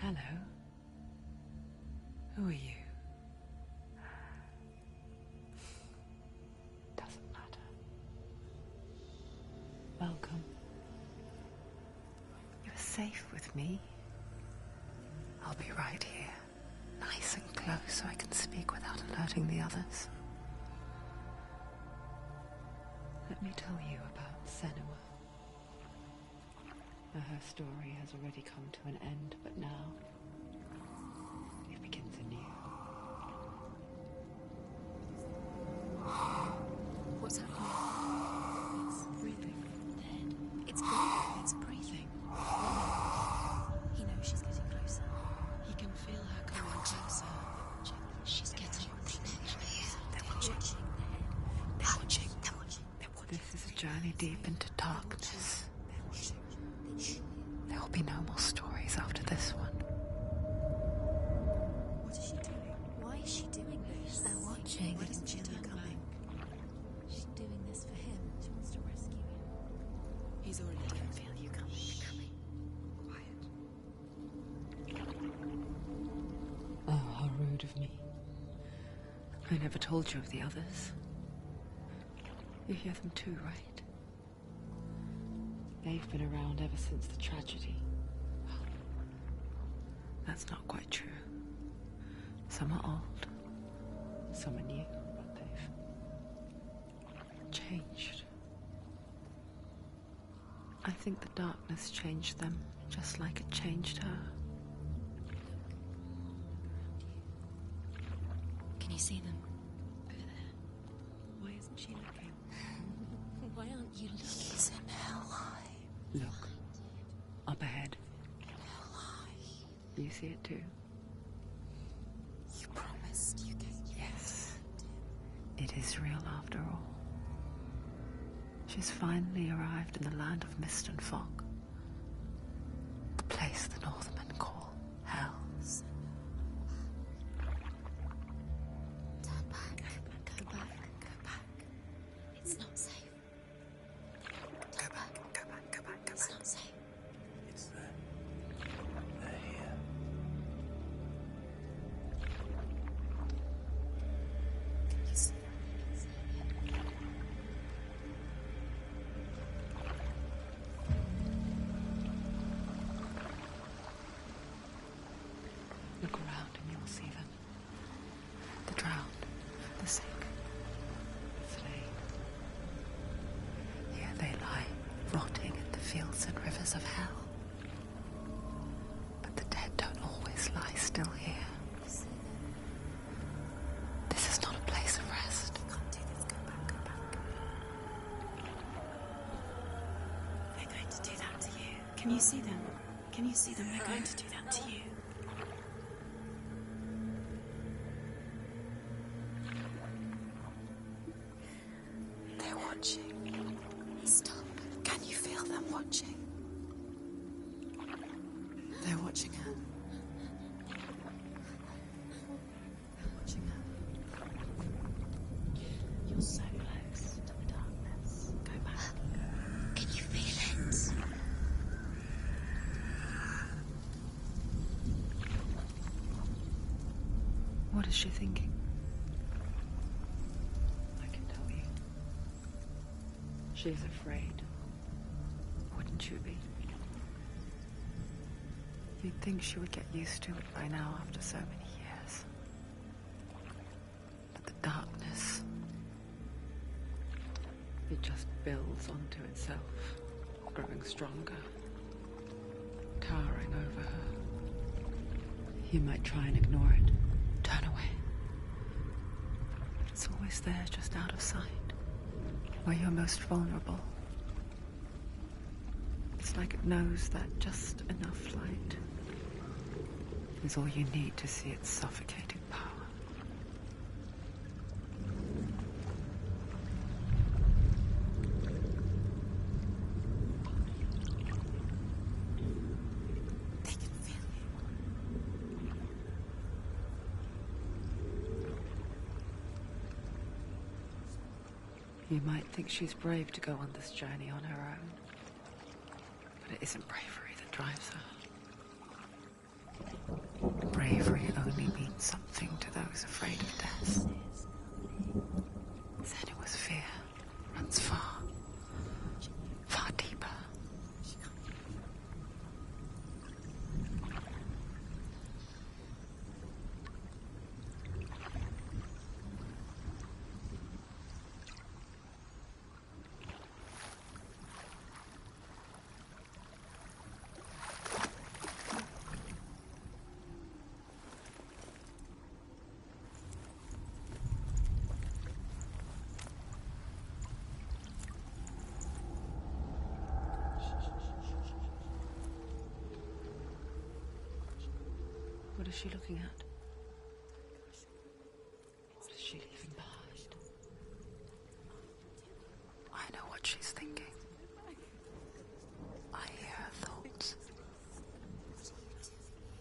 Hello. Who are you? Doesn't matter. Welcome. You're safe with me. I'll be right here, nice and close so I can speak without alerting the others. Let me tell you about Senua. Her story has already come to an end, but now it begins anew. What's happening? It's breathing. Dead. It's breathing. It's breathing. He knows she's getting closer. He can feel her coming closer. She's getting closer. They're watching. They're watching. They're watching. They're watching. This is a journey deep into darkness. There will be no more stories after this one. What is she doing? Why is she doing this? They're watching. Why doesn't she turn coming? She's doing this for him. She wants to rescue him. He's already dead. I feel you coming. Quiet. Oh, how rude of me. I never told you of the others. You hear them too, right? They've been around ever since the tragedy. Well, that's not quite true. Some are old, some are new, but they've changed. I think the darkness changed them, just like it changed her. Can you see them? Over there. Why isn't she looking? Why aren't you looking? He's in hell high. Look, up ahead. Hell high. You see it too? You promised you gave. Yes. It is real after all. She's finally arrived in the land of mist and fog. The place the Northmen call hell. Turn back. Go back. Go back. It's not safe. Go back, go back, go back, go It's back. not safe. It's there. They're here. You see them? Look around and you will see them. The drowned, the sick, the slain. Here they lie, rotting in the fields and rivers of hell. But the dead don't always lie still here. You see them? This is not a place of rest. You can't do this. Go back. Go back. They're going to do that to you. Can you see them? Can you see them? They're going to do that to you. They're watching. Stop. Can you feel them watching? They're watching her. They're watching her. You're so close to the darkness. Go back. Can you feel it? What is she thinking? I can tell you. She's afraid. Wouldn't you be? You'd think she would get used to it by now after so many years. But the darkness, it just builds onto itself, growing stronger, towering over her. You might try and ignore it, turn away. But it's always there, just out of sight, where you're most vulnerable. It's like it knows that just enough light is all you need to see its suffocating power. They can feel You might think she's brave to go on this journey on her own, but it isn't bravery that drives her. only means something to those afraid of death. Senua's fear runs far, far deeper. What is she looking at? What is she leaving behind? I know what she's thinking. I hear her thoughts.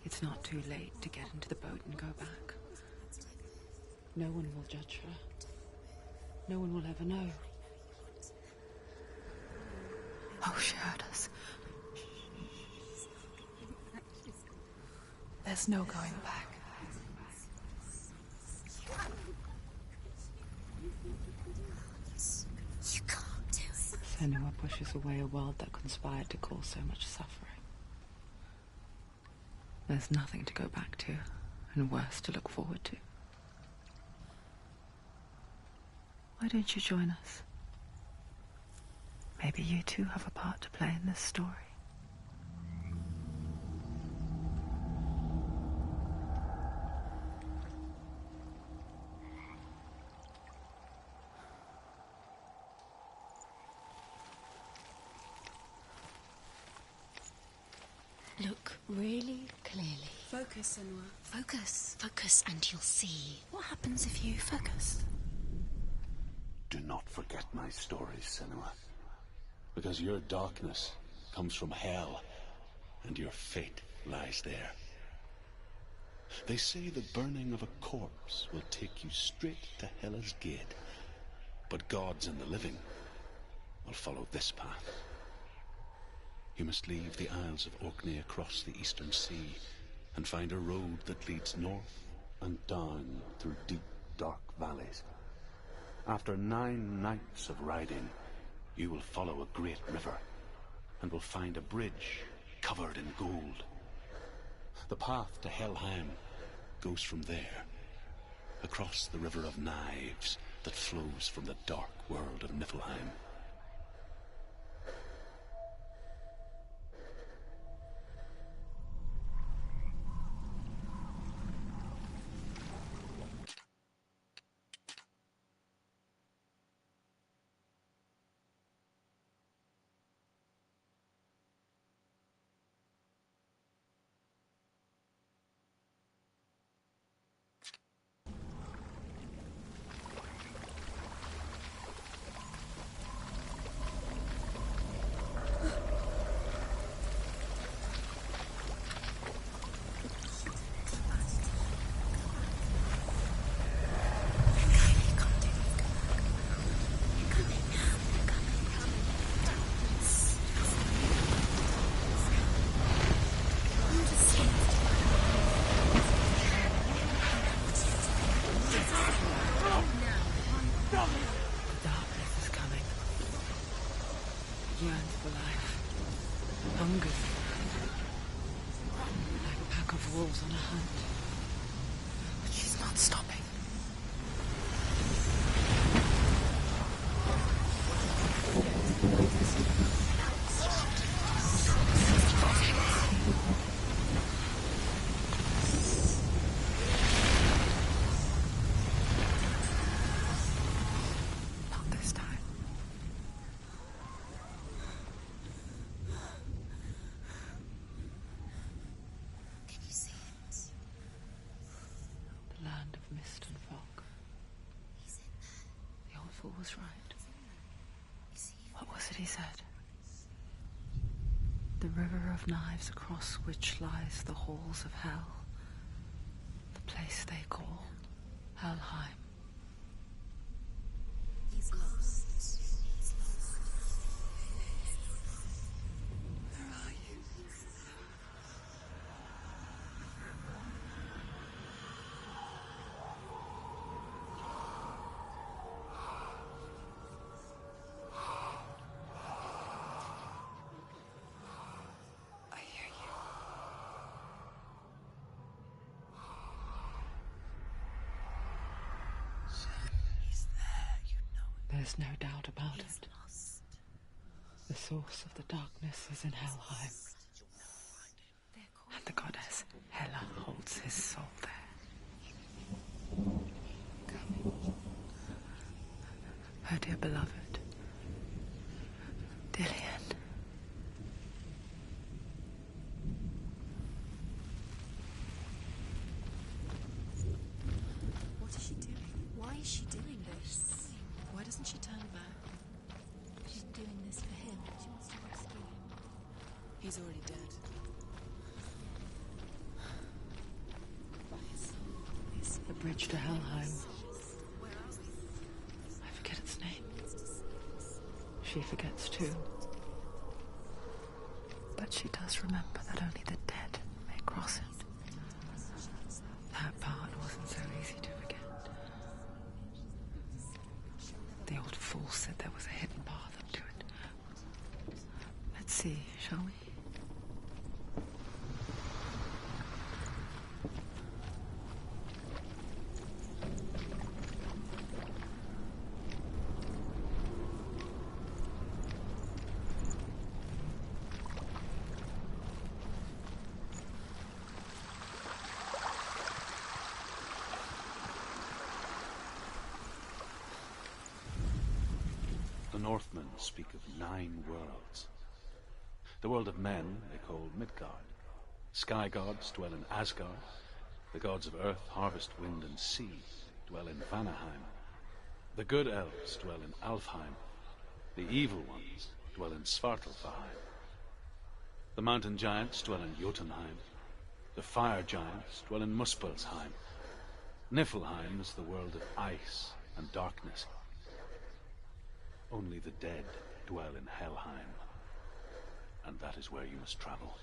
It's not too late to get into the boat and go back. No one will judge her. No one will ever know. Oh, she heard us. There's no going back. You can't do it. Senua pushes away a world that conspired to cause so much suffering. There's nothing to go back to, and worse to look forward to. Why don't you join us? Maybe you too have a part to play in this story. Look really clearly. Focus, Senua. Focus. Focus and you'll see. What happens if you focus? Do not forget my stories, Senua. Because your darkness comes from hell, and your fate lies there. They say the burning of a corpse will take you straight to Hela's gate, but gods and the living will follow this path. You must leave the Isles of Orkney across the eastern sea and find a road that leads north and down through deep, dark valleys. After 9 nights of riding, you will follow a great river and will find a bridge covered in gold. The path to Helheim goes from there, across the River of Knives that flows from the dark world of Niflheim. Yearns for life, hungers, like a pack of wolves on a hunt. But she's not stopping. Not this time. Can you see it? The land of mist and fog. He's in there. The old fool was right. You see him? What was it he said? The river of knives across which lies the halls of hell. The place they call Helheim. He's lost. He's lost. Where are you? There's no doubt about He's it. lost. The source of the darkness is in Helheim, They're calling and the goddess Hela holds his soul there. Her dear beloved, Dillian. What is she doing? Why is she doing this? Why doesn't she turn back? She's doing this for him. She wants to rescue him. He's already dead. The bridge to Helheim. I forget its name. She forgets too. But she does remember that only the dead may cross it. That part wasn't so easy to forget. The old fool said there was a hidden path up to it. Let's see, shall we? The Northmen speak of 9 worlds. The world of men they call Midgard. Sky gods dwell in Asgard. The gods of earth, harvest, wind, and sea dwell in Vanaheim. The good elves dwell in Alfheim. The evil ones dwell in Svartalfheim. The mountain giants dwell in Jotunheim. The fire giants dwell in Muspelheim. Niflheim is the world of ice and darkness. Only the dead dwell in Helheim, and that is where you must travel.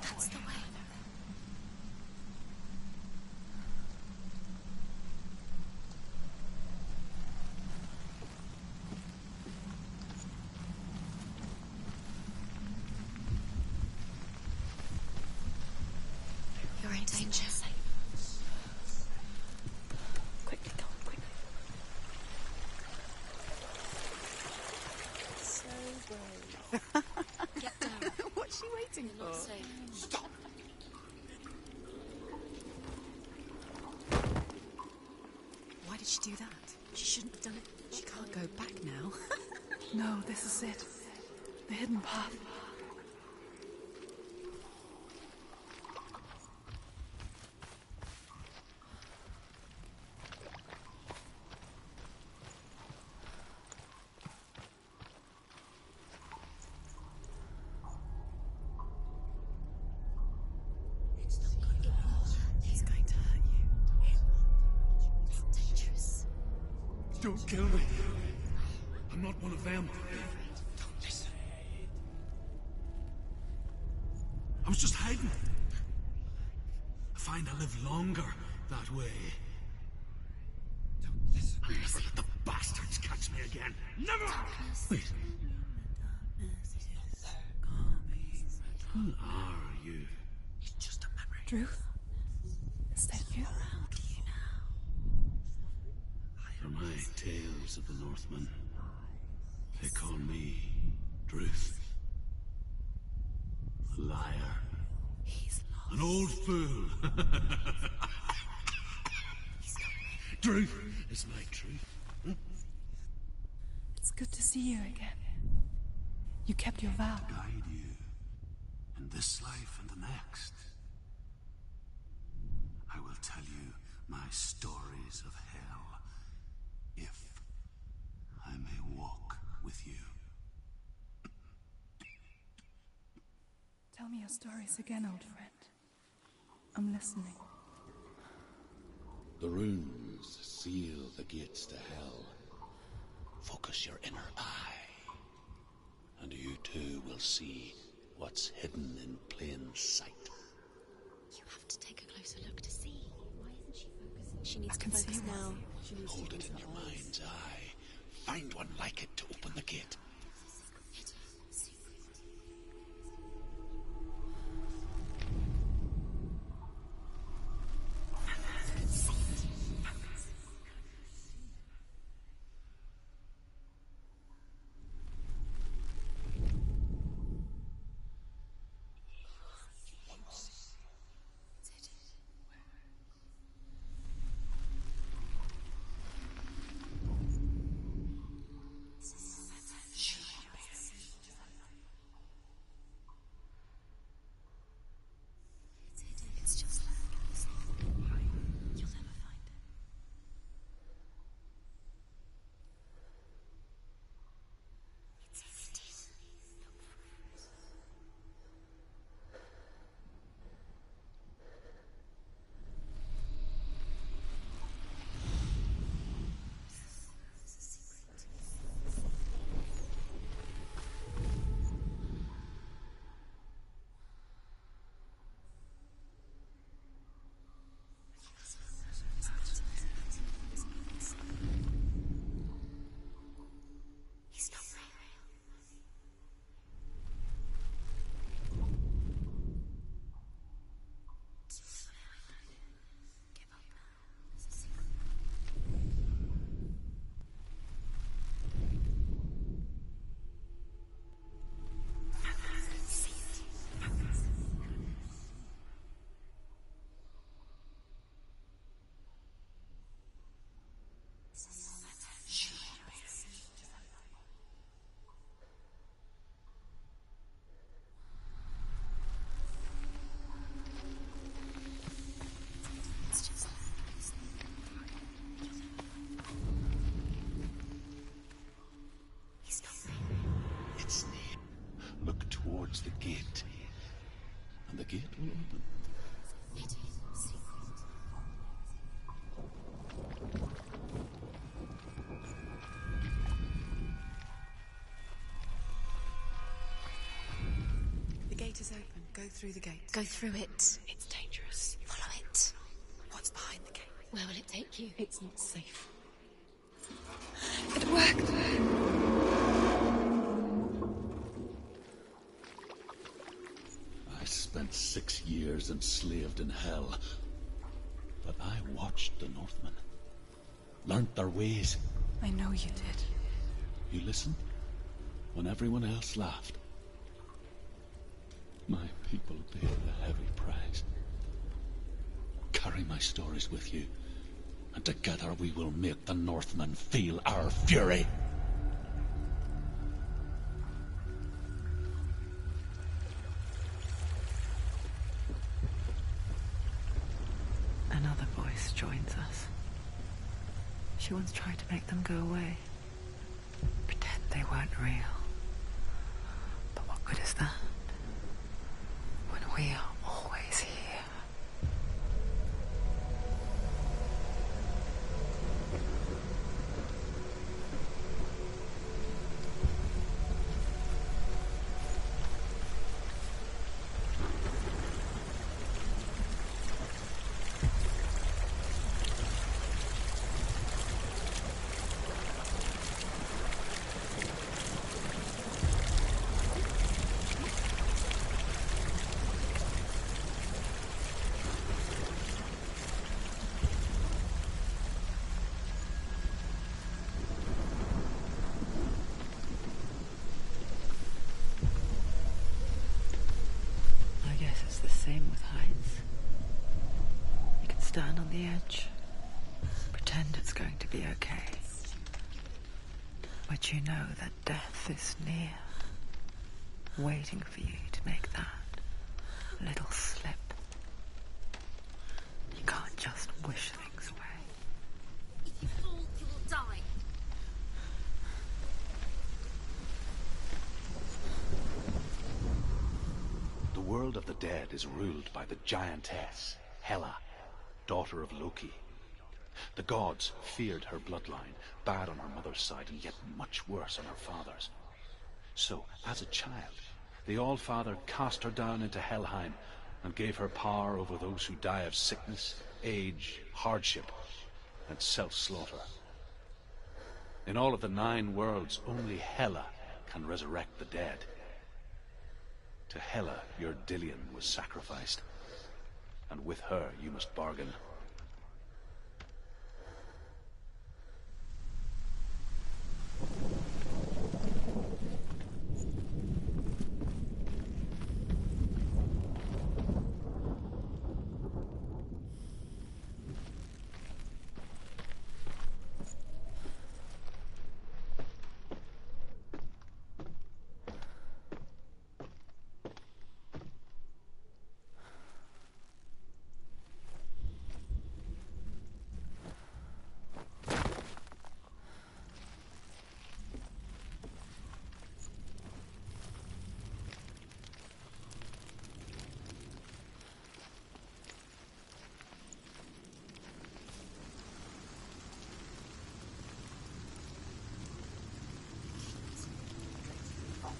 That's the way. You're in danger. Quickly, go on, quickly. So brave. Get down. What's she waiting You're not for? safe. Stop! Why did she do that? She shouldn't have done it. She can't go back now. No, this is it. The hidden path. He's going to hurt you. It's dangerous. Don't kill me. I'm not one of them. Don't listen. I was just hiding. I find I live longer that way. Don't listen. Never let the bastards catch me again. Never! Wait. Who are you? It's just a memory. Druth? Is that you? For my tales of the Northmen, they call me Druth. A liar. He's lost. An old fool. Druth is my truth. It's good to see you again. You kept your vow. Guide you in this life and the next. I will tell you my stories of hell, if I may walk with you. Tell me your stories again, old friend. I'm listening. The runes seal the gates to hell. Focus your inner eye, and you too will see what's hidden in plain sight. You have to take a closer look to see. Why isn't she focusing? She needs I to can focus see now. Hold it in your mind's eye. Find one like it to open the gate. It's just like you'll never find it. It's hidden. He's not real. Give up now. It's a secret. It's just he's not real. It's near. Look towards the gate, and the gate will open. Hidden secret. The gate is open. Go through the gate. Go through it. It's dangerous. Follow it. What's behind the gate? Where will it take you? It's not safe. It worked. I spent 6 years enslaved in hell, but I watched the Northmen, learnt their ways. I know you did. You listened when everyone else laughed. My people paid a heavy price. Carry my stories with you, and together we will make the Northmen feel our fury. Another voice joins us. She once tried to make them go away. Pretend they weren't real. But what good is that? When we are always here. I guess it's the same with heights. You can stand on the edge, pretend it's going to be okay. But you know that death is near, waiting for you to make that little slip. You can't just wish things away. If you fall, you will die. The world of the dead is ruled by the giantess, Hela, daughter of Loki. The gods feared her bloodline, bad on her mother's side and yet much worse on her father's. So, as a child, the All-Father cast her down into Helheim and gave her power over those who die of sickness, age, hardship, and self-slaughter. In all of the 9 worlds, only Hela can resurrect the dead. To Hela, your Dillion was sacrificed, and with her you must bargain.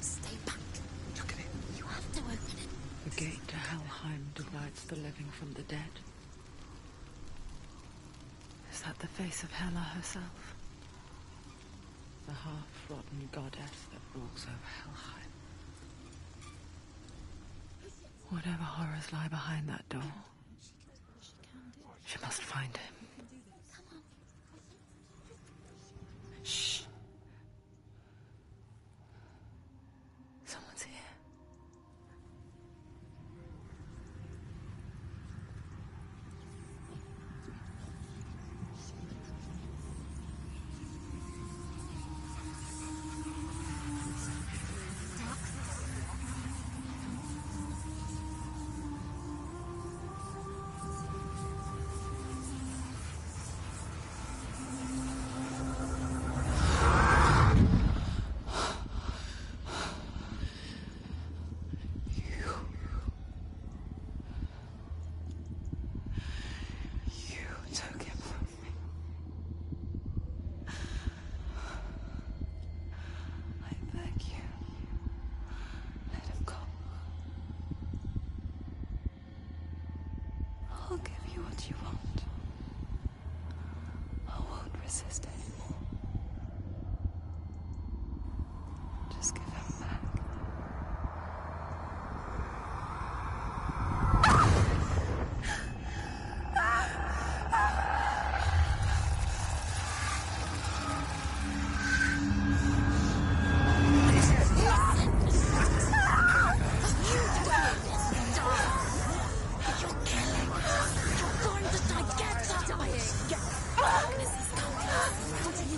Stay back. Look at it. You have to open it. The gate to Helheim divides the living from the dead. Is that the face of Hela herself? The half-rotten goddess that walks over Helheim. Whatever horrors lie behind that door, she must find him. Shh. Someone's here. I'll give you what you want. I won't resist anymore. Just give him back. Darkness is coming.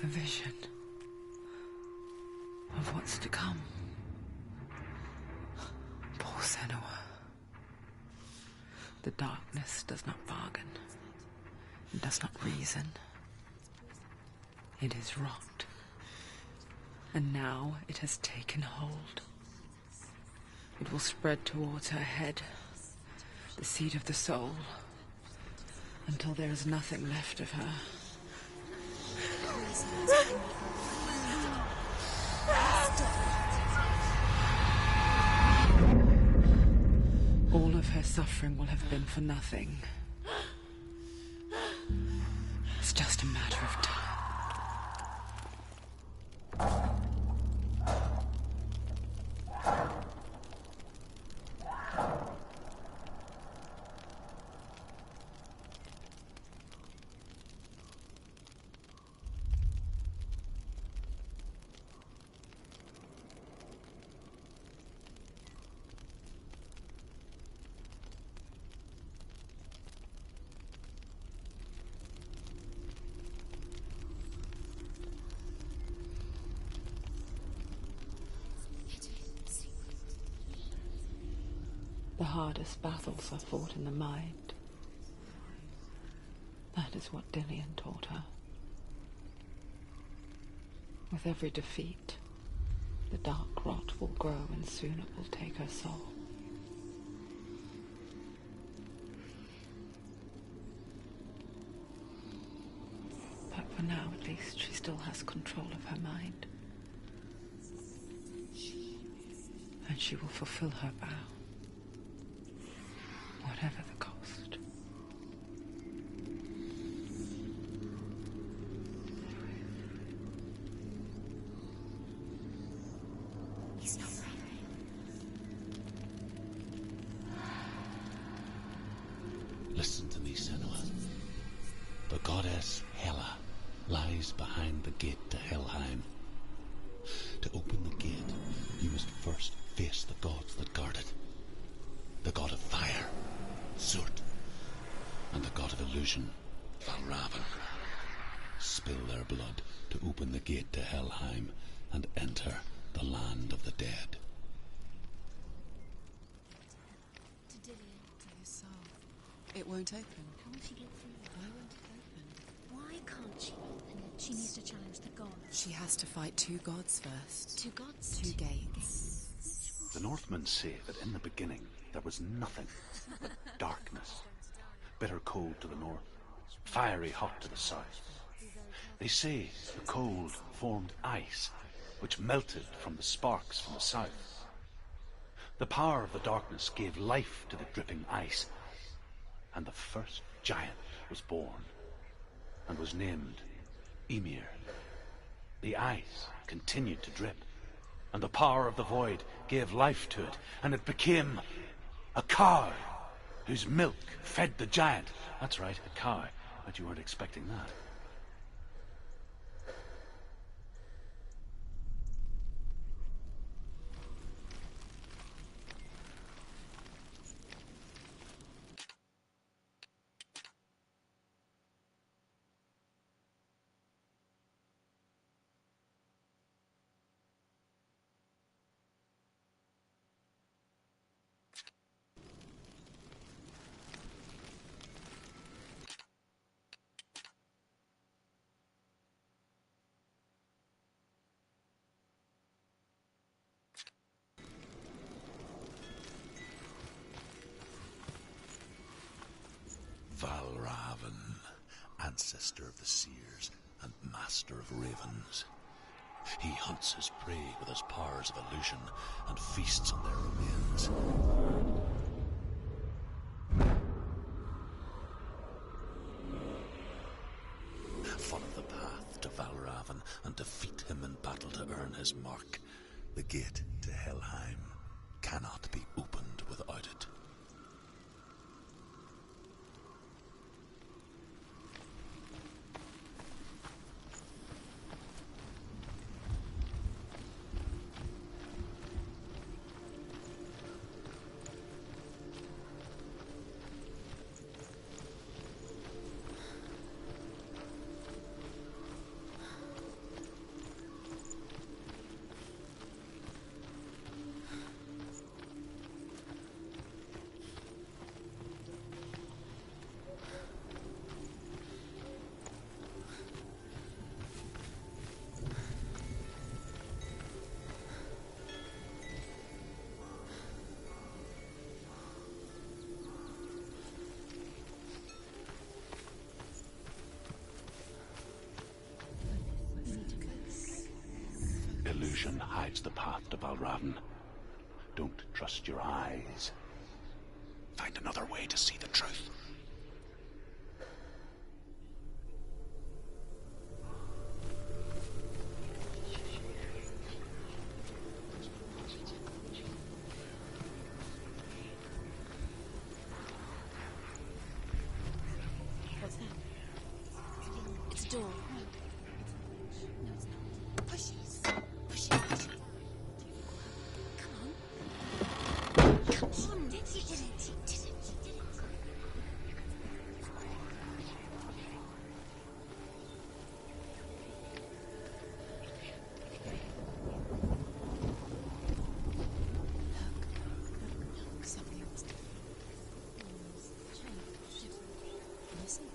vision of what's to come. Poor Senua. The darkness does not bargain. It does not reason. It is rot. And now it has taken hold. It will spread towards her head, the seat of the soul, until there is nothing left of her. All of her suffering will have been for nothing. It's just a matter of time. The hardest battles are fought in the mind. That is what Dillian taught her. With every defeat, the dark rot will grow and soon it will take her soul. But for now, at least, she still has control of her mind. And she will fulfill her vow. Whatever the cost. He's not right. Listen to me, Senua. The goddess Hela lies behind the gate to Helheim. To open the gate, you must first face the gods that guard it. The god of fire, Surt, and the god of illusion, Valravan. Spill their blood to open the gate to Helheim and enter the land of the dead. To Dillian. To his soul. It won't open. How will she get through? Why won't it open? Why can't she open it? She needs to challenge the gods. She has to fight two gods first. Two gods? Two gates. The Northmen say that in the beginning there was nothing but darkness. Bitter cold to the north, fiery hot to the south. They say the cold formed ice, which melted from the sparks from the south. The power of the darkness gave life to the dripping ice, and the first giant was born, and was named Ymir. The ice continued to drip, and the power of the void gave life to it, and it became a cow whose milk fed the giant. That's right, a cow. But you weren't expecting that. Valravan, ancestor of the seers and master of ravens. He hunts his prey with his powers of illusion and feasts on their remains. Follow the path to Valravan and defeat him in battle to earn his mark. The gate to Helheim cannot be opened without it. illusion hides the path to Valravn. Don't trust your eyes. Find another way to see the truth. What's that? It's a door. No, it's not. Push it. Push it. Push it. Come on. Come on. You did it. You did it. You did it. Look, something's changed. Listen.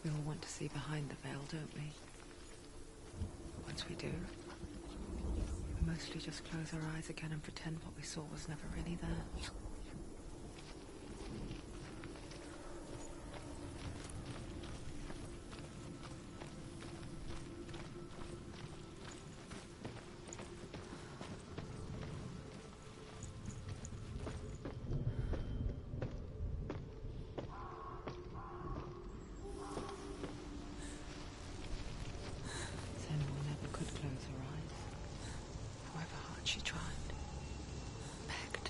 We all want to see behind the veil, don't we? Once we do, we mostly just close our eyes again and pretend what we saw was never really there. Senua never could close her eyes. However hard she tried. Begged.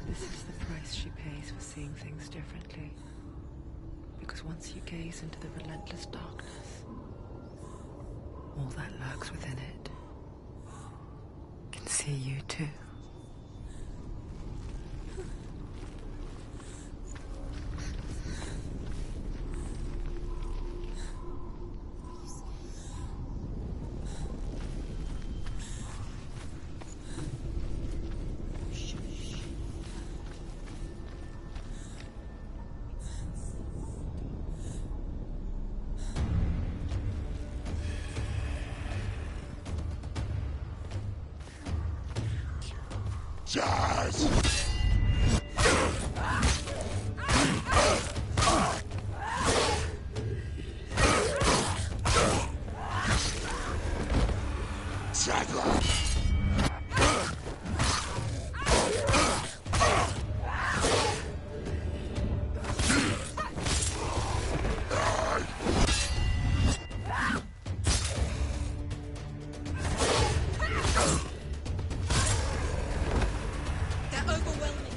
This is the price she pays for seeing things differently. Because once you gaze into the relentless darkness, all that lurks within it can see you too. Jazz! Saga! They're overwhelming.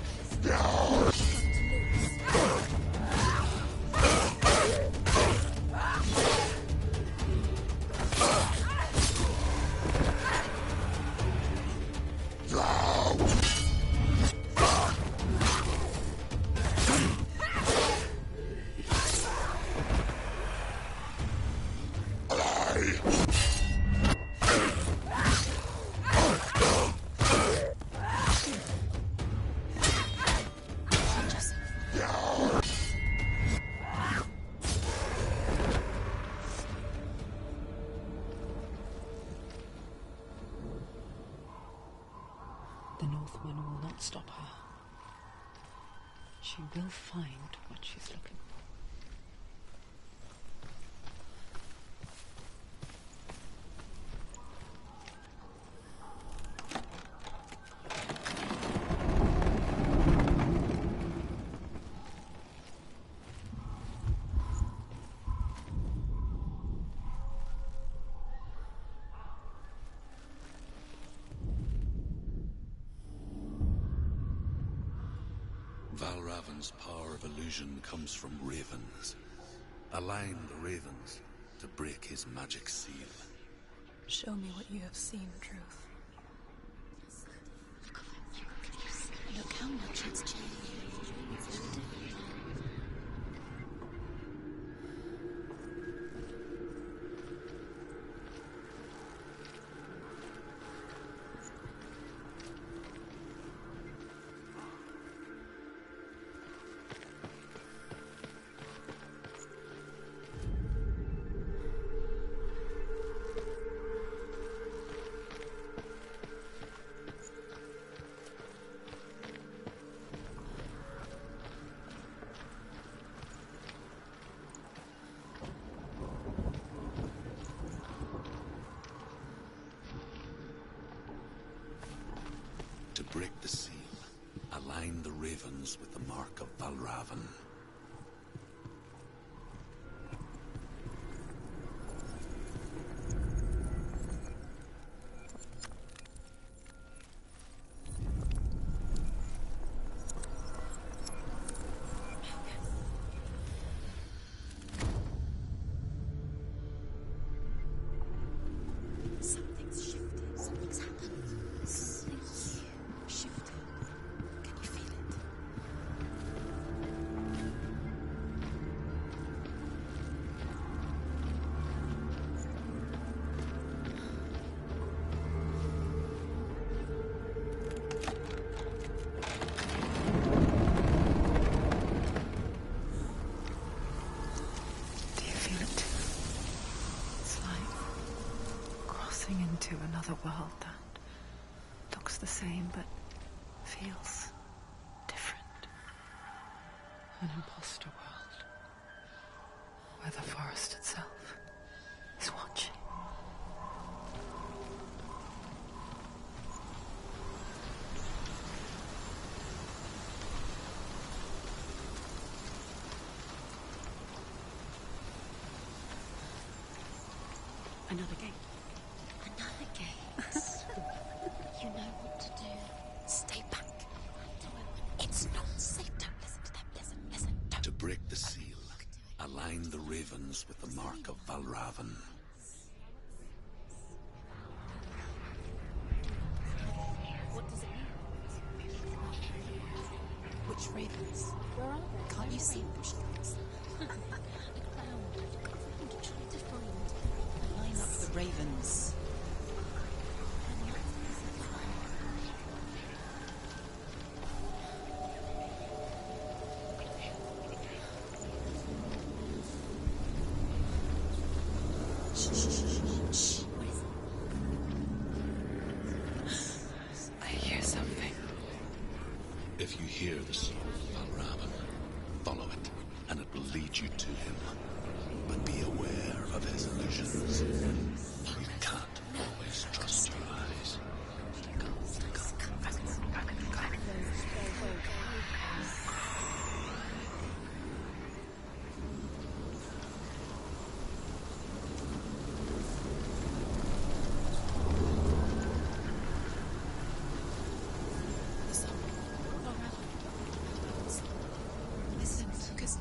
The Northman will not stop her. She will find what she's looking for. Valravn's power of illusion comes from ravens. Align the ravens to break his magic seal. Show me what you have seen, Truth. Look how much it's changed. break the seal, align the ravens with the mark of Valravan. Something's shifted. Something's happened. Something's shifted. Can you feel it? Do you feel it too? It's like crossing into another world that looks the same but feels different. An imposter world where the forest itself is watching. Another gate. Another gate. You know what to do. Stay back. It's not safe. Don't listen to them. Listen. Don't. To break the seal, align the ravens with the mark of Valravan. What does it mean? Which ravens? Where are they? Can't you see them? She comes. A cloud. I'm trying to find. Line up the ravens. Shh. What is it? I hear something. If you hear the soul of Valravan, follow it, and it will lead you to him. But be aware of his illusions. You can't always trust your eyes. Listen, focus.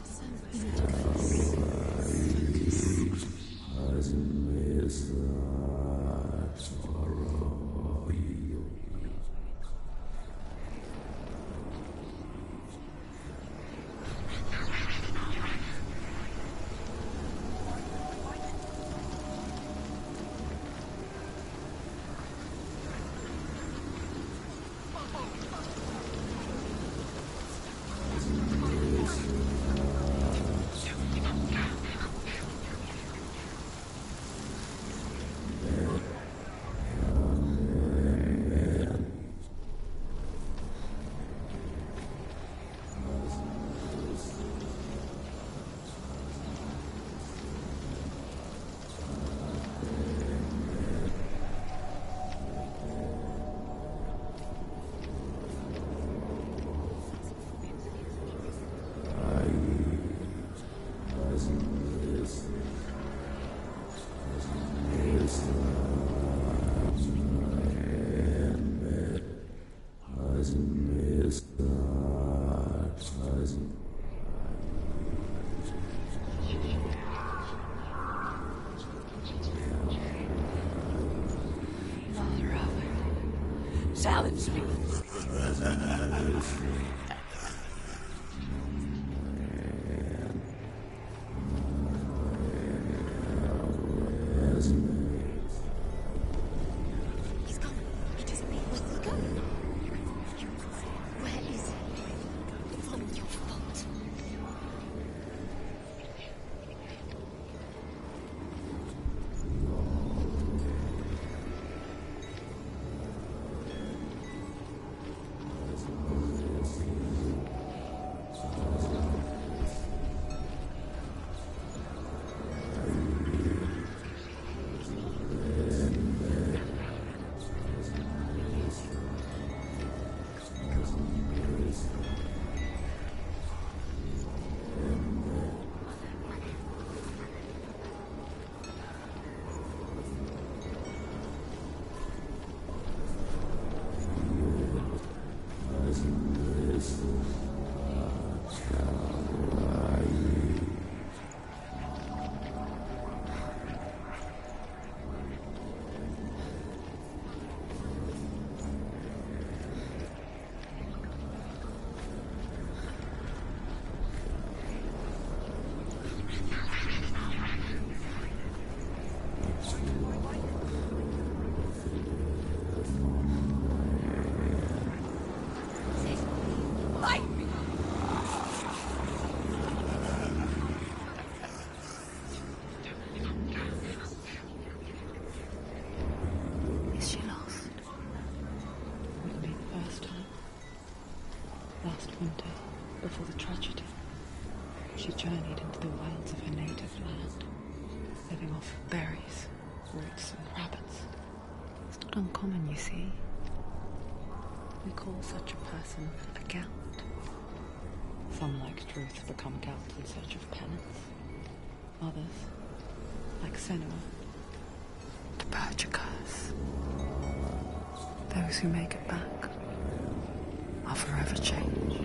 Challenge me. He's gone. He disappeared. Where's he going? Where is he? From your fault. before the tragedy, she journeyed into the wilds of her native land, living off berries, roots, and rabbits. It's not uncommon, you see. We call such a person a Gelt. Some, like Truth, become Gelt in search of penance. Others, like Senua, to purge a curse. Those who make it back are forever changed.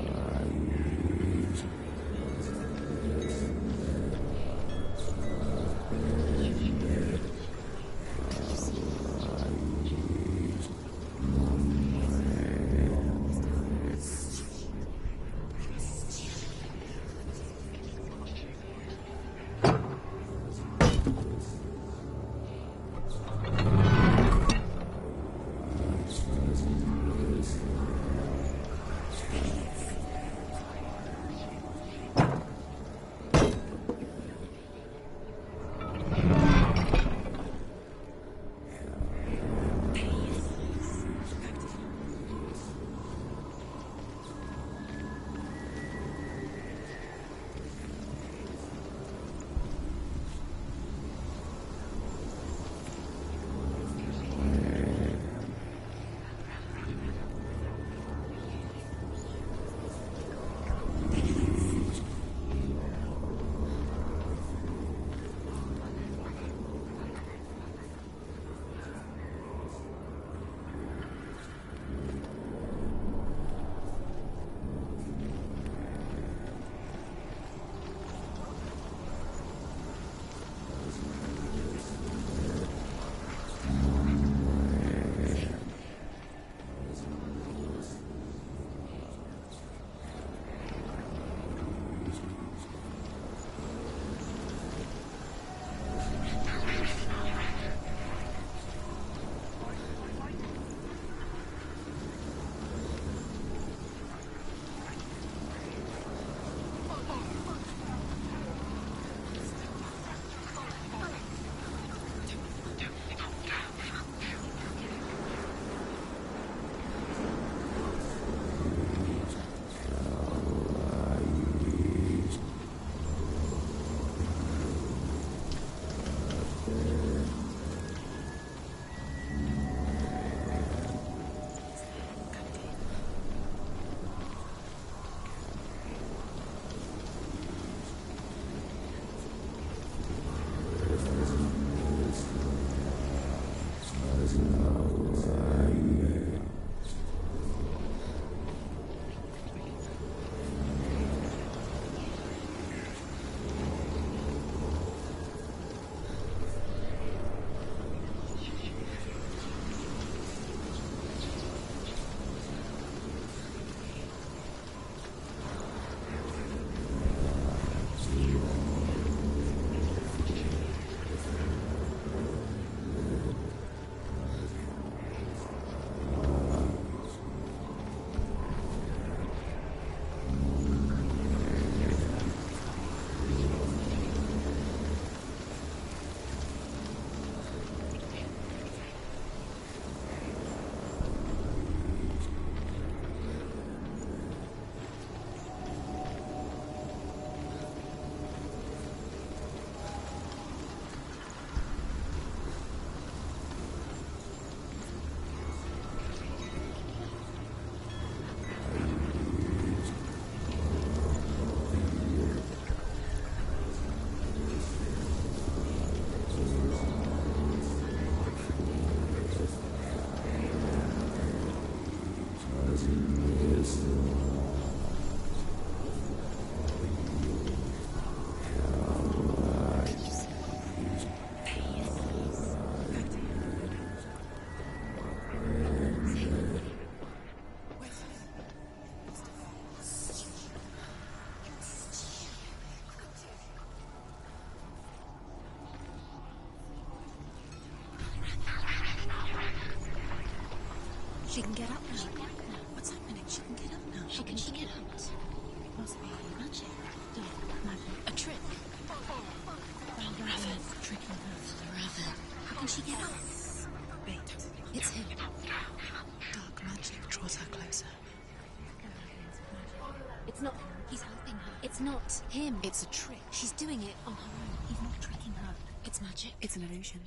He's helping her. It's not him. It's a trick. She's doing it on her own. He's not tricking her. It's magic. It's an illusion.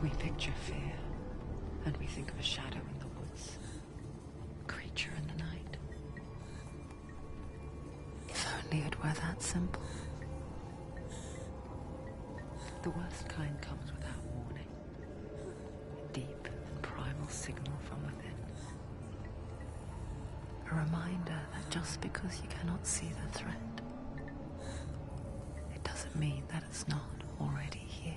We picture fear, and we think of a shadow in the woods, a creature in the night. If only it were that simple. The worst kind comes without warning. A deep and primal signal from within. A reminder that just because you cannot see the threat, it doesn't mean that it's not already here.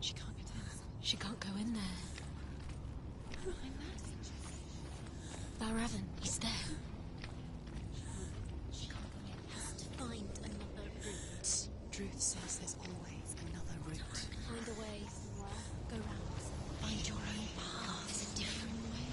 She can't get in. She can't go in there. Valravan, he's there. She can't go in. Has to find another route. Druth says there's always another route. Find a way. Go round. Find your own path. There's a different way.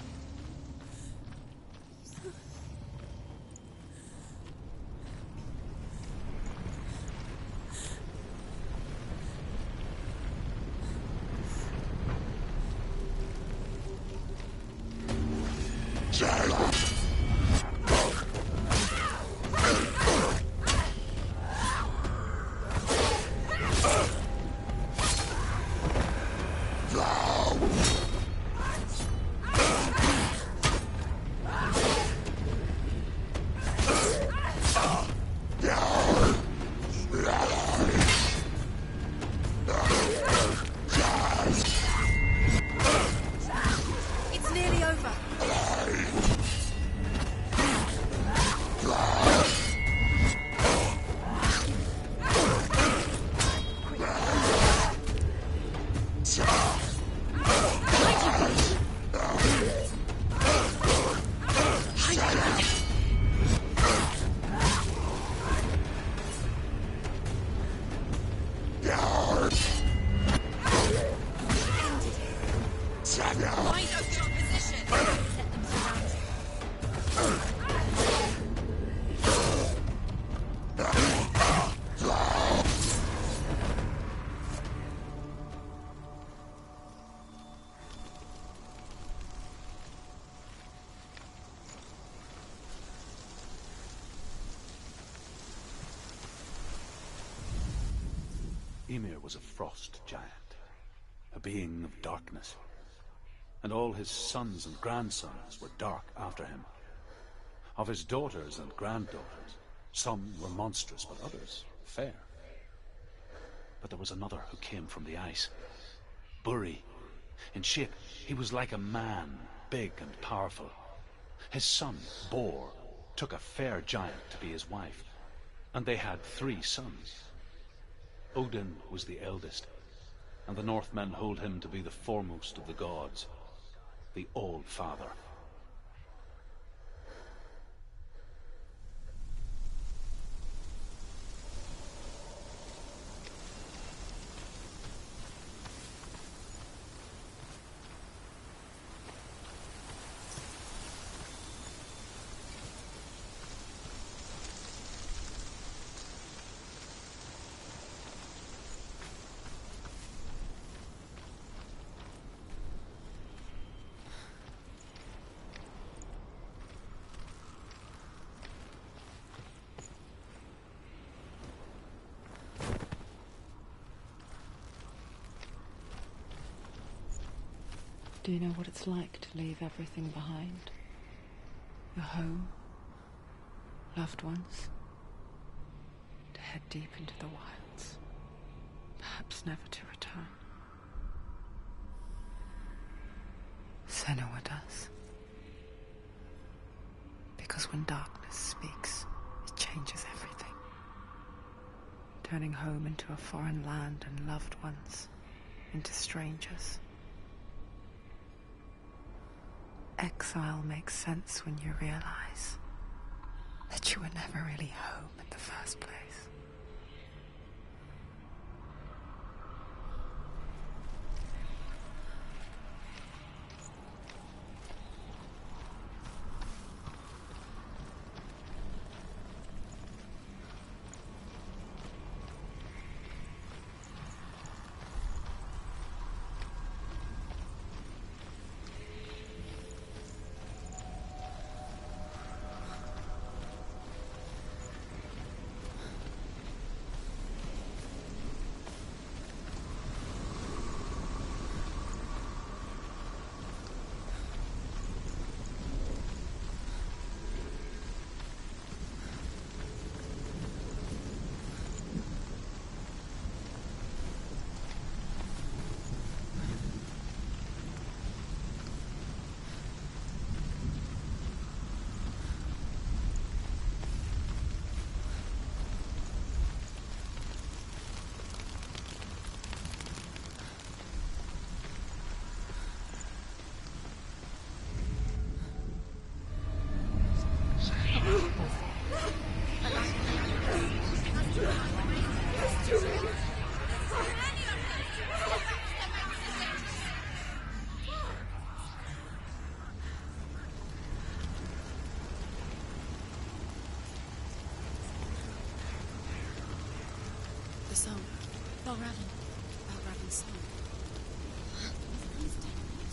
It's nearly over. Find out your position. Set them surrounded. Ymir was a frost giant, a being of darkness, and all his sons and grandsons were dark after him. Of his daughters and granddaughters, some were monstrous, but others fair. But there was another who came from the ice, Buri. In shape, he was like a man, big and powerful. His son, Bor, took a fair giant to be his wife, and they had 3 sons. Odin was the eldest, and the Northmen hold him to be the foremost of the gods, the All-Father. Do you know what it's like to leave everything behind? Your home, loved ones, to head deep into the wilds, perhaps never to return. Senua does. Because when darkness speaks, it changes everything, turning home into a foreign land and loved ones into strangers. Exile makes sense when you realize that you were never really home in the first place. The song. Balraven's song.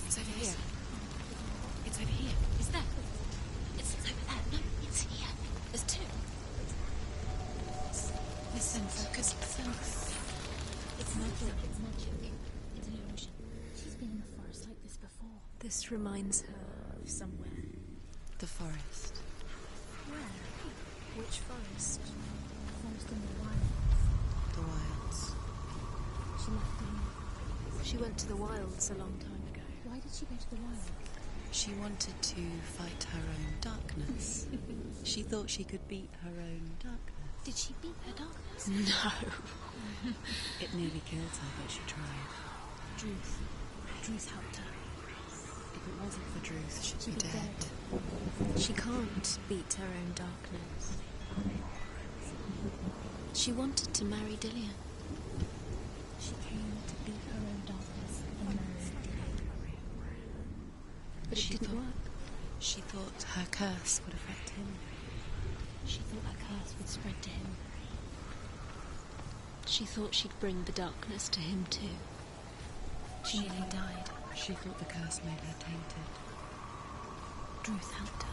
It's over here. It's over here. Is there? It's over there. No, it's here. There's 2. Listen, focus. It's magic. It's magic. It's an illusion. She's been in the forest like this before. This reminds her Of somewhere. the forest. Where? Which forest? The forest in the wild. The wilds. She left the She went to the wilds a long time ago. Why did she go to the wild? She wanted to fight her own darkness. She thought she could beat her own darkness. Did she beat her darkness? No. It nearly killed her, but she tried. Druth helped her. If it wasn't for Druth, she'd She'd be be dead. She can't beat her own darkness. She wanted to marry Dillian. She came to beat her own darkness and marry Dillian. But it didn't work. She thought her curse would affect him. She thought her curse would spread to him. She thought she'd bring the darkness to him too. She nearly died. She thought the curse made her tainted. Druth helped her.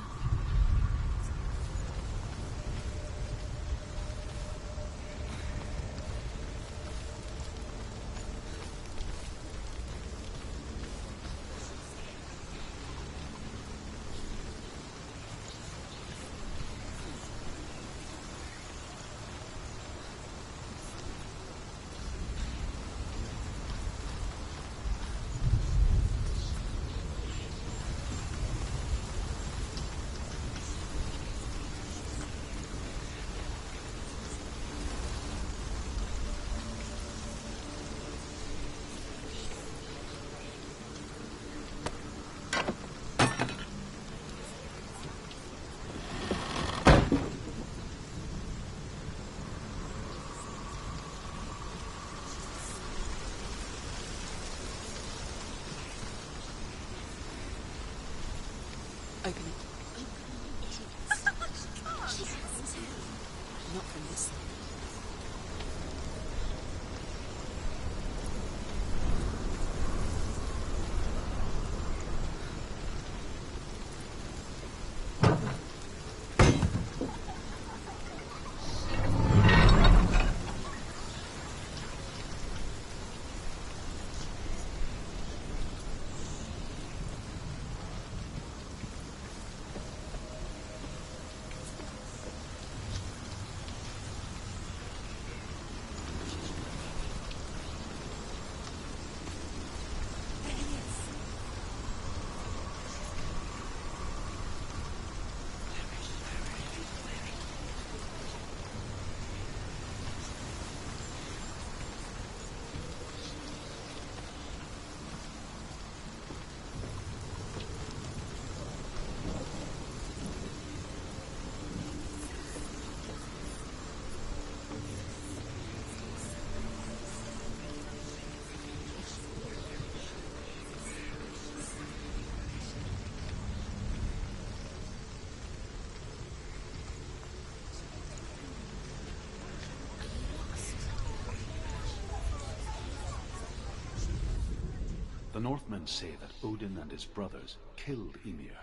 Northmen say that Odin and his brothers killed Ymir,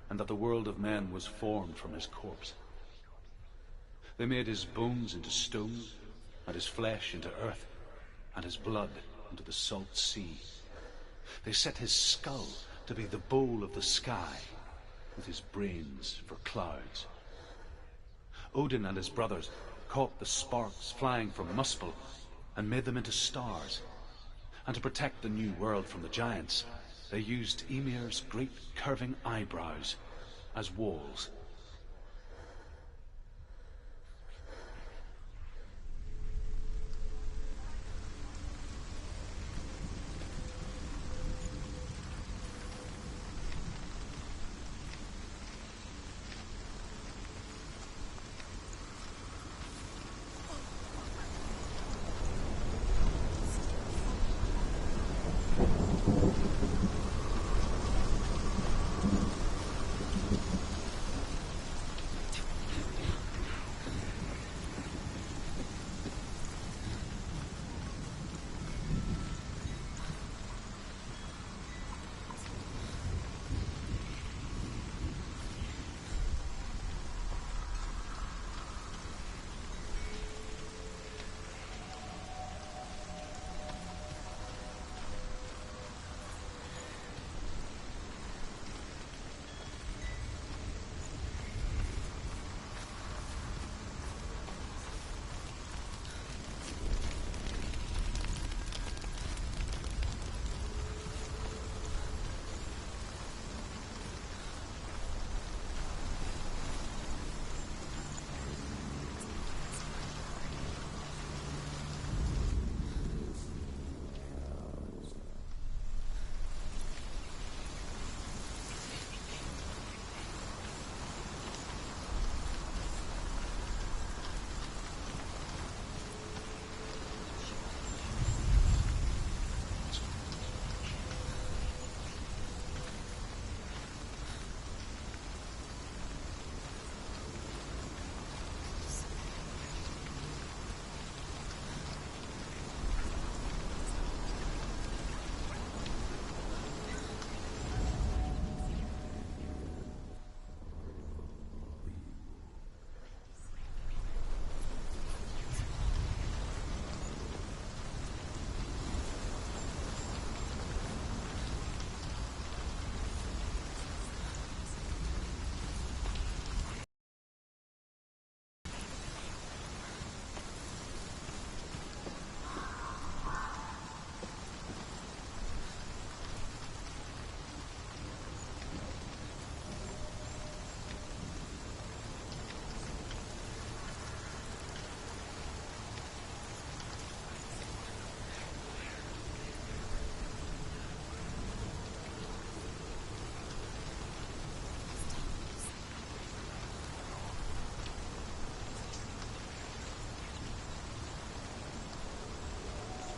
and that the world of men was formed from his corpse. They made his bones into stone, and his flesh into earth, and his blood into the salt sea. They set his skull to be the bowl of the sky, with his brains for clouds. Odin and his brothers caught the sparks flying from Muspel and made them into stars. And to protect the new world from the giants, they used Ymir's great curving eyebrows as walls.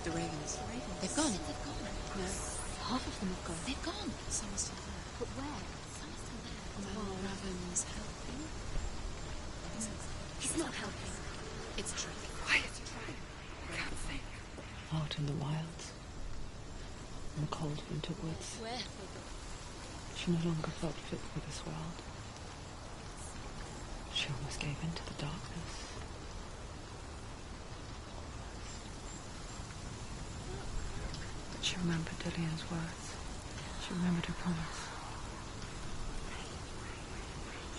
The ravens. They've gone. They've gone. No, Half of them have gone. they've gone. Some are still there. But where? Some are still there. Well, Raven's helping. He's not helping. It's a trick. Quiet. I can't think. Out in the wilds, in the cold winter woods, Where? she no longer felt fit for this world. She almost gave in to the darkness. But she remembered Dillian's words. She remembered her promise.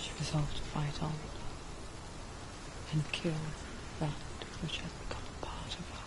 She resolved to fight on and kill that which had become a part of her.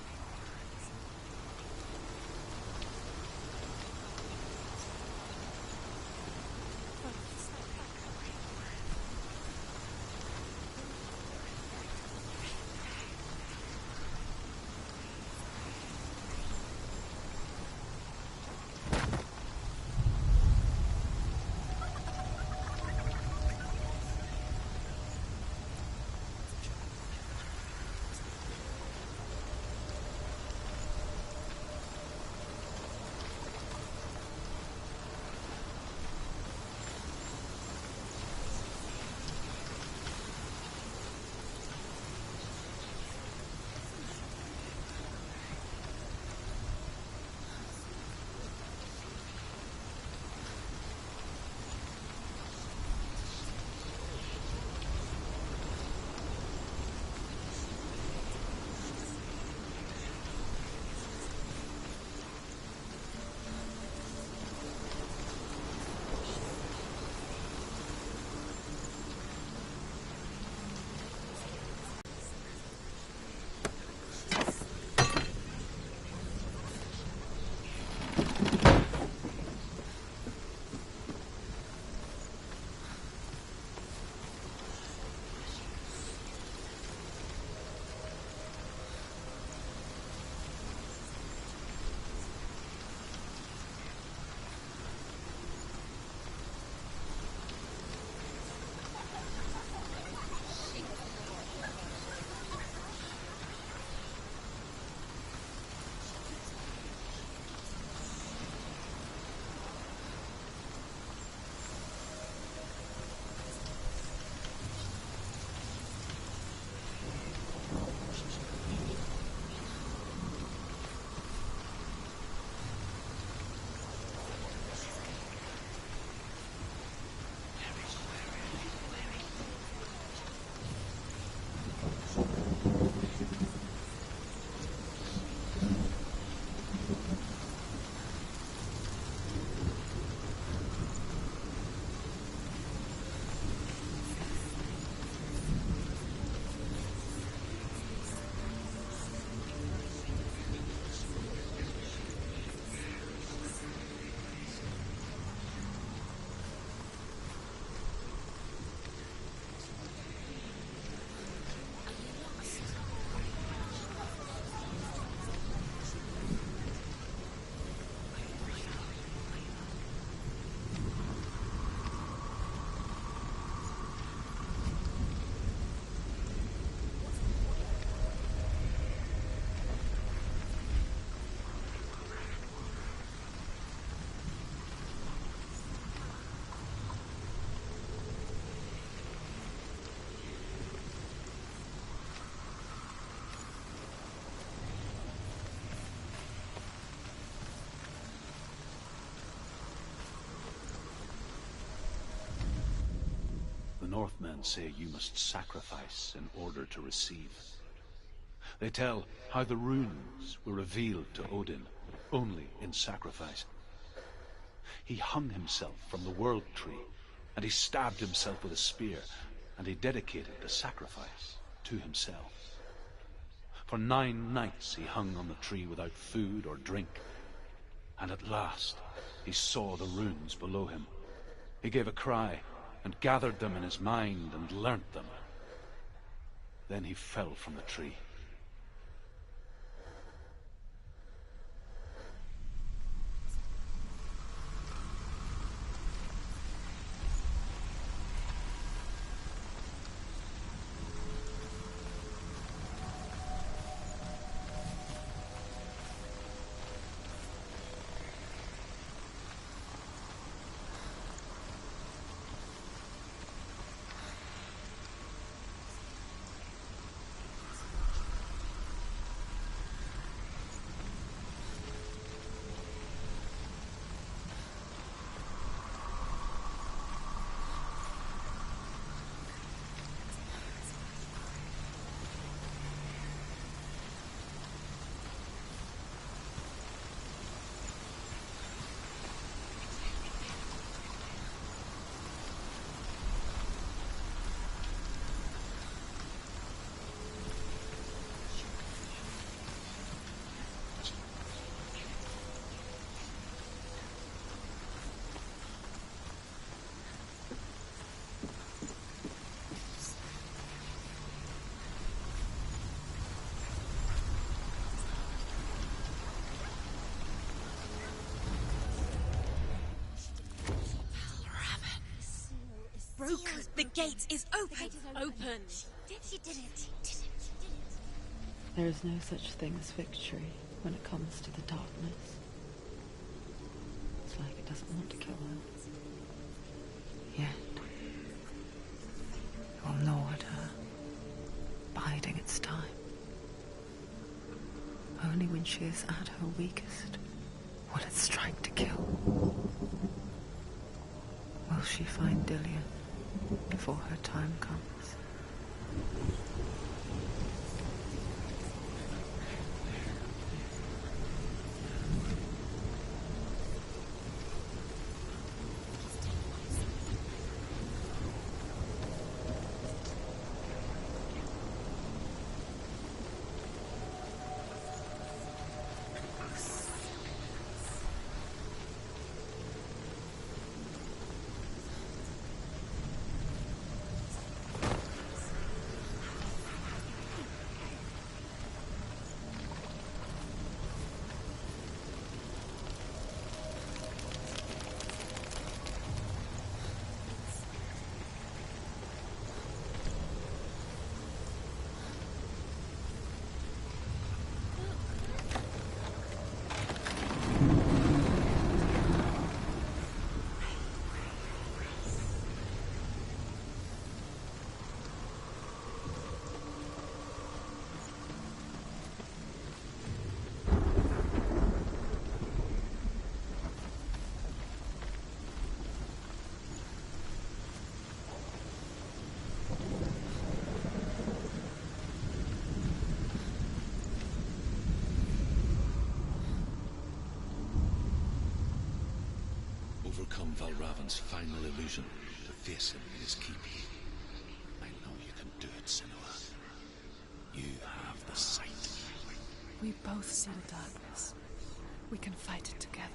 Northmen say you must sacrifice in order to receive. They tell how the runes were revealed to Odin only in sacrifice. He hung himself from the world tree, and he stabbed himself with a spear, and he dedicated the sacrifice to himself. For 9 nights he hung on the tree without food or drink, and at last he saw the runes below him. He gave a cry, and gathered them in his mind and learnt them. Then he fell from the tree. Broken. The gate is open. Open. She did it. There is no such thing as victory when it comes to the darkness. It's like it doesn't want to kill her. Yet, it will gnaw at her, biding its time. Only when she is at her weakest will it strike to kill. Will she find Dillion before her time comes? Overcome Valravan's final illusion to face him in his keep. I know you can do it, Senua. You have the sight. We both see the darkness. We can fight it together.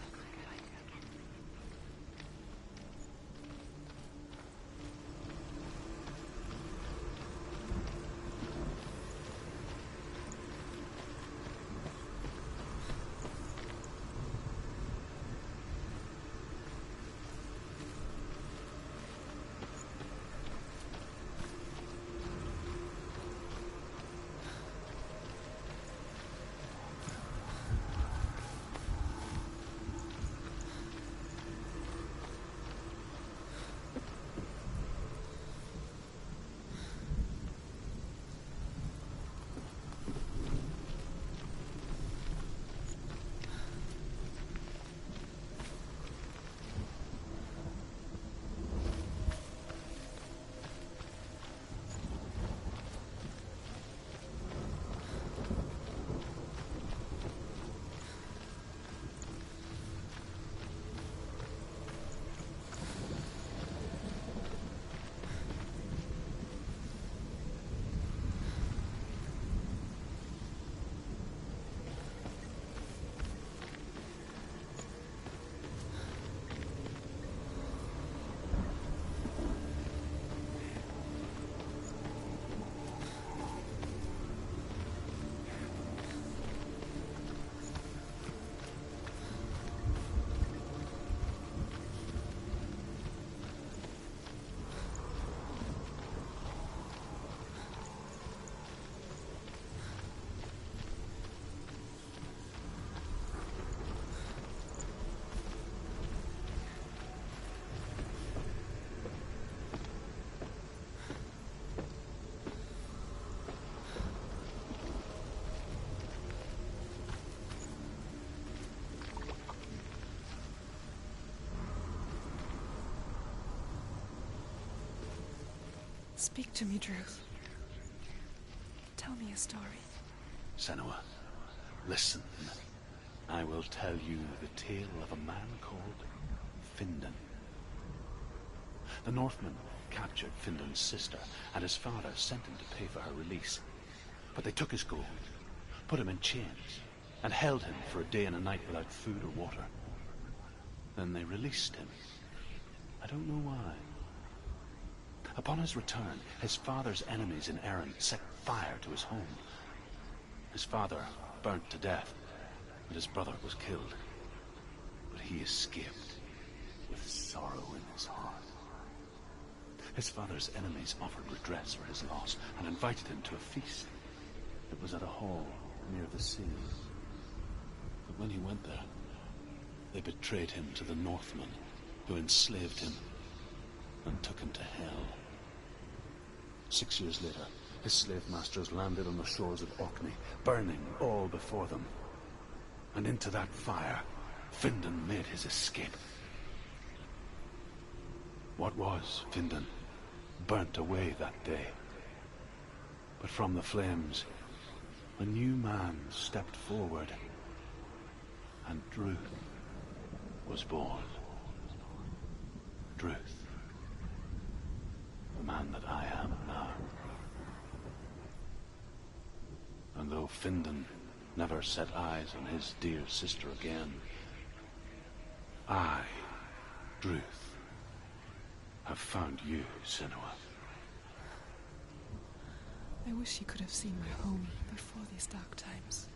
Speak to me, Drew. Tell me a story. Senua, listen. I will tell you the tale of a man called Findan. The Northmen captured Findan's sister, and his father sent him to pay for her release. But they took his gold, put him in chains, and held him for a day and a night without food or water. Then they released him. I don't know why. Upon his return, his father's enemies in Erin set fire to his home. His father burnt to death, and his brother was killed. But he escaped with sorrow in his heart. His father's enemies offered redress for his loss and invited him to a feast. It was at a hall near the sea. But when he went there, they betrayed him to the Northmen, who enslaved him and took him to hell. 6 years later, his slave masters landed on the shores of Orkney, burning all before them. And into that fire, Findan made his escape. What was Findan burnt away that day. But from the flames, a new man stepped forward, and Druth was born. Druth, the man that I am now. And though Findan never set eyes on his dear sister again, I, Druth, have found you, Senua. I wish you could have seen my home before these dark times.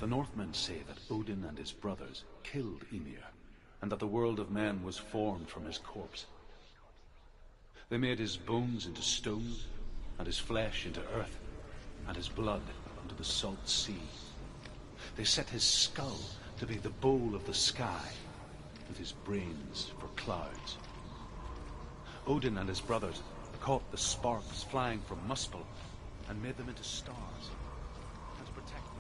The Northmen say that Odin and his brothers killed Ymir, and that the world of men was formed from his corpse. They made his bones into stone, and his flesh into earth, and his blood into the salt sea. They set his skull to be the bowl of the sky, with his brains for clouds. Odin and his brothers caught the sparks flying from Muspel and made them into stars, and to protect them.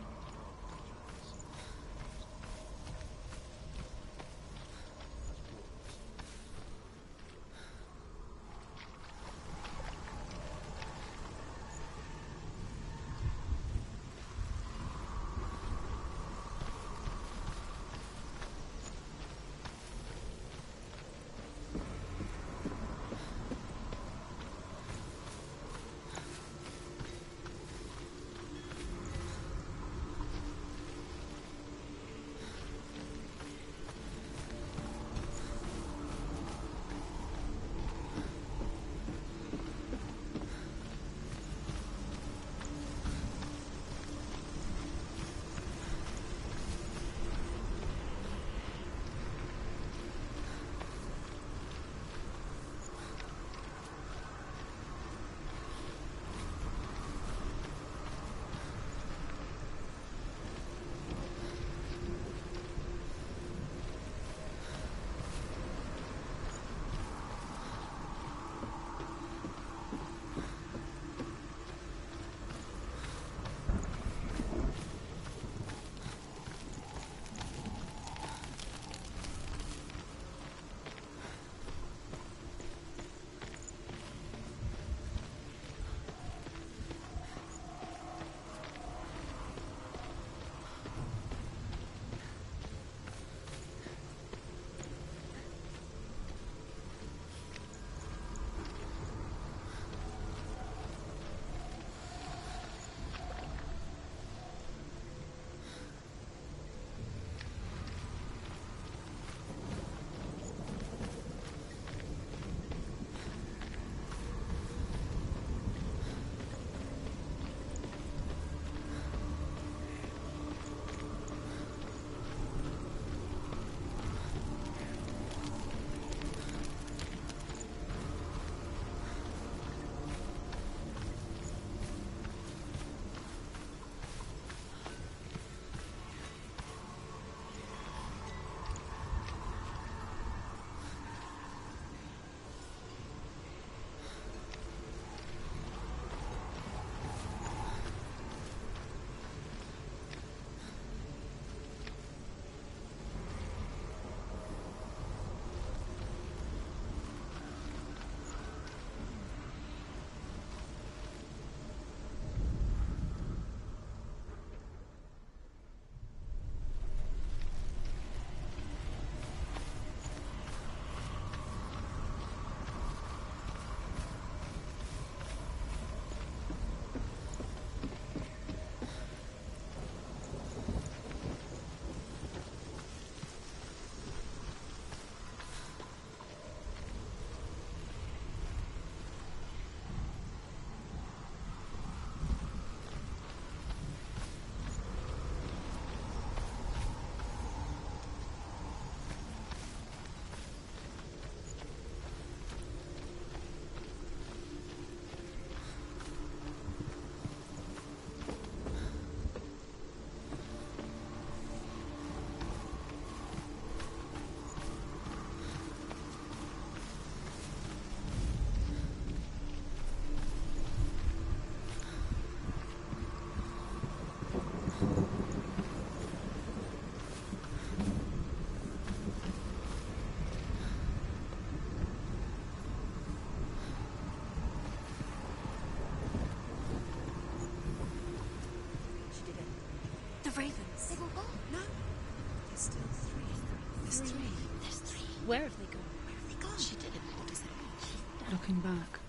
The ravens. They've all gone. No. There's still three. There's three. There's three. Where have they gone? Where have they gone? She did it. What does that mean? Looking back,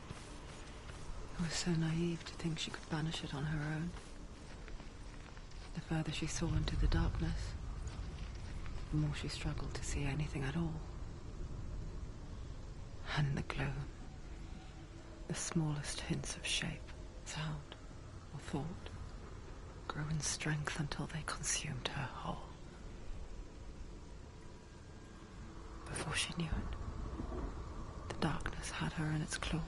I was so naive to think she could banish it on her own. The further she saw into the darkness, the more she struggled to see anything at all. And the gloom, the smallest hints of shape, sound, or thought, grew in strength until they consumed her whole. Before she knew it, the darkness had her in its claws.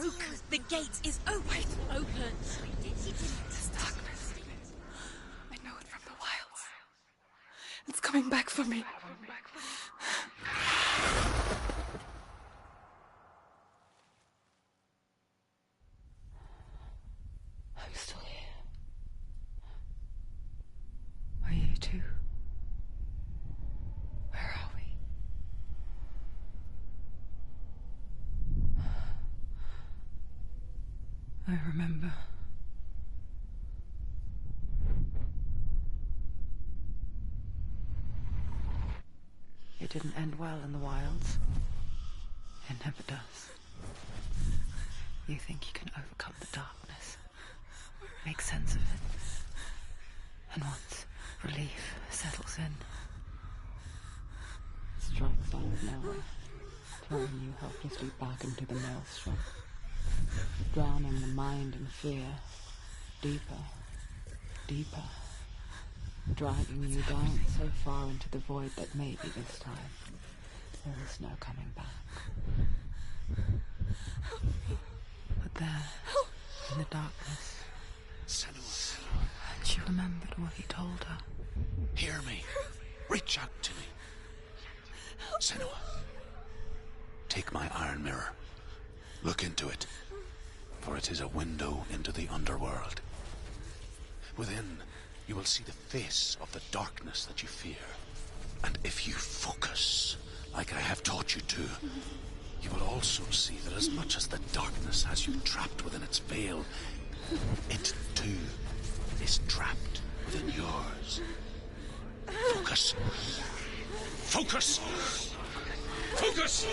broke. The gate is open. Open. This darkness. I know it from the wilds. It's coming back for me. I'm still here. Are you too? Where are we? I remember. It didn't end well in the wilds. It never does. You think you can overcome the darkness, make sense of it, and once relief settles in, it strikes out of nowhere, throwing you helplessly back into the maelstrom, drowning the mind in fear, deeper, deeper, dragging you down so far into the void that maybe this time there is no coming back. But there, in the darkness, Senua, she remembered what he told her. hear me. Reach out to me. Senua, take my iron mirror. Look into it, for it is a window into the underworld. Within, you will see the face of the darkness that you fear. And if you focus, like I have taught you to, you will also see that as much as the darkness has you trapped within its veil, it too is trapped within yours. Focus. Focus! Focus!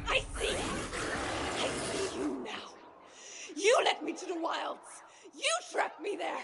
I see you now. You led me to the wilds. You trapped me there.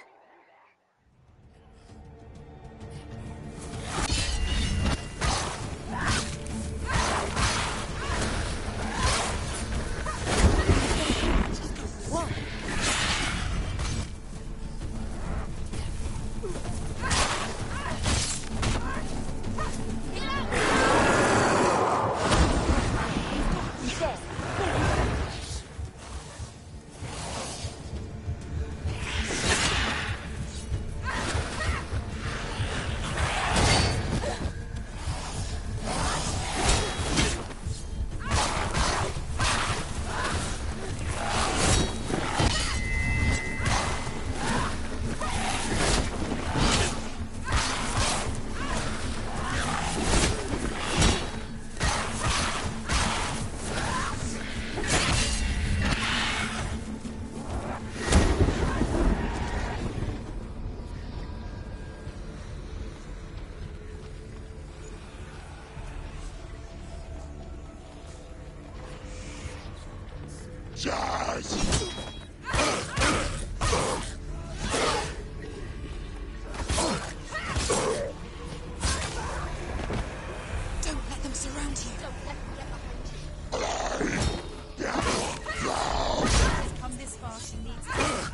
Don't let them surround you. She's come this far, she needs help.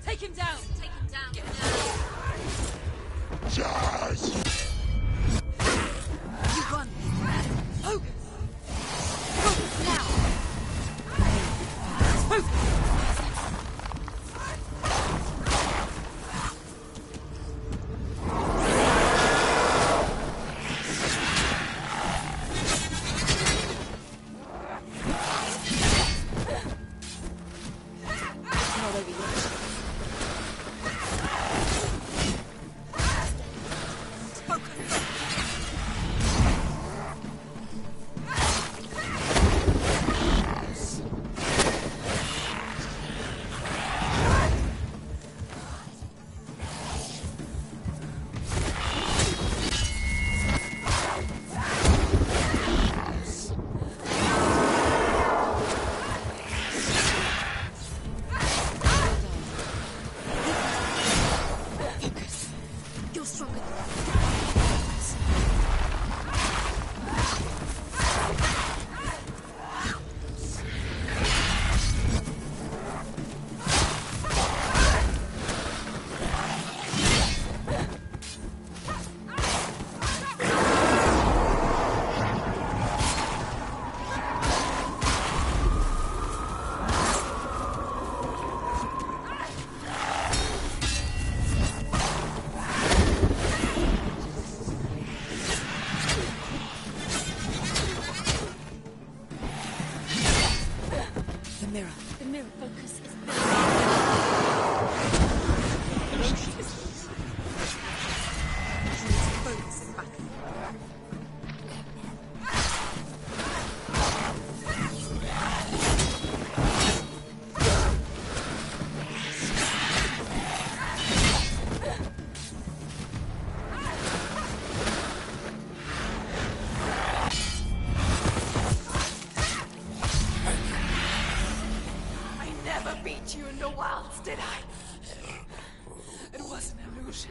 Take him down! Take him down! Get down! You run! Focus! Focus now! Focus! The mirror focus is focus in battle. You in the wilds, did I? It was an illusion.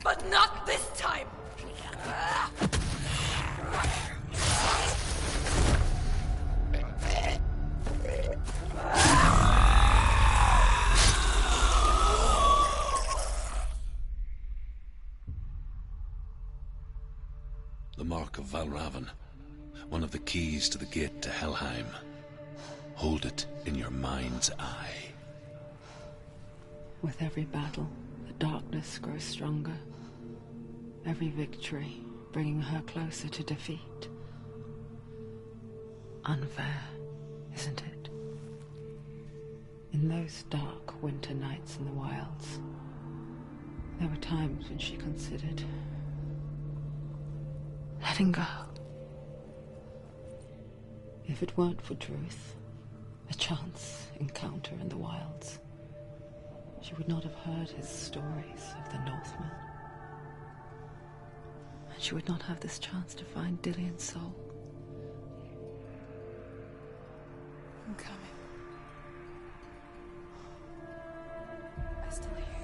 But not this time! The Mark of Valravan. One of the keys to the gate to Helheim. Hold it in your mind's eye. With every battle, the darkness grows stronger. Every victory bringing her closer to defeat. Unfair, isn't it? In those dark winter nights in the wilds, there were times when she considered letting go. If it weren't for Druth, a chance encounter in the wilds, she would not have heard his stories of the Northmen. And she would not have this chance to find Dillion's soul. I'm coming. I still hear you.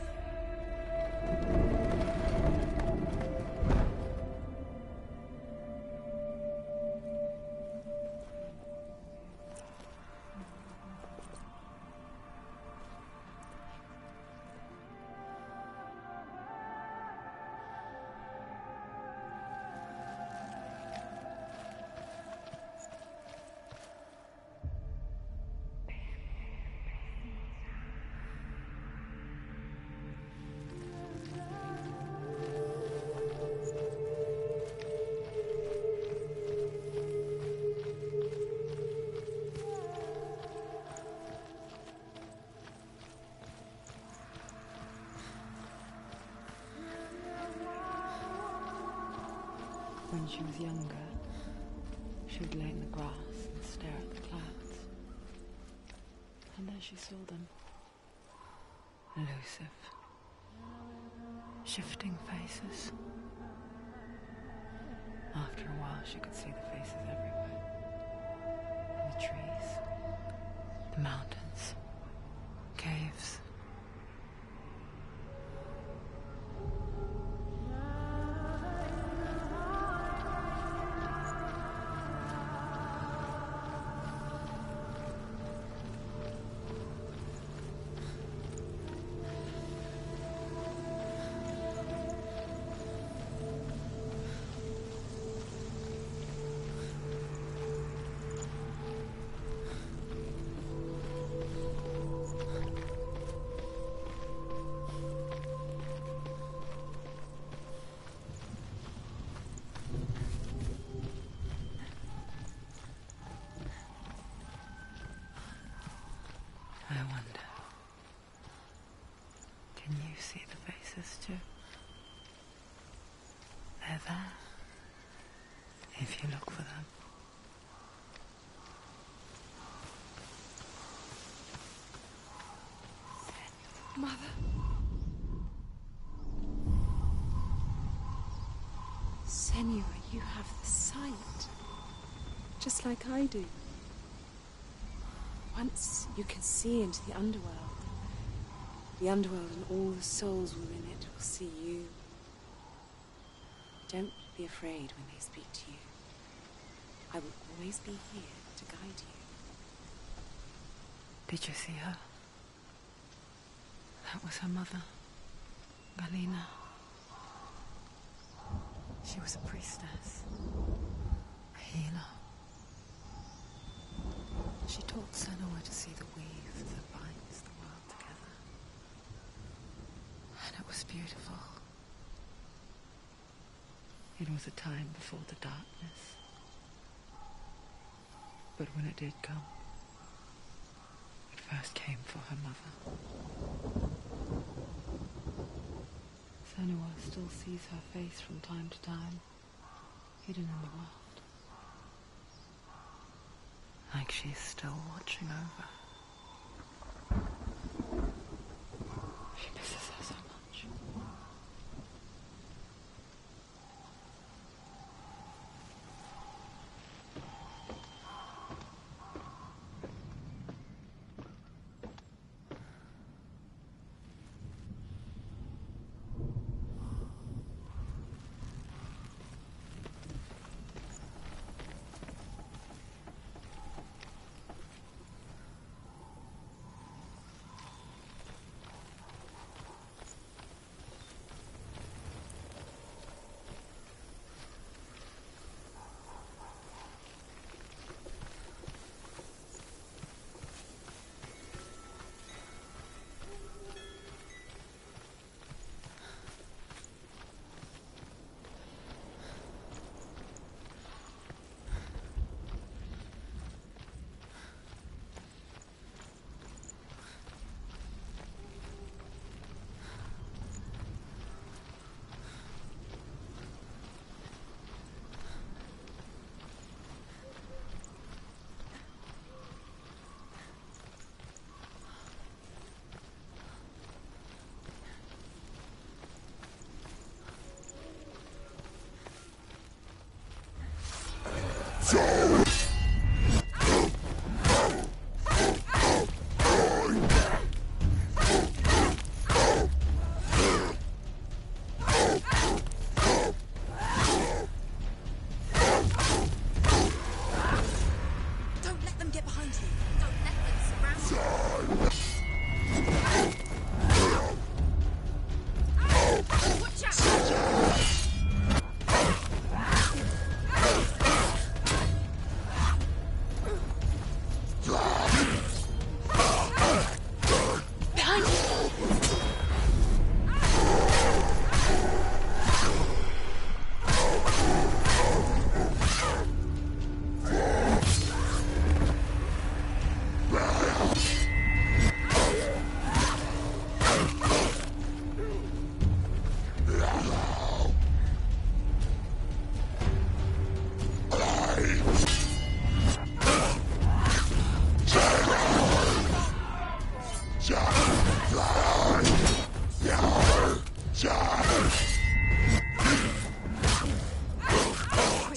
When she was younger, she would lay in the grass and stare at the clouds. even as she saw them. Elusive. Shifting faces. After a while, she could see the faces everywhere. In the trees, the mountains, caves. I wonder, can you see the faces too? They're there, if you look for them. Mother. Senua, you have the sight. Just like I do. Once you can see into the underworld and all the souls within it will see you. Don't be afraid when they speak to you. I will always be here to guide you. Did you see her? That was her mother, Galina. She was a priestess, a healer. She taught Senua to see the weave that binds the world together. And it was beautiful. It was a time before the darkness. But when it did come, it first came for her mother. Senua still sees her face from time to time, hidden in the world. Like she's still watching over. She misses her so much.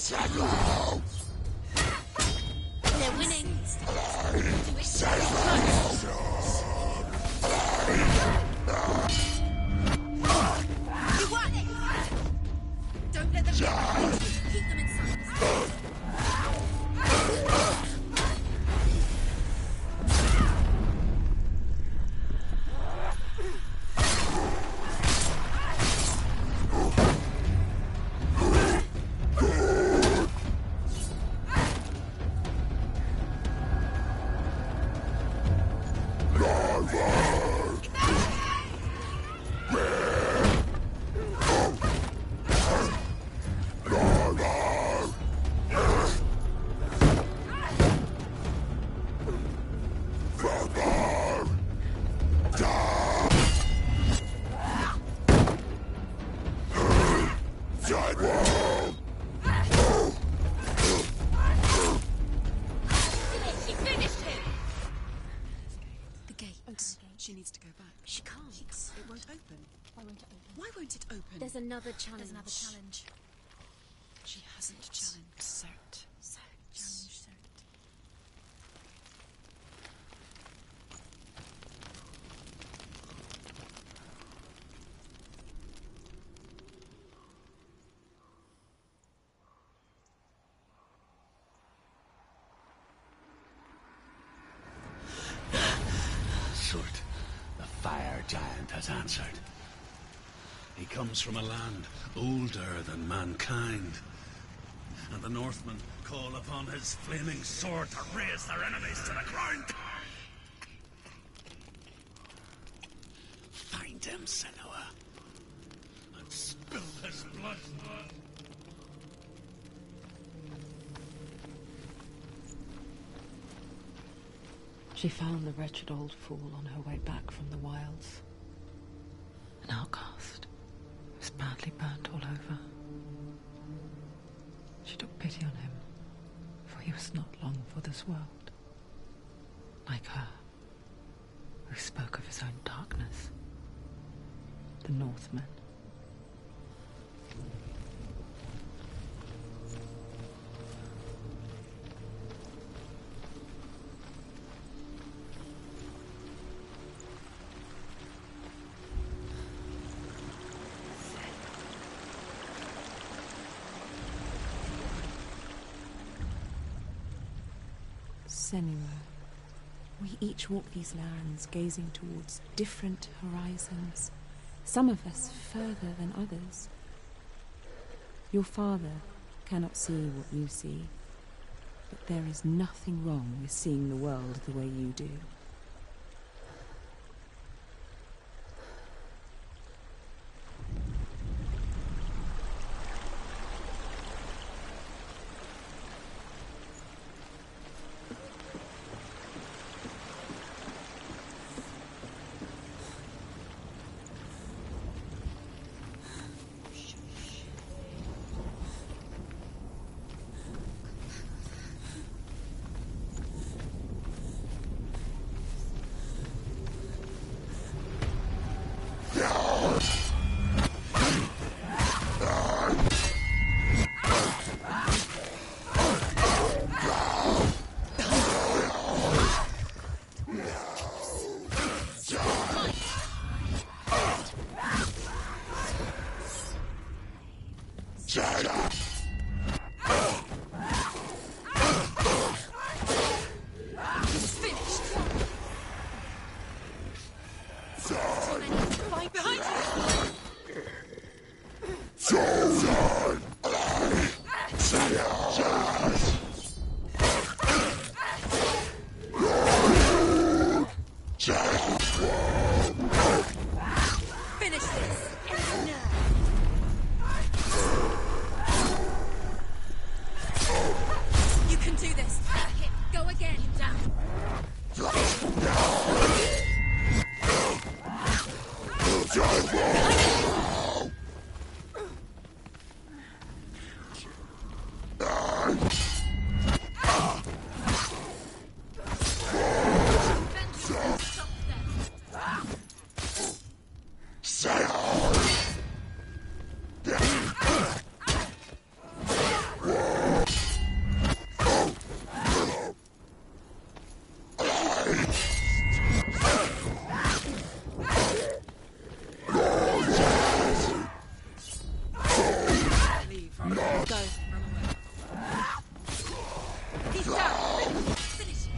They're winning. You won it! Don't let them get behind you. Keep them inside. She needs to go back. She can't. It won't open. Why won't it open? Why won't it open? There's another challenge. She hasn't challenged Cert. Challenge Cert. Surt, the fire giant has answered. He comes from a land older than mankind. And the Northmen call upon his flaming sword to raise their enemies to the ground. Find him, Senua, and spill his blood. She found the wretched old fool on her way back from the wilds. An outcast, who was badly burnt all over. She took pity on him, for he was not long for this world. Like her, who spoke of his own darkness. The Northmen. Senua, we each walk these lands gazing towards different horizons, some of us further than others. Your father cannot see what you see, but there is nothing wrong with seeing the world the way you do. Finish this. go. Run away. He's down! Finish it!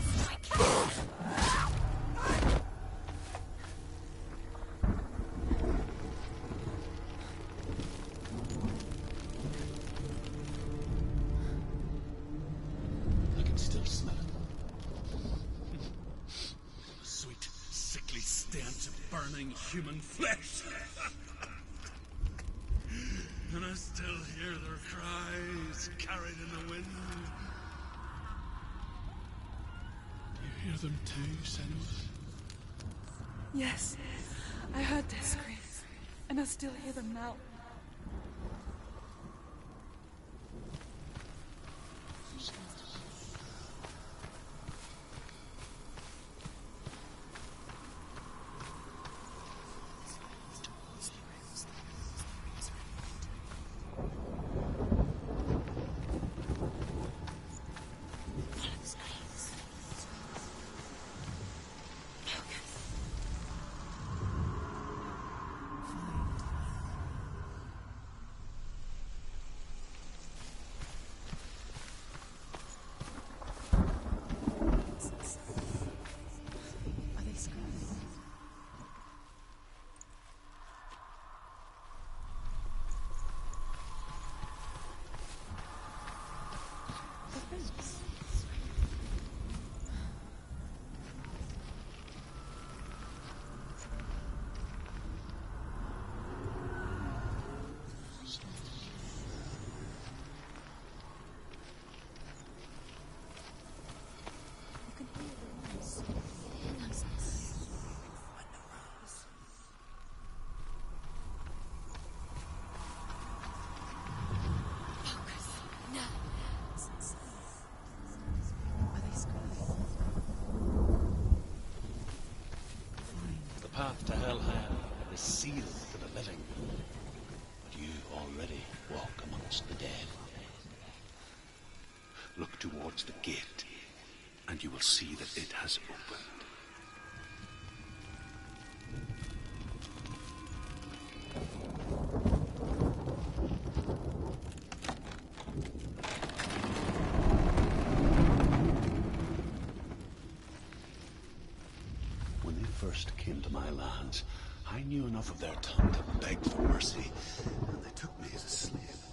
I can still smell it. The sweet, sickly stench of burning human flesh. And I still hear their cries carried in the wind. Do you hear them too, Senua? Yes, I heard their screams, and I still hear them now. The path to Hellham is sealed for the living, but you already walk amongst the dead. Look towards the gate, and you will see that it has opened. When they first came to my lands, I knew enough of their tongue to beg for mercy, and they took me as a slave.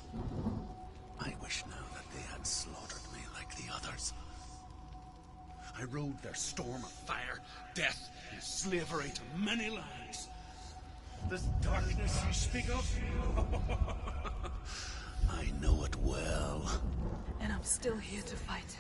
I wish now that they had slaughtered me like the others. I rode their storm of fire, death, and slavery to many lands. This darkness you speak of, I know it well. And I'm still here to fight it.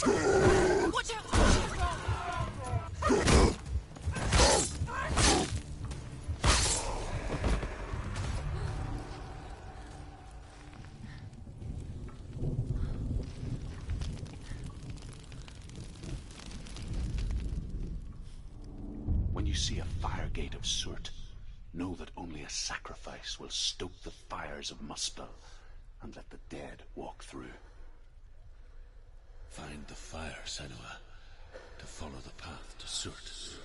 Watch out! When you see a fire gate of Surt, know that only a sacrifice will stoke the fires of Muspel and let the dead walk through. Find the fire, Senua, to follow the path to Surt.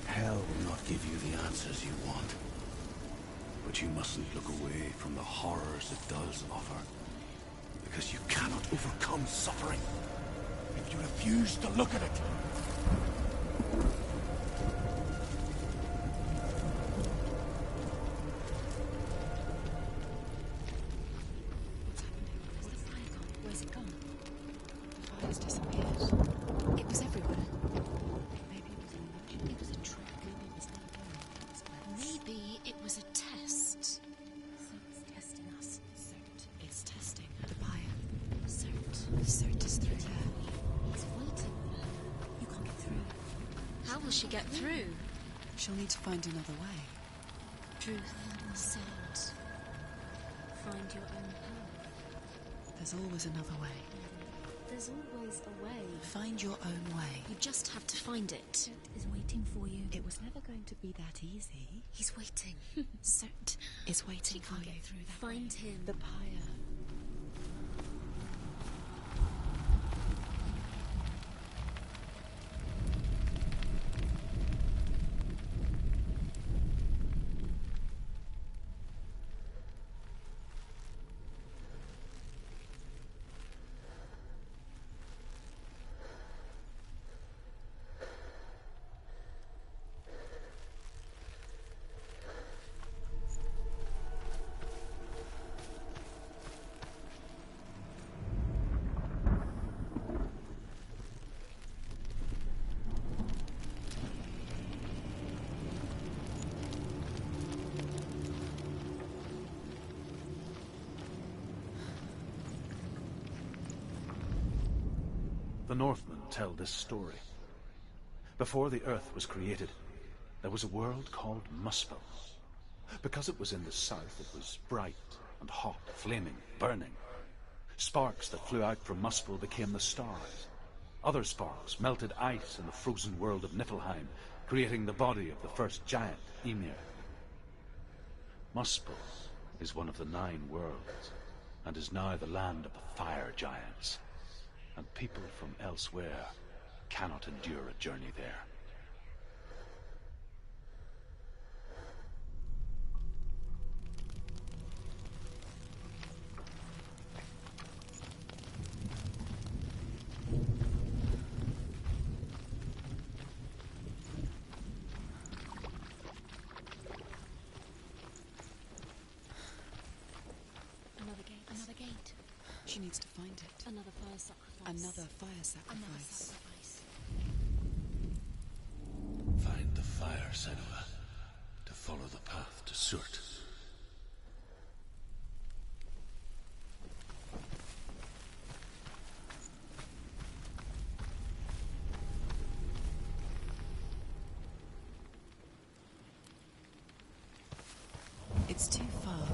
Hell will not give you the answers you want. But you mustn't look away from the horrors it does offer. Because you cannot overcome suffering if you refuse to look at it. Where's it gone? The fire's disappeared. It was everywhere. Maybe it was an illusion. It was a trick. Maybe it was never going. Maybe it was a test. It's testing us. Cert. It's testing. The pyre. Cert. Cert is through there. He's waiting for her. You can't get through. How will she get through? She'll need to find another way. Truth. Cert. Find your own path. There's always another way. There's always a way. Find your own way. You just have to find it. Cert is waiting for you. It was never going to be that easy. He's waiting. Cert It's waiting She for can't you. get through that Find way. him. The pyre. The Northmen tell this story. Before the Earth was created, there was a world called Muspel. Because it was in the south, it was bright and hot, flaming, burning. Sparks that flew out from Muspel became the stars. Other sparks melted ice in the frozen world of Niflheim, creating the body of the first giant, Ymir. Muspel is one of the 9 worlds, and is now the land of the fire giants. And people from elsewhere cannot endure a journey there. Another gate. Another gate. She needs to find it. Another fire sacrifice. Another fire Another sacrifice. sacrifice. Find the fire, Senua, to follow the path to Surt. It's too far.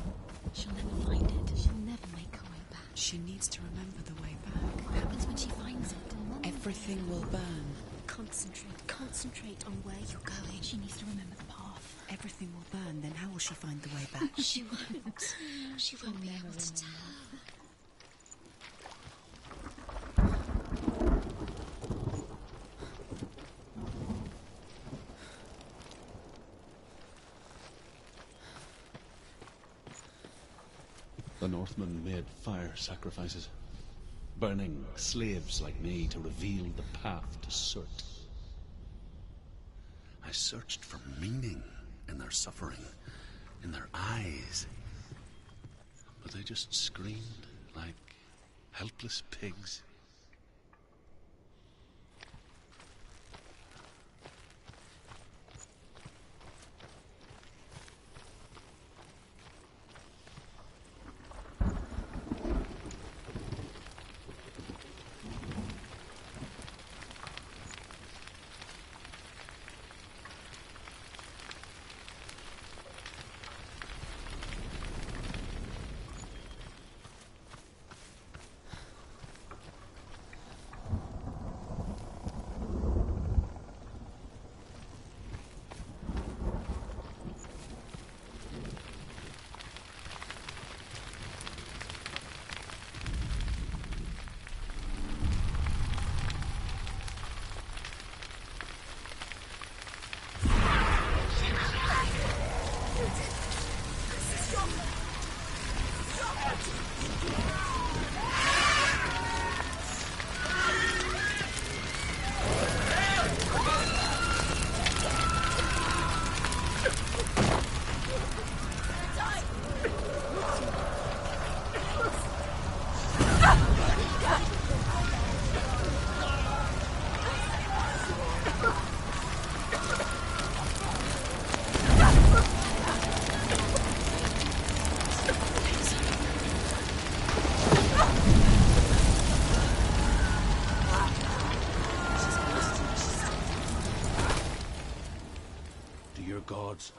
She'll never find it. She'll never make her way back. She needs to remember the way back. What happens when she finds it? Everything will burn. Concentrate on where you're going. She needs to remember the path. Everything will burn, then how will she find the way back? She won't. She won't be able to tell. The Northmen made fire sacrifices, burning slaves like me to reveal the path to Surt. I searched for meaning in their suffering, in their eyes, but they just screamed like helpless pigs.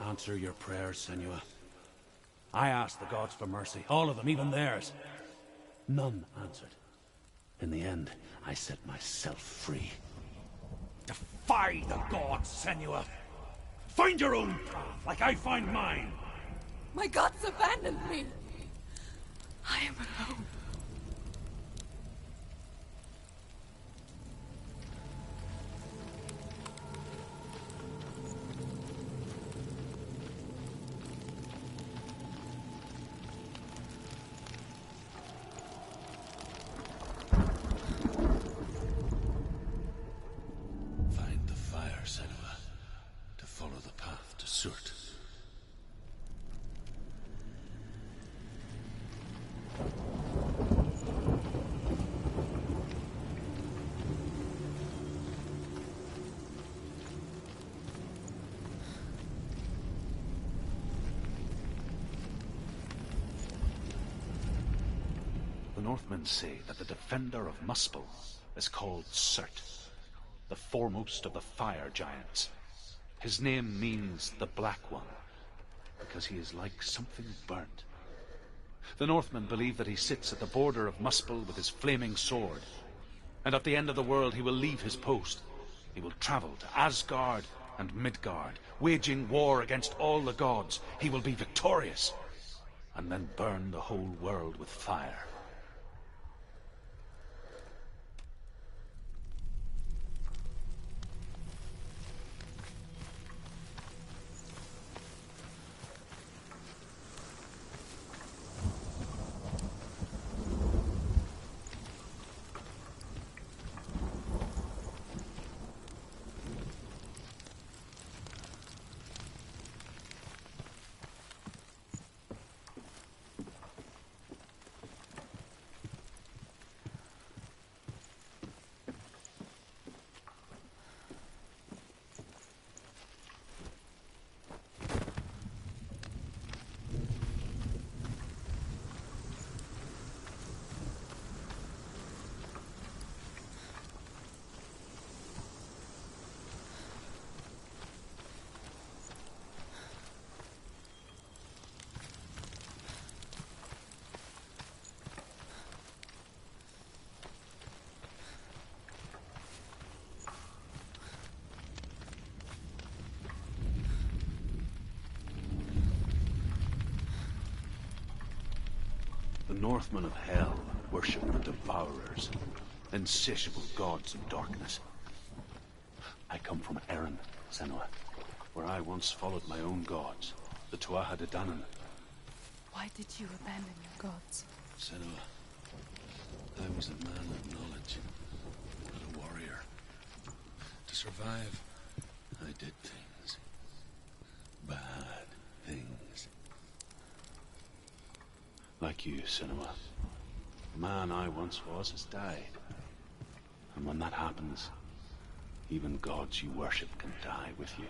Answer your prayers, Senua. I asked the gods for mercy, all of them, even theirs. None answered. In the end, I set myself free. Defy the gods, Senua! Find your own path, like I find mine! My gods abandoned me! I am alone. Northmen say that the defender of Muspel is called Surt, the foremost of the fire giants. His name means the Black One, because he is like something burnt. The Northmen believe that he sits at the border of Muspel with his flaming sword, and at the end of the world he will leave his post. He will travel to Asgard and Midgard, waging war against all the gods. He will be victorious, and then burn the whole world with fire. The Northmen of Hell worship the Devourers, insatiable gods of darkness. I come from Erin, Senua, where I once followed my own gods, the Tuatha De Danann. Why did you abandon your gods? Senua, I was a man of knowledge, not a warrior. To survive, I did things. Bad things. Like you, Senua. The man I once was has died. And when that happens, even gods you worship can die with you.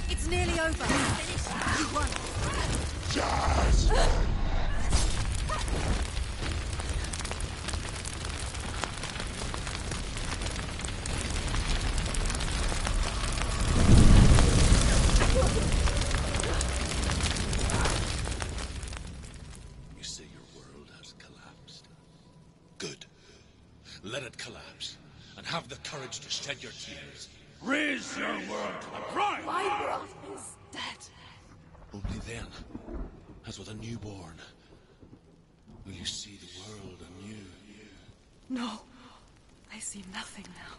It's nearly over. Finish. You won. You say your world has collapsed. Good. Let it collapse, and have the courage to shed your tears. Raise your world to the prime! My world is dead. Only then, as with a newborn, will you see the world anew. No, I see nothing now.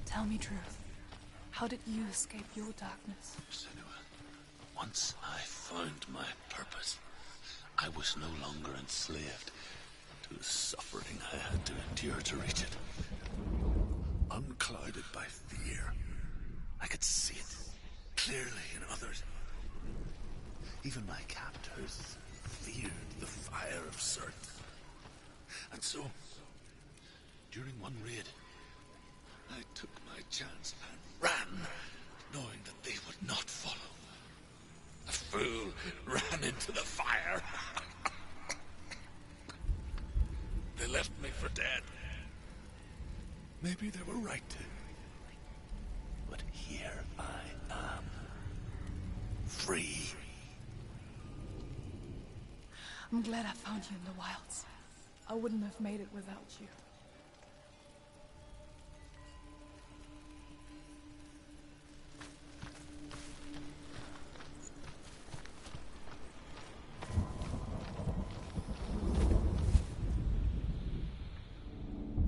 Tell me truth. How did you escape your darkness? Senua, once I found my purpose, I was no longer enslaved to the suffering I had to endure to reach it. Unclouded by fear, I could see it clearly in others. Even my captors feared the fire of Surt. And so, During one raid, I took my chance and ran, knowing that they would not follow. The fool ran into the fire. They left me for dead. Maybe they were right to. But here I am. Free. I'm glad I found you in the wilds. I wouldn't have made it without you.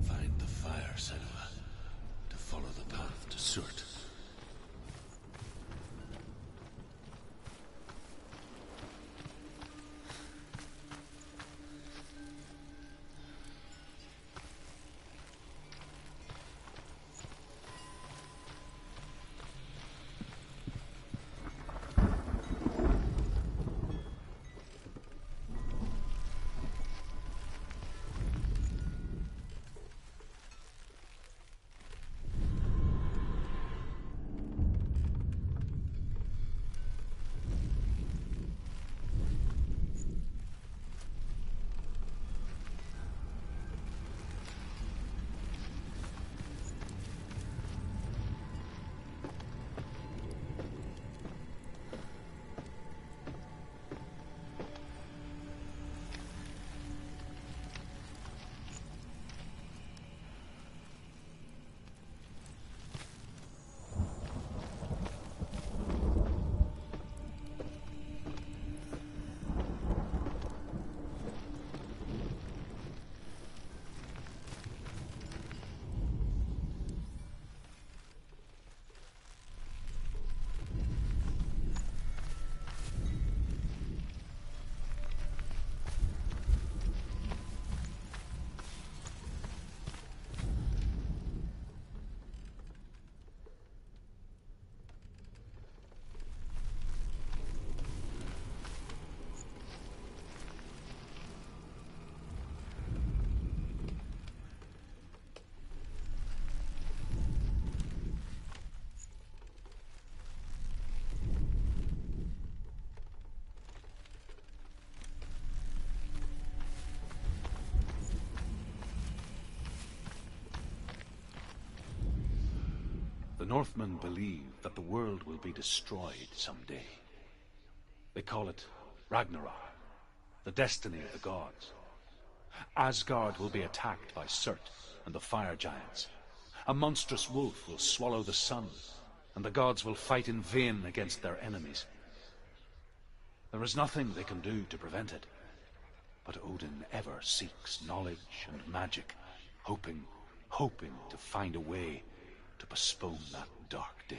Find the fire, Senua, to follow the path to Surt. The Northmen believe that the world will be destroyed someday. They call it Ragnarok, the destiny of the gods. Asgard will be attacked by Surt and the fire giants. A monstrous wolf will swallow the sun, and the gods will fight in vain against their enemies. There is nothing they can do to prevent it, but Odin ever seeks knowledge and magic, hoping to find a way to postpone that dark day.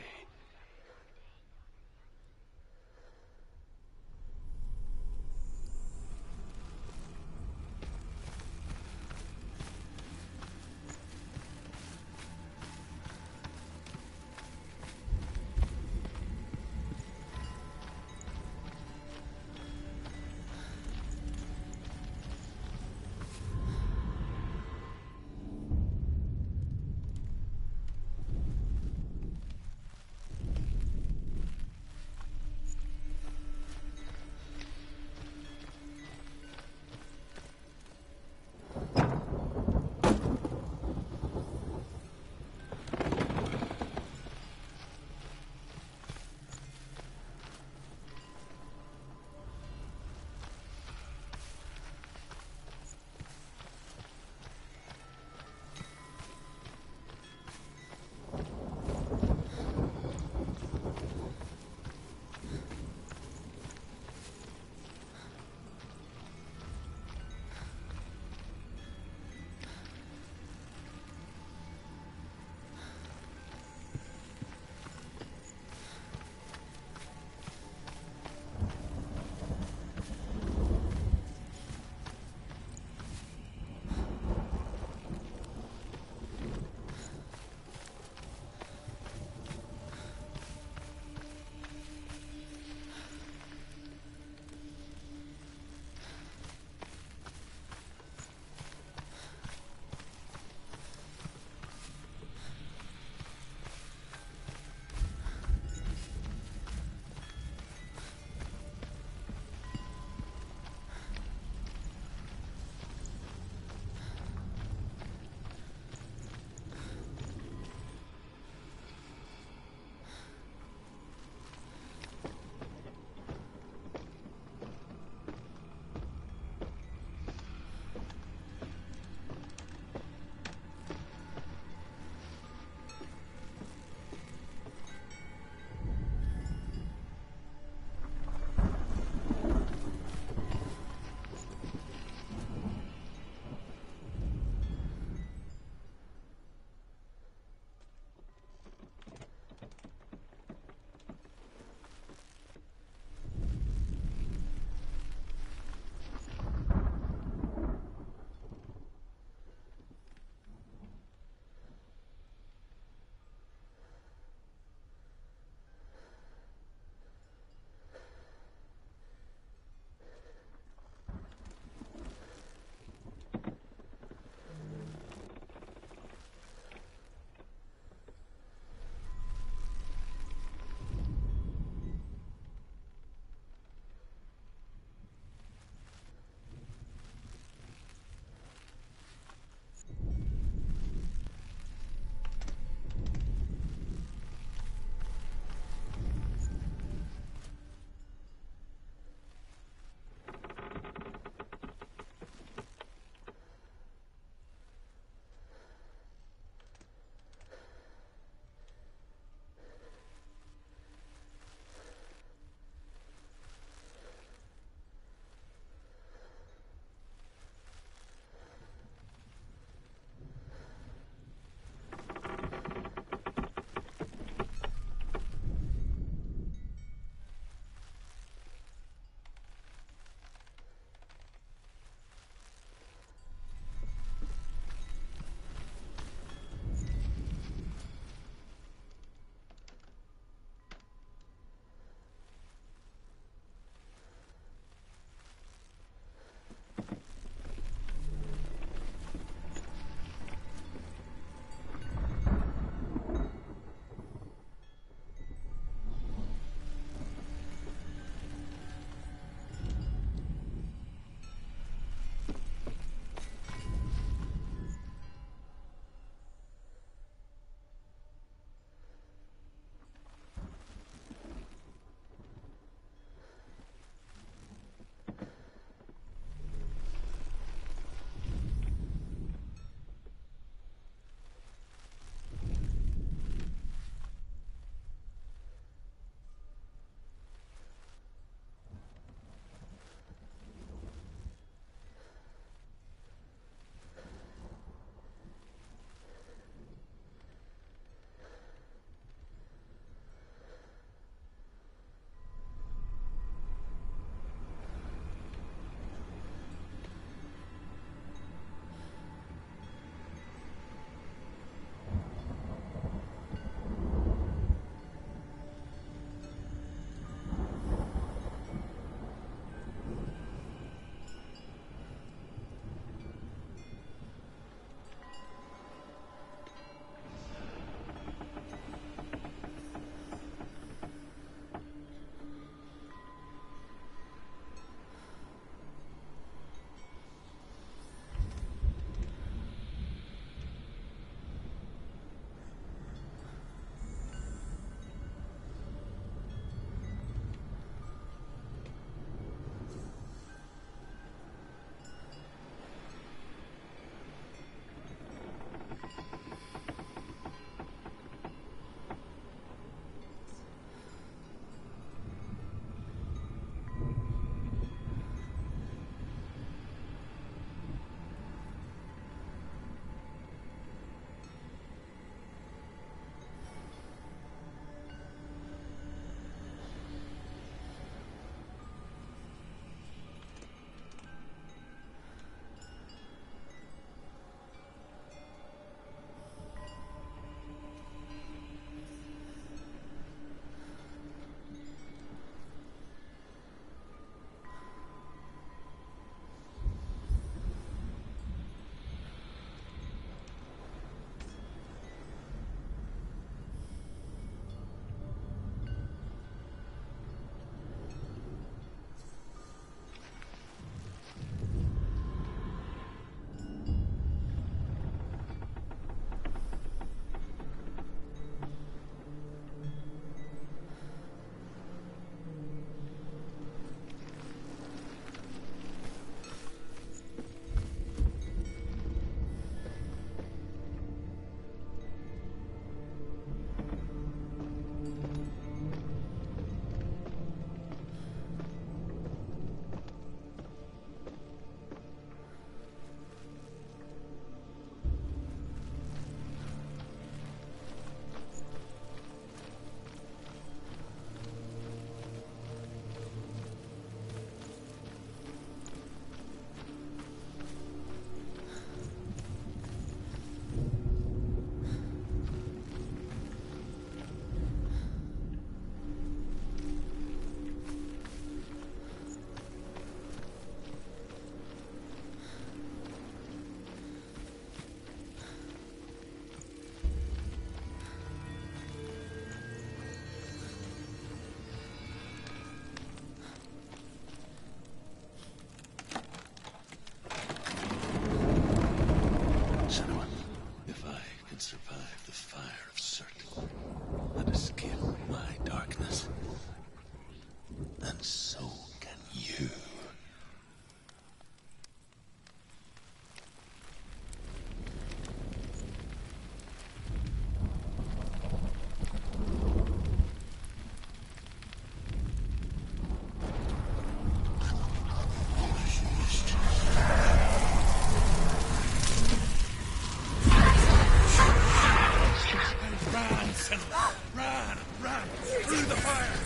Senua! Run! Through the fire!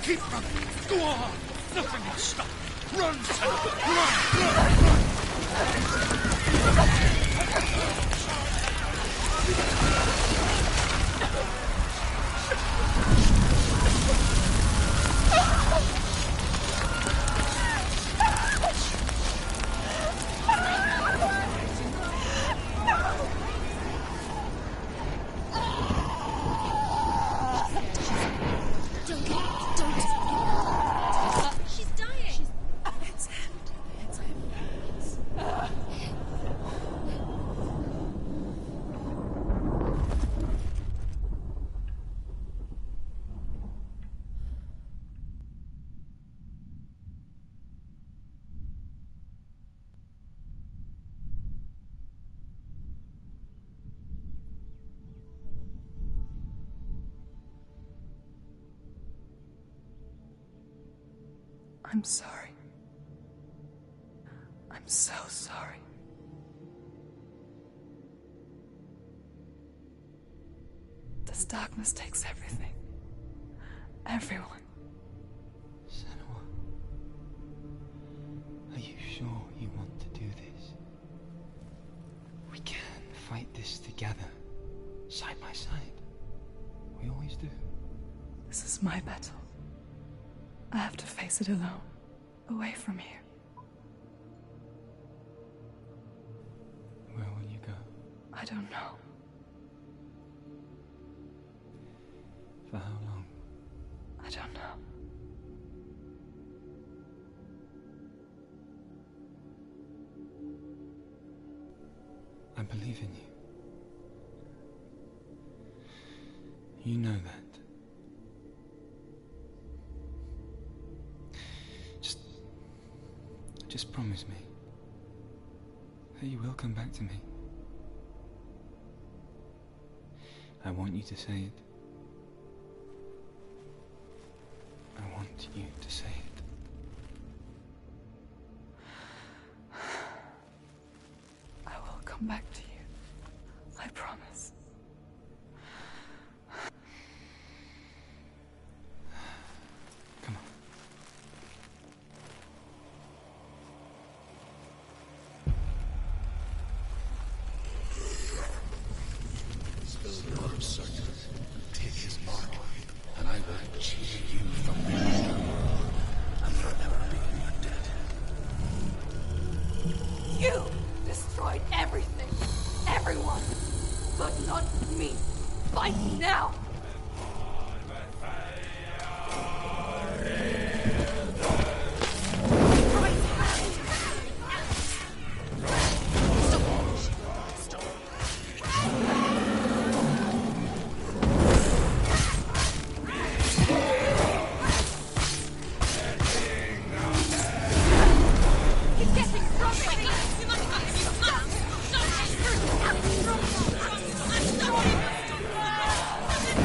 Keep running! Go on! Nothing will stop! Run, Senua! Run! She's dying! It's him. It's him. I'm sorry. I'm so sorry. This darkness takes everything. Everyone. Senua, are you sure you want to do this? We can fight this together, side by side. We always do. This is my battle. I have to face it alone, away from here. Where will you go? I don't know. For how long? I don't know. I believe in you. You know that. Just promise me that you will come back to me. I want you to say it. I want you to say it. I will come back to you. I promise. Come on. Take his mark, and I will cheer you from being your world and forever being your dead. You destroyed everything, everyone, but not me. Fight now! Stop it!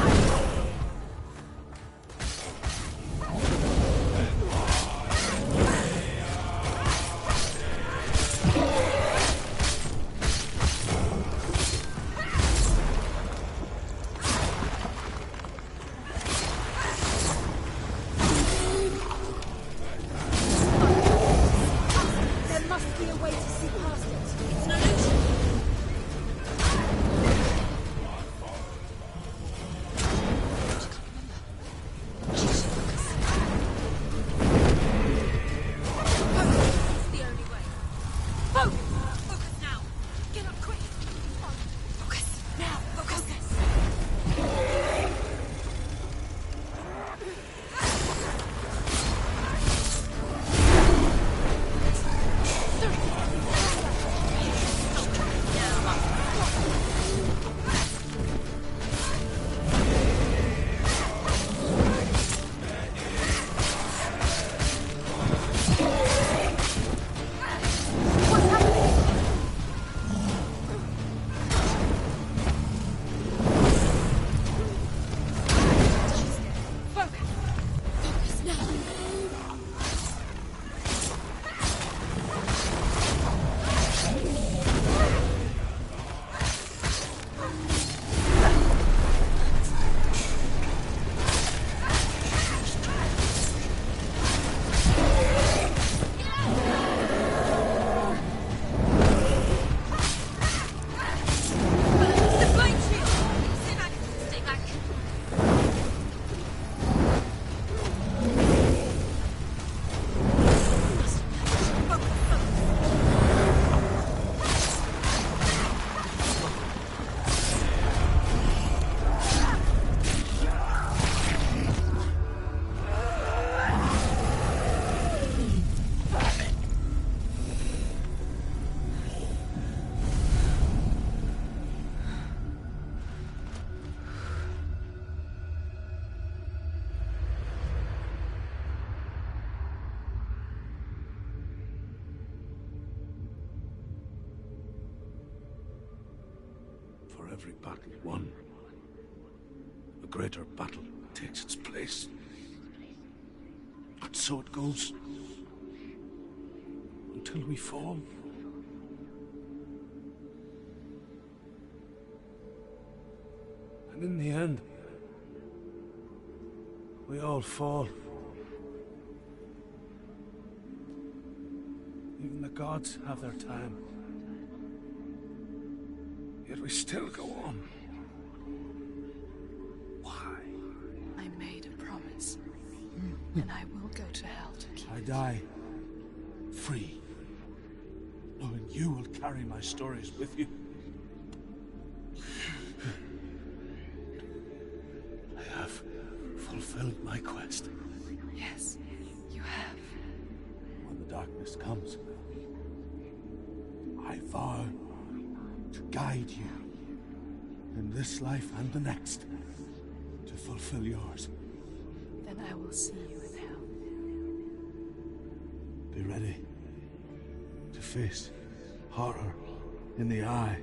every battle won, a greater battle takes its place. And so it goes. Until we fall. And in the end, we all fall. Even the gods have their time. Yet we still go on. Why? I made a promise, and I will go to hell to keep I die free, knowing you will carry my stories with you. I have fulfilled my quest. Yes, you have. When the darkness comes, I vow to guide you in this life and the next to fulfill yours. Then I will see you in hell. Be ready to face horror in the eye,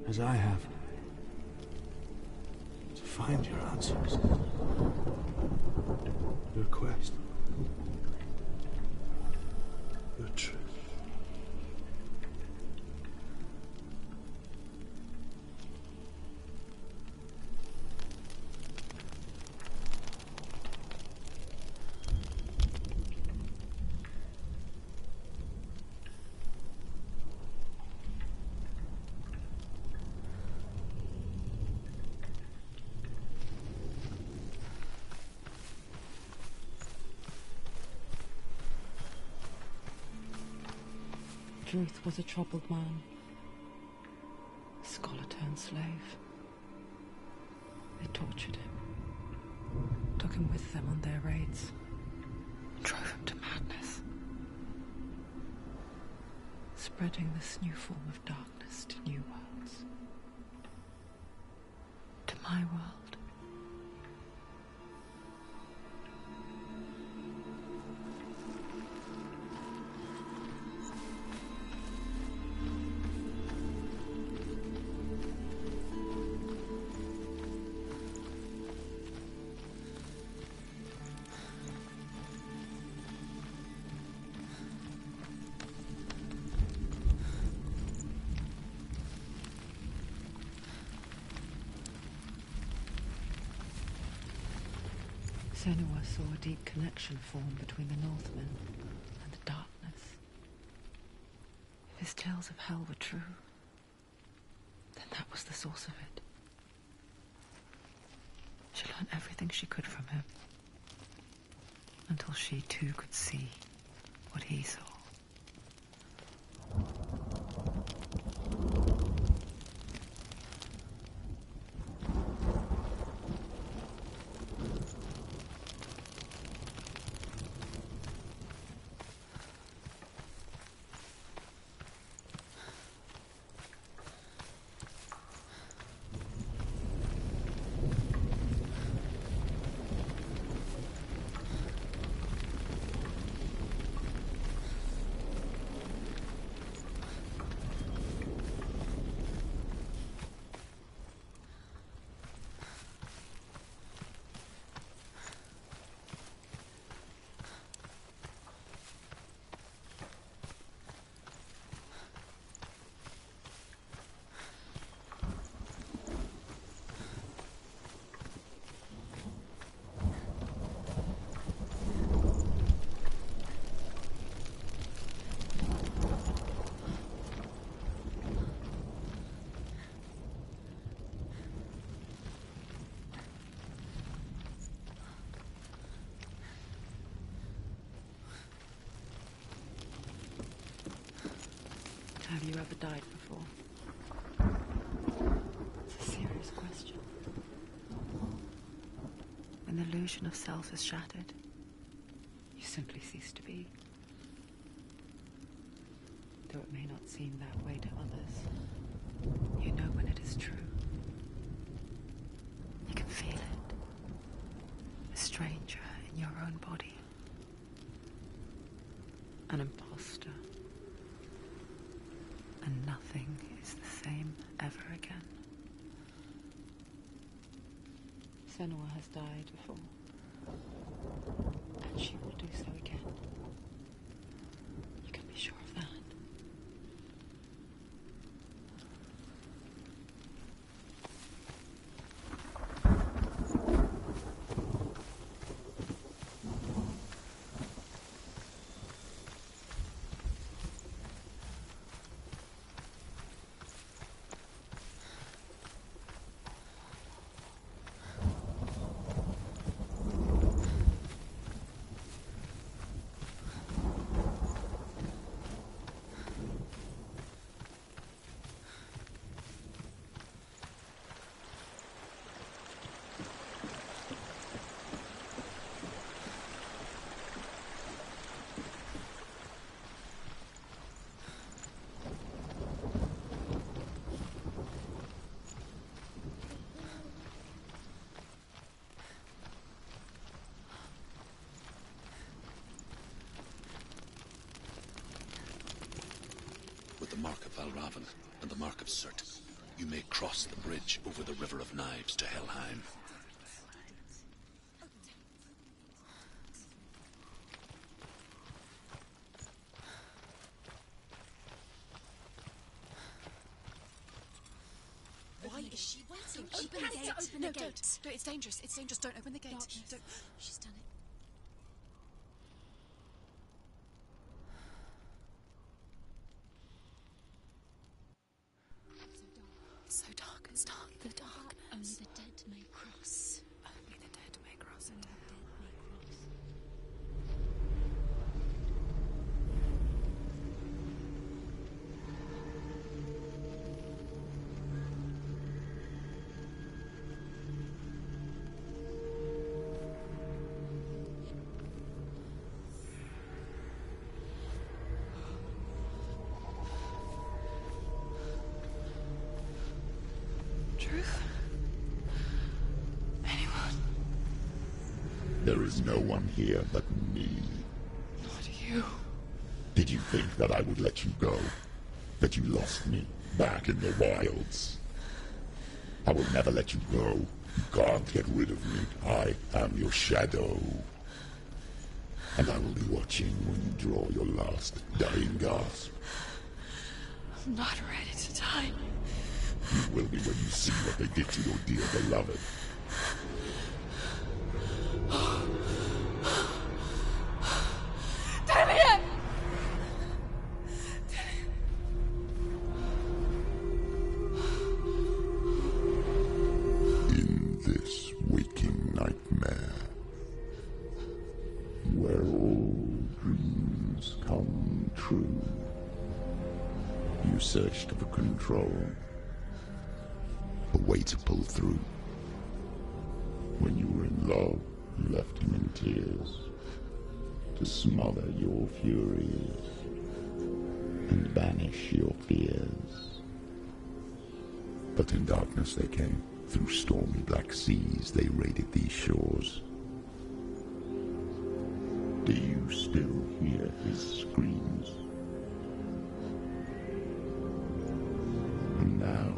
as I have. To find your answers. Your quest. Your truth. Druth was a troubled man, a scholar turned slave. They tortured him, took him with them on their raids, drove him to madness, spreading this new form of darkness to new worlds, to my world. Senua saw a deep connection form between the Northmen and the darkness. If his tales of hell were true, then that was the source of it. She learned everything she could from him, until she too could see what he saw. Have you ever died before? It's a serious question. When the illusion of self is shattered, you simply cease to be. Though it may not seem that way to others, you know when it is true. You can feel it. A stranger in your own body. An imposter. And nothing is the same ever again. Senua has died before. And she will do so again. You can be sure of that. With the mark of Valravan and the mark of Surt, you may cross the bridge over the River of Knives to Helheim. Why is she waiting? Open the gate. Open the gate. No, it's dangerous. It's dangerous. Don't open the gate. Don't. She's done it. So dark. It's dark. The darkness. Only the dead may cross. Only the dead may cross it. Truth? Anyone? There is no one here but me. Not you. Did you think that I would let you go? That you lost me back in the wilds? I will never let you go. You can't get rid of me. I am your shadow. And I will be watching when you draw your last dying gasp. I'm not ready to die. You will be when you see what they did to your dear beloved. Damien! In this waking nightmare, where all dreams come true, you searched for control. A way to pull through. When you were in love, you left him in tears to smother your furies and banish your fears. But in darkness they came. Through stormy black seas they raided these shores. Do you still hear his screams? And now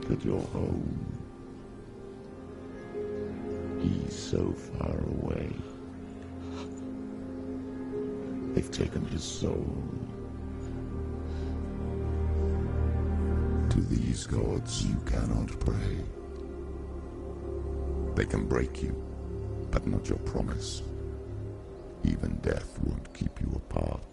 that you're home, he's so far away. They've taken his soul. To these gods you cannot pray. They can break you, but not your promise. Even death won't keep you apart.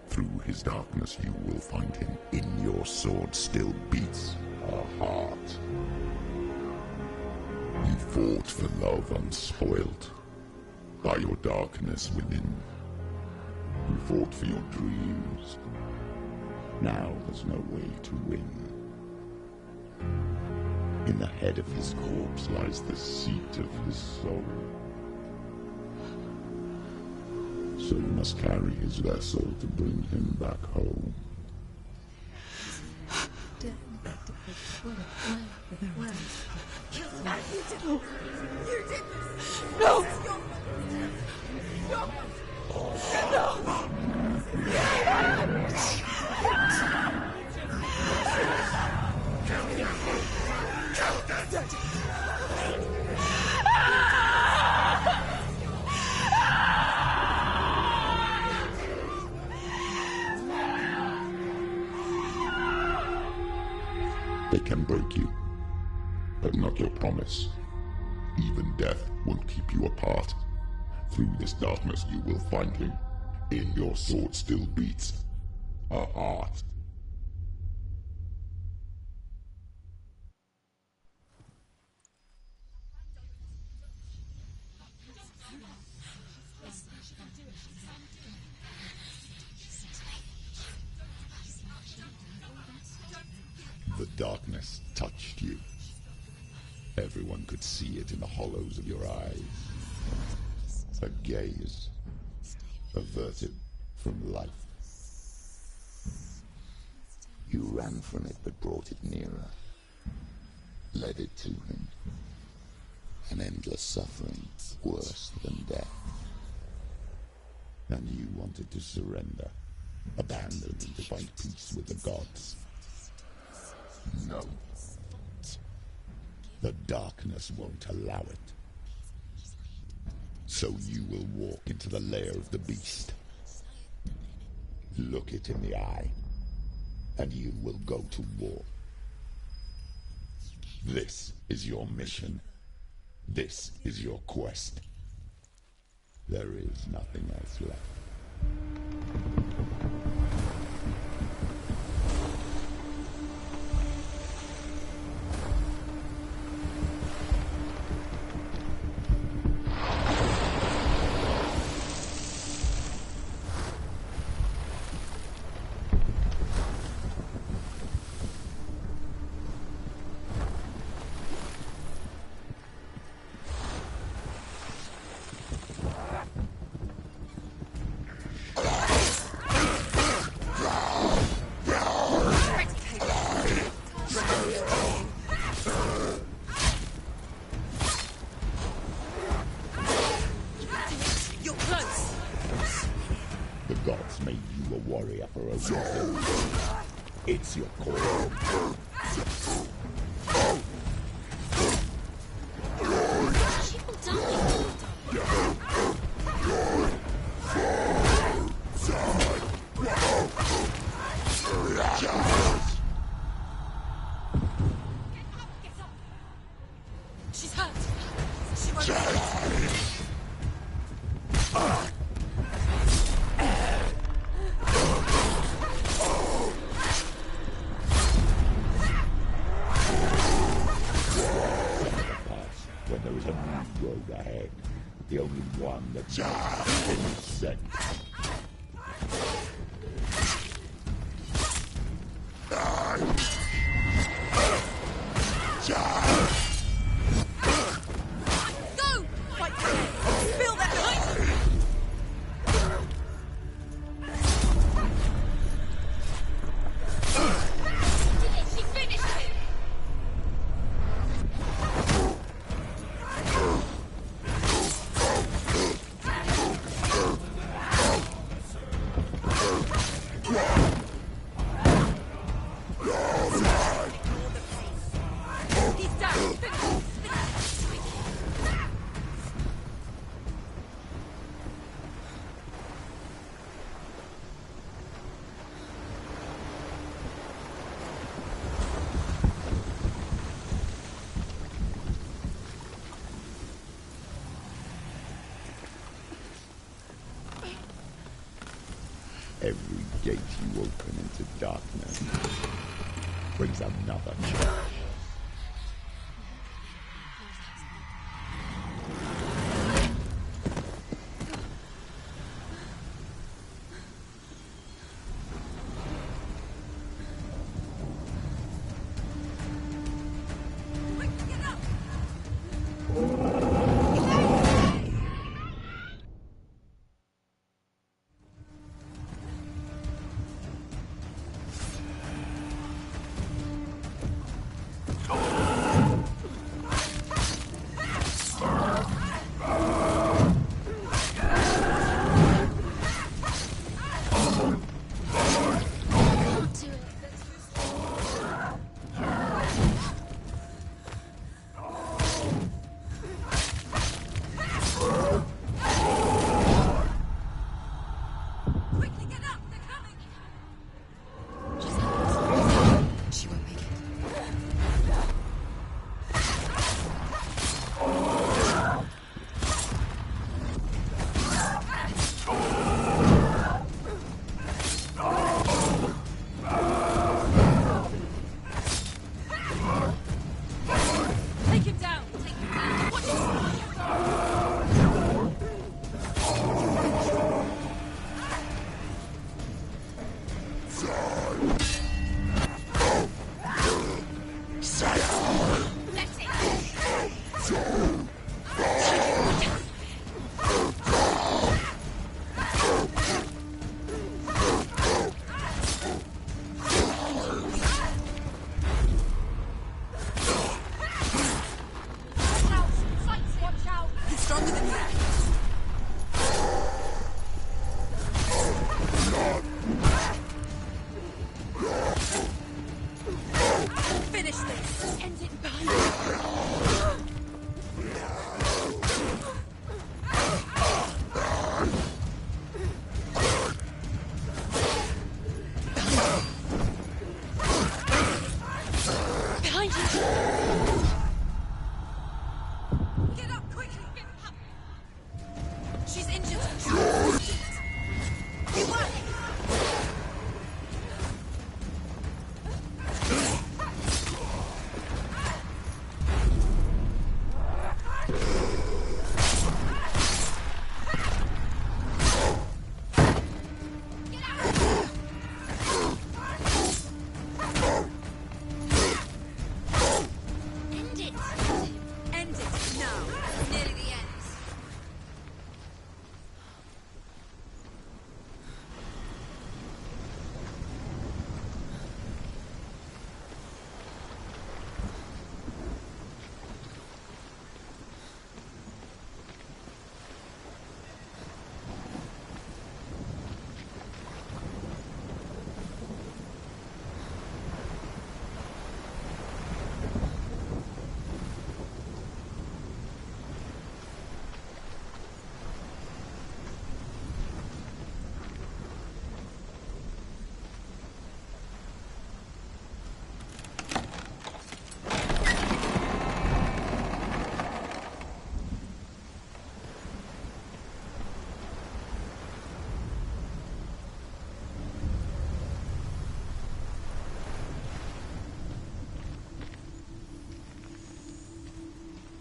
Through his darkness you will find him. In your sword still beats a heart. You fought for love unspoilt by your darkness within. You fought for your dreams. Now there's no way to win. In the head of his corpse lies the seat of his soul. So you must carry his vessel to bring him back home. No! No! They can break you, but not your promise. Even death won't keep you apart. Through this darkness you will find him. In your sword still beats a heart. The darkness touched you. Everyone could see it in the hollows of your eyes. A gaze averted from life. You ran from it but brought it nearer. Led it to him. An endless suffering, worse than death. And you wanted to surrender, abandon and to find peace with the gods. No. The darkness won't allow it. So you will walk into the lair of the beast. Look it in the eye, and you will go to war. This is your mission. This is your quest. There is nothing else left. It's your call. She's hurt. She won't die. The only one that makes any sense. Go! Fight! Feel that light! She finished it! Every gate you open into darkness brings another change. finish this. End it behind you. Behind you. Get up quickly. Get up. She's injured. You won. End it. End it now. Nearly the end.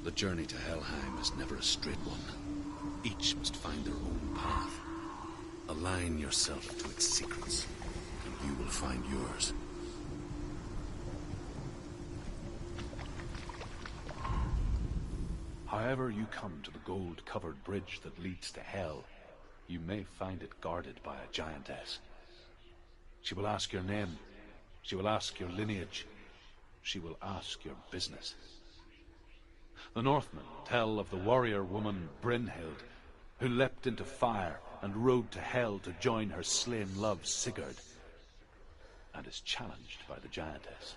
The journey to Helheim is never a straight one. Each must find their own path. Align yourself to its secrets, and you will find yours. However you come to the gold-covered bridge that leads to Hell, you may find it guarded by a giantess. She will ask your name. She will ask your lineage. She will ask your business. The Northmen tell of the warrior woman Brynhild, who leapt into fire and rode to Hell to join her slain love Sigurd, and is challenged by the giantess.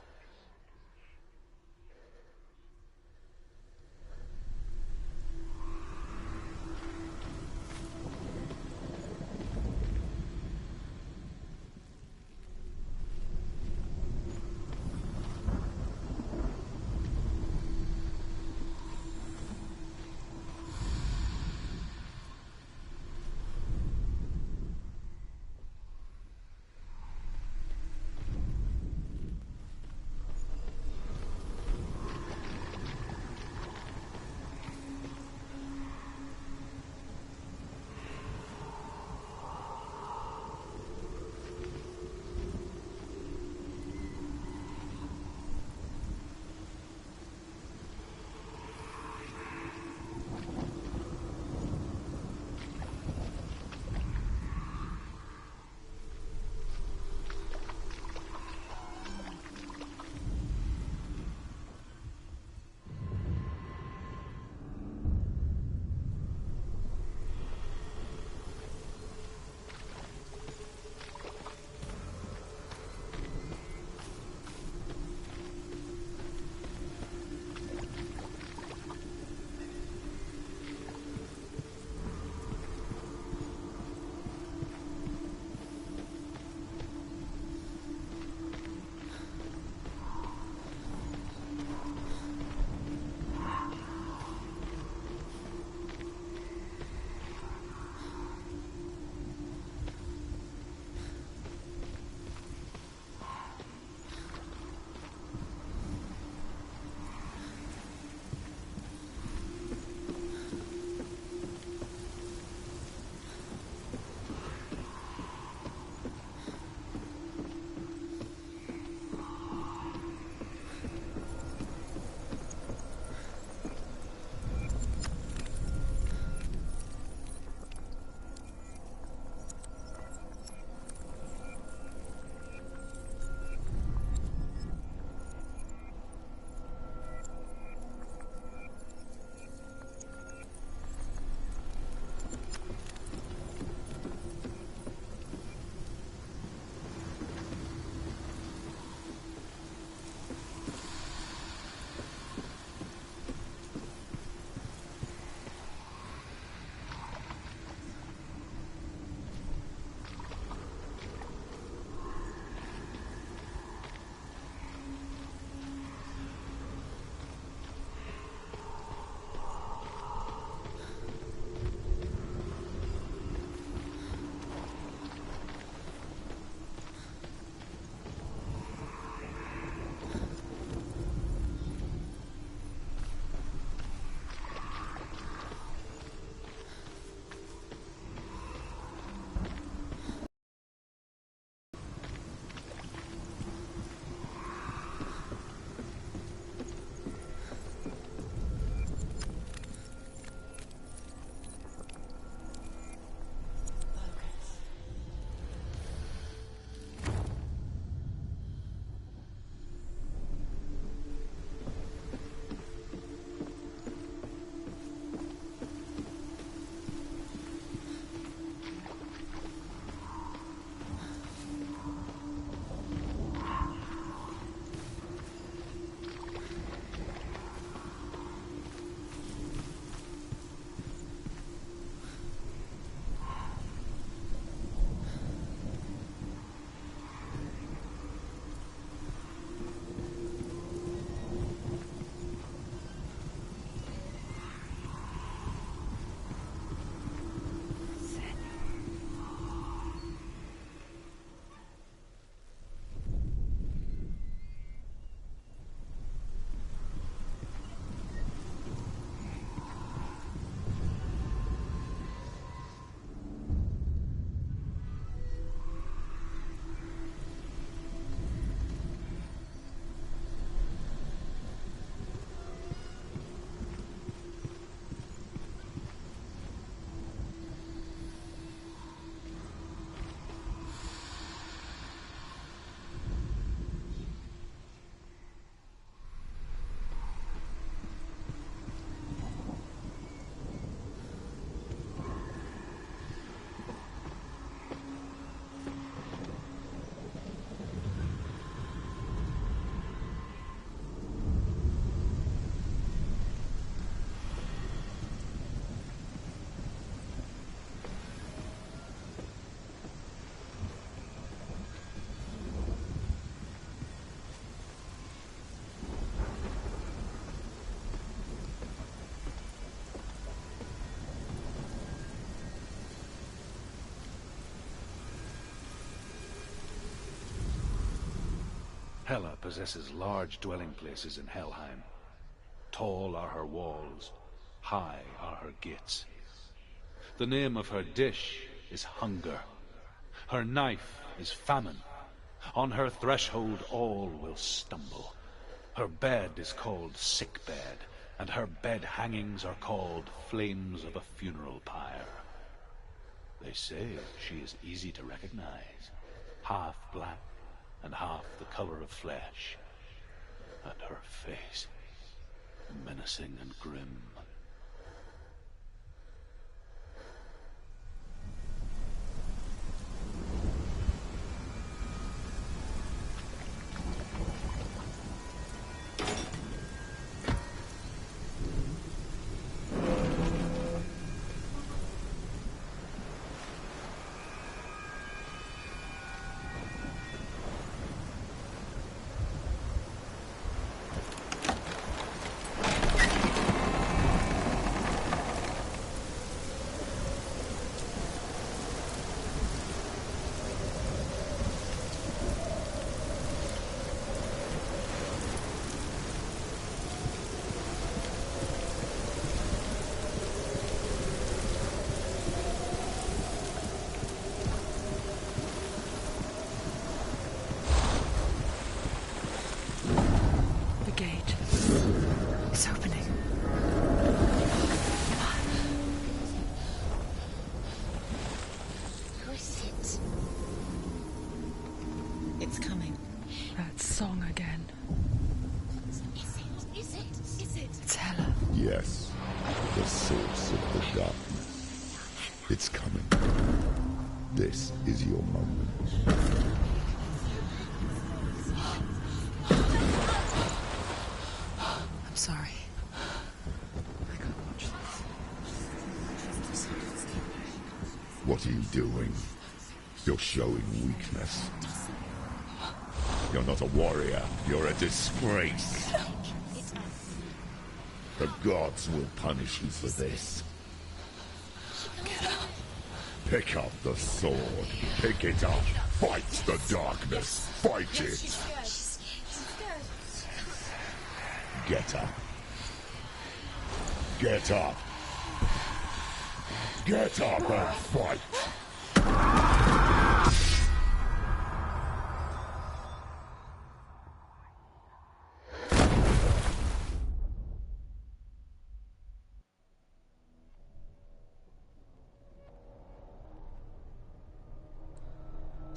Hela possesses large dwelling places in Helheim. Tall are her walls, high are her gates. The name of her dish is hunger. Her knife is famine. On her threshold all will stumble. Her bed is called sick bed, and her bed hangings are called flames of a funeral pyre. They say she is easy to recognize, half black and half the color of flesh, and her face menacing and grim. Yes, the source of the darkness. It's coming. This is your moment. I'm sorry. I can't watch this. What are you doing? You're showing weakness. You're not a warrior. You're a disgrace. The gods will punish you for this. Pick up the sword. Pick it up. Fight the darkness. Fight it. Get up. Get up. Get up and fight.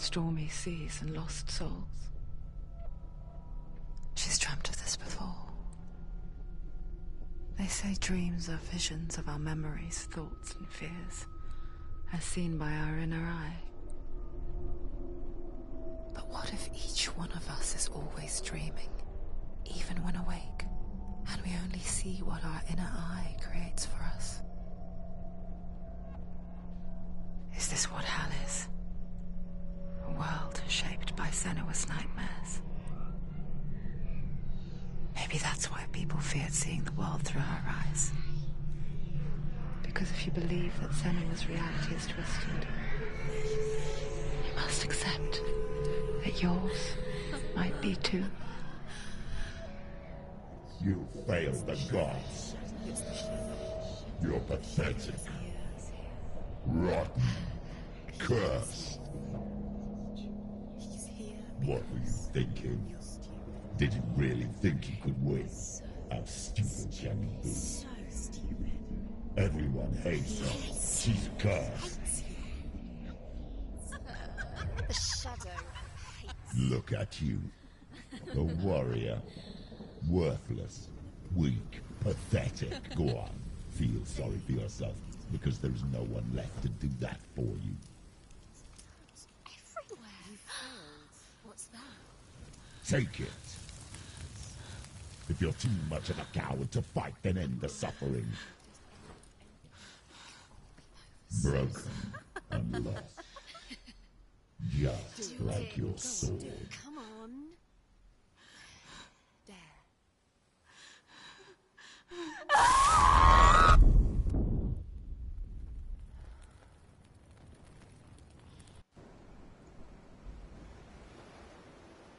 Stormy seas and lost souls. She's dreamt of this before. They say dreams are visions of our memories, thoughts and fears, as seen by our inner eye. But what if each one of us is always dreaming, even when awake, and we only see what our inner eye creates for us? Is this what hell is? A world shaped by Senua's nightmares. Maybe that's why people feared seeing the world through her eyes. Because if you believe that Senua's reality is twisted, you must accept that yours might be too. You failed the gods. You're pathetic. Rotten. Cursed. What were you thinking? Did you really think you could win? How stupid can you be? So stupid. Everyone hates her. She's cursed. The shadow hates. Look at you. A warrior. Worthless. Weak. Pathetic. Go on. Feel sorry for yourself, because there is no one left to do that for you. What's that? Take it. If you're too much of a coward to fight, then end the suffering. Broken and lost. Just like your sword. Come on. There.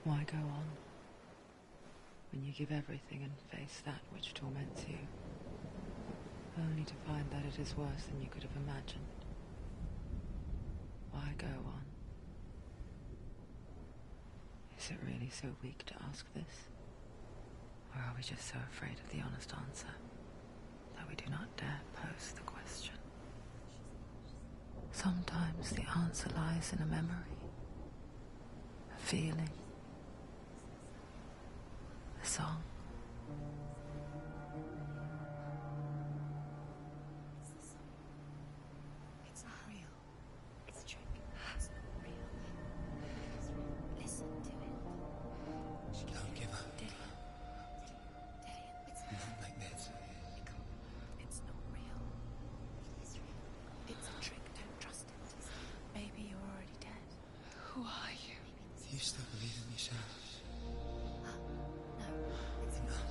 Why go on? you give everything and face that which torments you, only to find that it is worse than you could have imagined. Why go on? Is it really so weak to ask this? Or are we just so afraid of the honest answer that we do not dare pose the question? Sometimes the answer lies in a memory, a feeling, a song. It's not real. It's a trick. It's not real. Listen to it. Don't give up. Dillian. It's Not like this. It's not real. It is real. It's a trick. Don't trust it. Maybe you're already dead. Who are you? Do you still believe in yourself? No, it's not.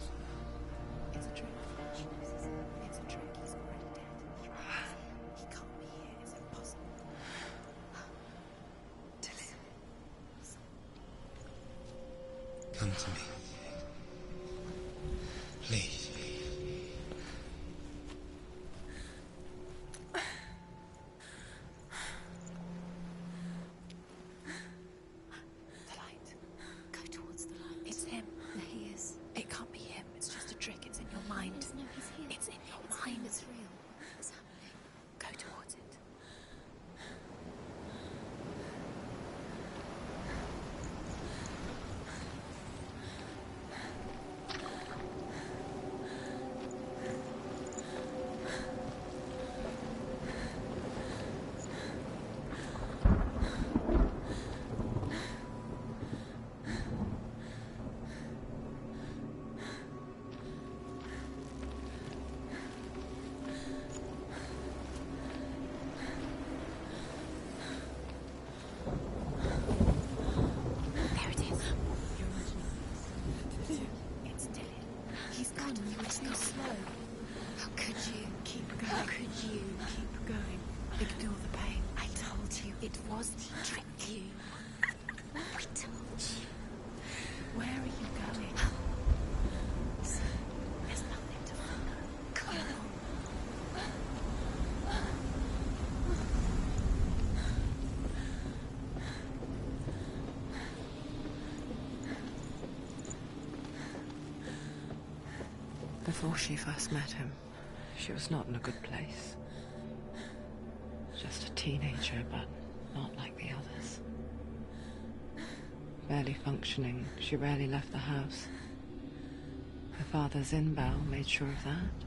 It's a trick. It's a trick. He's already dead. He can't be here. It's impossible. Dillian. Come to me. Please. The light. Go towards the light. It's him. There he is. It can't be him. It's just a trick. It's in your mind. No, he's here. It's in your mind. It's real. It's happening. Go towards it. There it is. It's Dillian. He's gone. You were too slow. How could you? Keep going. How could you? Keep going. Ignore the pain. I told you it was the trick. You. I told you. Where are you going? See, there's nothing to follow. Come on. Before she first met him, she was not in a good place. Just a teenager, but not like the others. Barely functioning, she rarely left the house. Her father's inbow made sure of that.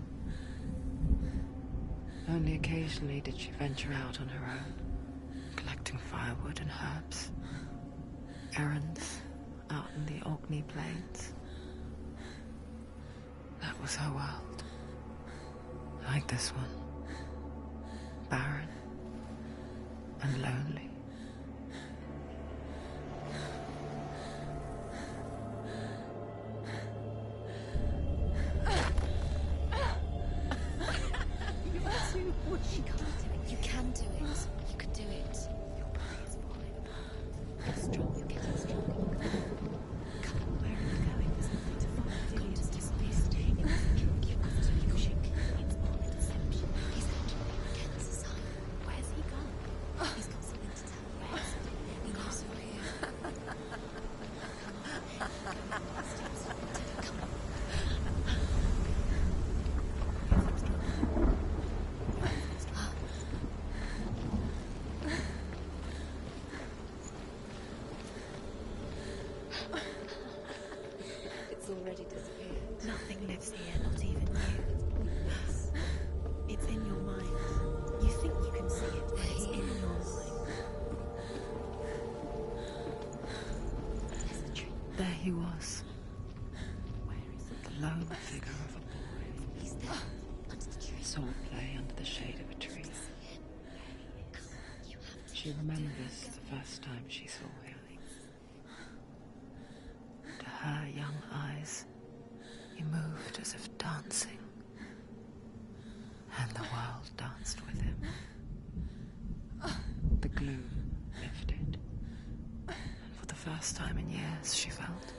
Only occasionally did she venture out on her own, collecting firewood and herbs. Errands out in the Orkney Plains. That was her world. Like this one. Barren and lonely. You can't do it. You can do it. You can do it. Your body is falling apart. You're strong. You're getting stronger. Come on, where are you going? There's nothing to follow. Dillian has disappeared. It was a trick. You have to be quick. It's all a deception. He's actually against the sign. Where's he gone? He's got something to tell you. Where's he? He knows you're here. Come on. Go up the steps. Come on. It's already disappeared. Nothing lives here, not even you. Yes. It's in your mind. You think you can see it, but it's in your mind. There's the tree. There he was, Where is it? the lone figure of a boy. He's there. Under the tree. Saw play under the shade of a tree. You have to. She remembered this the first time she saw him. To her young eyes, he moved as if dancing, and the world danced with him. The gloom lifted, and for the first time in years she felt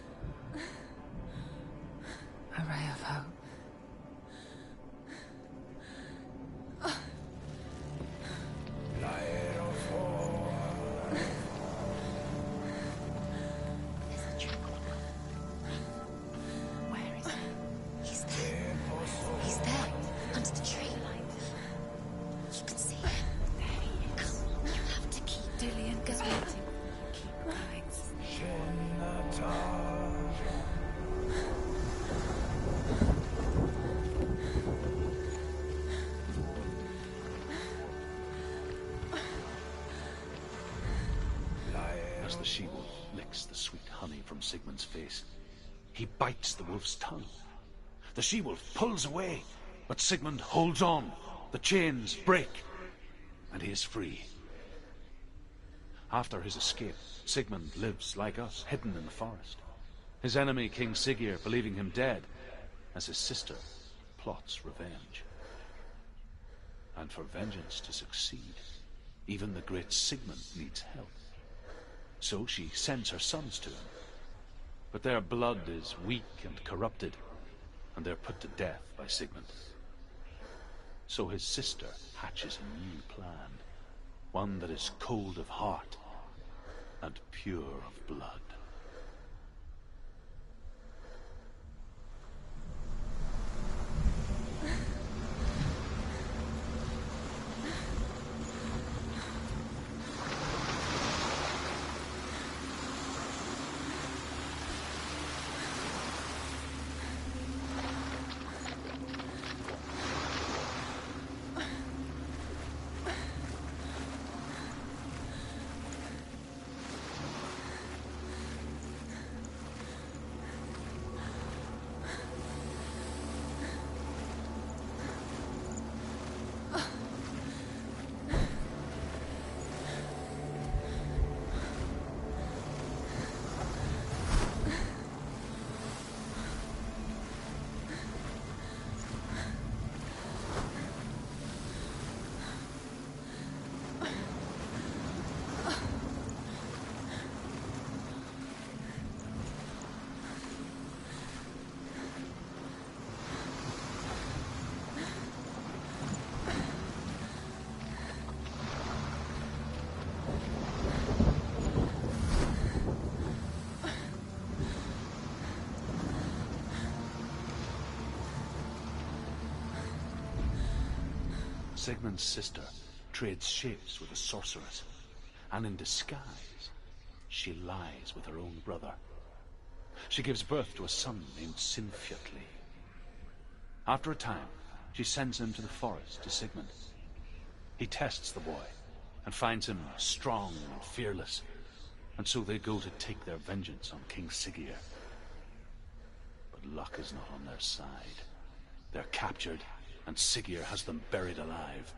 The she-wolf licks the sweet honey from Sigmund's face. He bites the wolf's tongue. The she-wolf pulls away, but Sigmund holds on. The chains break, and he is free. After his escape, Sigmund lives like us, hidden in the forest. His enemy, King Siggeir, believing him dead, as his sister plots revenge. And for vengeance to succeed, even the great Sigmund needs help. So she sends her sons to him. But their blood is weak and corrupted, and they're put to death by Sigmund. So his sister hatches a new plan, one that is cold of heart and pure of blood. Sigmund's sister trades shapes with a sorceress, and in disguise, she lies with her own brother. She gives birth to a son named Sinfjotli. After a time, she sends him to the forest to Sigmund. He tests the boy and finds him strong and fearless, and so they go to take their vengeance on King Siggeir. But luck is not on their side. They're captured, and Siggeir has them buried alive.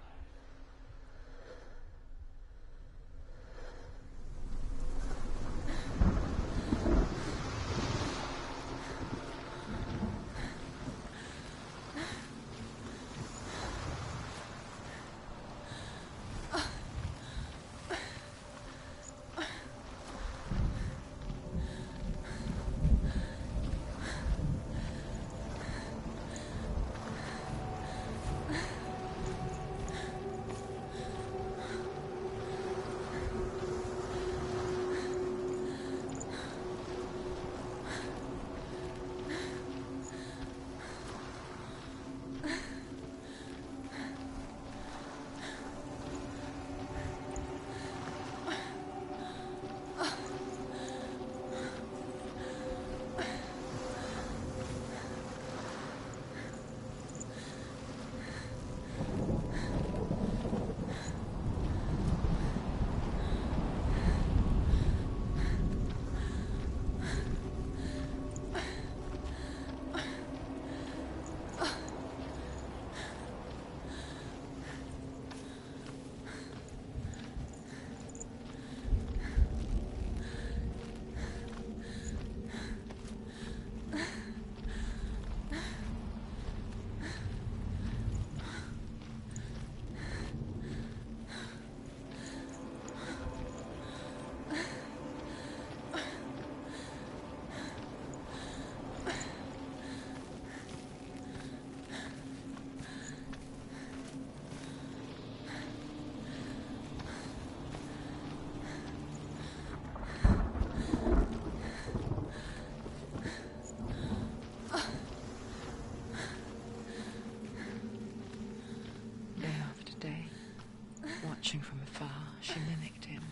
Watching from afar, she mimicked him,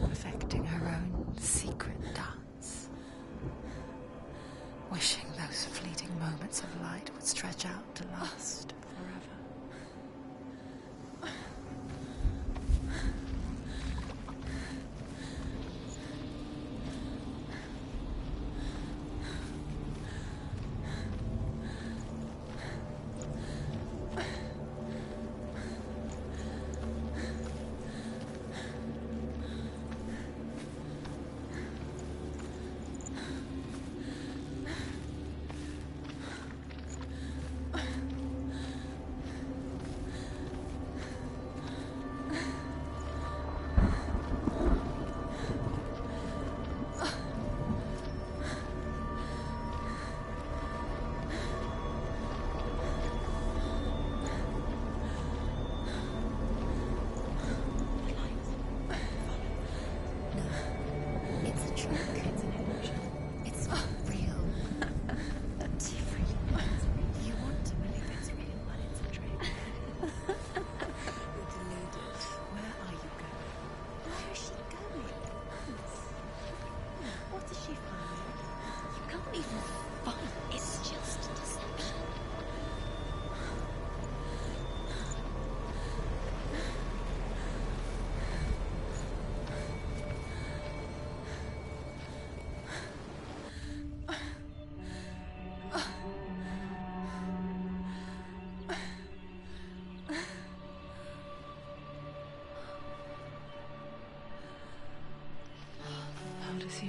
perfecting her own secret dance, wishing those fleeting moments of light would stretch out to last forever.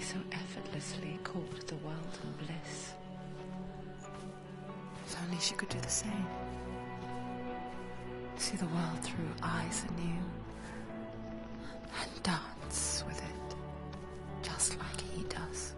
so effortlessly caught the world in bliss. If only she could do the same. See the world through eyes anew. And dance with it, just like he does.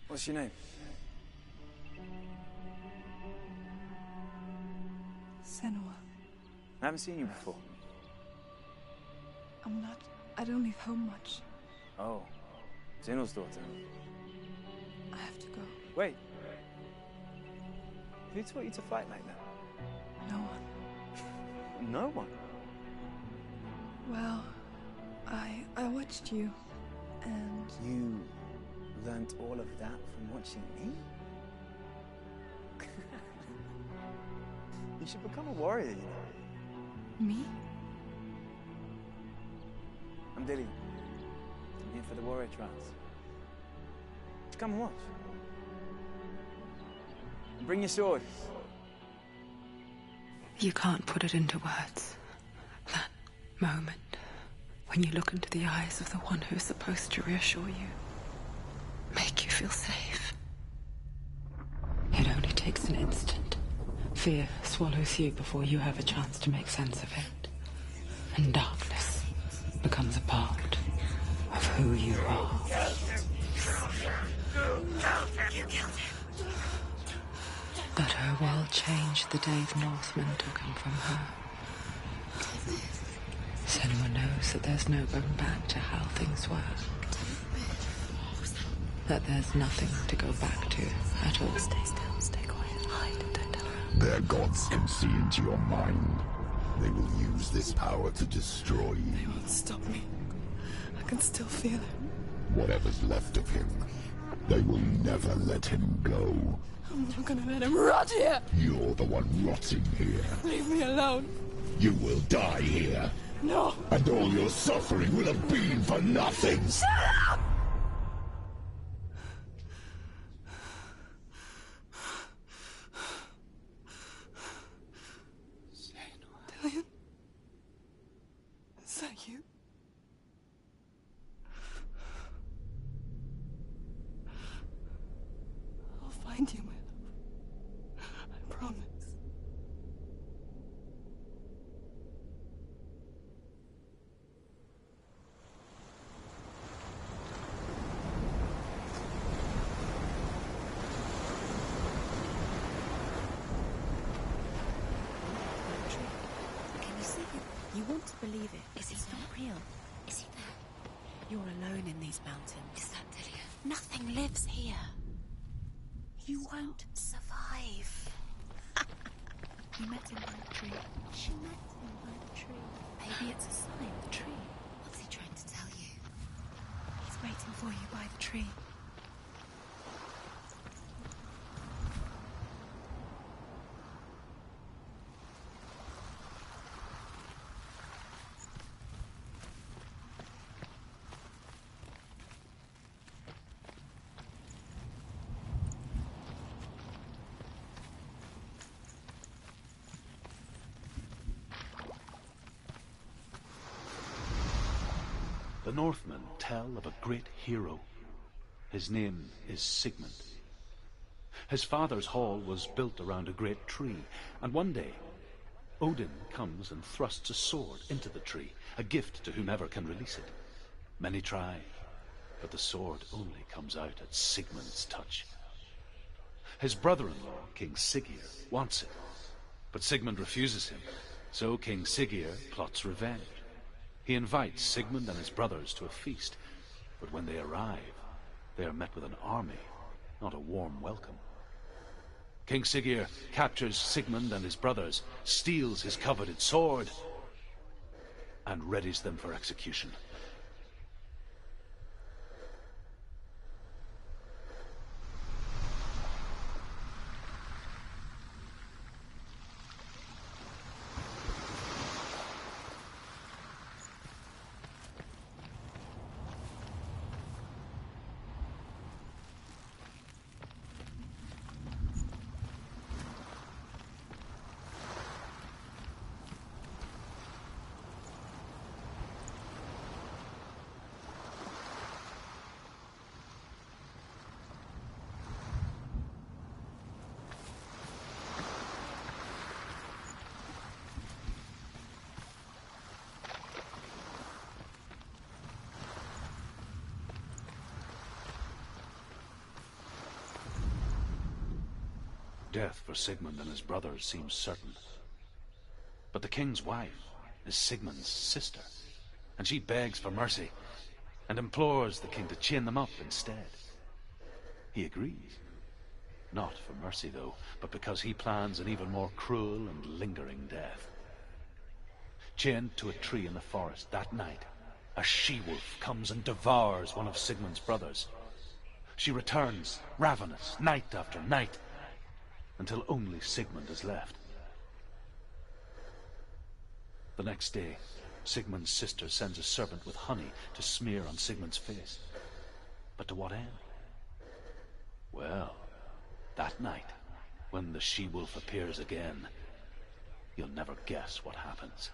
What's your name? Senua. I haven't seen you before. I don't leave home much. Oh, Zenua's daughter. I have to go. Wait. Who taught you to fight like that? No one. No one? Well, I watched you, and... You learnt all of that from watching me? You should become a warrior, you know. Me? I'm Dilly. I'm here for the warrior trials. Come and watch. And bring your sword. You can't put it into words. That moment when you look into the eyes of the one who is supposed to reassure you, make you feel safe. It only takes an instant. Fear swallows you before you have a chance to make sense of it. And darkness becomes a part of who you are. You killed him. But her world changed the day the Northmen took him from her. Senua knows that there's no going back to how things were. That there's nothing to go back to at all. Stay still, stay quiet, hide, don't tell her. Their gods can see into your mind. They will use this power to destroy you. They won't stop me. I can still feel it. Whatever's left of him, they will never let him go. I'm not gonna let him rot here! You're the one rotting here. Leave me alone. You will die here. No! And all your suffering will have been for nothing. Shut up! Dillion? Is that you? I'll find you, my love. I promise. Can you see him? You want to believe it. Is he not real? Is he there? You're alone in these mountains. Is that Dillion? Nothing lives here. You won't survive. You met him by the tree. She met him by the tree. Maybe it's a sign, the tree. What's he trying to tell you? He's waiting for you by the tree. The Northmen tell of a great hero. His name is Sigmund. His father's hall was built around a great tree, and one day Odin comes and thrusts a sword into the tree, a gift to whomever can release it. Many try, but the sword only comes out at Sigmund's touch. His brother-in-law, King Siggeir, wants it, but Sigmund refuses him, so King Siggeir plots revenge. He invites Sigmund and his brothers to a feast, but when they arrive, they are met with an army, not a warm welcome. King Siggeir captures Sigmund and his brothers, steals his coveted sword, and readies them for execution. Death for Sigmund and his brothers seems certain. But the king's wife is Sigmund's sister, and she begs for mercy and implores the king to chain them up instead. He agrees. Not for mercy, though, but because he plans an even more cruel and lingering death. Chained to a tree in the forest that night, a she-wolf comes and devours one of Sigmund's brothers. She returns, ravenous, night after night, until only Sigmund is left. The next day, Sigmund's sister sends a servant with honey to smear on Sigmund's face. But to what end? Well, that night, when the she-wolf appears again, you'll never guess what happens.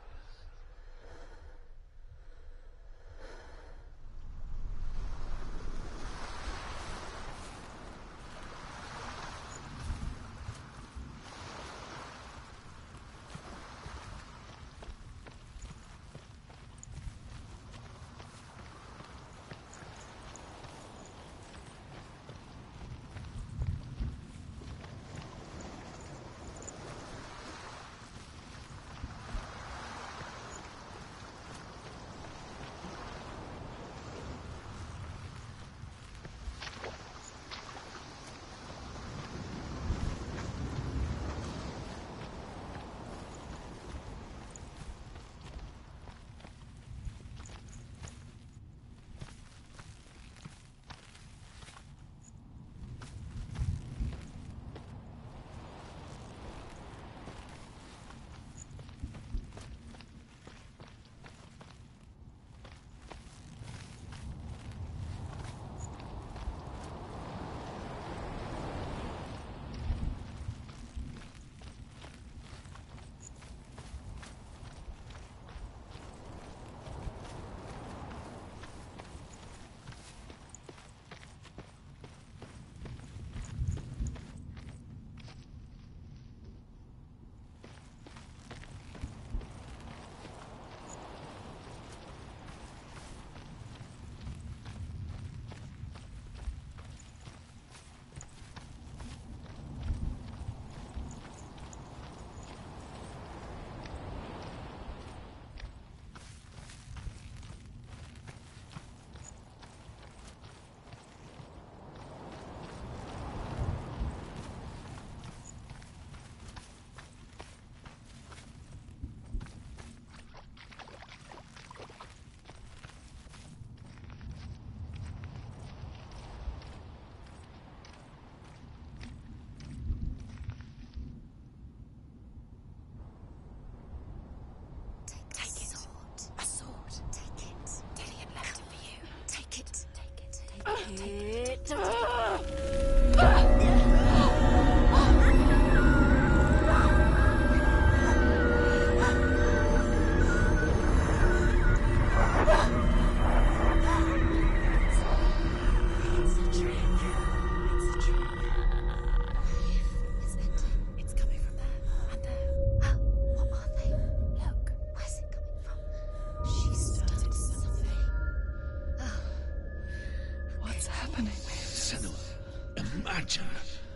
imagine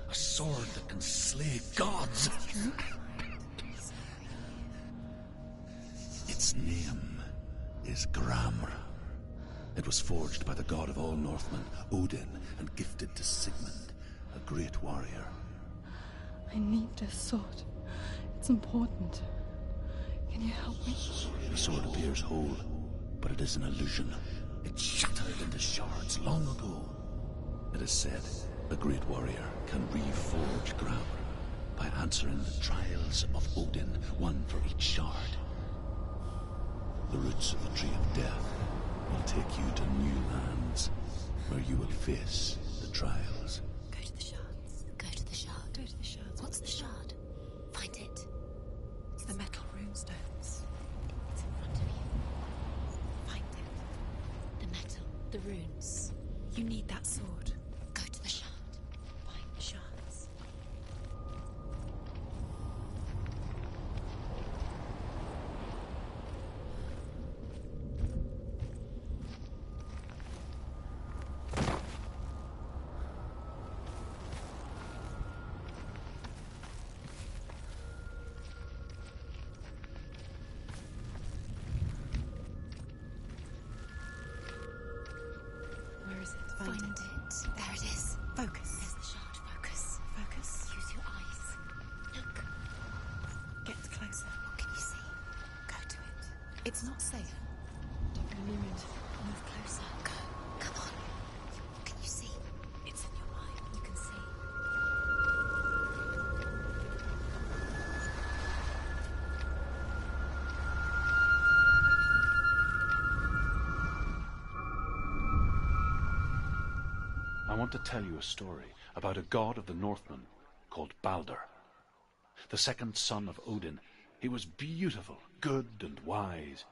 a sword that can slay gods. Its name is Gramr. It was forged by the god of all Northmen, Odin, and gifted to Sigmund, a great warrior. I need this sword. It's important. Can you help me? The sword appears whole, but it is an illusion. It shattered into shards long ago. It is said a great warrior can reforge Gramr by answering the trials of Odin, one for each shard. The roots of the Tree of Death will take you to new lands, where you will face the trials. Go to the shards. Go to the shard. Go to the shards. What's the shard? Find it. It's the metal runestones. It's in front of you. Find it. The metal. The runes. You need that sword. Go to the shard. Find the shards. Where is it? Find it. There it is. Focus. There's the shard. Focus. Focus. Use your eyes. Look. Get closer. What can you see? Go to it. It's not safe. Don't be near it. Move closer. Go. Come on. What can you see? It's in your mind. You can see. I want to tell you a story about a god of the Northmen called Balder. The second son of Odin. He was beautiful, good, and wise.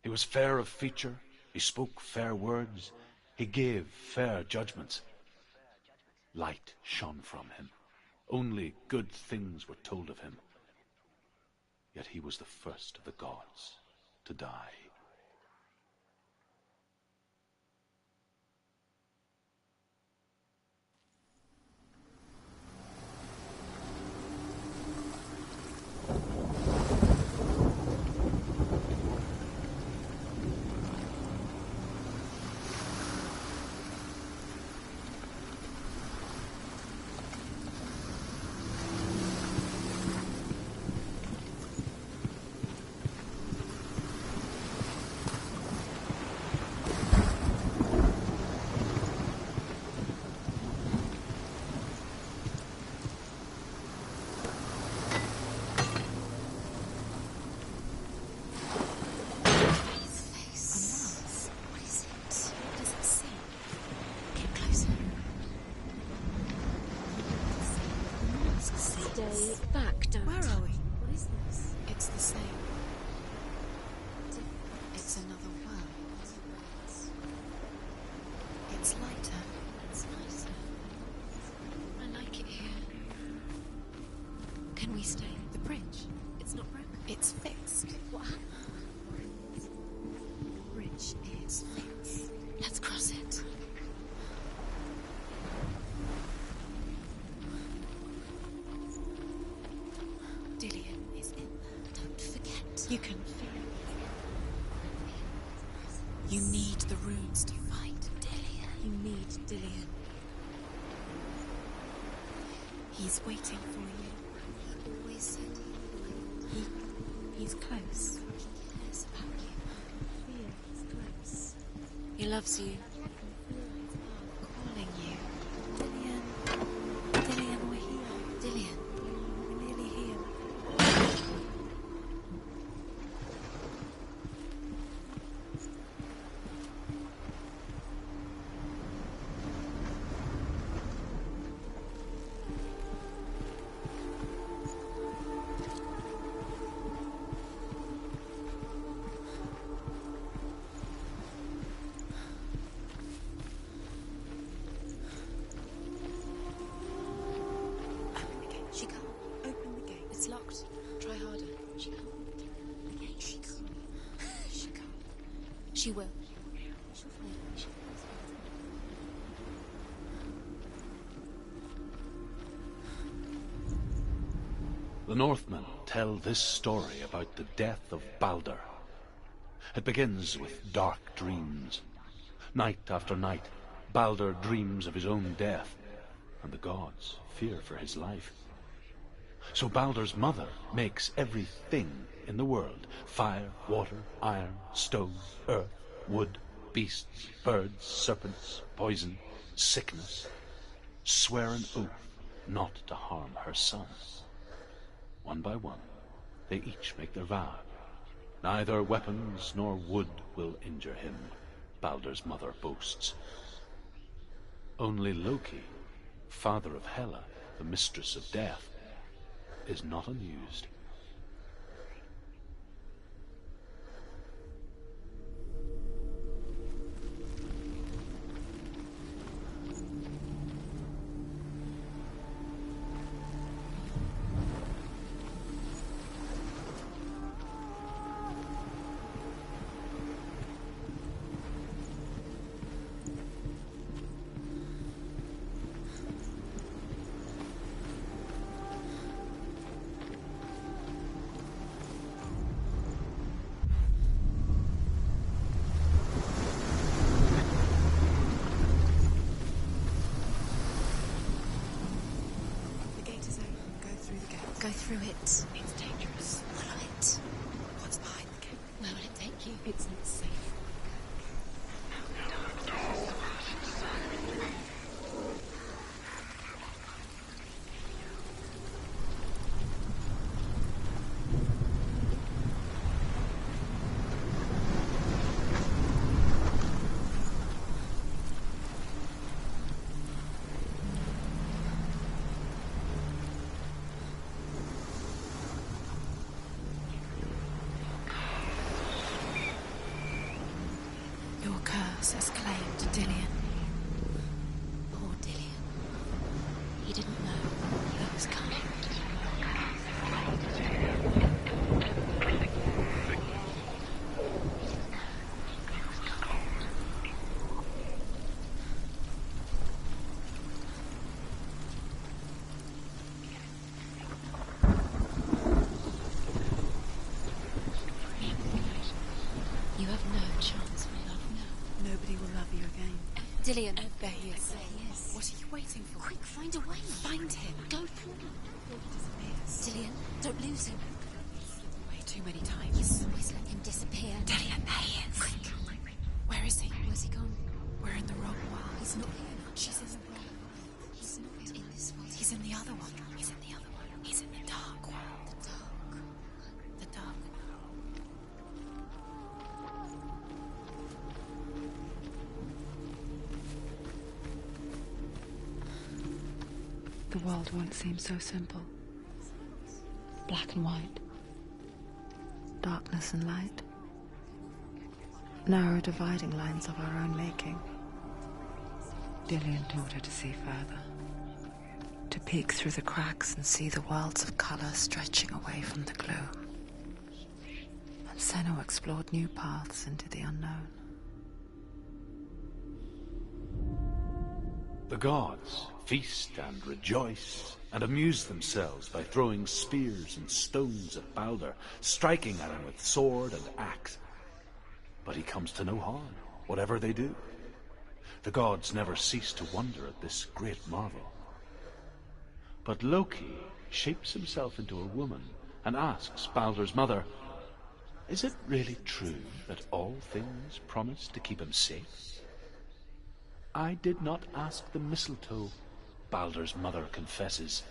He was fair of feature. He spoke fair words. He gave fair judgments. Light shone from him. Only good things were told of him. Yet he was the first of the gods to die. Stay back, don't. Where are we? What is this? It's the same. It's another world. It's lighter. It's nicer. I like it here. Can we stay? The bridge. It's not broken. It's fixed. What happened? The bridge is fixed. Let's cross it. Dillion is in there. Don't forget. You can feel it. You need the runes to fight Dillion. You need Dillion. He's waiting for you. He always said he would. He's close. He cares about you. Feel he's close. He loves you. Calling you. Dillion. Dillion, we're here. Dillion. We're nearly here. Open the gate. She can't. Open the gate. It's locked. Try harder. She can't. The gate. She can't. She can't. She will. She'll find me. She knows. The Northmen tell this story about the death of Balder. It begins with dark dreams. Night after night, Balder dreams of his own death, and the gods fear for his life. So Balder's mother makes everything in the world: fire, water, iron, stone, earth, wood, beasts, birds, serpents, poison, sickness, swear an oath not to harm her son. One by one, they each make their vow. Neither weapons nor wood will injure him, Balder's mother boasts. Only Loki, father of Hela, the mistress of death, is not amused. Go through it. It's dangerous. Follow it. What's behind the gate? Where will it take you? It's not safe. Your curse has claimed Dillion. Poor Dillion. He didn't know it was coming. You have no chance for love now. Nobody will love you again. Dillion. There he is. There he is. What are you waiting for? Quick, find a way. Find him. Go through. Dillion, don't lose him. Way too many times. You always let him disappear. Dillion, there he is. Quick. Where is he? Where's he gone? We're in the wrong world. He's not here now. She's in the wrong world. He's not in this world. He's in the other one. He's in the other one. He's in the dark world. The dark. The dark world. The world won't seem so simple. Black and white. Darkness and light. Narrow dividing lines of our own making. Dillion taught her to see further. To peek through the cracks and see the worlds of color stretching away from the gloom. And Senua explored new paths into the unknown. The gods feast and rejoice and amuse themselves by throwing spears and stones at Balder, striking at him with sword and axe. But he comes to no harm, whatever they do. The gods never cease to wonder at this great marvel. But Loki shapes himself into a woman and asks Balder's mother, "Is it really true that all things promise to keep him safe?" "I did not ask the mistletoe," Balder's mother confesses.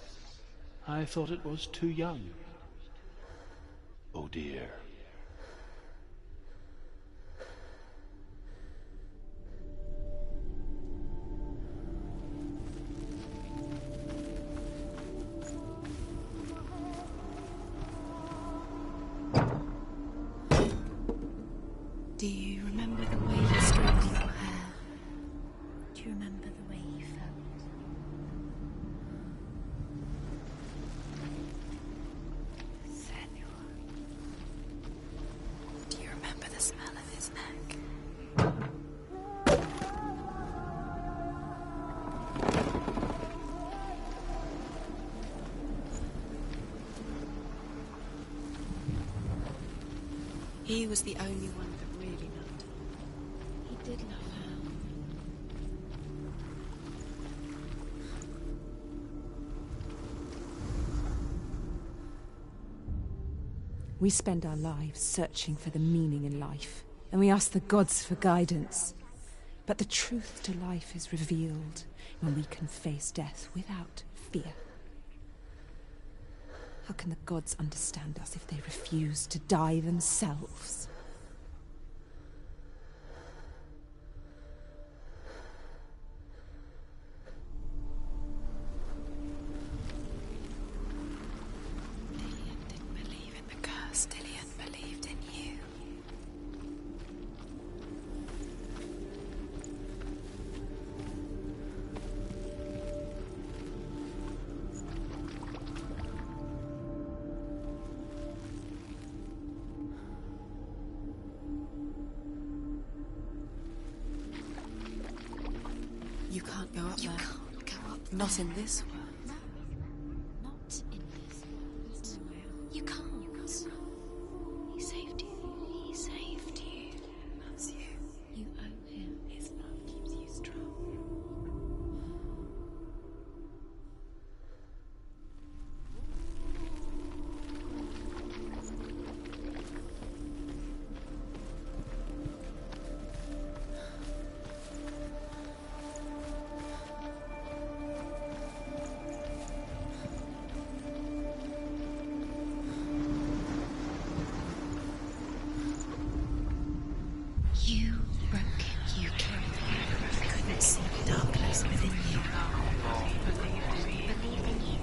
"I thought it was too young." Oh dear. Do you remember the way you stroked your hair? Do you remember the way you felt? Senua. He was the only one that really loved her. He did love her. We spend our lives searching for the meaning in life, and we ask the gods for guidance. But the truth to life is revealed when we can face death without fear. How can the gods understand us if they refuse to die themselves? Dillian didn't believe in the curse. Dillian believed in you. You can't go up there. You can't go up Not there. in this world. No, not in this world. You can't. He saved you. He saved you. That's you. You owe him. His love keeps you strong. You broke him. You killed him. I couldn't see the darkness within you. Believe in you.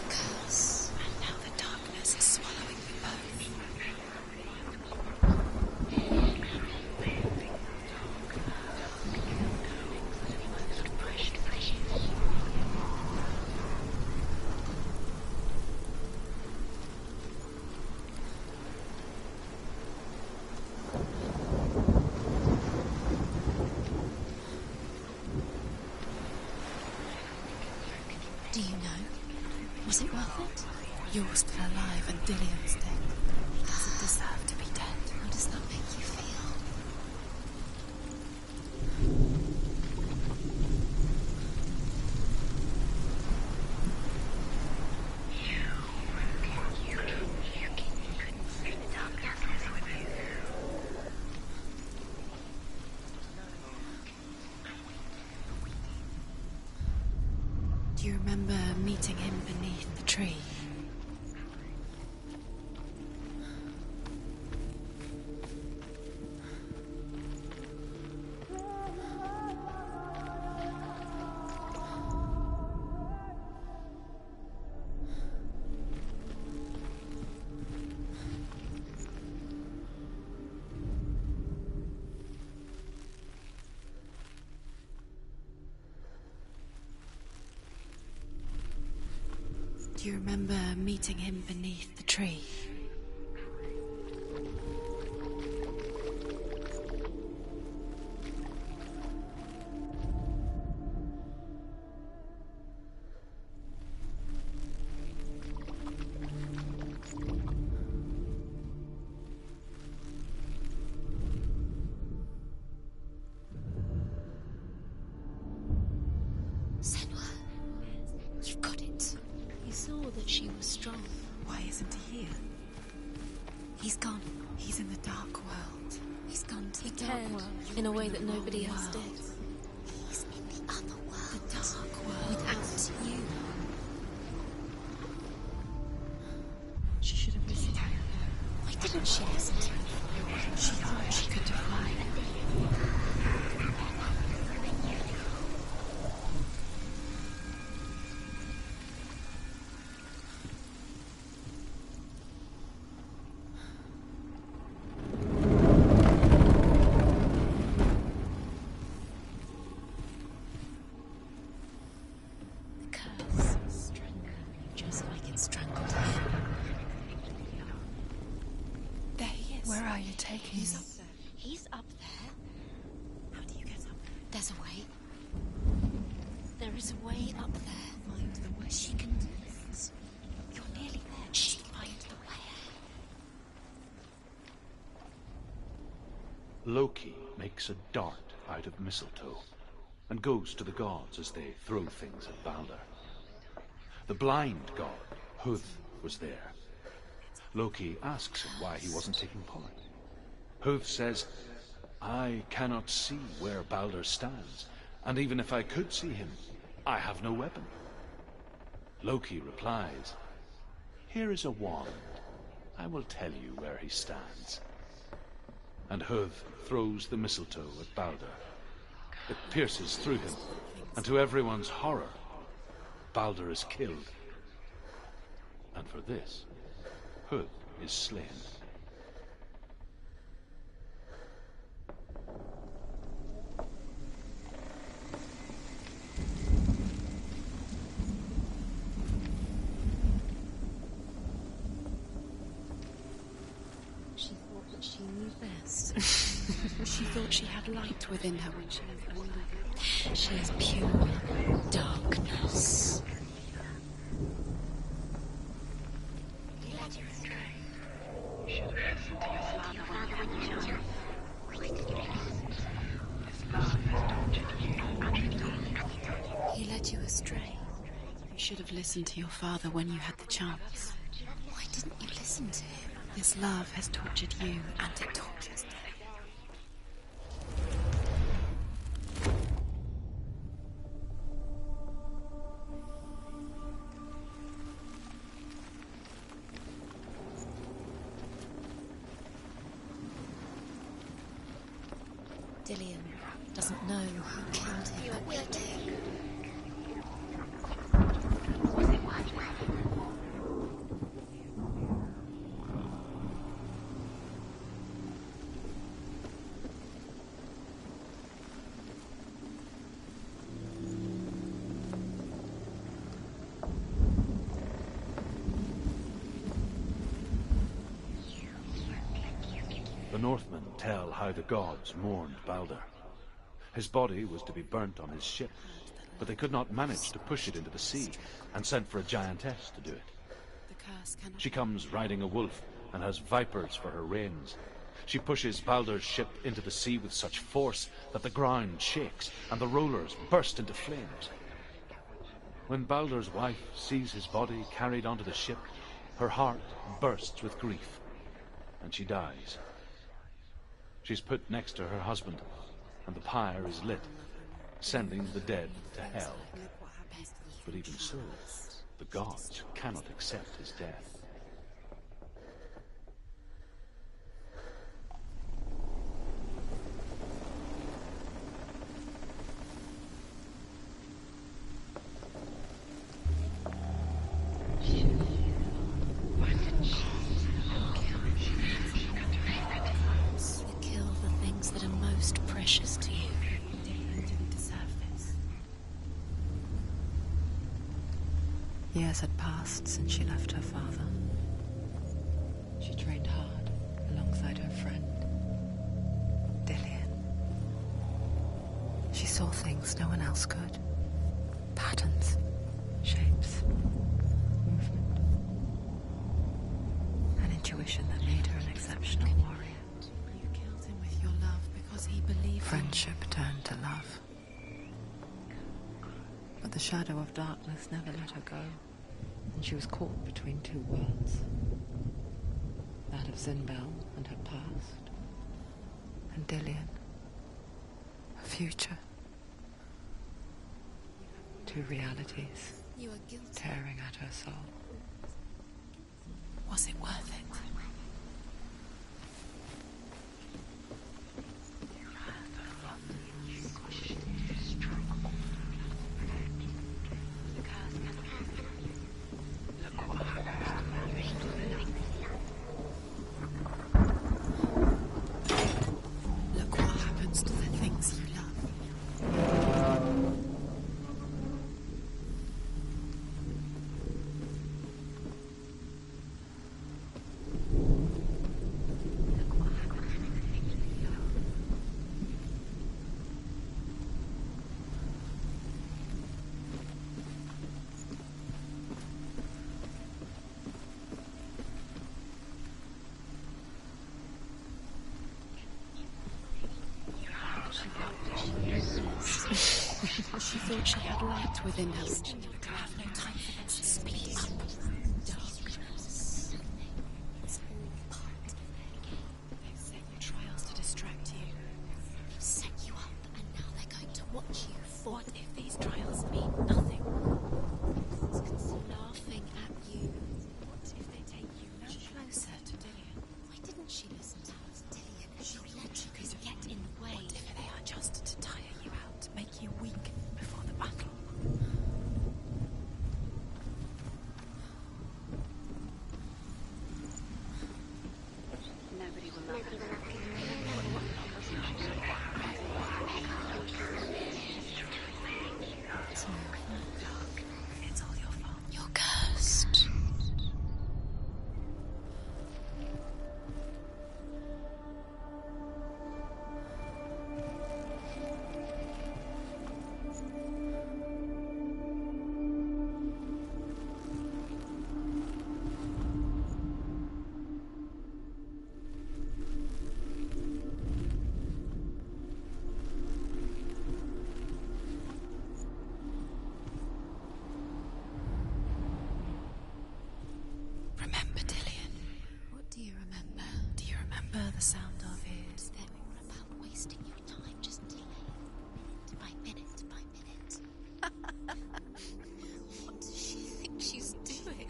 Curse. And now the darkness is swallowing you both. Do you know? Was it worth it? You're still alive and Dillian's dead. He doesn't deserve to be dead. How does that make you feel? Do you remember meeting him beneath the tree? Do you remember meeting him beneath the tree? Senua, you've got it. He saw that she was strong. Why isn't he here? He's gone. He's in the dark world. He's gone to He the dark cared world in a way that nobody else did. He's in the other world. The dark world. Without you. She should have listened to him. Why didn't she listen to him? She thought she could defy him. He's up there. He's up there. How do you get up there? There's a way. There is a way up there. Find the way. She can do it. You're nearly there. She can find the way. Loki makes a dart out of mistletoe and goes to the gods as they throw things at Balder. The blind god, Huth, was there. Loki asks him why he wasn't taking part. Huth says, I cannot see where Balder stands, and even if I could see him, I have no weapon. Loki replies, here is a wand. I will tell you where he stands. And Huth throws the mistletoe at Balder. It pierces through him, and to everyone's horror, Balder is killed. And for this, Huth is slain. She thought that she knew best. She thought she had light within her when she was older. She is pure darkness. He led you astray. You should have listened to your father when you were young. His love has tortured you. He led you astray. You should have listened to your father when you had the chance. Why didn't you listen to him? This love has tortured you, and it tortures them. Dillion doesn't know who killed him, but we did. The Northmen tell how the gods mourned Balder. His body was to be burnt on his ship, but they could not manage to push it into the sea, and sent for a giantess to do it. She comes riding a wolf and has vipers for her reins. She pushes Balder's ship into the sea with such force that the ground shakes and the rollers burst into flames. When Balder's wife sees his body carried onto the ship, her heart bursts with grief, and she dies. She's put next to her husband, and the pyre is lit, sending the dead to hell. But even so, the gods cannot accept his death. Precious to you. You didn't deserve this. Years had passed since she left her father. She trained hard alongside her friend, Dillion. She saw things no one else could. Patterns, shapes, movement. An intuition that made her an exceptional warrior. He believed friendship turned to love. But the shadow of darkness never let her go, and she was caught between two worlds. That of Zinbel and her past, and Dillion, her future. Two realities tearing at her soul. Was it worth it? She thought she had light within her. You have no time for this. Speak up. Darkness. It's all part of their game. They've set you trials to distract you. They've set you up, and now they're going to watch you fall. What if these trials mean nothing? Laughing at you. What if they take you much closer to Dillian? Why didn't she listen to us, Dillian? She let you get in the way. What if they are just to tire you out, to make you weak before the battle? Nobody will love her. It's all your fault. You're cursed. Remember Dillian. What do you remember? Do you remember the sound of his? They're all about wasting your time, just delay. Minute by minute by minute. What does she think she's doing?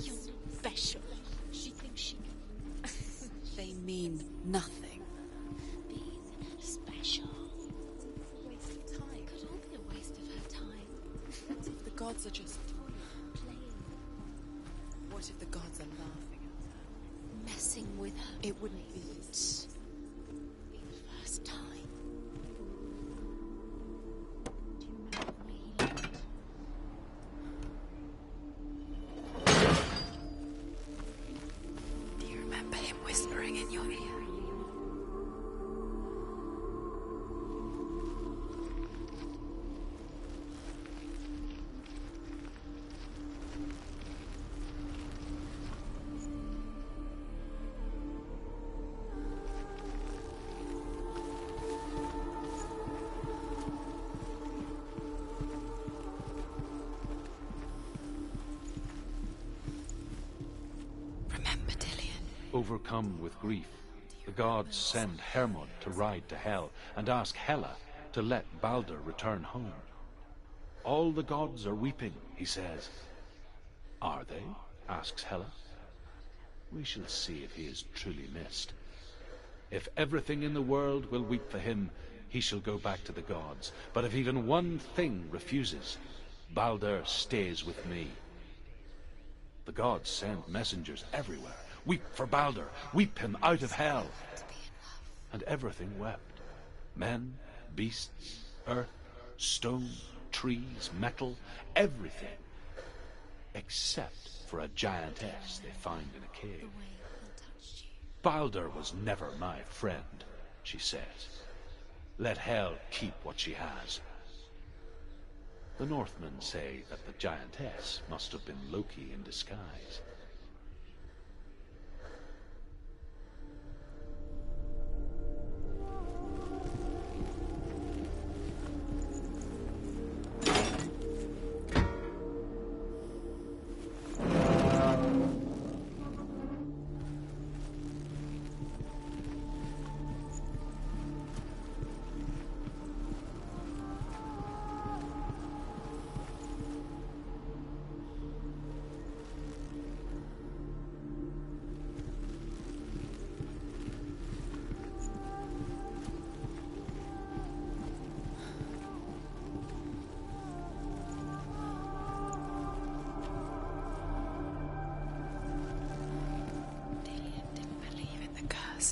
You're special. She thinks she can They mean nothing. be special. Waste of time. It could all be a waste of her time. What if the gods are just Playing, What if the gods are laughing at her? messing with her. It wouldn't be It's the first time. Do you remember the way he looked? Do you remember him whispering in your ear? Remember Dillian. Overcome with grief, the gods send Hermod to ride to Hell and ask Hela to let Balder return home. All the gods are weeping, he says. Are they? Asks Hela. We shall see if he is truly missed. If everything in the world will weep for him, he shall go back to the gods. But if even one thing refuses, Balder stays with me. The gods send messengers everywhere. Weep for Balder, weep him out of Hell. And everything wept. Men, beasts, earth, stone, trees, metal, everything. Except for a giantess they find in a cave. Balder was never my friend, she says. Let Hel keep what she has. The Northmen say that the giantess must have been Loki in disguise.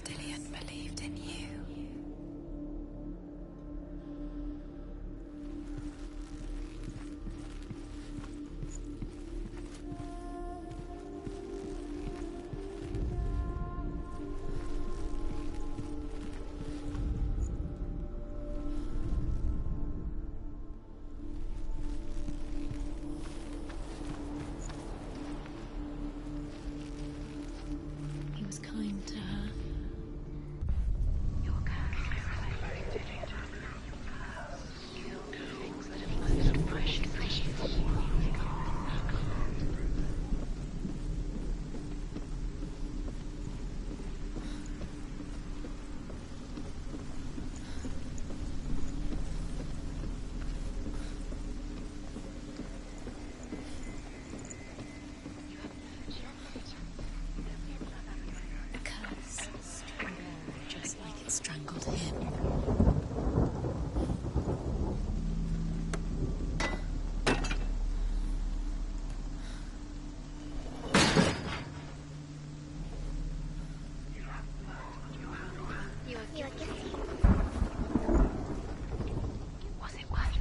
Dillian believed in you. He was kind to her. You're him.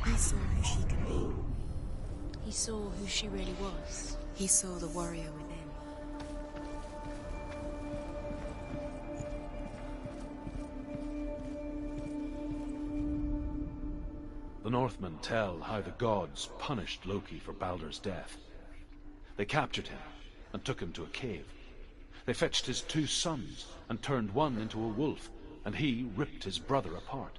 He saw who she could be. He saw who she really was. He saw the warrior within. The Northmen tell how the gods punished Loki for Baldur's death. They captured him and took him to a cave. They fetched his 2 sons and turned one into a wolf, and he ripped his brother apart.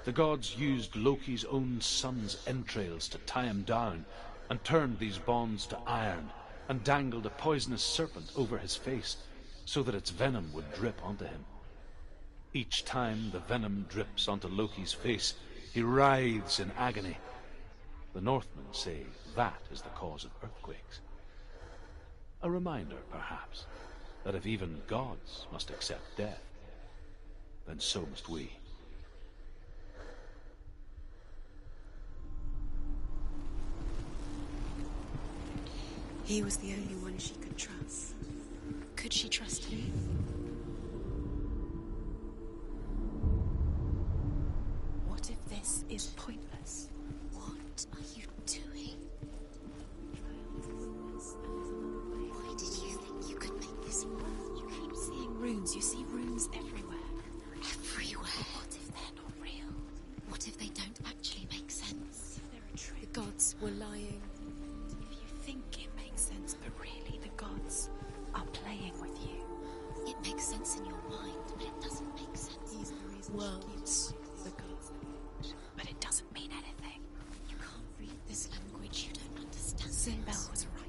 The gods used Loki's own son's entrails to tie him down, and turned these bonds to iron, and dangled a poisonous serpent over his face, so that its venom would drip onto him. Each time the venom drips onto Loki's face, he writhes in agony. The Northmen say that is the cause of earthquakes. A reminder, perhaps, that if even gods must accept death, then so must we. He was the only one she could trust. Could she trust him? What if this is pointless? What are you doing? Why did you think you could make this work? You keep seeing runes. You see runes everywhere. Everywhere. What if they're not real? What if they don't actually make sense? They're a trick. The gods were lying. If you think it makes sense, but really the gods are playing with you. It makes sense in your mind, but it doesn't make sense. These are the reasons Worlds. the gods. But it doesn't mean anything. You can't read this language. You don't understand. Sinbel was right.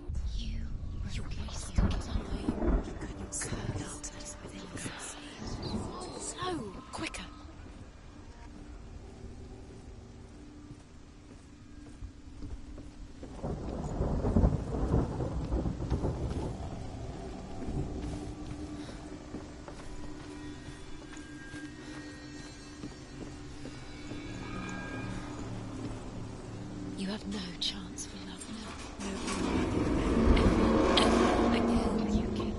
You're wasting time. You couldn't curse within yourself. So, quicker. You have no chance for love now. Ever again, you can.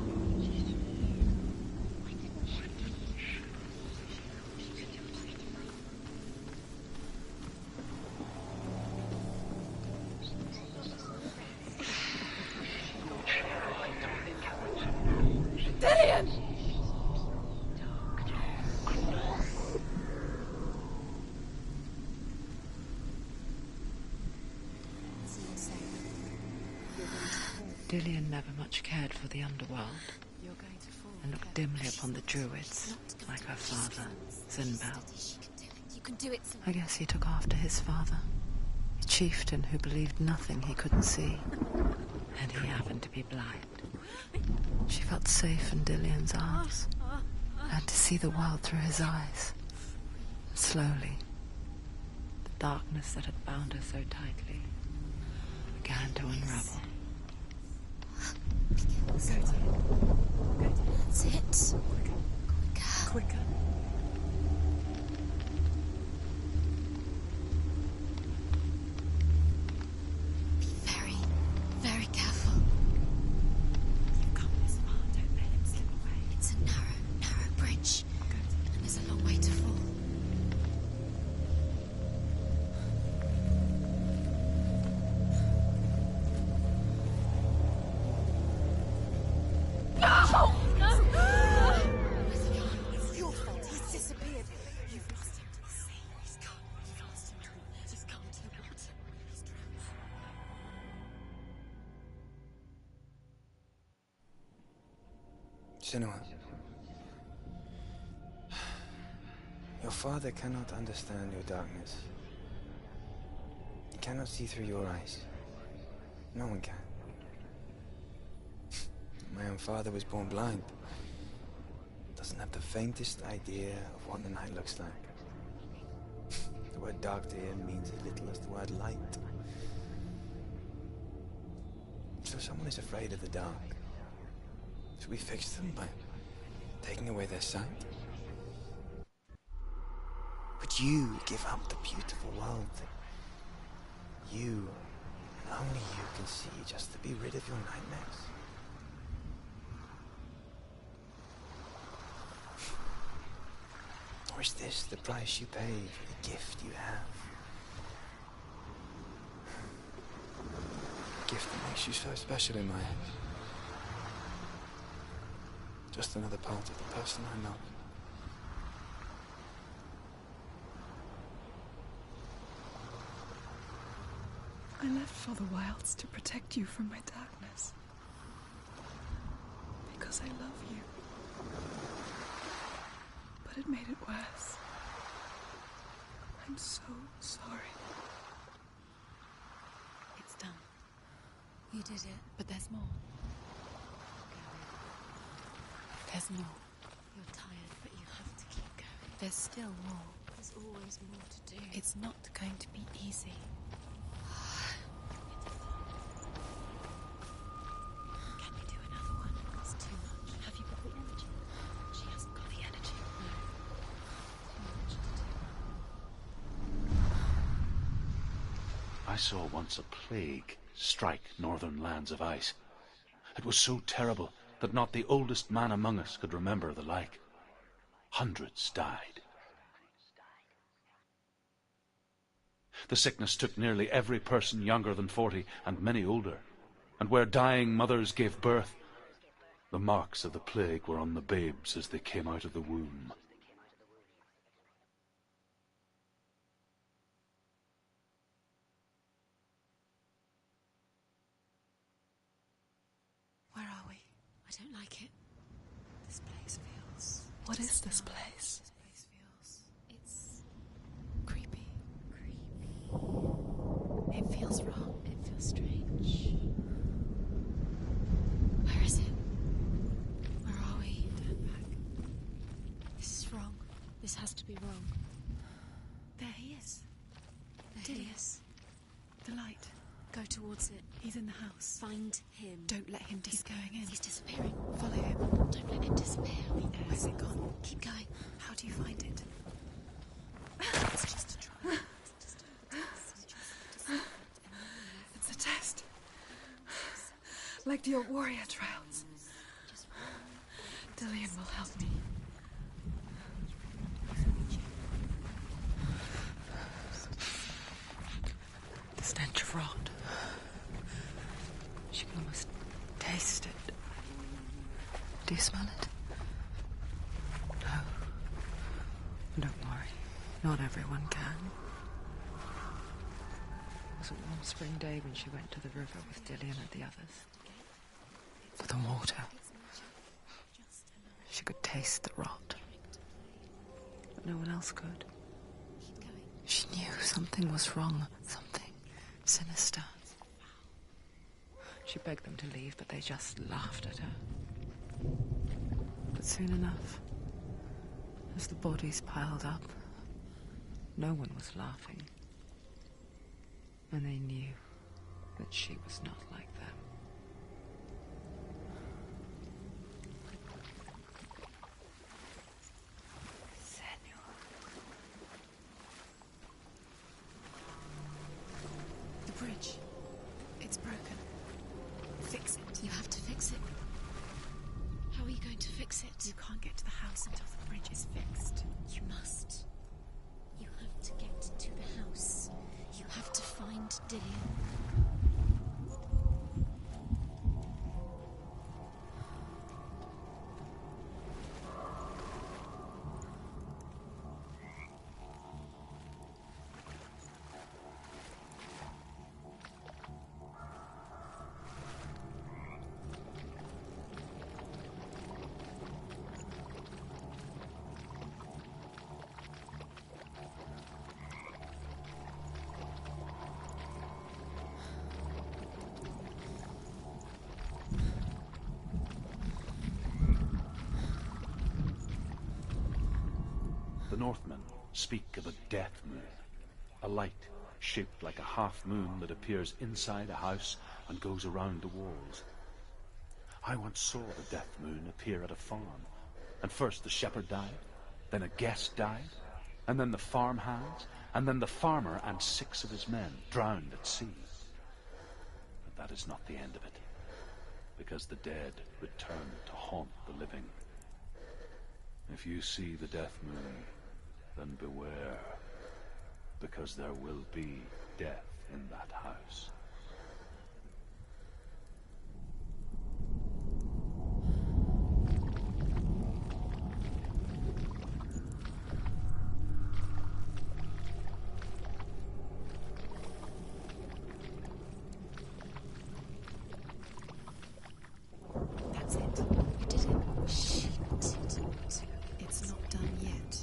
Dillian! Dillian never much cared for the underworld, and looked dimly upon the druids, like her father, Sinbel. You can do it. I guess he took after his father, a chieftain who believed nothing he couldn't see, and he happened to be blind. She felt safe in Dillian's arms, and to see the world through his eyes. Slowly, the darkness that had bound her so tightly began to unravel. That's it. Quicker. Be very, very careful. You've come this far, don't let him slip away. It's a narrow bridge. And there's a long way to fall. It's your fault. He's disappeared. You've lost him to the sea. He's gone. You've lost him to the... He's gone to the water. He's drowned. Senua. Your father cannot understand your darkness. He cannot see through your eyes. No one can. My own father was born blind. Doesn't have the faintest idea of what the night looks like. The word dark to him means as little as the word light. So someone is afraid of the dark. Should we fix them by taking away their sight? Would you give up the beautiful world that you, and only you, can see just to be rid of your nightmares? Or is this the price you pay for the gift you have? A gift that makes you so special in my eyes. Just another part of the person I love. I left for the wilds to protect you from my darkness. Because I love you. But it made it worse. I'm so sorry. It's done. You did it, but there's more. There's more. You're tired, but you have to keep going. There's still more. There's always more to do. It's not going to be easy. Can you do another one? It's too much. Have you got the energy? She hasn't got the energy. No. Too much to do. I saw once a plague strike northern lands of ice. It was so terrible that not the oldest man among us could remember the like. Hundreds died. The sickness took nearly every person younger than 40 and many older. And where dying mothers gave birth, the marks of the plague were on the babes as they came out of the womb. Where are we? I don't like it. This place feels... What is this place? This place feels... It's... creepy. It feels wrong. It feels strange. Where is it? Where are we? Turn back. This is wrong. This has to be wrong. There he is. There he is. The light. Go towards it. He's in the house. Find him. Don't let him He's disappear. going in. He's disappearing. Follow him. Don't let him disappear. Where's it gone? Keep going. How do you find it? It's just a trial. It's just a test. It's a test. Like the old warrior trials. Dillian will help me. The stench of rot. She can almost taste it. Do you smell it? No. Don't worry. Not everyone can. It was a warm spring day when she went to the river with Dillian and the others. For the water. She could taste the rot. But no one else could. She knew something was wrong. Something sinister. She begged them to leave, but they just laughed at her. But soon enough, as the bodies piled up, no one was laughing. And they knew that she was not like them. The bridge. It's broken. Fix it. You have to fix it. How are you going to fix it? You can't get to the house until the bridge is fixed. You must. You have to get to the house. You have to find Dillian. The Northmen speak of a death moon, a light shaped like a half moon that appears inside a house and goes around the walls. I once saw the death moon appear at a farm, and first the shepherd died, then a guest died, and then the farmhands, and then the farmer and 6 of his men drowned at sea. But that is not the end of it, because the dead return to haunt the living. If you see the death moon, then beware, because there will be death in that house. That's it. You did it. She didn't. It's not done yet.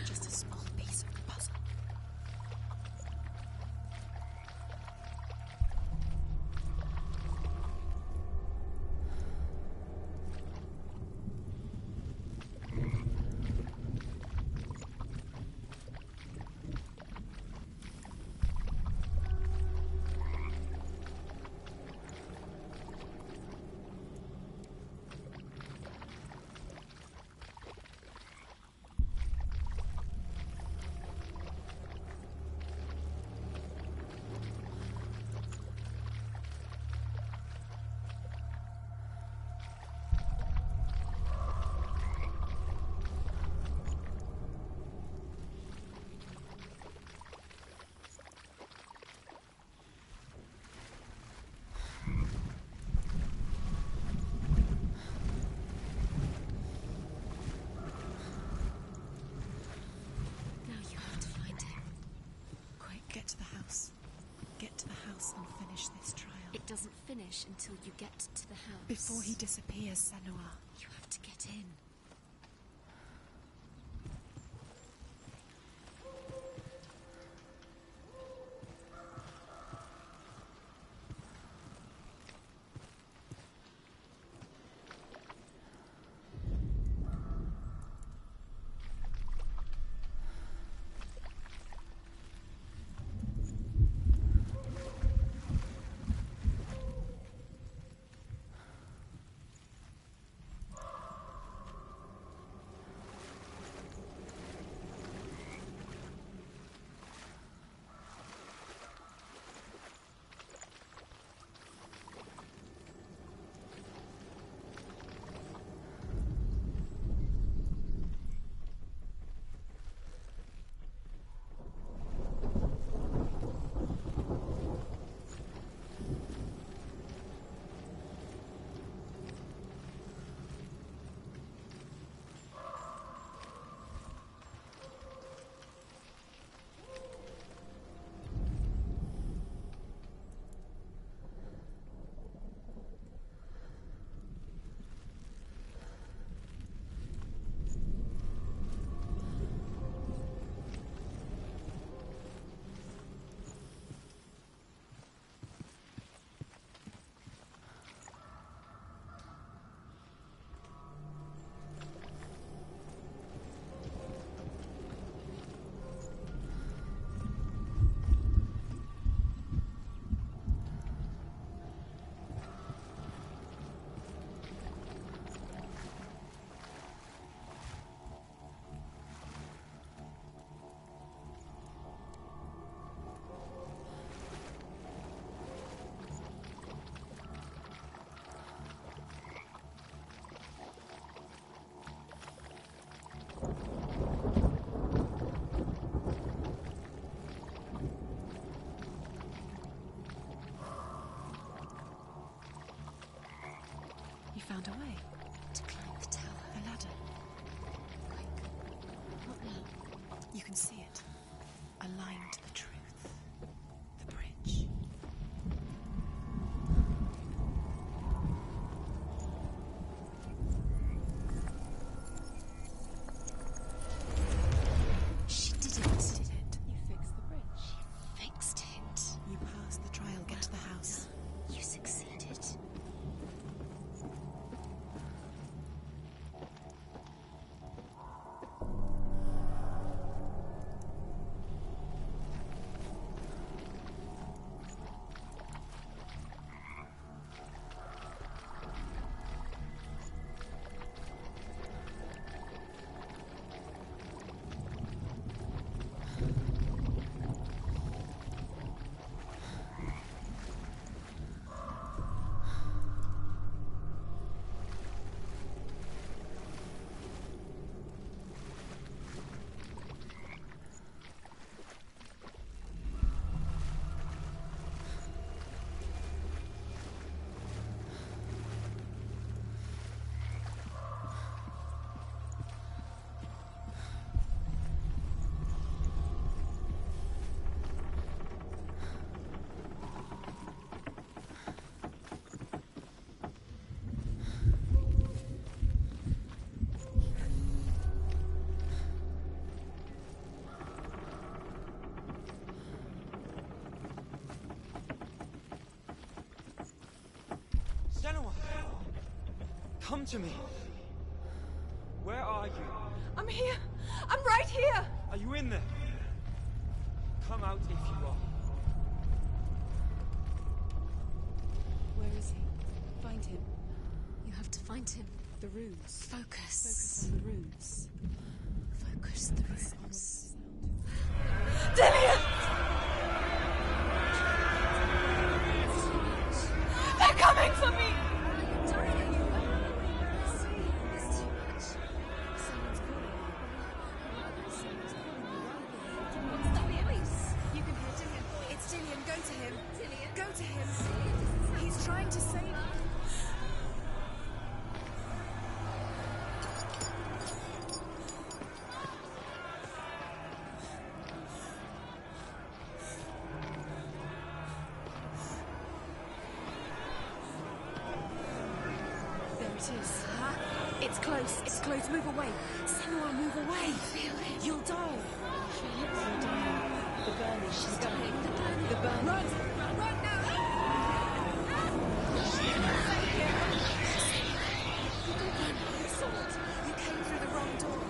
Just a small piece of the puzzle. Now you have to find him. Quick, get to the house. Get to the house and finish this trial. It doesn't finish until you get to the house. Before he disappears, Senua. You have to get in. You found a way To climb the tower. a ladder. Quick. What now? You can see it. Aligned to the truth. The bridge. She did it. Did it. You fixed the bridge. Fixed it. You passed the trial. Get to the house. You succeeded. Come to me. Where are you? I'm here. I'm right here. Are you in there? Come out if you are. Where is he? Find him. You have to find him. The runes. Focus on the runes. Focus the runes. Dillian! They're coming for me! You can hear Dillian. It's Dillian. Go to him. Dillian. Go to him. He's trying to save you. It's close. It's close. Move away. Senua, move away. Feel it. You'll die. Feel it. You're dying. The burning. She's dying. The burning. Run! Run now! Your sword. You came through the wrong door.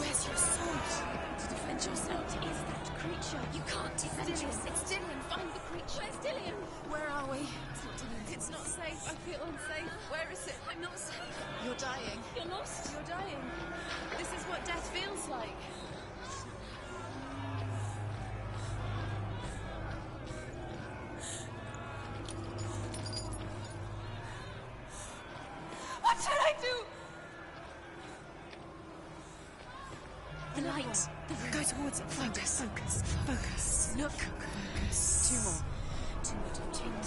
Where's your sword? To defend yourself. What is that creature? You can't defend yourself. It's Dillian. Find the creature. Where's Dillian? Where are we? It's not Dillian. It's not safe. I feel unsafe. Where is it? I'm not safe. You're dying. You're lost. You're dying. This is what death feels like. What should I do? The light. Go towards it. Focus. Focus. Focus. Look. Focus. Two more. Two more.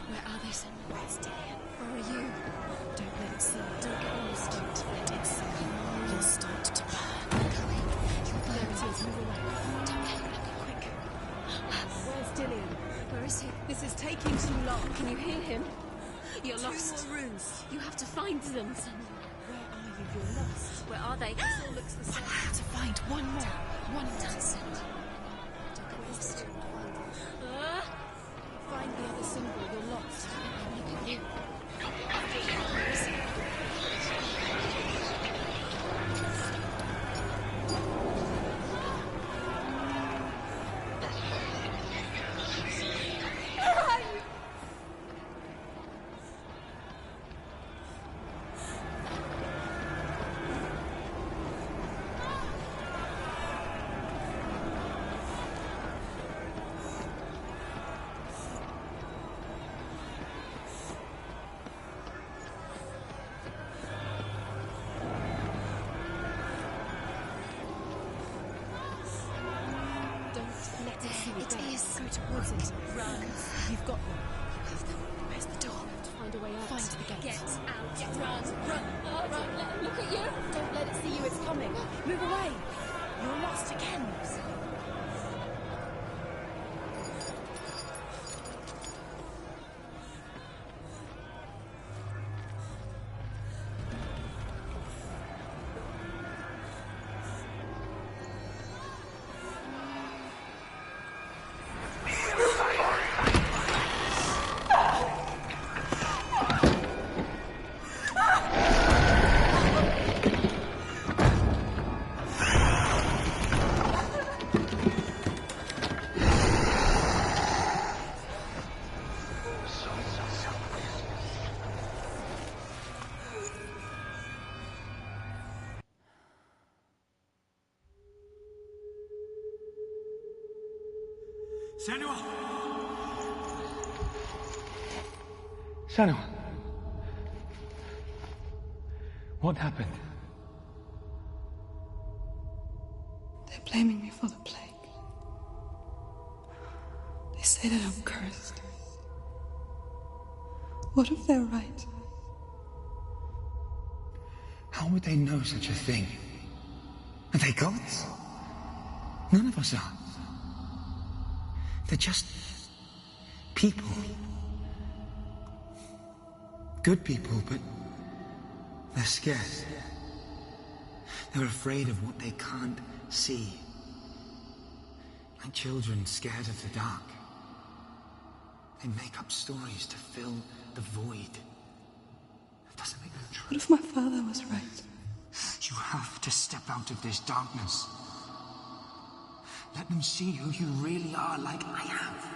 Where are they, Senua? Where's Dillian? Where are you? Don't let it see. Don't get lost. Don't let it see. You'll start to burn. There it is. Move away. Don't get quick. Where's Dillian? Where is he? This is taking too long. Can you hear him? You're lost. 2 more rooms. You have to find them. Where are you? You're lost. Where are they? This all looks the same. I have to find one more. One more. Don't get lost. Find the other symbol. You're lost. Look at you. Where is he? Where are you? Go towards it. Run. You've got them. You have them. Where's the door? To find a way out. Find the gate. Get out. Run. Run. Oh, don't let them look at you. Don't let it see you. It's coming. Move away. You're lost again. Senua! Senua! What happened? They're blaming me for the plague. They say that I'm cursed. What if they're right? How would they know such a thing? Are they gods? None of us are. They're just people. Good people, but they're scared. They're afraid of what they can't see. Like children scared of the dark. They make up stories to fill the void. That doesn't make them true. What if my father was right? You have to step out of this darkness. Let them see who you really are, like I have.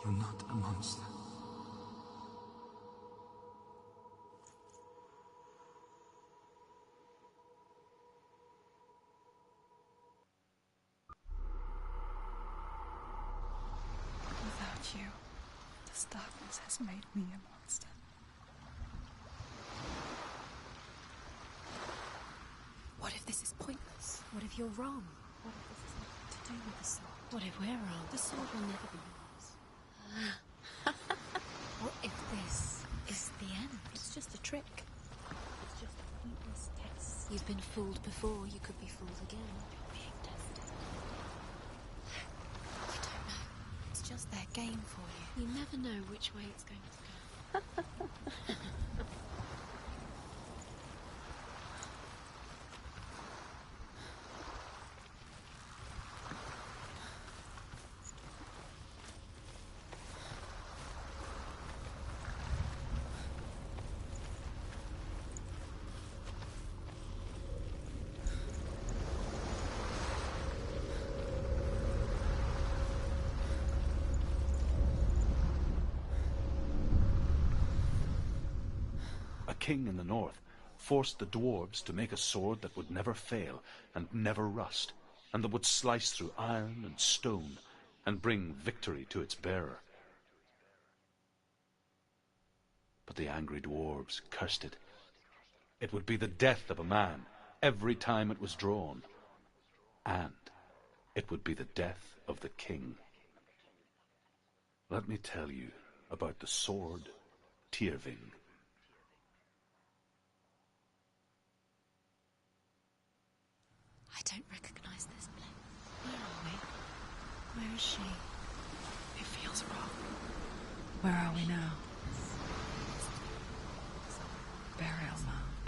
You're not a monster. Without you, this darkness has made me a monster. What if this is pointless? What if you're wrong? What if this is nothing to do with the sword? What if we're wrong? The sword will never be yours. What if this is the end? It's just a trick. It's just a pointless test. You've been fooled before, you could be fooled again. You're being tested. You don't know. It's just their game for you. You never know which way it's going to go. A king in the north forced the dwarves to make a sword that would never fail and never rust, and that would slice through iron and stone and bring victory to its bearer. But the angry dwarves cursed it. It would be the death of a man every time it was drawn, and it would be the death of the king. Let me tell you about the sword Tyrving. I don't recognize this place. Where are we? Where is she? It feels wrong. Where are we now? Burial mound.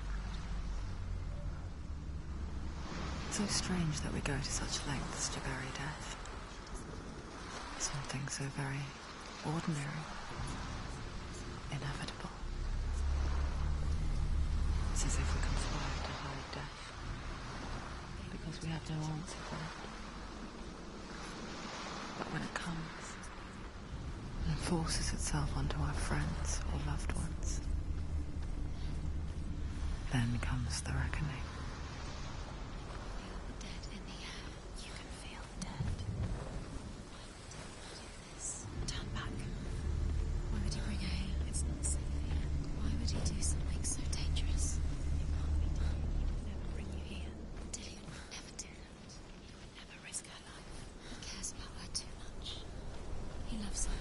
So strange that we go to such lengths to bury death. Something so very ordinary, inevitable. It's as if we conspire to hide death, because we have no answer for it. But when it comes, and forces itself onto our friends or loved ones, then comes the reckoning. Feel the dead in the air. You can feel the dead. Why would he do this? Turn back. Why would he bring her here? It's not safe here. Why would he do something so dangerous? It can't be done. He would never bring you here. Dillion would never do that. He would never risk her life. He cares about her too much. He loves her.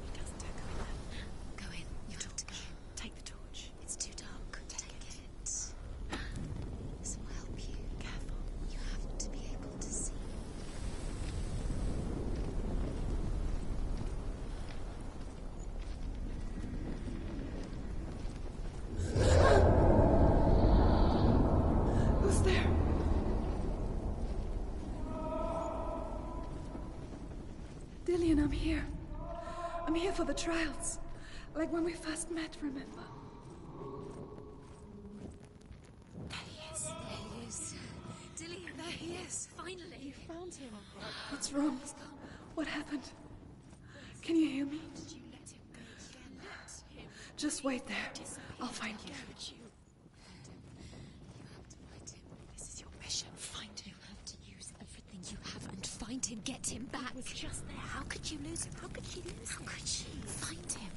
He doesn't go in there. Go in. You have to go in. Take the torch. It's too dark. Take it. This will help you. Careful. You have to be able to see. Who's there? Dillion, I'm here. I'm here for the trials. Like when we first met, remember? There he is. There he is. Dillion, there he is. Finally. You found him. What's wrong? What happened? Can you hear me? Did you let him go again? Let him. Just wait there. I'll find you. Could you? You have to find him. This is your mission. Find him. You have to use everything you have and find him. Get him back. He was just there. How could you lose him? How could she lose him? How could she? Find him.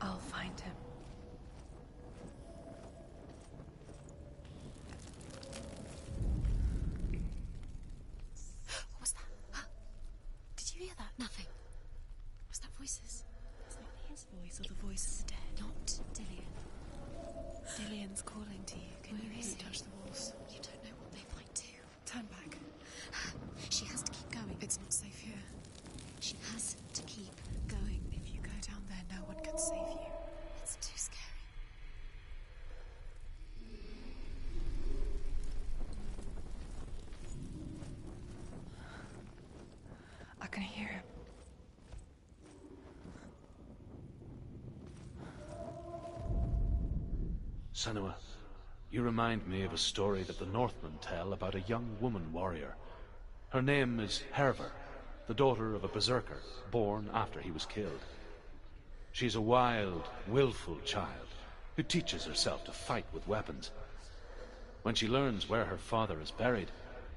I'll find him. What was that? Huh? Did you hear that? Nothing. Was that voices? It's not his voice or the voice of the dead. Not Dillion. Dillion's calling to you. Can you hear? Touch the wall It's not safe here. She has to keep going. If you go down there, no one can save you. It's too scary. I can hear him. Senua, you remind me of a story that the Northmen tell about a young woman warrior. Her name is Herver, the daughter of a berserker, born after he was killed. She's a wild, willful child who teaches herself to fight with weapons. When she learns where her father is buried,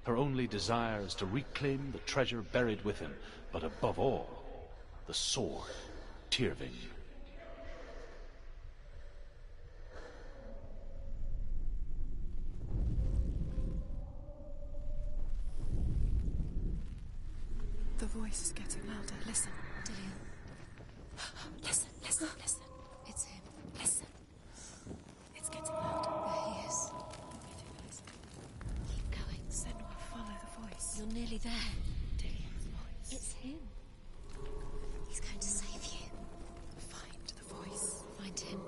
her only desire is to reclaim the treasure buried with him, but above all, the sword, Tyrving. The voice is getting louder. Listen, Dillian. Listen, listen, listen. It's him. Listen. It's getting louder. There he is. Keep going. Senua, follow the voice. You're nearly there. Dillian's voice. It's him. He's going to save you. Find the voice. Find him.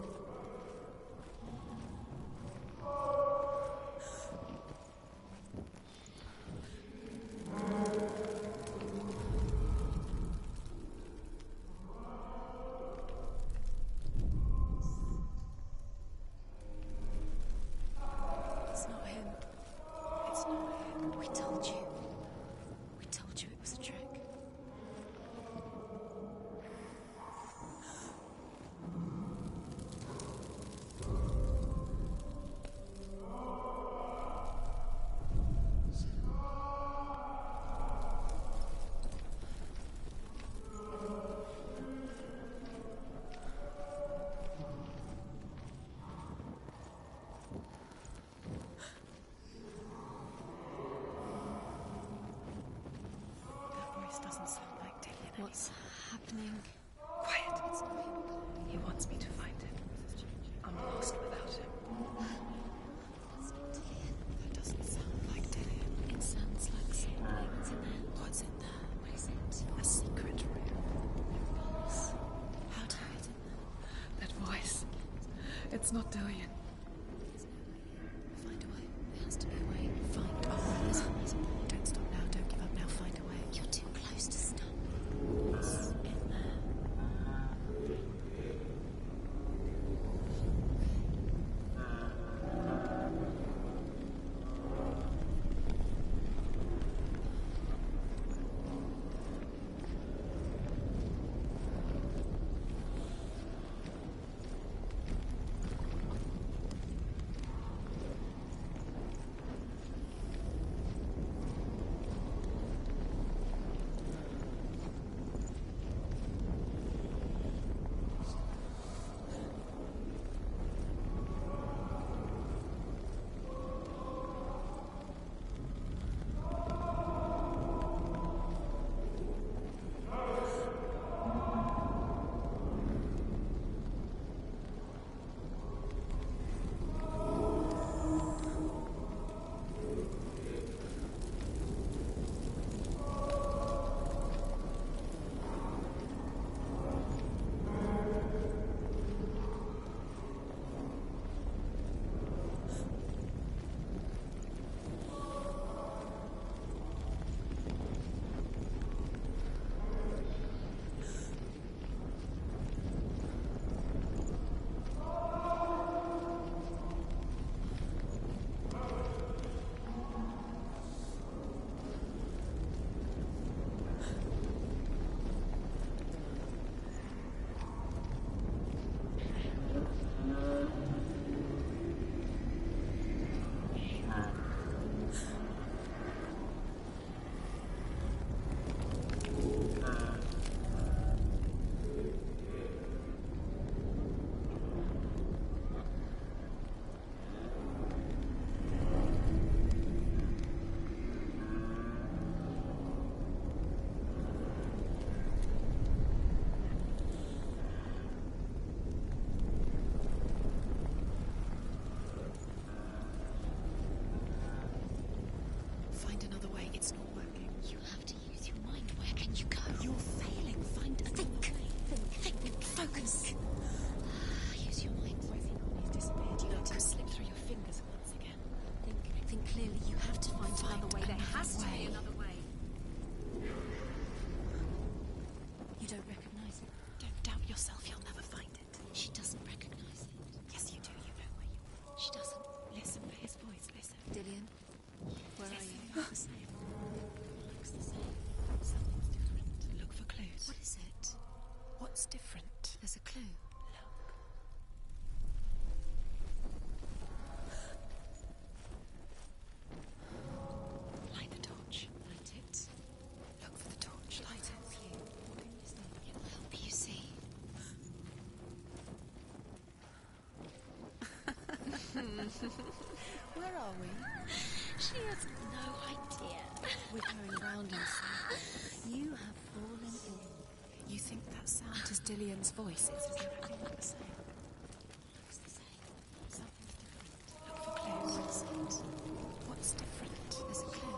It's not him. It's not him. We told you. We told you it was a trick. That voice doesn't sound like Dillian anymore. What's happening? Quiet. It's not him. He wants me to find him. I'm lost without him. It's not Dillian. That doesn't sound like Dillian. It sounds like something. What's in there? What's in there? What is it? A secret room. Box. How do I get in there? That voice. It's not Dillian. Find a way. There has to be a way. Find a way. Don't stop now. Don't give up now. Find a way. You're too close to stop. What's in there? Find another way. It's not working. You have to use your mind. What's different? There's a clue. Light the torch. Light it. Look for the torch. Light it. It will help you see. Where are we? She has no idea. We're going round in circles. You have fallen ill. You think that sound is Dillion's voice? It's everything look the same. Looks the same. Something's different. Look for clues. What's different? There's a clue.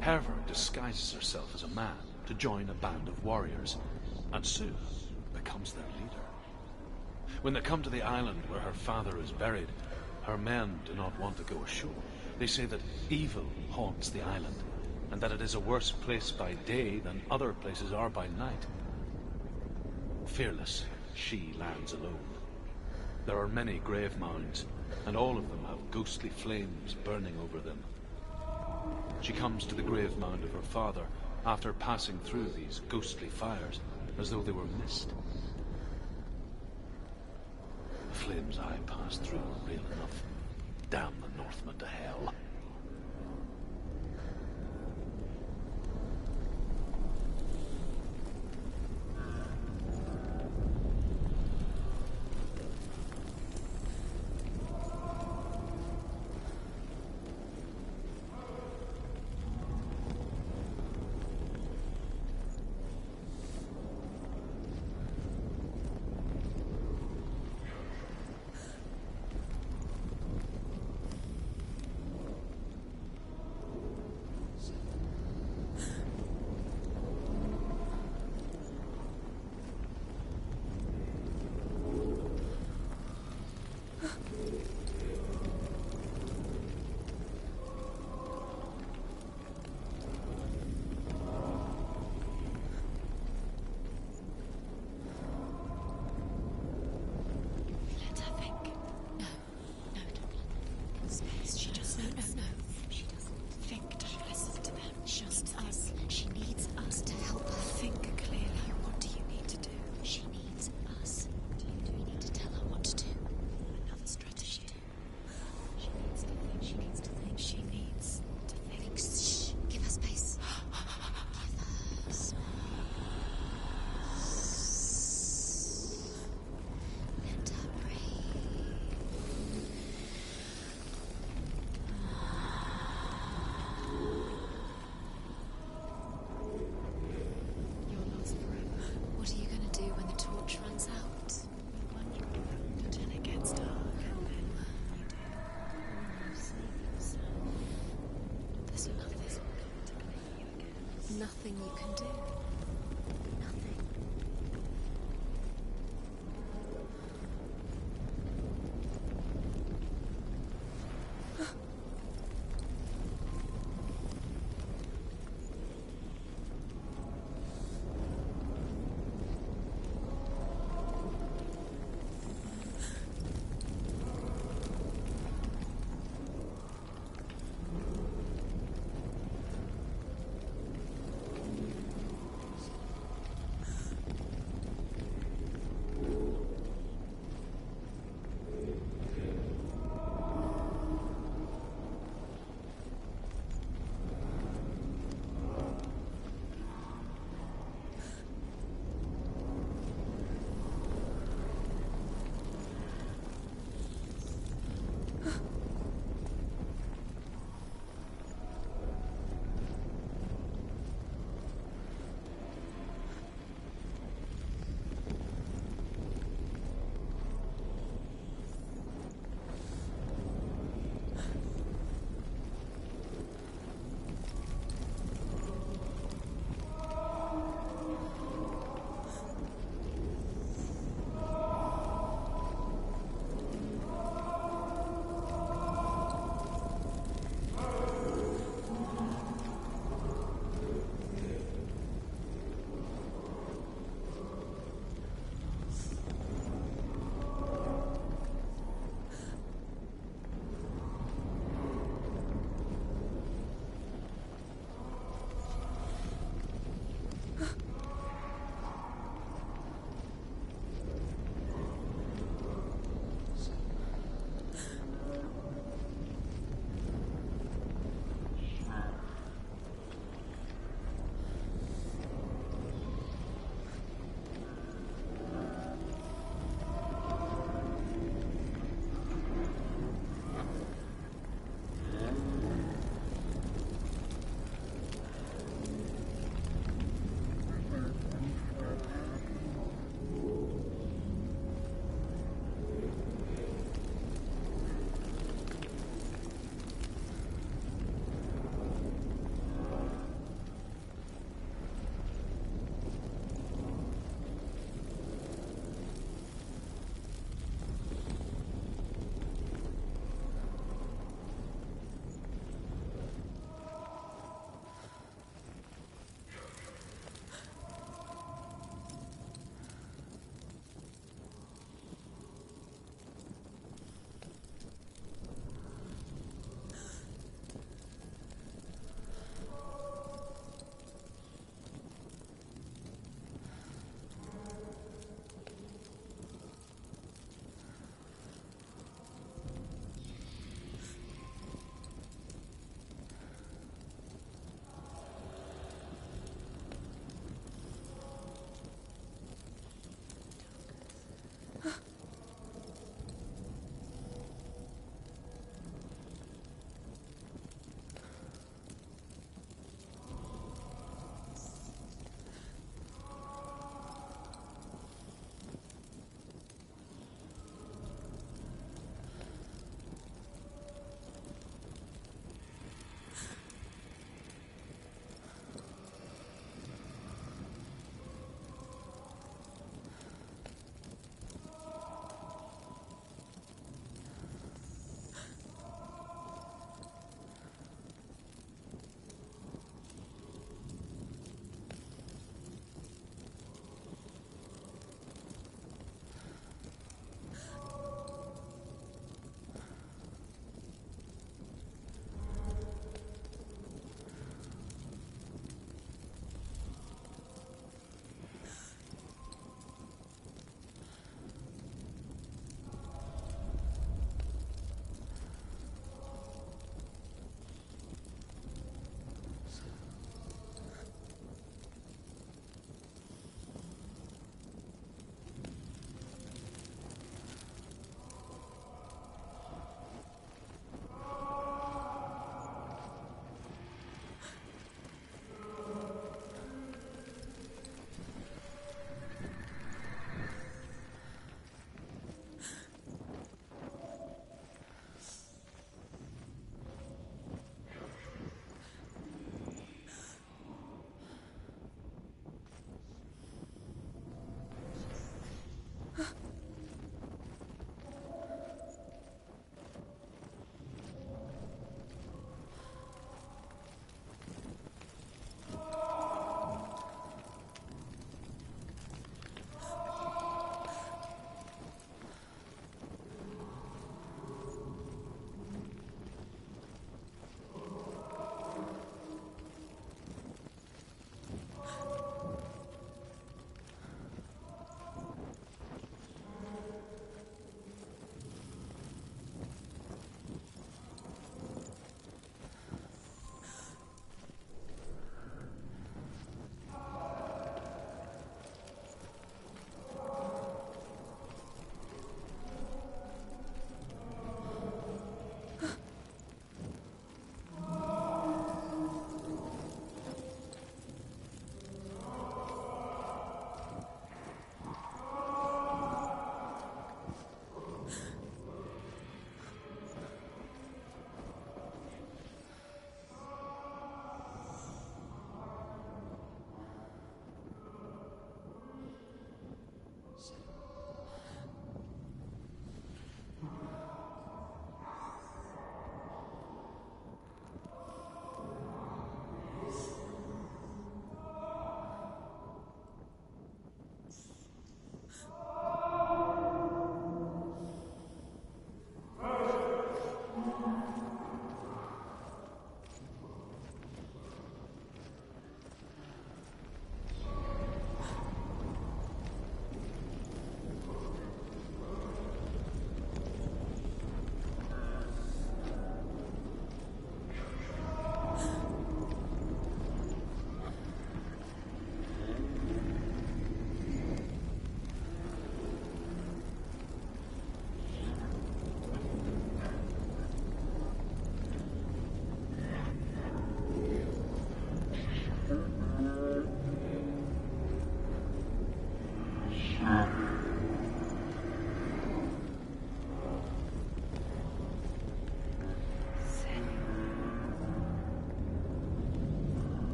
Hervor disguises herself as a man to join a band of warriors, and soon becomes their leader. When they come to the island where her father is buried, her men do not want to go ashore. They say that evil haunts the island, and that it is a worse place by day than other places are by night. Fearless, she lands alone. There are many grave mounds, and all of them have ghostly flames burning over them. She comes to the grave mound of her father after passing through these ghostly fires, as though they were mist. The flames I passed through were real enough. Damn the Northmen to hell. can do? Nothing.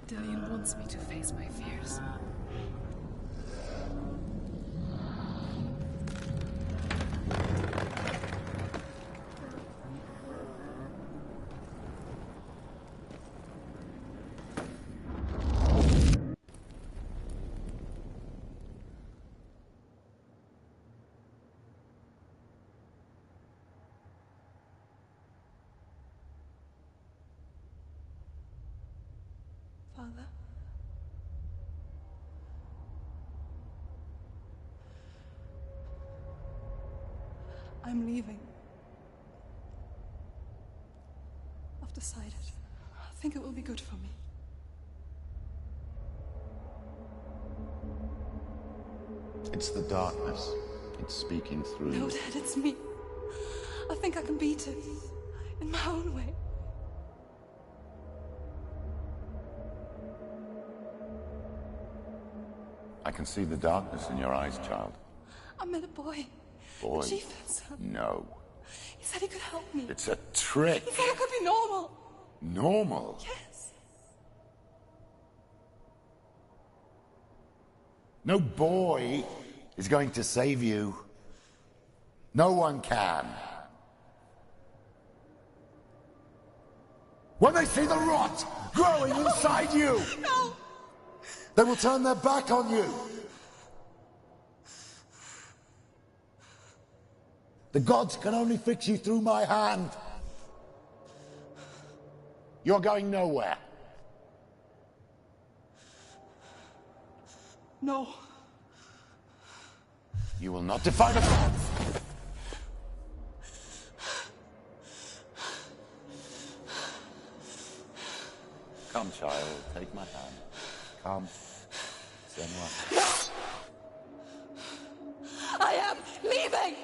Dillion wants me to face my fears. Father? I'm leaving. I've decided. I think it will be good for me. It's the darkness. It's speaking through No, you. Dad, it's me. I think I can beat it. In my own way. I can see the darkness in your eyes, child. I met a boy. Boy. The chieftain's son. No. He said he could help me. It's a trick. He said I could be normal. Normal? Yes. No boy is going to save you. No one can. When they see the rot growing inside you, No! they will turn their back on you. The gods can only fix you through my hand. You're going nowhere. No. You will not defy the gods. Come, child, take my hand. Come. Senua. I am leaving!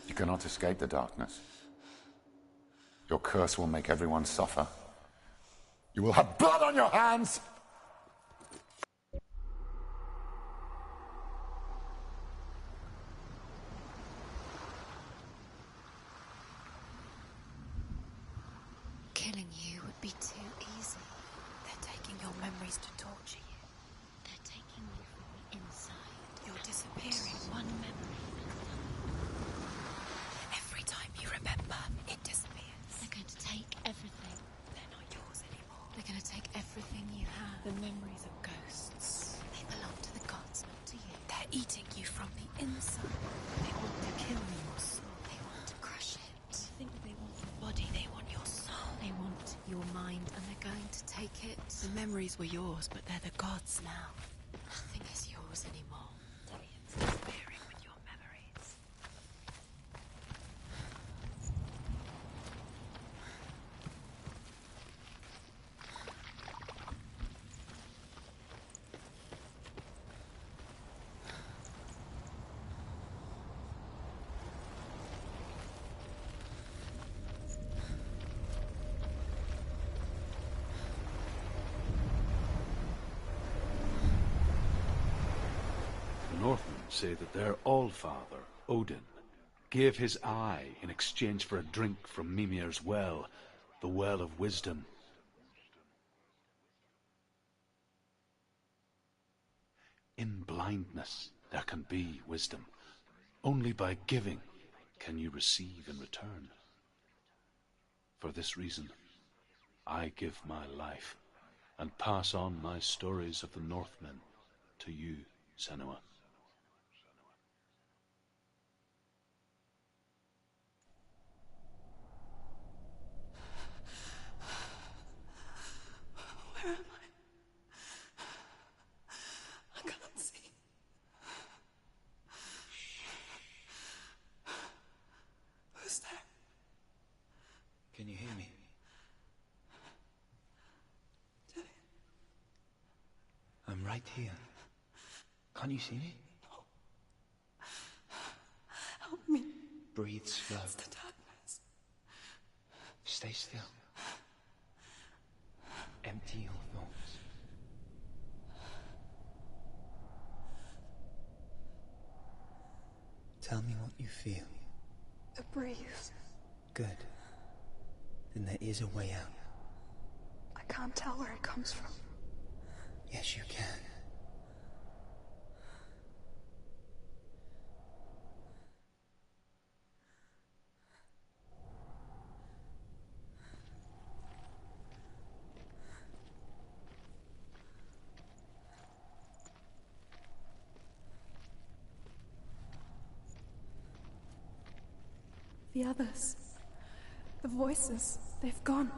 You cannot escape the darkness. Your curse will make everyone suffer. You will have blood on your hands! Killing you would be too easy. They're taking your memories to torture you. They're taking you from the inside. You're disappearing one memory at a time. Every time you remember, it disappears. They're going to take everything. They're not yours anymore. They're going to take everything you have. The memories are ghosts. They belong to the gods, not to you. They're eating you from the inside. They want to kill your soul. They want to crush it. I think they want your body. They want your soul. They want your mind, and they're going to take it. The memories were yours, but they're the gods now. Nothing is yours anymore. Dillion's disappearing with your memories. The Northmen say that their Allfather, Odin, gave his eye in exchange for a drink from Mimir's well, the Well of Wisdom. In blindness there can be wisdom. Only by giving can you receive in return. For this reason, I give my life and pass on my stories of the Northmen to you, Senua. Where am I? I can't see. Who's there? Can you hear me? Dillion? I'm right here. Can't you see me? Help me. Breathe slow. It's the darkness. Stay still. Empty your thoughts. Tell me what you feel. A breeze. Good. Then there is a way out. I can't tell where it comes from. Yes, you can. The others. The voices. They've gone.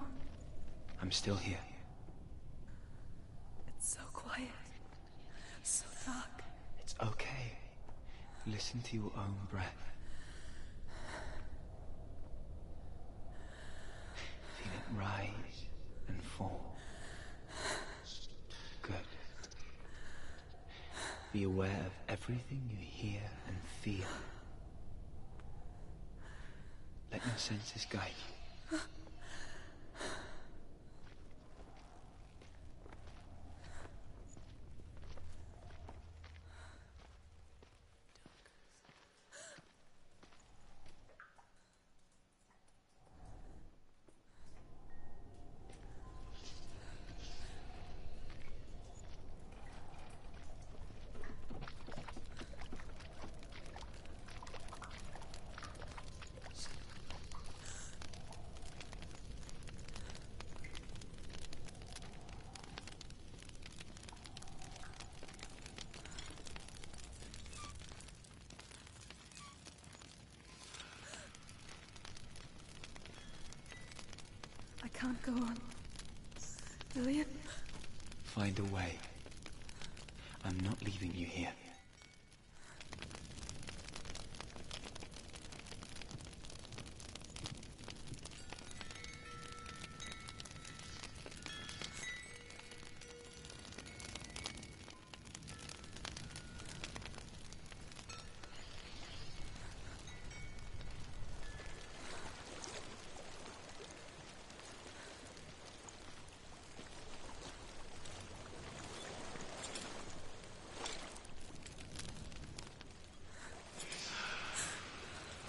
I'm still here. It's so quiet. So dark. It's okay. Listen to your own breath. Feel it rise and fall. Good. Be aware of everything you hear and feel. Let your senses guide you. I can't go on. Lillian? Find a way. I'm not leaving you here.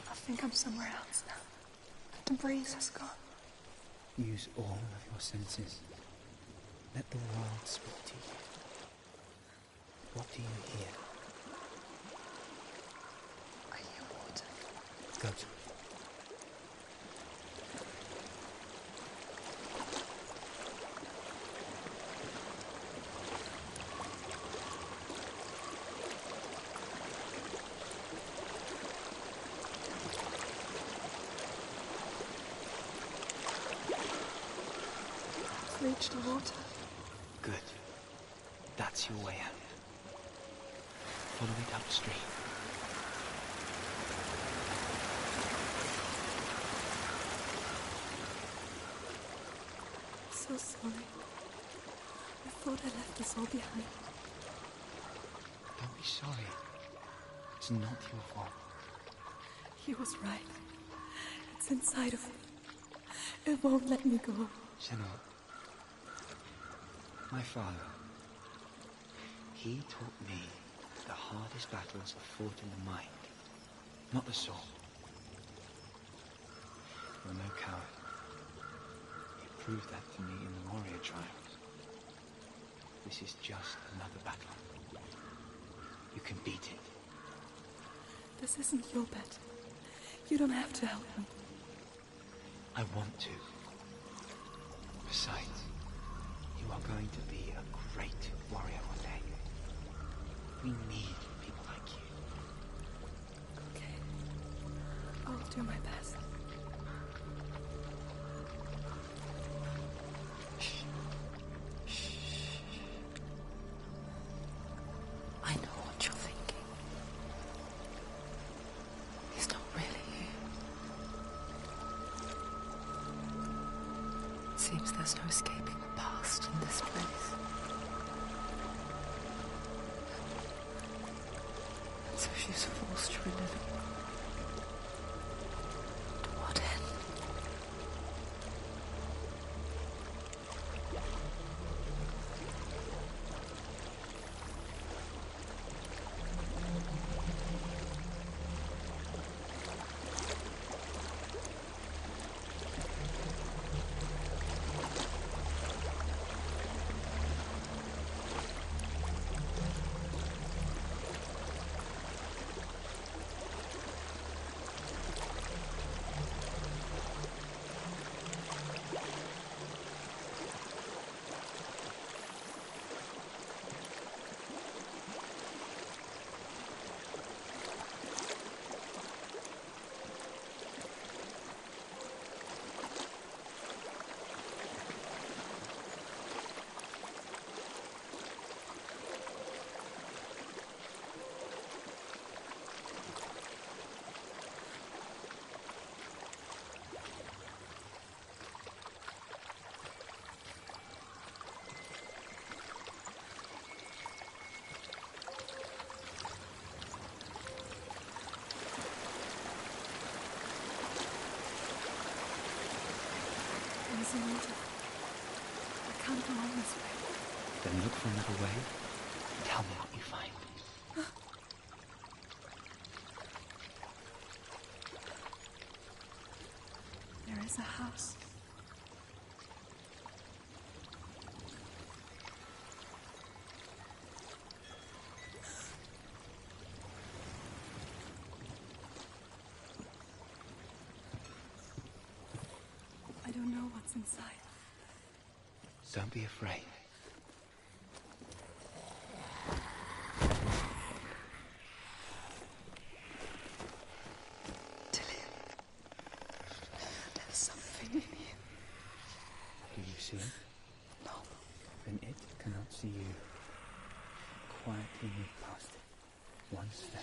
I think I'm somewhere else now. The breeze has gone. Use all of your senses. Let the world speak to you. What do you hear? I hear water. Go to it. Reach the water. Good. That's your way out. Follow it upstream. So sorry. I thought I left us all behind. Don't be sorry. It's not your fault. He was right. It's inside of me. It won't let me go. Senua. My father. He taught me the hardest battles are fought in the mind, not the sword. You're no coward. You proved that to me in the warrior trials. This is just another battle. You can beat it. This isn't your battle. You don't have to help me. I want to. Besides, you are going to be a great warrior one day. We need people like you. Okay. I'll do my best. I know what you're thinking. He's not really here. It seems there's no escaping the past in this place. And so she's forced to relive it. To what end? is in order. I can't go on this way. Then look for another way. Tell me what you find. There is a house. I don't know what's inside. Don't be afraid. There's something in you. Do you see it? No. Then it cannot see you. Quietly move past it. One step.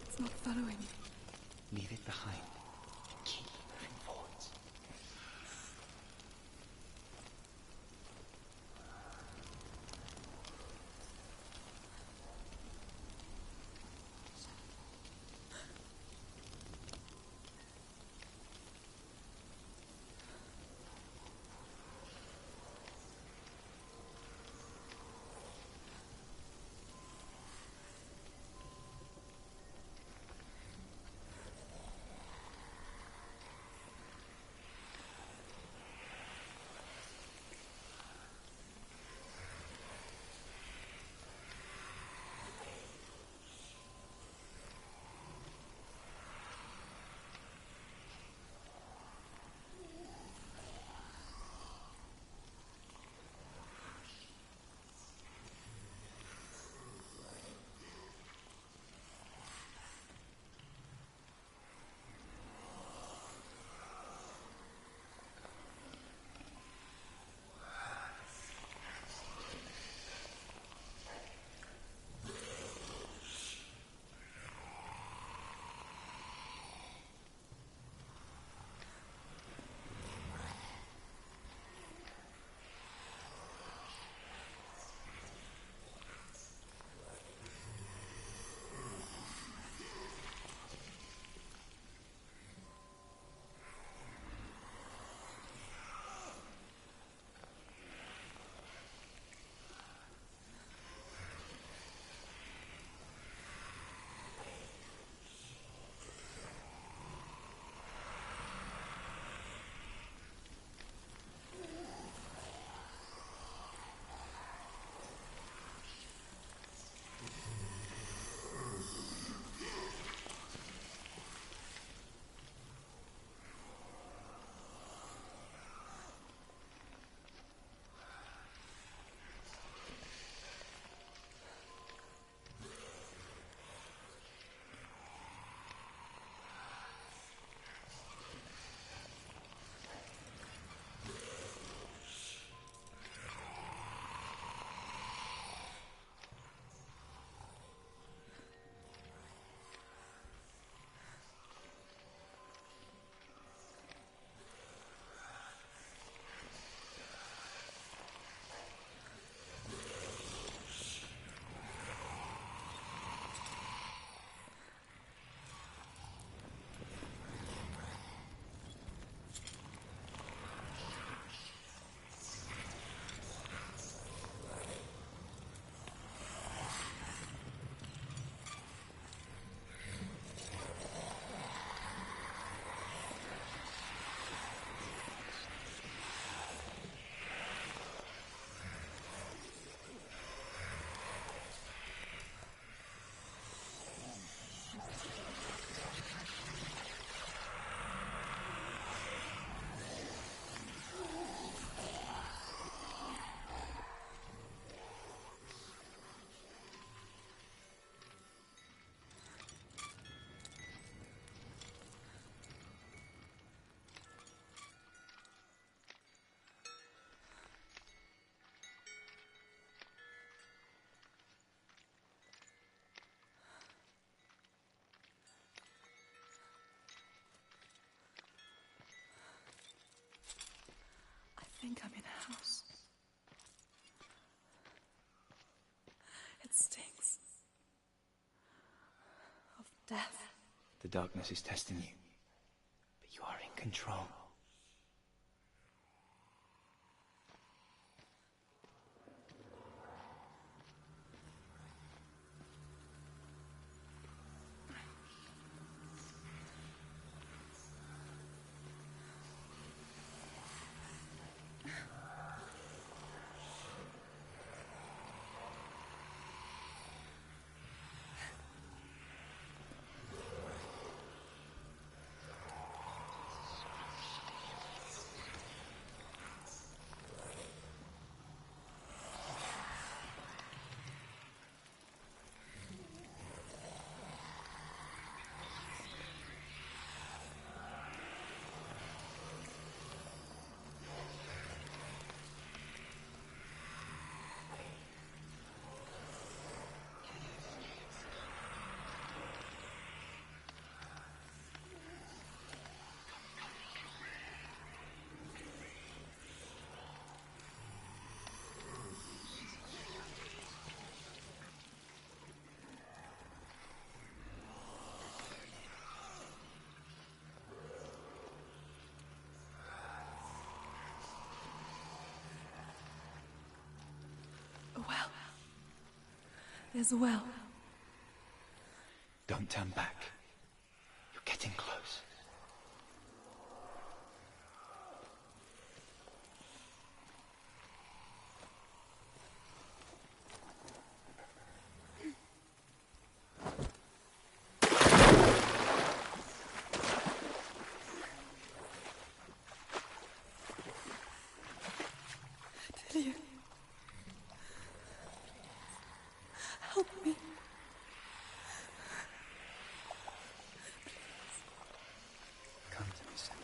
It's not following me. Leave it behind. Keep moving forwards. The darkness is testing you, but you are in control. A well. There's a well. Don't turn back. You're getting close. Dillion. Help me. Come to me, Senua.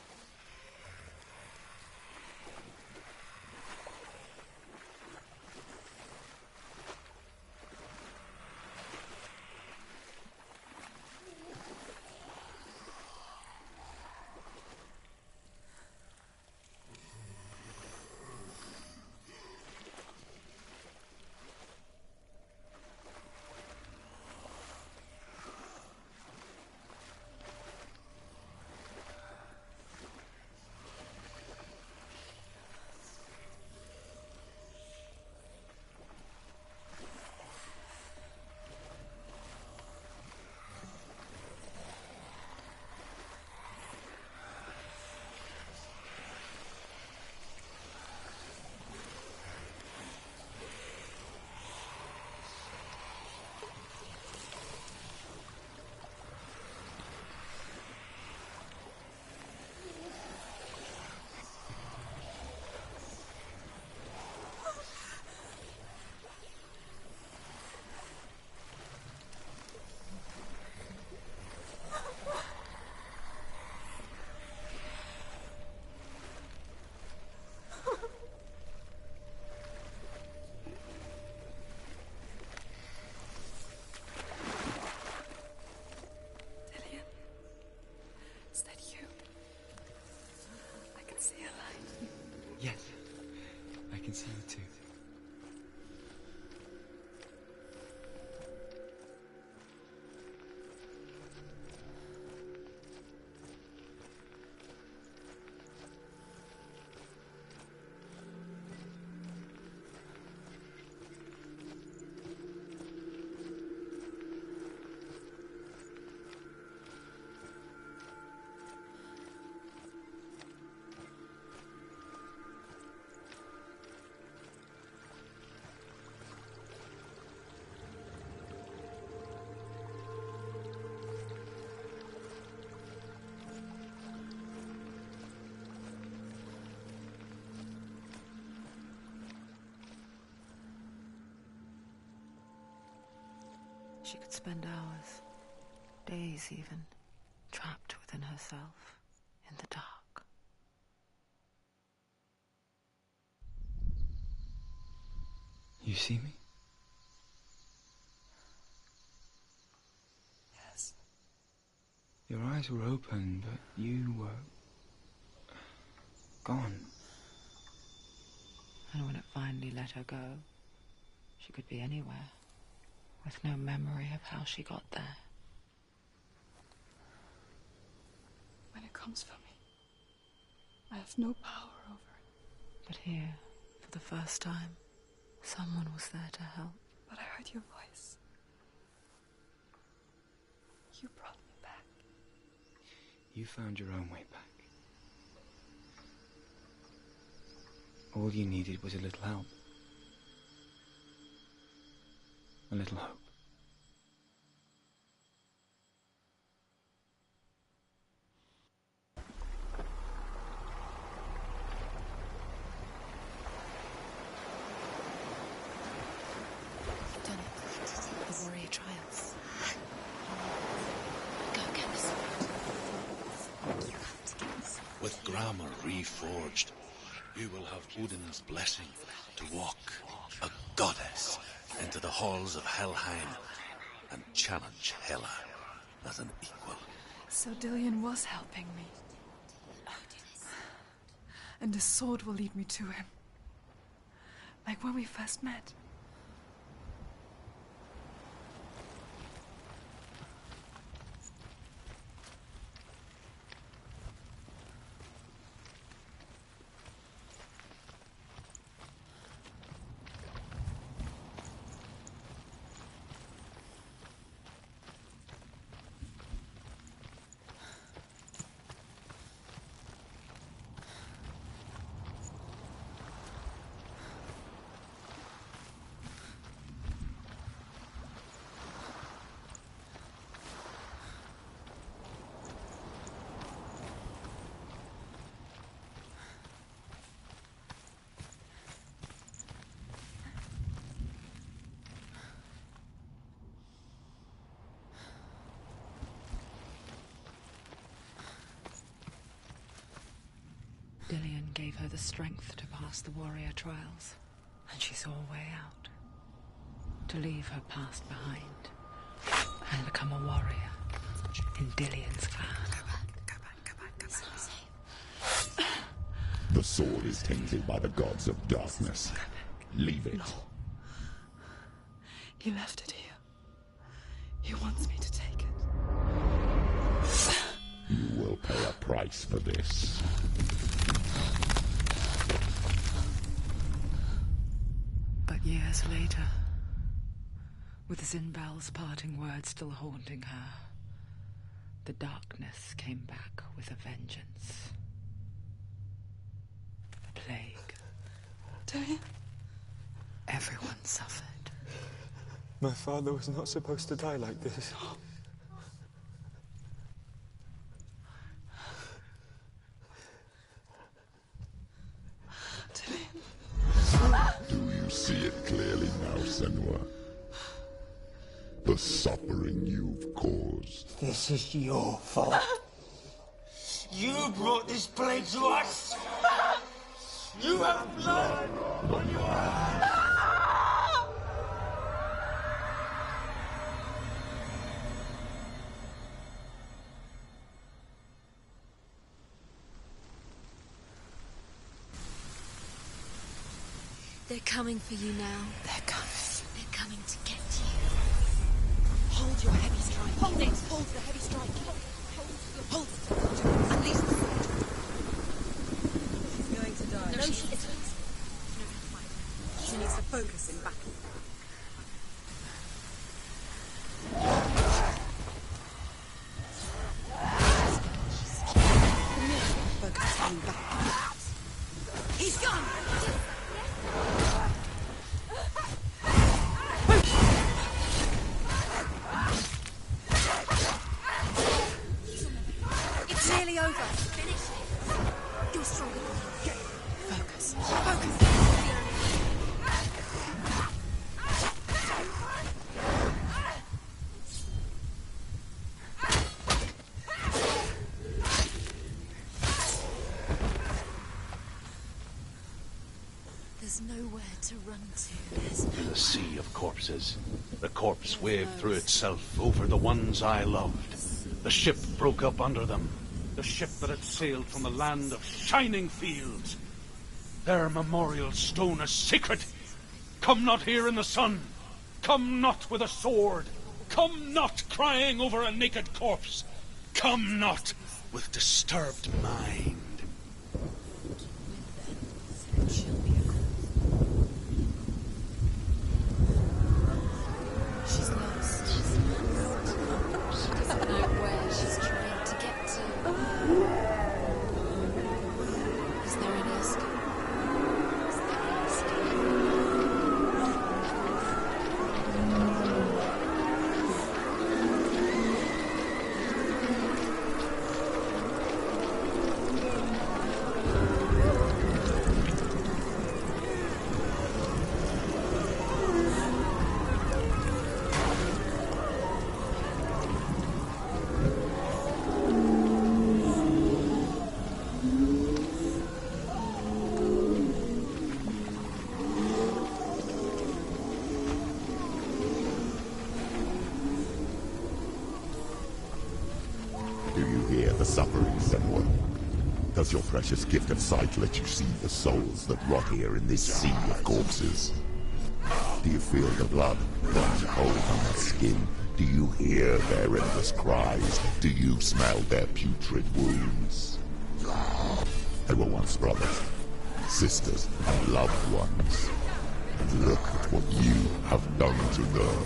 Yes, I can see you too. She could spend hours, days even, trapped within herself, in the dark. You see me? Yes. Your eyes were open, but you were gone. And when it finally let her go, she could be anywhere, with no memory of how she got there. comes for me. I have no power over it. But here, for the first time, someone was there to help. But I heard your voice. You brought me back. You found your own way back. All you needed was a little help. A little hope. Done it. The warrior trials. Go get the sword. With grammar reforged, you will have Odin's blessing to walk, a goddess, into the halls of Helheim and challenge Hela as an equal. So Dillion was helping me. And the sword will lead me to him. Like when we first met. Dillion gave her the strength to pass the warrior trials, and she saw a way out. To leave her past behind, and become a warrior in Dillion's clan. Go back. It's not safe. The sword is tainted by the gods of darkness. Leave it. No. He left it here. He wants me to take it. You will pay a price for this. But years later, with Zinbal's parting words still haunting her, the darkness came back with a vengeance. The plague. Dillion? Everyone suffered. My father was not supposed to die like this. Do you see it clearly now, Senua? The suffering you've caused. This is your fault. You brought this plague to us. You have blood on your hands. They're coming for you now. They're coming. They're coming to get you. Hold your heavy strike. Hold it. Hold the heavy strike. Hold it. Unleash the sword. She's going to die. No, she isn't. She needs to focus in battle. Focus in battle. He's gone! It's nearly over. Finish it. You're stronger than him. Focus. Focus. There's nowhere to run to. There's no... The sea of corpses. The corpse waved through itself over the ones I loved. The ship broke up under them. The ship that had sailed from the land of shining fields. Their memorial stone is sacred. Come not here in the sun. Come not with a sword. Come not crying over a naked corpse. Come not with disturbed mind. She'll be a She's lost. She doesn't know where she's trying to get to. Is there any escape? Is there any Do you hear the suffering, Senua? Does your precious gift of sight let you see the souls that rot here in this sea of corpses? Do you feel the blood run cold on their skin? Do you hear their endless cries? Do you smell their putrid wounds? They were once brothers, sisters, and loved ones. And look at what you have done to them.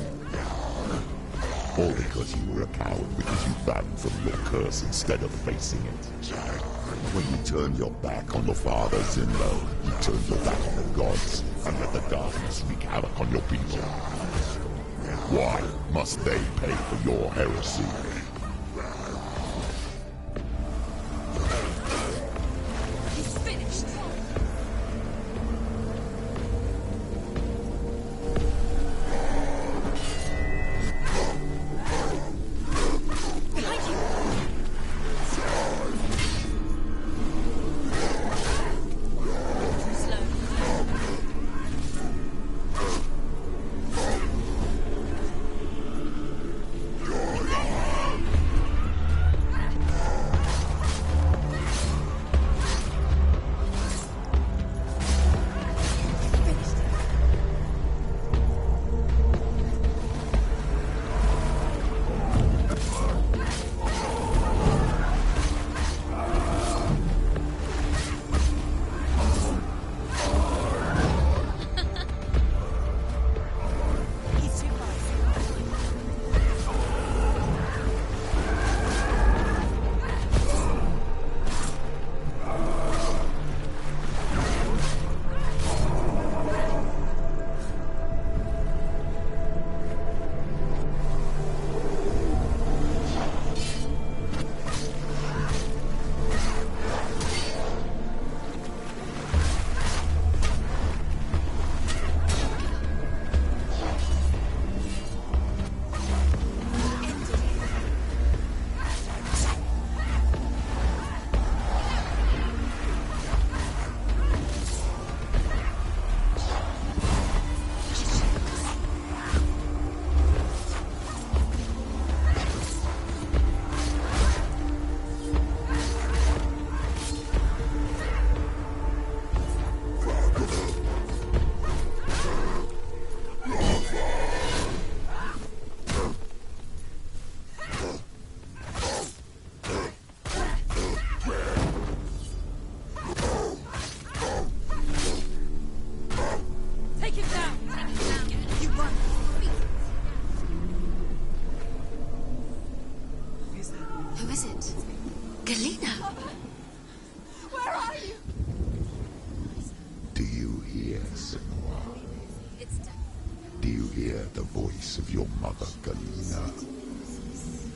All because you were a coward, because you ran from your curse instead of facing it. When you turned your back on your father, Zinlo, you turned your back on the gods, and let the darkness wreak havoc on your people. Why must they pay for your heresy? He's finished.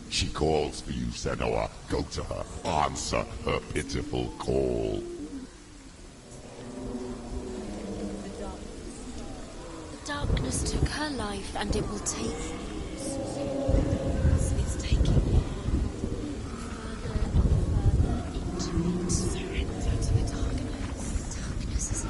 She calls for you, Senua. Go to her. Answer her pitiful call. The darkness took her life, and it will take yours. It's taking you further and further into it. Surrender to the darkness. Darkness is here.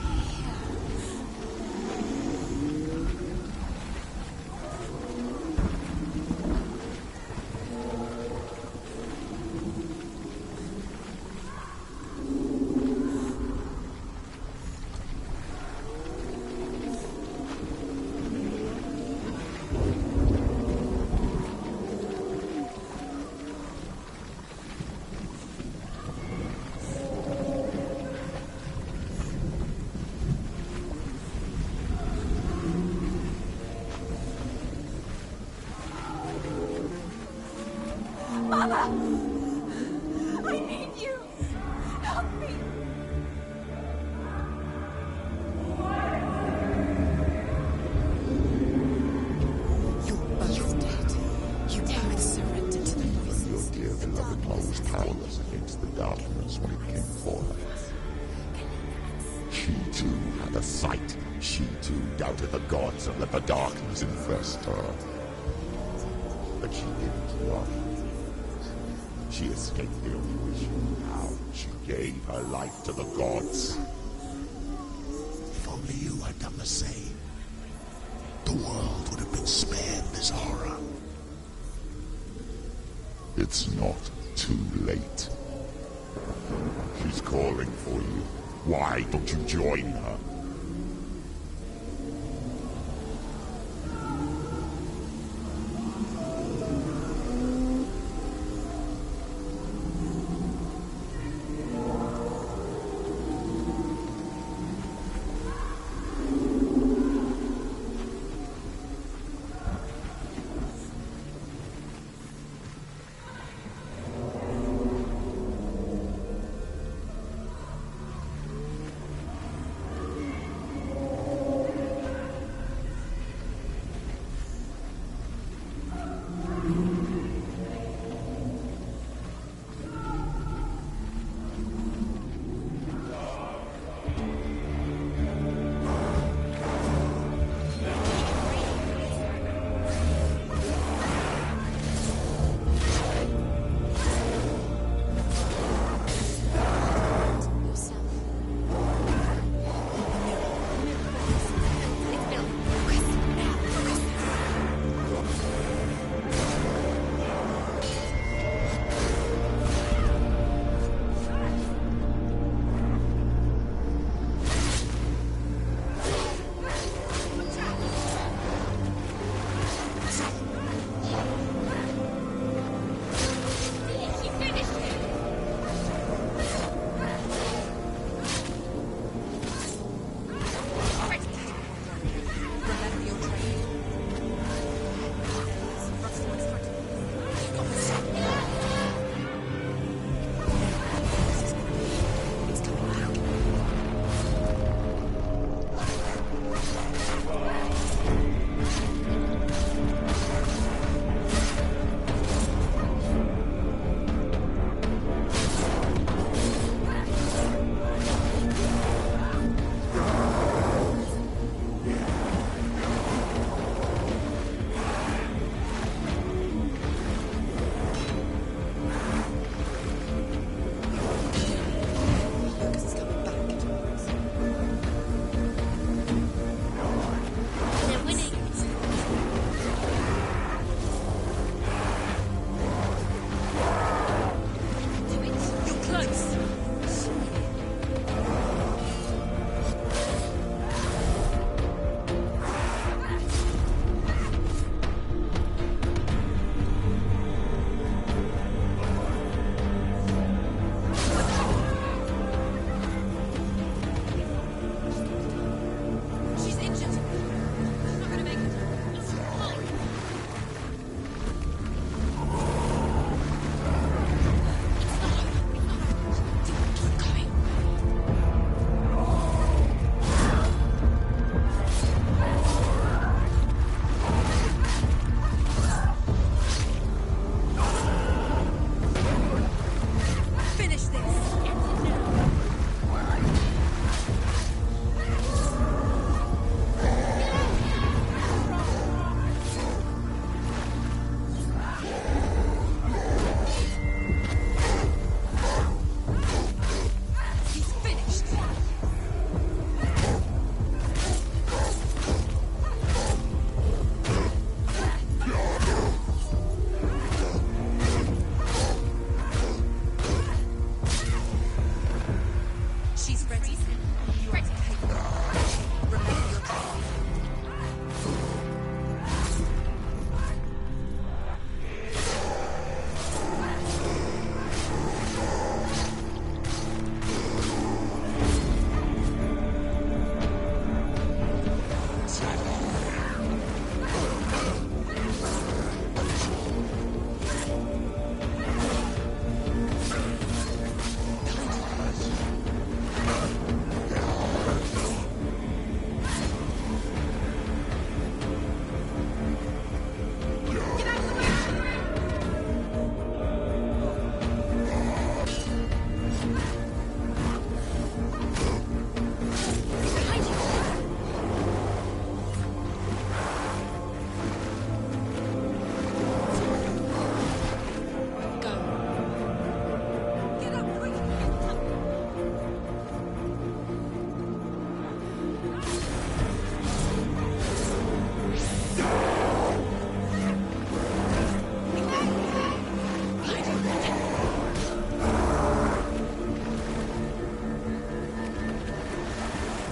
I need you. Help me. You're both dead. You both surrendered to the voices. Your dear beloved mother was powerless against the darkness when it came for her. She too had a sight. She too doubted the gods and let the darkness infest her. But she didn't love. She escaped the only way she knew how. She gave her life to the gods. If only you had done the same, the world would have been spared this horror. It's not too late. She's calling for you. Why don't you join her?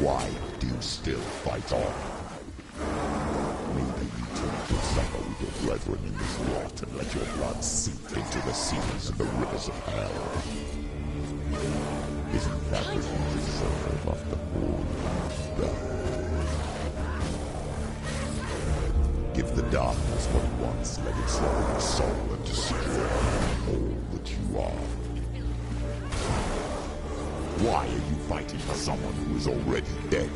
Why do you still fight on? Maybe you turn to suffer with your brethren in this lot and let your blood seep into the seas and the rivers of hell. Isn't that what you deserve after all you've done? Give the darkness what it wants, let it swallow your soul and destroy all that you are. Why are you fighting for someone who is already dead?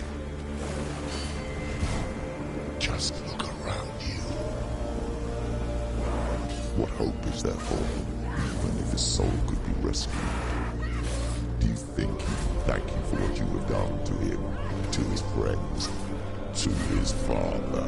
Just look around you. What hope is there for him, even if his soul could be rescued? Do you think he can thank you for what you have done to him, to his friends, to his father?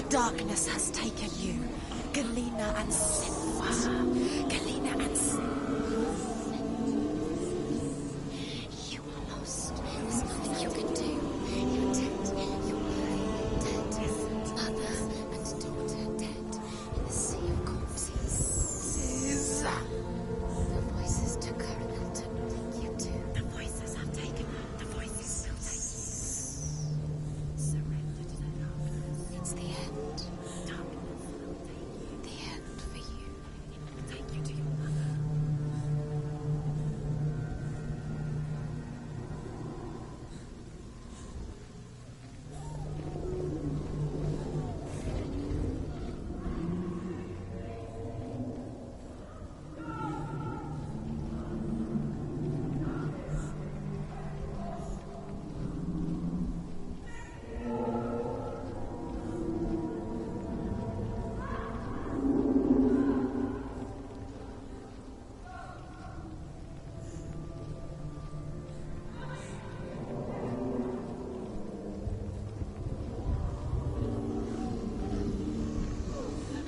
Darkness has taken you, Galena and Senua. Galena and Senua. You are lost. There's nothing you can do. You're dead. You're dead. Mother and daughter dead in the sea of corpses. The voices took her and they'll take you too. The voices have taken her. The voices will take you. Surrender to the darkness. It's the end.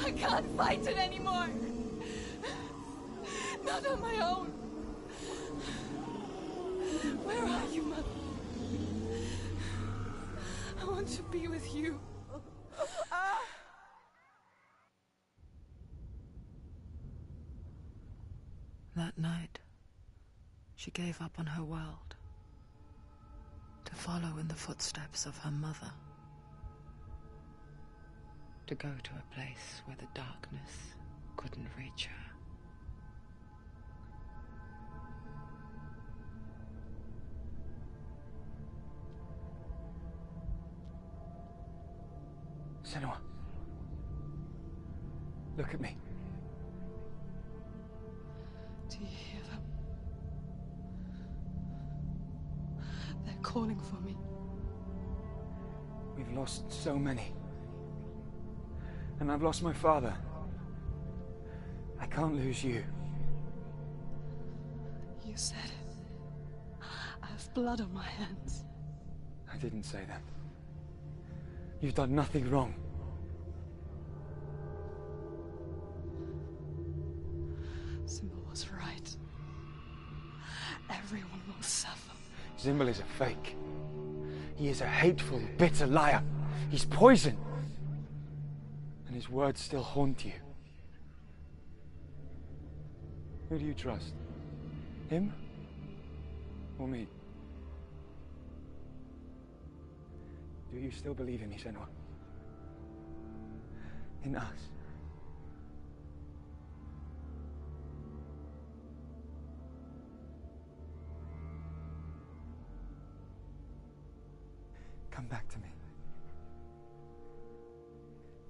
I can't fight it anymore. Not on my own. Where are you, Mother? I want to be with you. That night, she gave up on her world to follow in the footsteps of her mother. To go to a place where the darkness couldn't reach her. Senua. Look at me. Do you hear them? They're calling for me. We've lost so many. And I've lost my father. I can't lose you. You said it. I have blood on my hands. I didn't say that. You've done nothing wrong. Symbol was right. Everyone will suffer. Symbol is a fake. He is a hateful, bitter liar. He's poison. And his words still haunt you. Who do you trust? Him? Or me? Do you still believe in me, Senua? In us? Come back to me.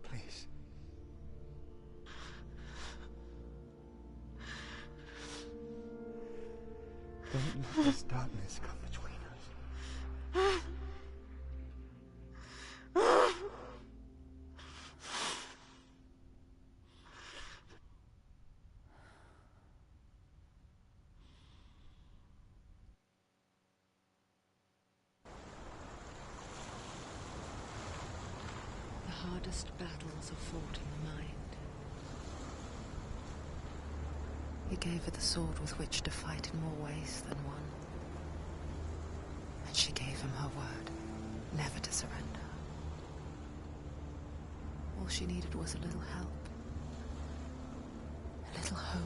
Please. Don't let this darkness come between us. The hardest battles are fought in the mind. He gave her the sword with which to fight in more ways than one. And she gave him her word, never to surrender. All she needed was a little help, a little hope.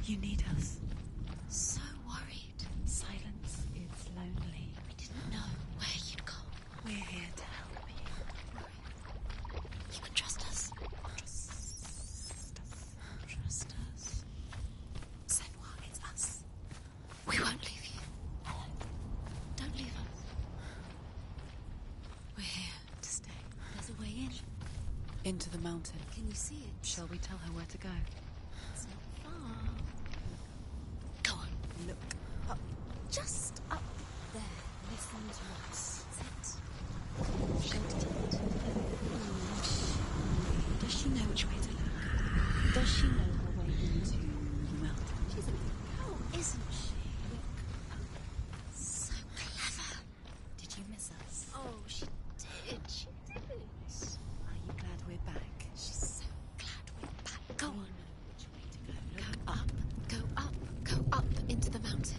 You need us. So worried. Silence is lonely. We didn't know where you'd go. We're here to help you. You can trust us. Trust us. Senua, it's us. We won't leave you. Hello. Don't leave us. We're here to stay. There's a way in. Into the mountain. Can you see it? Shall we tell her where to go? It's not far. Go on. Look up. Just up there. Listen to us. That's it. Hold tight. Does she know which way to look? Does she know her way into the mountain? She's a girl, isn't she? So clever. Did you miss us? Oh, she did. She did. Are you glad we're back? She's so glad we're back. Go on. Which way to go? Go up. Go up. Go up into the mountain.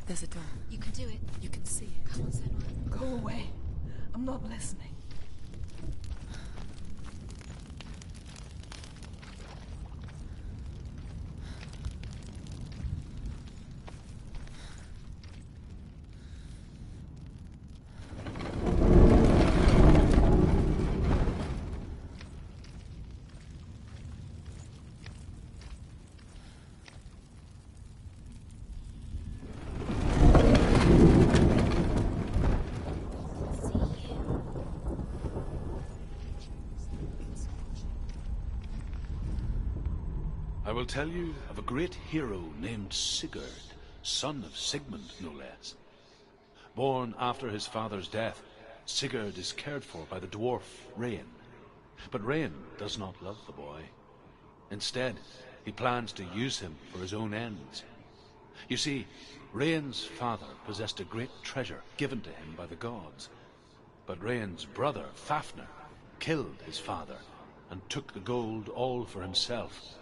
There's a door. You can do it. You can see it. Come on, Senua. Go away. I'm not listening. I will tell you of a great hero named Sigurd, son of Sigmund, no less. Born after his father's death, Sigurd is cared for by the dwarf Rain. But Rain does not love the boy. Instead, he plans to use him for his own ends. You see, Rain's father possessed a great treasure given to him by the gods. But Rain's brother, Fafnir, killed his father and took the gold all for himself.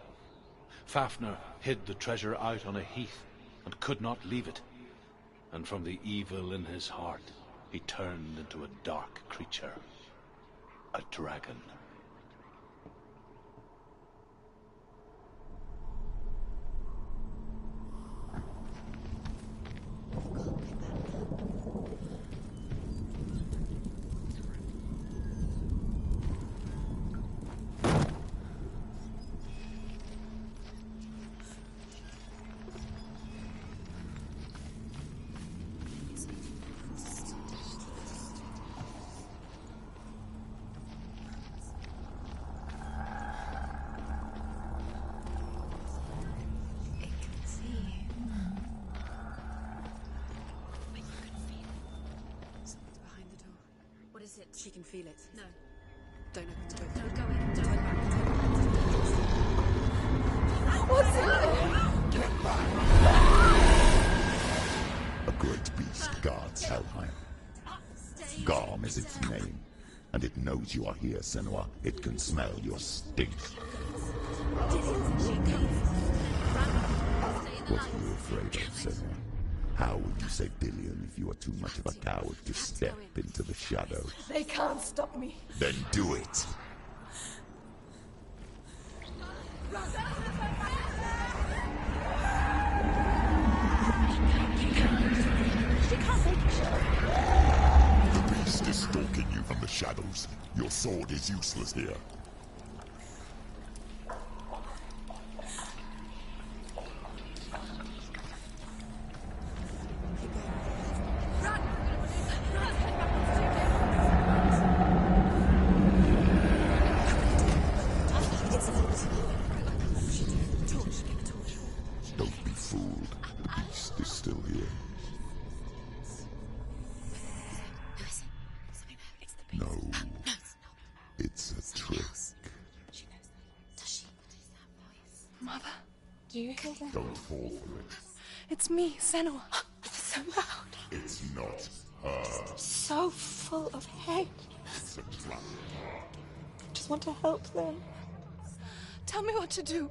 Fafnir hid the treasure out on a heath and could not leave it. And from the evil in his heart, he turned into a dark creature, a dragon. She can feel it. No. Don't open the door. No, go in. Turn back. What's in there? Get back! A great beast guards Helheim. Garm is its name, and it knows you are here, Senua. It can smell your stink. What are you afraid of, Senua? How will you save Dillion if you are too much of a coward to step into the shadows? They can't stop me. Then do it! The beast is stalking you from the shadows. Your sword is useless here. Do you hear that? Don't fall for it. It's me, Senua. It's so loud. It's not her. So full of hate. It's a trap. I just want to help them. Tell me what to do.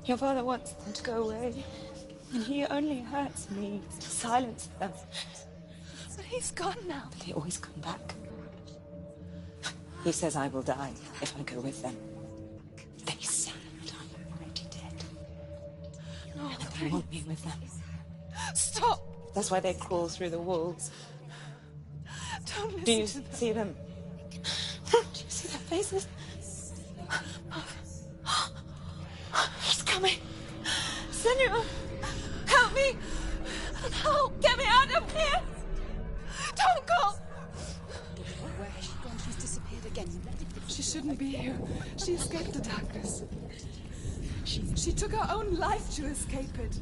Your father wants them to go away. And he only hurts me to silence them. But he's gone now. But they always come back. He says I will die if I go with them. They say that I'm already dead. No, and they want me with them. Stop! That's why they crawl through the walls. Don't listen Do you to them. see them? Do you see their faces? He's coming. Senua, help me! Help! Get me out of here! Don't go! Where has she gone? She's disappeared again. She shouldn't be here. She escaped the darkness. She took her own life to escape it.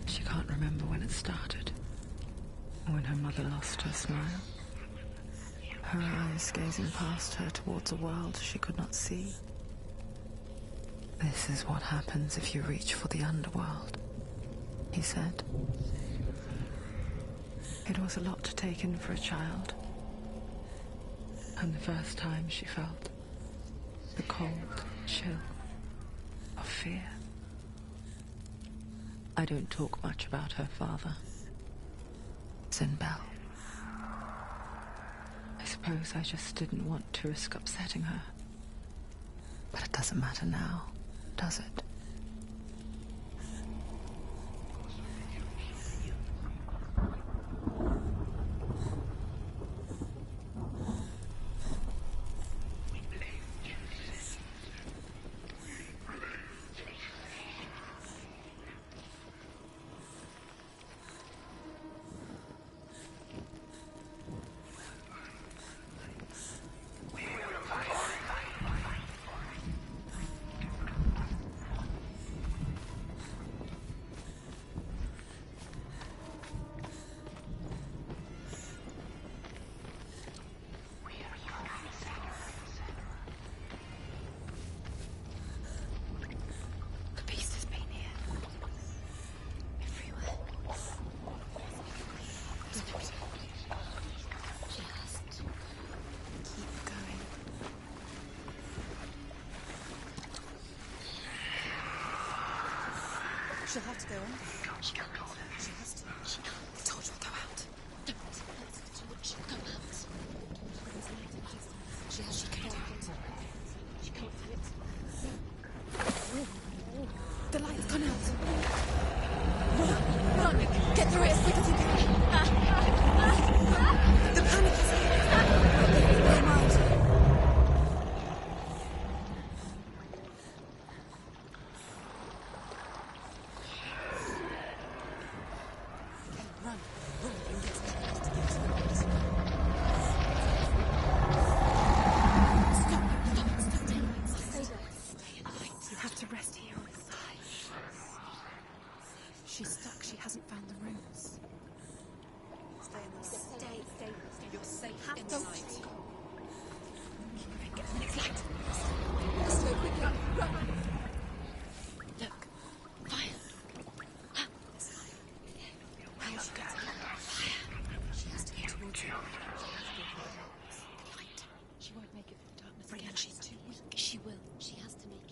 She can't remember when it started. When her mother lost her smile. Her eyes gazing past her towards a world she could not see. This is what happens if you reach for the underworld, he said. It was a lot to take in for a child. And the first time she felt the cold chill of fear. I don't talk much about her father, Sinbel. I suppose I just didn't want to risk upsetting her. But it doesn't matter now, does it? She'll have to go on. She has to. I told you I'll go out. Don't. Let's do it. She'll go out. There's light in the distance. She has to go out. She can't have it. The light's gone out. Run! Run! Get through it as quick as you can. The panic is here. Never mind. Run! Run and get some place to get to the light. Stop! Stay in light. You have to rest here. She's stuck. She hasn't found the rooms. Stay in the light. Stay. You're safe in the light. Keep moving. Get to the next light. Let's go quickly. Run. Look. Fire. How is she going to get there? Fire. She has to go towards you. The light. She won't make it through the darkness again. She's too weak. She will. She has to make it.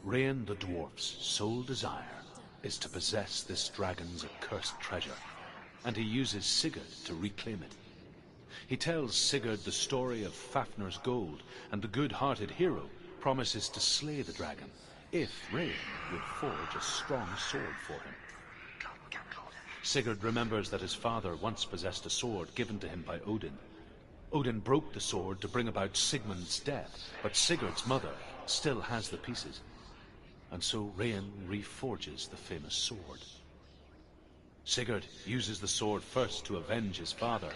Rain the dwarf's sole desire is to possess this dragon's accursed treasure, and he uses Sigurd to reclaim it. He tells Sigurd the story of Fafnir's gold, and the good-hearted hero promises to slay the dragon if Rain would forge a strong sword for him. Sigurd remembers that his father once possessed a sword given to him by Odin. Odin broke the sword to bring about Sigmund's death, but Sigurd's mother still has the pieces. And so Rain reforges the famous sword. Sigurd uses the sword first to avenge his father,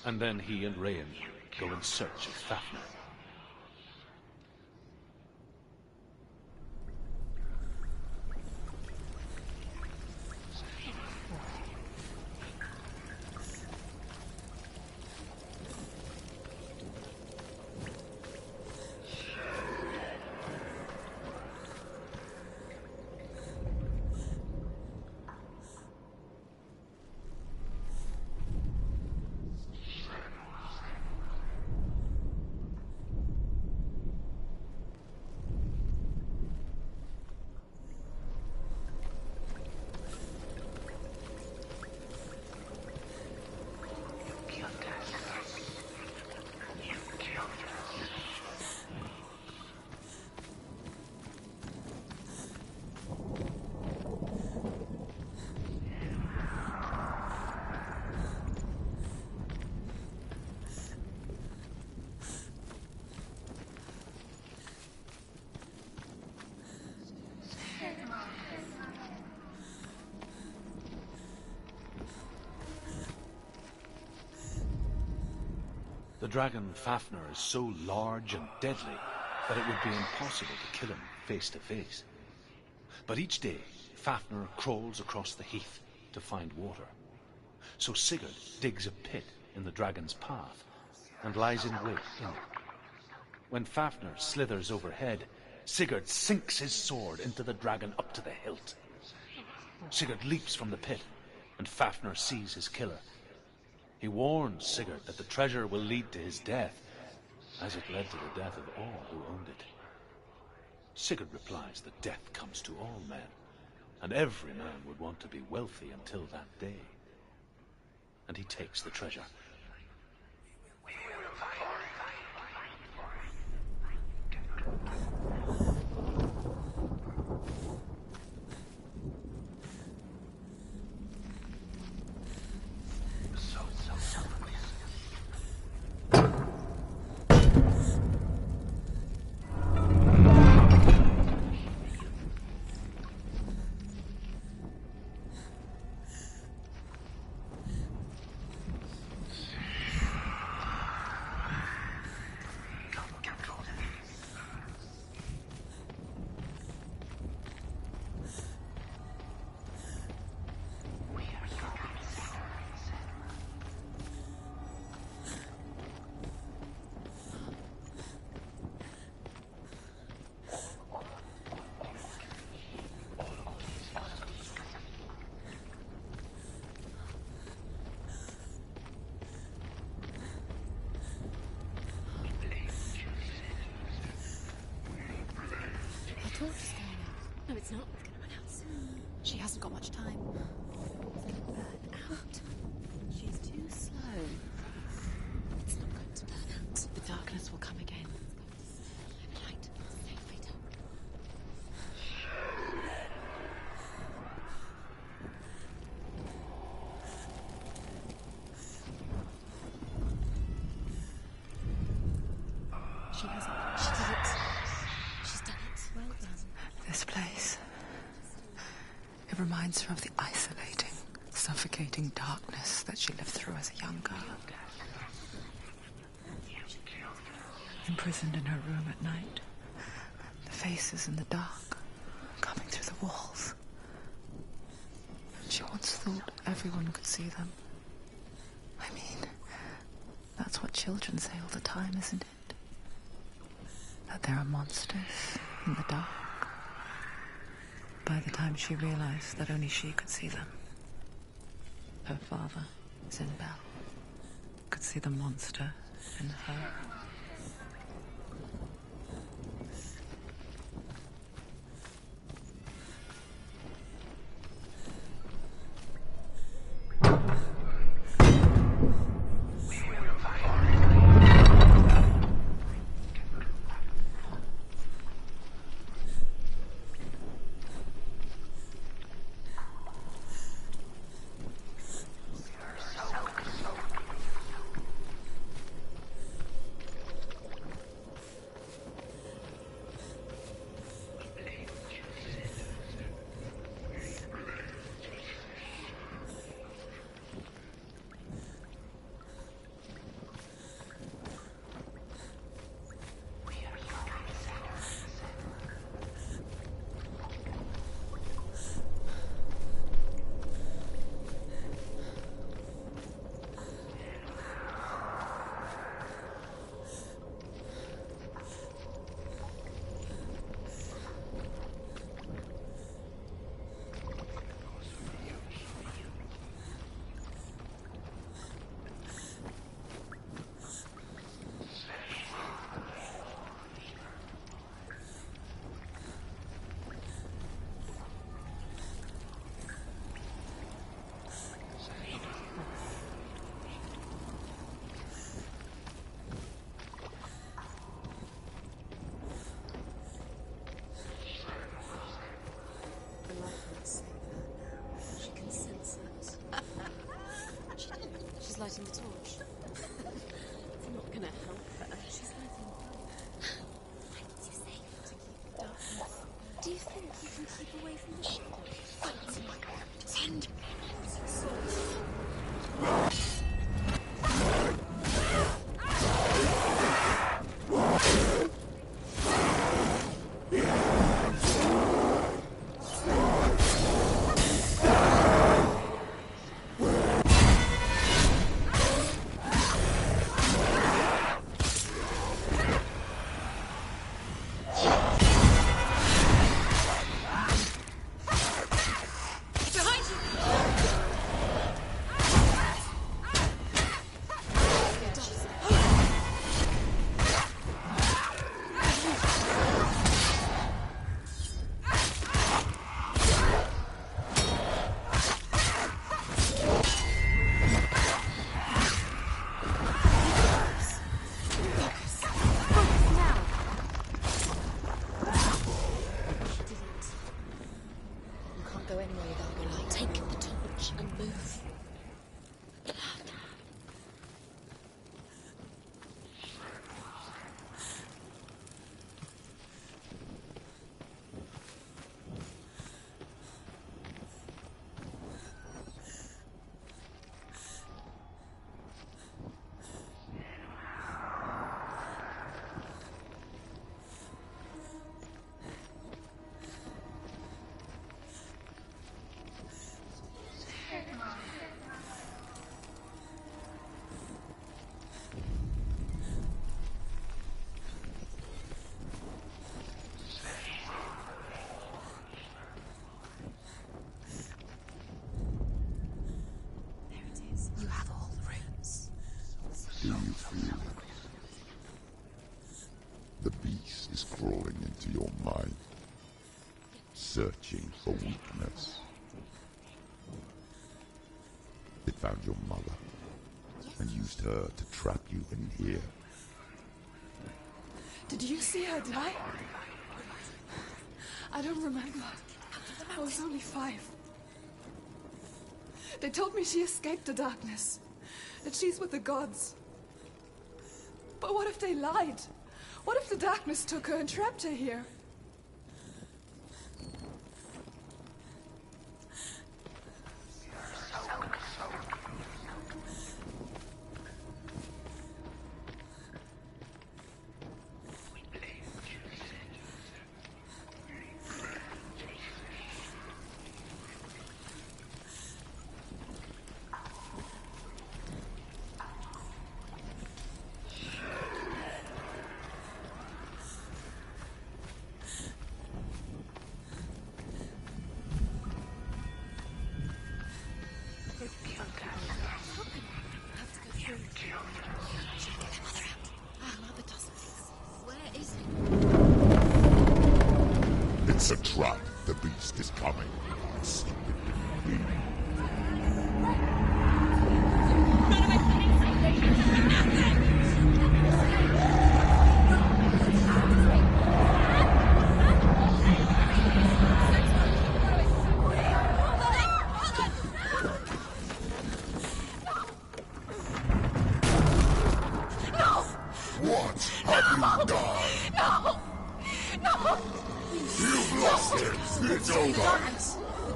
and then he and Rain go in search of Fafnir. The dragon Fafnir is so large and deadly that it would be impossible to kill him face to face. But each day, Fafnir crawls across the heath to find water. So Sigurd digs a pit in the dragon's path and lies in wait in it. When Fafnir slithers overhead, Sigurd sinks his sword into the dragon up to the hilt. Sigurd leaps from the pit, and Fafnir sees his killer. He warns Sigurd that the treasure will lead to his death, as it led to the death of all who owned it. Sigurd replies that death comes to all men, and every man would want to be wealthy until that day. And he takes the treasure. Torch is going out. No, it's not. It's going to run out soon. She hasn't got much time. It's going to burn out. She's too slow. It's not going to burn out. The darkness will come again. Light. Safe, Vita. She hasn't. She did it. She's done it. Well done. This place. It reminds her of the isolating, suffocating darkness that she lived through as a young girl. Imprisoned in her room at night. The faces in the dark, coming through the walls. She once thought everyone could see them. I mean, that's what children say all the time, isn't it? That there are monsters in the dark. By the time she realized that only she could see them, her father, Zinbel, could see the monster in her. It's not gonna help her. She's letting go. I need you safe to keep the darkness. Do you think you can keep away from the shadows? Send! Crawling into your mind, searching for weakness. It found your mother and used her to trap you in here. Did you see her die? I don't remember. I was only 5. They told me she escaped the darkness, that she's with the gods. But what if they lied? What if the darkness took her and trapped her here? It's a trap. The beast is coming. Stop it, please. What have you done? No! No! You've lost him! It's over! The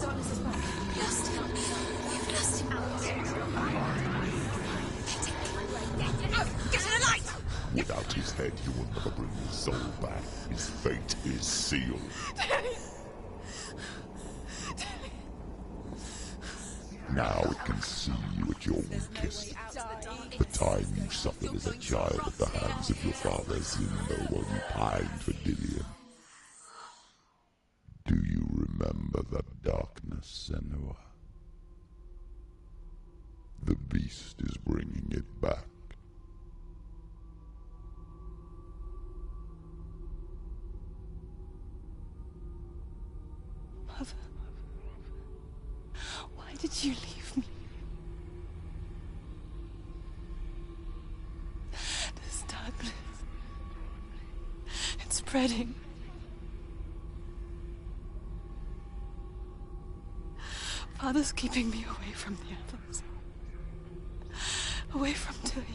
darkness is back. You've lost him. You've lost him out. Get to the light! Without his head, he will never bring his soul back. His fate is sealed. Now it can see you at your weakest. The time you suffered as a child at the hands of your father Zindo while you pined for Dillion. Do you remember that darkness, Senua? The beast is bringing it back. Mother, why did you leave me? This darkness, it's spreading. Father's keeping me away from the others. Away from Tilly.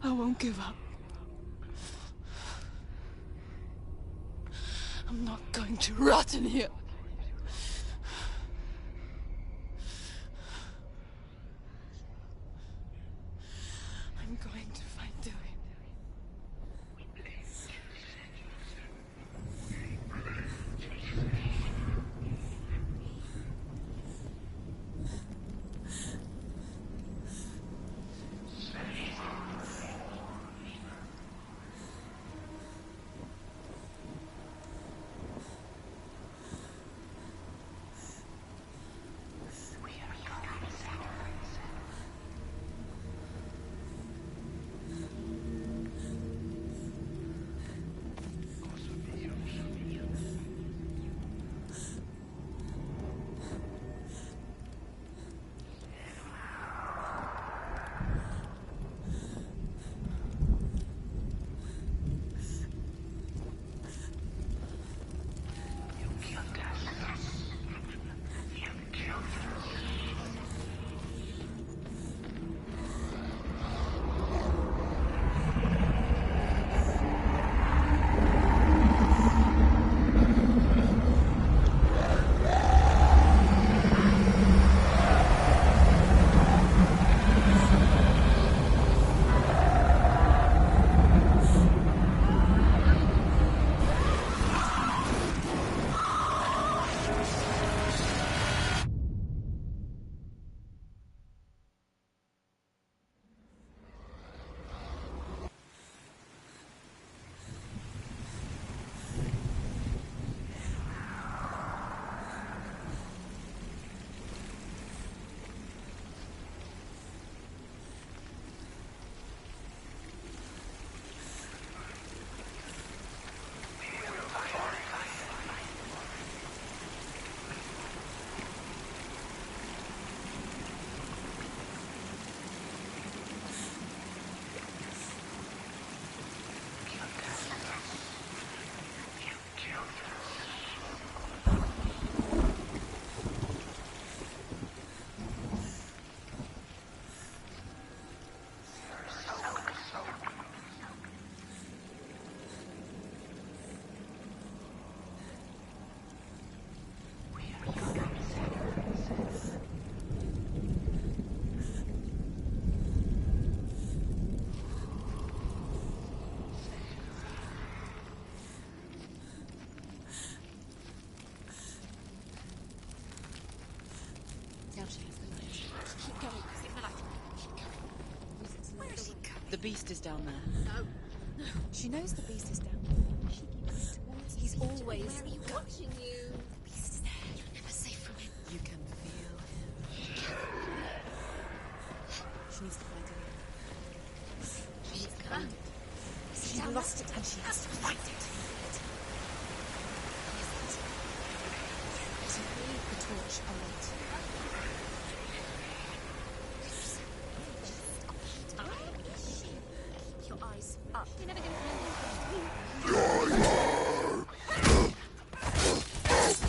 I won't give up. I'm not going to rot in here. I'm going to find Tilly. The beast is down there. No. No. She knows the beast is down there. She keeps going towards He's always where are you watching you. The beast is there. You're never safe from him. You can feel him. She needs to find him. She needs to find it. She lost it and she has to find it. So leave the torch alight. Keep your eyes up. You're never going to find anything.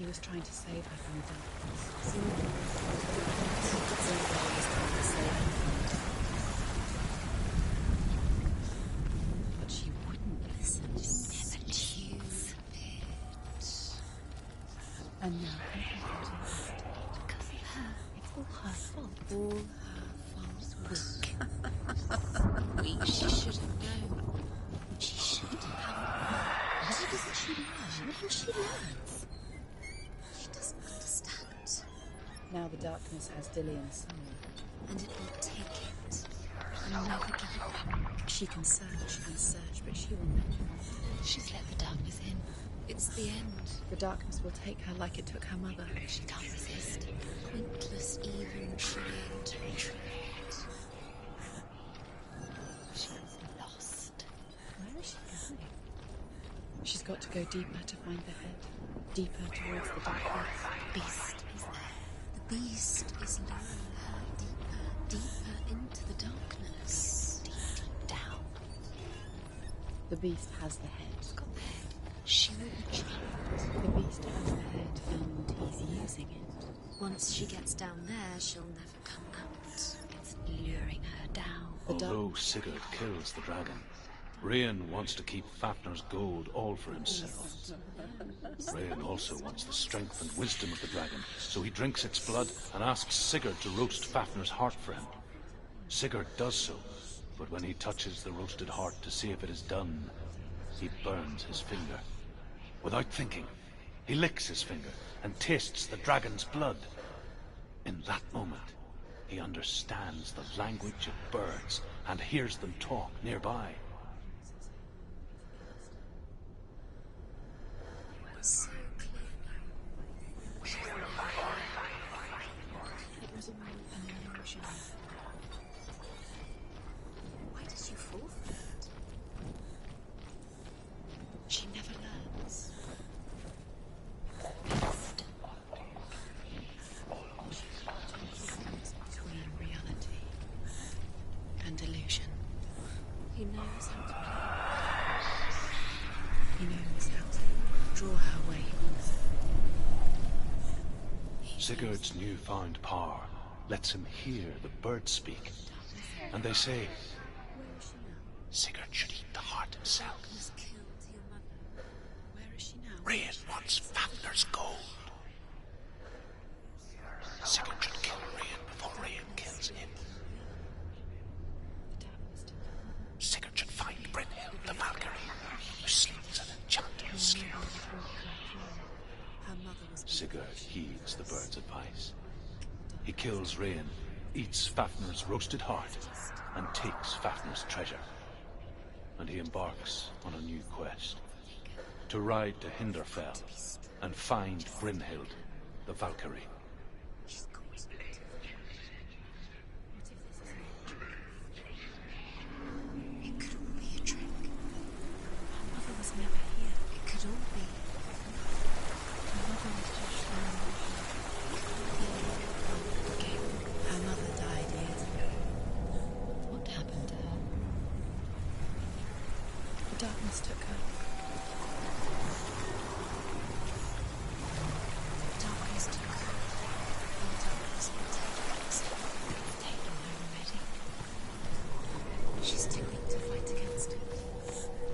He was trying to save her from the darkness. Senua was trying to save her from the darkness. But she wouldn't listen. Never choose it. And now because of her. It's all her fault. All her fault. She should have known. She should have. Why doesn't she learn? What she learns? She doesn't understand. Now the darkness has Dilly and Senua. And it will take it. And never give it back. She can search and search, but she will never find it. She's let the darkness in. It's the end. The darkness will take her like it took her mother. She can't resist. Pointless even trying to retreat. She's lost. Where is she going? She's got to go deeper to find the head. Deeper towards the darkness. The beast is there. The beast is luring her deeper, deeper into the darkness. Deep, deep down. The beast has the head. It's got the head. She will retreat. The beast has the head and he's using it. Once she gets down there, she'll never come out. It's luring her down. Although Sigurd kills the dragon, Rian wants to keep Fafnir's gold all for himself. Rian also wants the strength and wisdom of the dragon, so he drinks its blood and asks Sigurd to roast Fafnir's heart for him. Sigurd does so, but when he touches the roasted heart to see if it is done, he burns his finger. Without thinking, he licks his finger and tastes the dragon's blood. In that moment, he understands the language of birds and hears them talk nearby. So clear. It was all an illusion. Why did you fall for it? She never learns. Between reality and illusion. He knows how to play. He knows how to draw her where he wants her. Sigurd's newfound power lets him hear the birds speak. And they say, Sigurd should eat the heart himself. Where is she now? Rian wants Fafnir's gold. Sigurd should kill Rian before Rian kills him. Sigurd should find Brynhild the Valkyrie, who slings an enchanted skill. Sigurd heeds the bird's advice. He kills Rian, eats Fafnir's roasted heart, and takes Fafnir's treasure. And he embarks on a new quest. To ride to Hinderfell and find Brynhild, the Valkyrie. It could all be a trick. Her mother was never here. It could all be. Her mother was just her mother died years ago. What happened to her? The darkness took her. The darkness took her. The darkness will take her. It's taken her already. She's too weak to fight against it.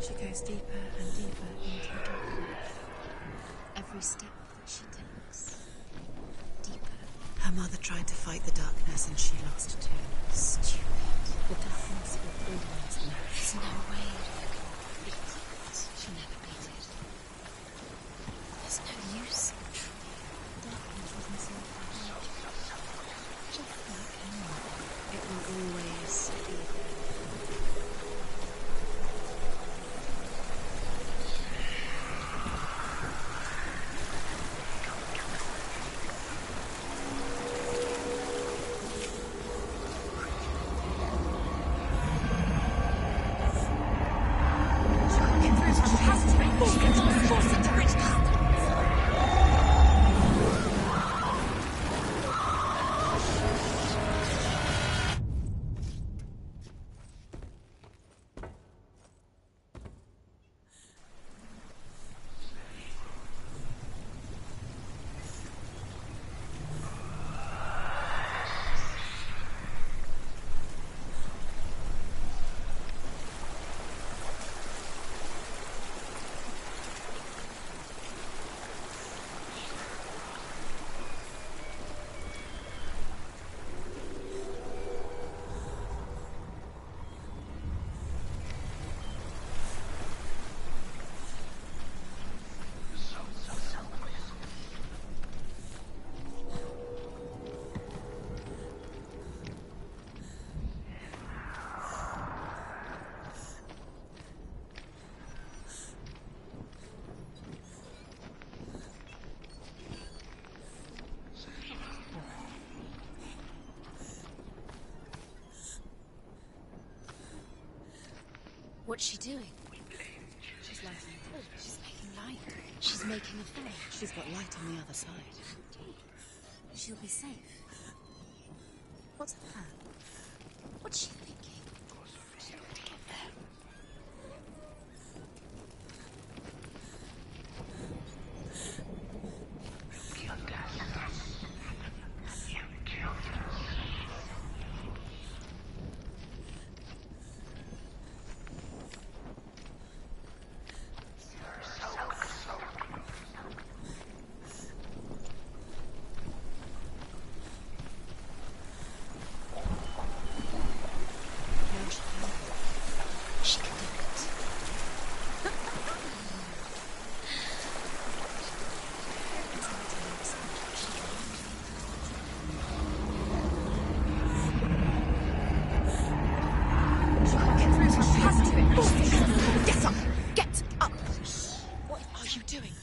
She goes deeper and deeper into the darkness. Every step that she takes, deeper. Her mother tried to fight the darkness and she lost too. Stupid. The darkness will always win. There's no way you can beat it. She never beat it. There's no use in trying. Darkness isn't so bad. Just like her mother. It will always be there. What's she doing? She's lighting it. Oh, she's making light. She's making a fire. She's got light on the other side. She'll be safe. What's her plan? What's she thinking? To get there. Get up! Get up! What are you doing?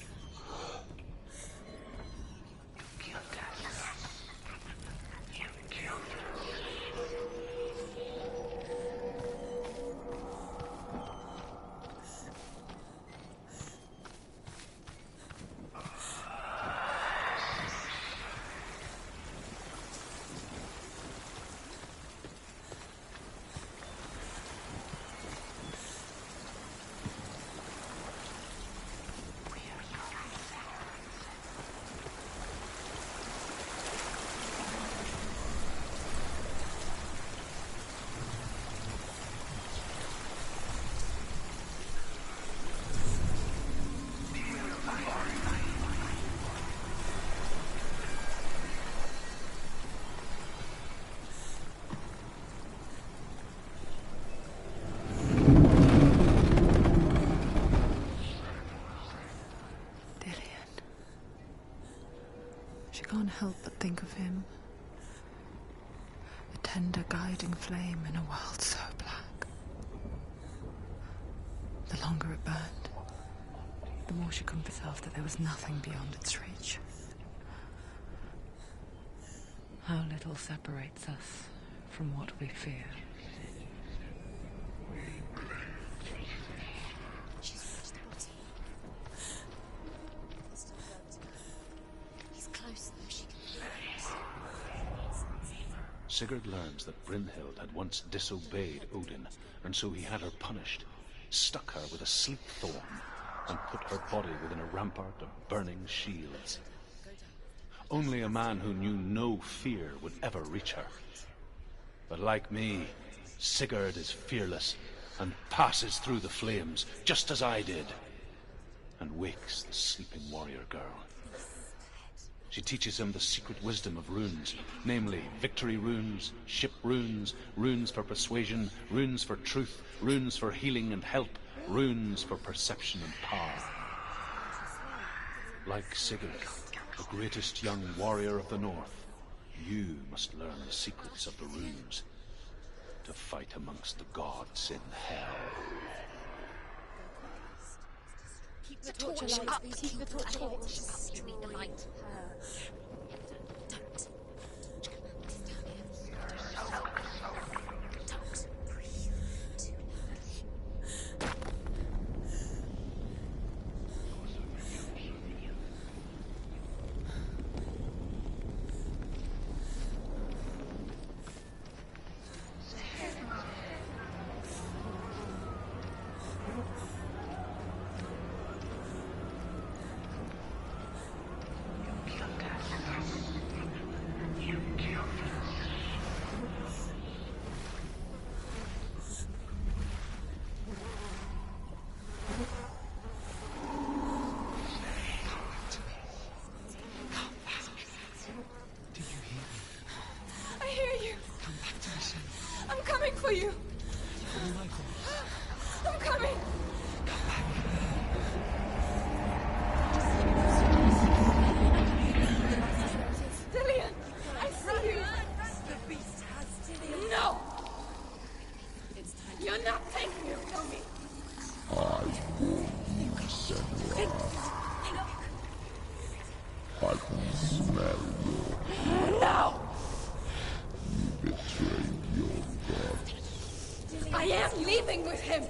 She can't help but think of him. A tender guiding flame in a world so black. The longer it burned, the more she convinced herself that there was nothing beyond its reach. How little separates us from what we fear. She's reached the bottom. There's still road to go. He's close though, she can feel it. Sigurd learns that Brynhild had once disobeyed Odin, and so he had her punished, stuck her with a sleep thorn, and put her body within a rampart of burning shields. Only a man who knew no fear would ever reach her. But like me, Sigurd is fearless and passes through the flames, just as I did, and wakes the sleeping warrior girl. She teaches him the secret wisdom of runes, namely victory runes, ship runes, runes for persuasion, runes for truth, runes for healing and help, runes for perception and power. Like Sigurd, the greatest young warrior of the North, you must learn the secrets of the runes to fight amongst the gods in hell. Keep the torch up! Keep the torch up! You need the light. Don't. Don't breathe too loud. I hear you. I'm coming for you. I'm coming. Dillian, I see you. The beast has Dillian. No. You're not taking it from me. I warn you, Senua. I can smell your... No. You betrayed your god. I am leaving with him.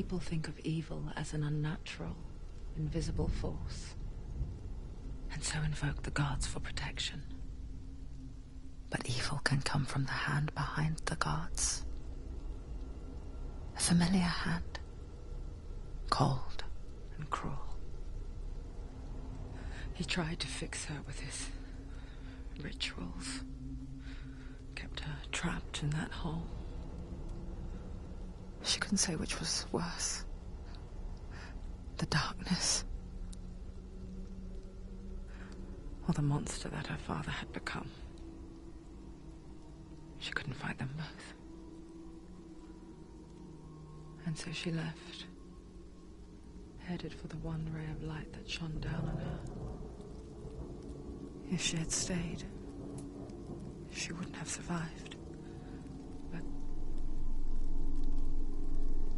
People think of evil as an unnatural, invisible force, and so invoke the gods for protection. But evil can come from the hand behind the gods. A familiar hand, cold and cruel. He tried to fix her with his rituals, kept her trapped in that hole. She couldn't say which was worse. The darkness, or the monster that her father had become. She couldn't fight them both. And so she left, headed for the one ray of light that shone down on her. If she had stayed, she wouldn't have survived. But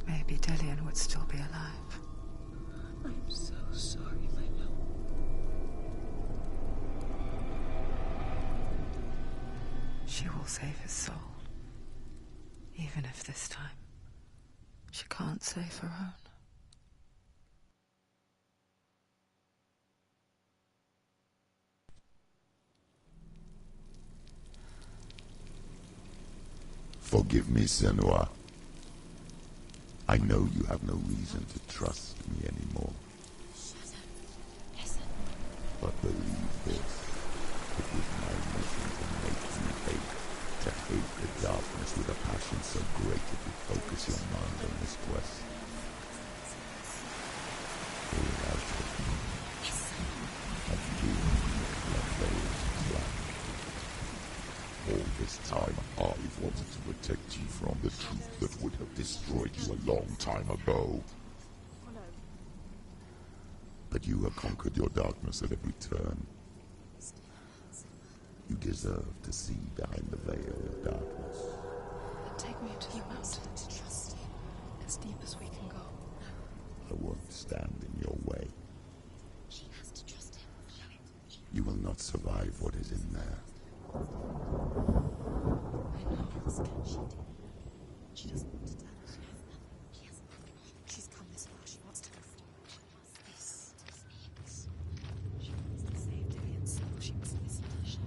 maybe Dillian would still be alive. I'm so sorry, my love. She will save his soul, even if this time she can't save her own. Forgive me, Senua. I know you have no reason to trust me anymore. Shut up. Listen. But believe this, it was my mission to make you hate, to hate the darkness with a passion so great it would focus your mind on this quest. All I could do, a doom that veils black. All this time, I've wanted to protect you from the truth that would have destroyed you a long time ago. But you have conquered your darkness at every turn. You deserve to see behind the veil of darkness. Take me to the mountain to trust you, as deep as we can go. I won't stand in your way. She has to trust him. You will not survive what is in there. I know. She doesn't want to die. She has nothing. She has nothing. She's come this far. She wants to go forward. This means she wants to save Dillian's soul. She must listen to the shadow.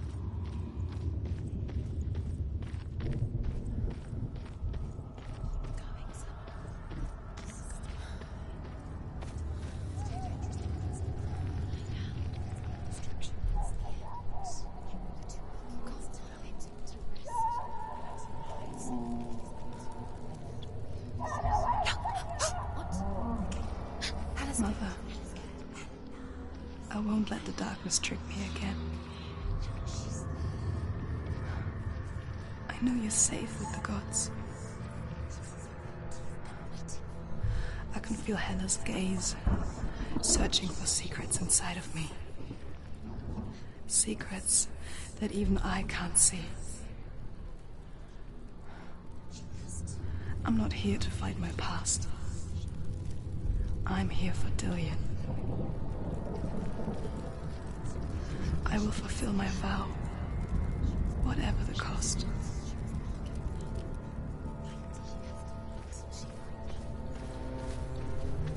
Going somewhere. It's too dangerous to lose. Lying down. Instructions. The end. The two of them can't tell him to Mother, I won't let the darkness trick me again. I know you're safe with the gods. I can feel Hela's gaze, searching for secrets inside of me. Secrets that even I can't see. I'm not here to fight my past. I'm here for Dillian. I will fulfill my vow, whatever the cost.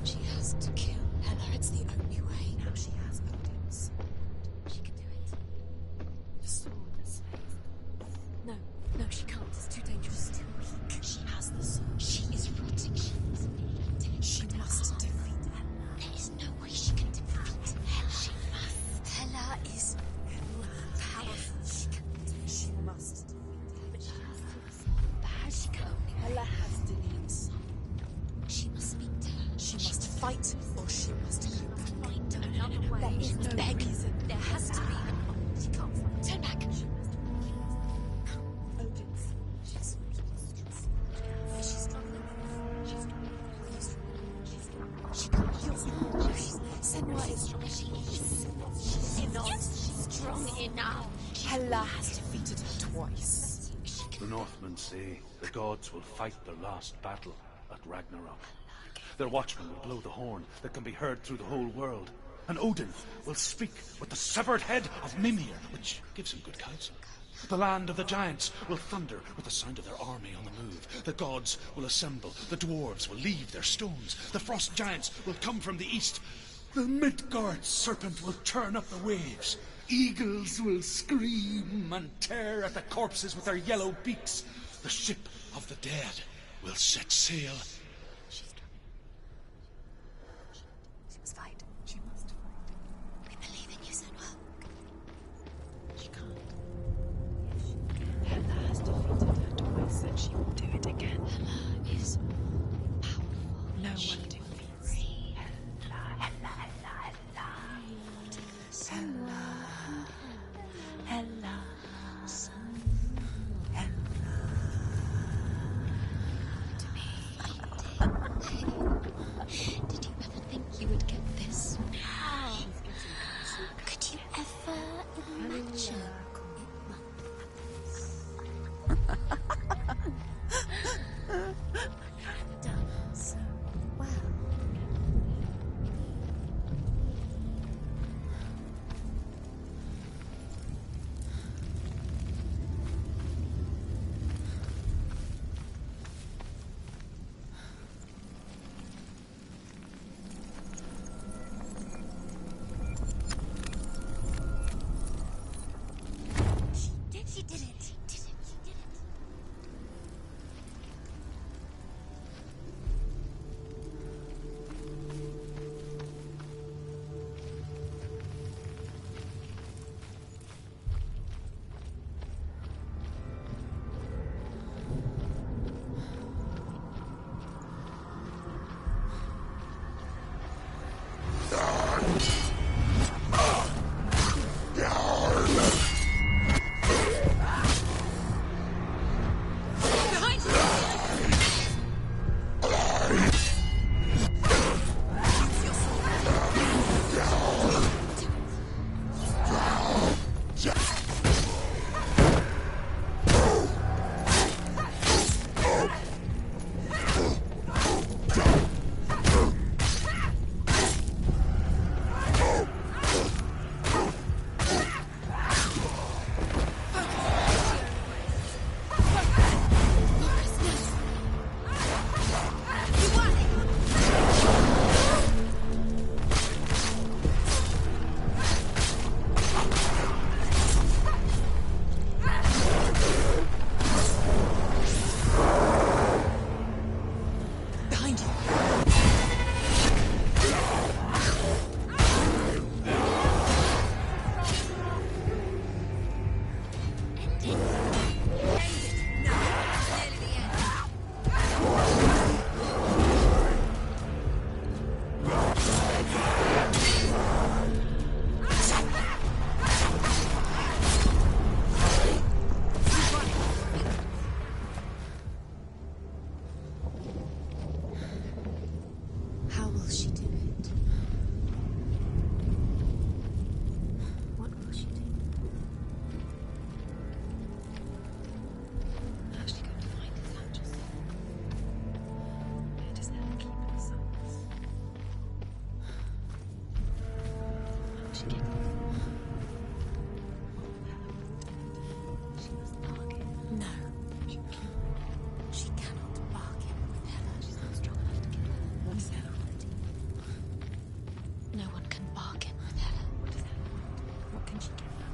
She has to kill Hela. It's the only way. Now she has Odin's. She can do it. The sword that's no, she can't. It's too dangerous. Too weak. She has the sword. She is rotting. She must defeat Hela. There is no way she can defeat Hela. She must. Hela is powerful. She must defeat Hela. But she has to. But she can only. Hela has Dillian's soul. She must speak to her. She must fight, or she must go. Fight. No. There is no reason. There has to be. She can't fight. Turn back. Odin's. She's struggling. She's struggling. She can't. Senua is strong. She is not strong enough. Hela has defeated her twice. The Northmen say the gods will fight their last battle at Ragnarok. Their watchmen will blow the horn that can be heard through the whole world. And Odin will speak with the severed head of Mimir, which gives him good counsel. The land of the giants will thunder with the sound of their army on the move. The gods will assemble. The dwarves will leave their stones. The frost giants will come from the east. The Midgard serpent will turn up the waves. Eagles will scream and tear at the corpses with their yellow beaks. The ship of the dead will set sail. She must fight. She must fight. We believe in you, Senua. She can't. Hela has defeated her twice, and she will do it again. Hela is powerful. No one defeats Hela. Did you ever think you would get this? Could you ever imagine? Done so well. She did it. How will she do it? What will she do? How's she going to find his angel soul? Where does Hela keep her souls? How'll she get it? What will Hela do? She must bargain. No. She cannot bargain with Hela. She's not strong enough to kill her. What is Hela? No one can bargain with Hela. What does Hela want? What can she give her?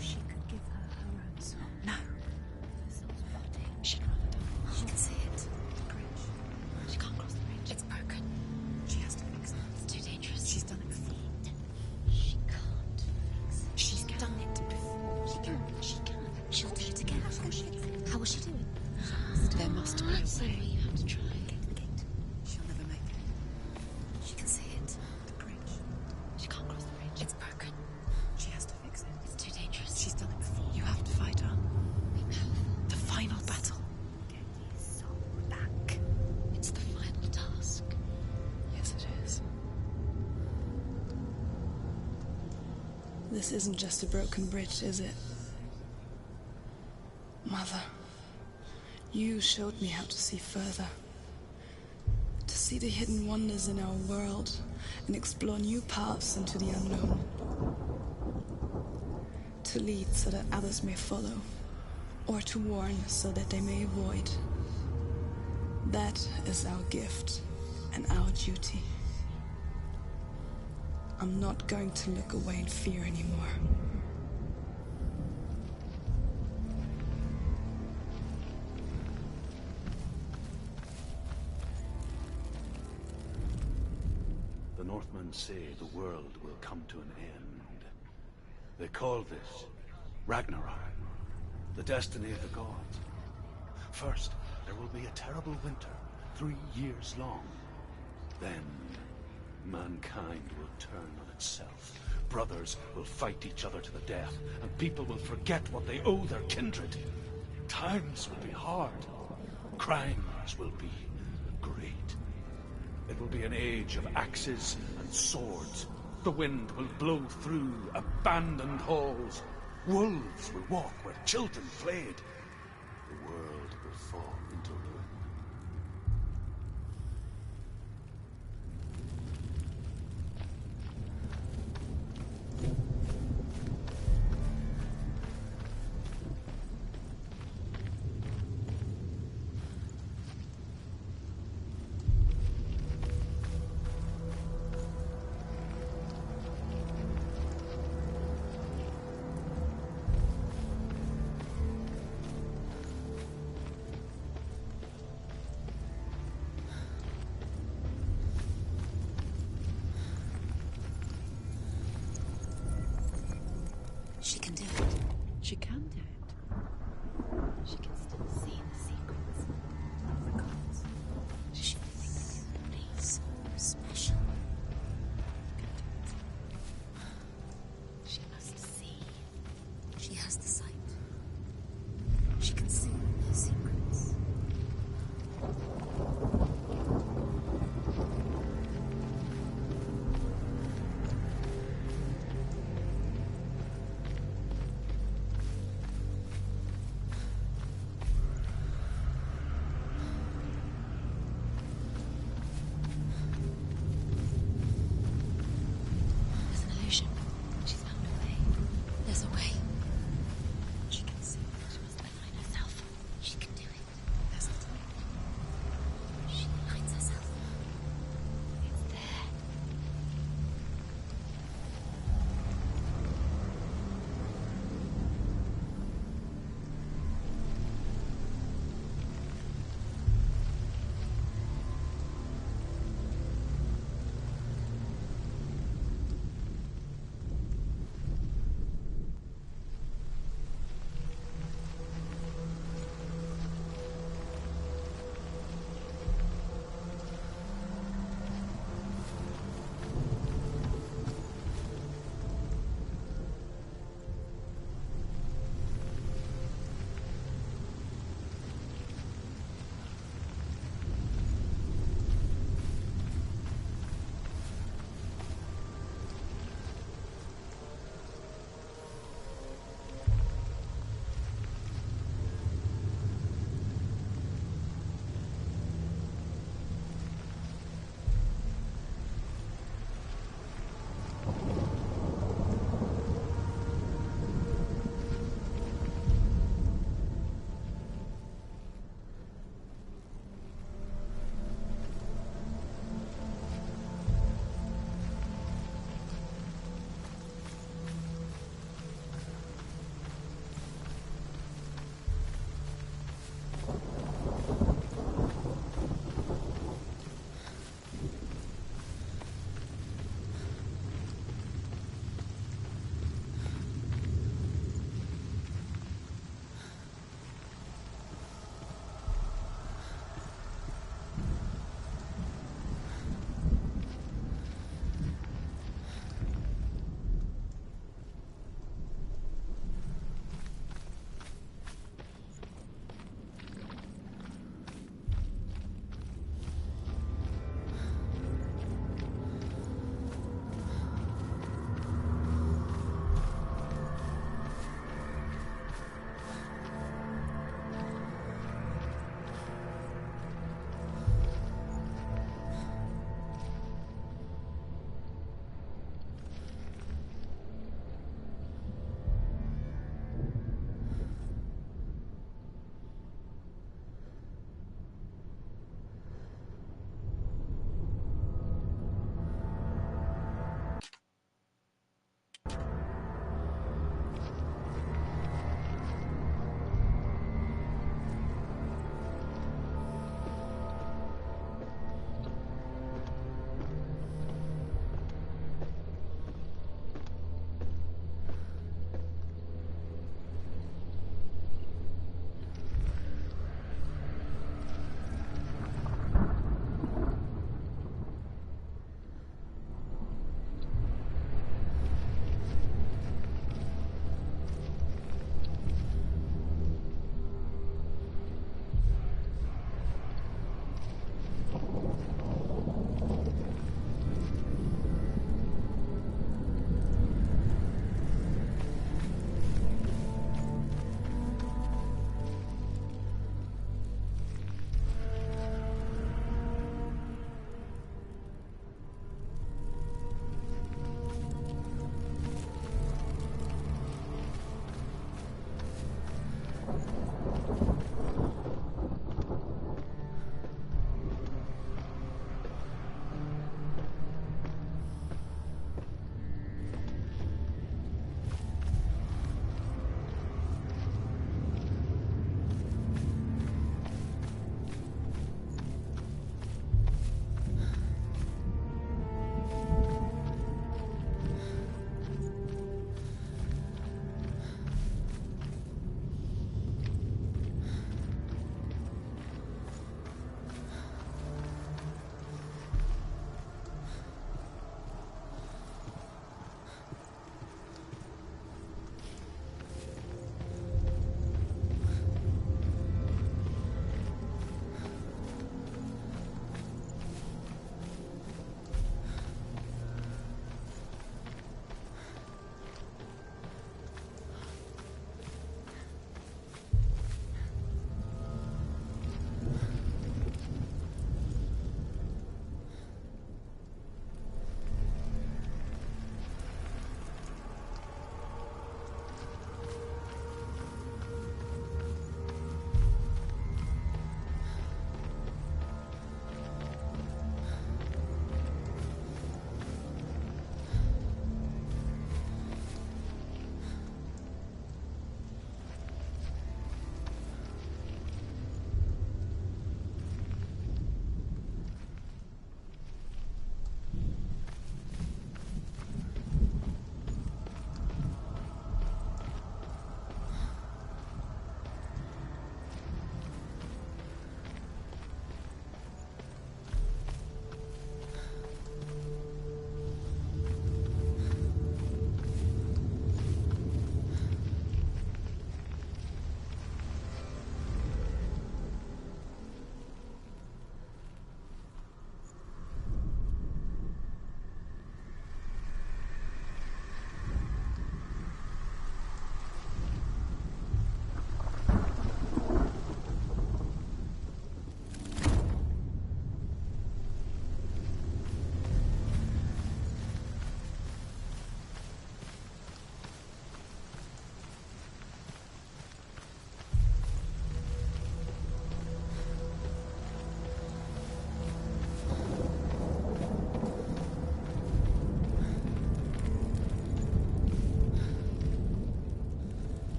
She could give her her own soul. No. Her soul's rotting. She'd rather die. She can see it. The bridge. She can't cross the bridge. It's broken. She has to fix it. It's too dangerous. She's done it before. She can't fix it. She's done it before. She can. She'll do it again. How will she do it? There must be a So way. you have to try. She'll never make it. She can see it. The bridge. She can't cross the bridge. It's broken. She has to fix it. It's too dangerous. She's done it before. You have to fight her. Be powerful. The final battle. Get his soul back. It's the final task. Yes, it is. This isn't just a broken bridge, is it? Mother, you showed me how to see further. To see the hidden wonders in our world and explore new paths into the unknown. To to lead so that others may follow, or to warn so that they may avoid. That is our gift and our duty. I'm not going to look away in fear anymore. The Northmen say the world will come to an end. They call this Ragnarok, the destiny of the gods. First, there will be a terrible winter, 3 years long. Then, mankind will turn on itself. Brothers will fight each other to the death, and people will forget what they owe their kindred. Times will be hard. Crimes will be great. It will be an age of axes and swords. The wind will blow through abandoned halls. Wolves will walk where children played. The world will fall into ruin. She can do it. She can do it. She can still see the secrets of the gods. She thinks you're so special. She must see. She has the sight. She can see her secrets.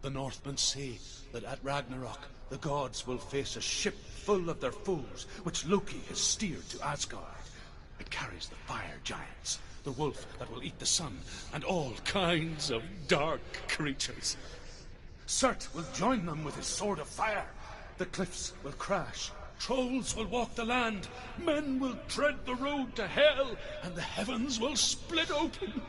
The Northmen say that at Ragnarok, the gods will face a ship full of their foes, which Loki has steered to Asgard. It carries the fire giants, the wolf that will eat the sun, and all kinds of dark creatures. Surt will join them with his sword of fire. The cliffs will crash. Trolls will walk the land. Men will tread the road to hell, and the heavens will split open.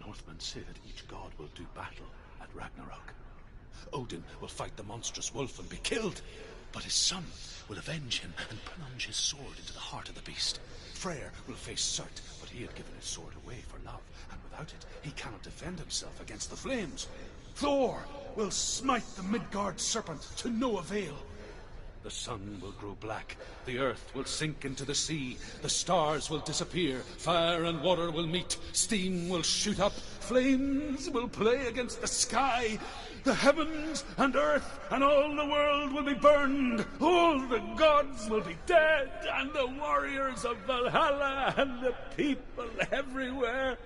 Northmen say that each god will do battle at Ragnarok. Odin will fight the monstrous wolf and be killed, but his son will avenge him and plunge his sword into the heart of the beast. Freyr will face Surt, but he had given his sword away for love, and without it, he cannot defend himself against the flames. Thor will smite the Midgard serpent to no avail. The sun will grow black, the earth will sink into the sea, the stars will disappear, fire and water will meet, steam will shoot up, flames will play against the sky, The heavens and earth and all the world will be burned. All the gods will be dead, and the warriors of Valhalla and the people everywhere.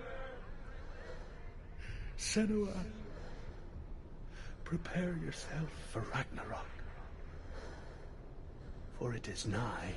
Senua, prepare yourself for Ragnarok, for it is nigh.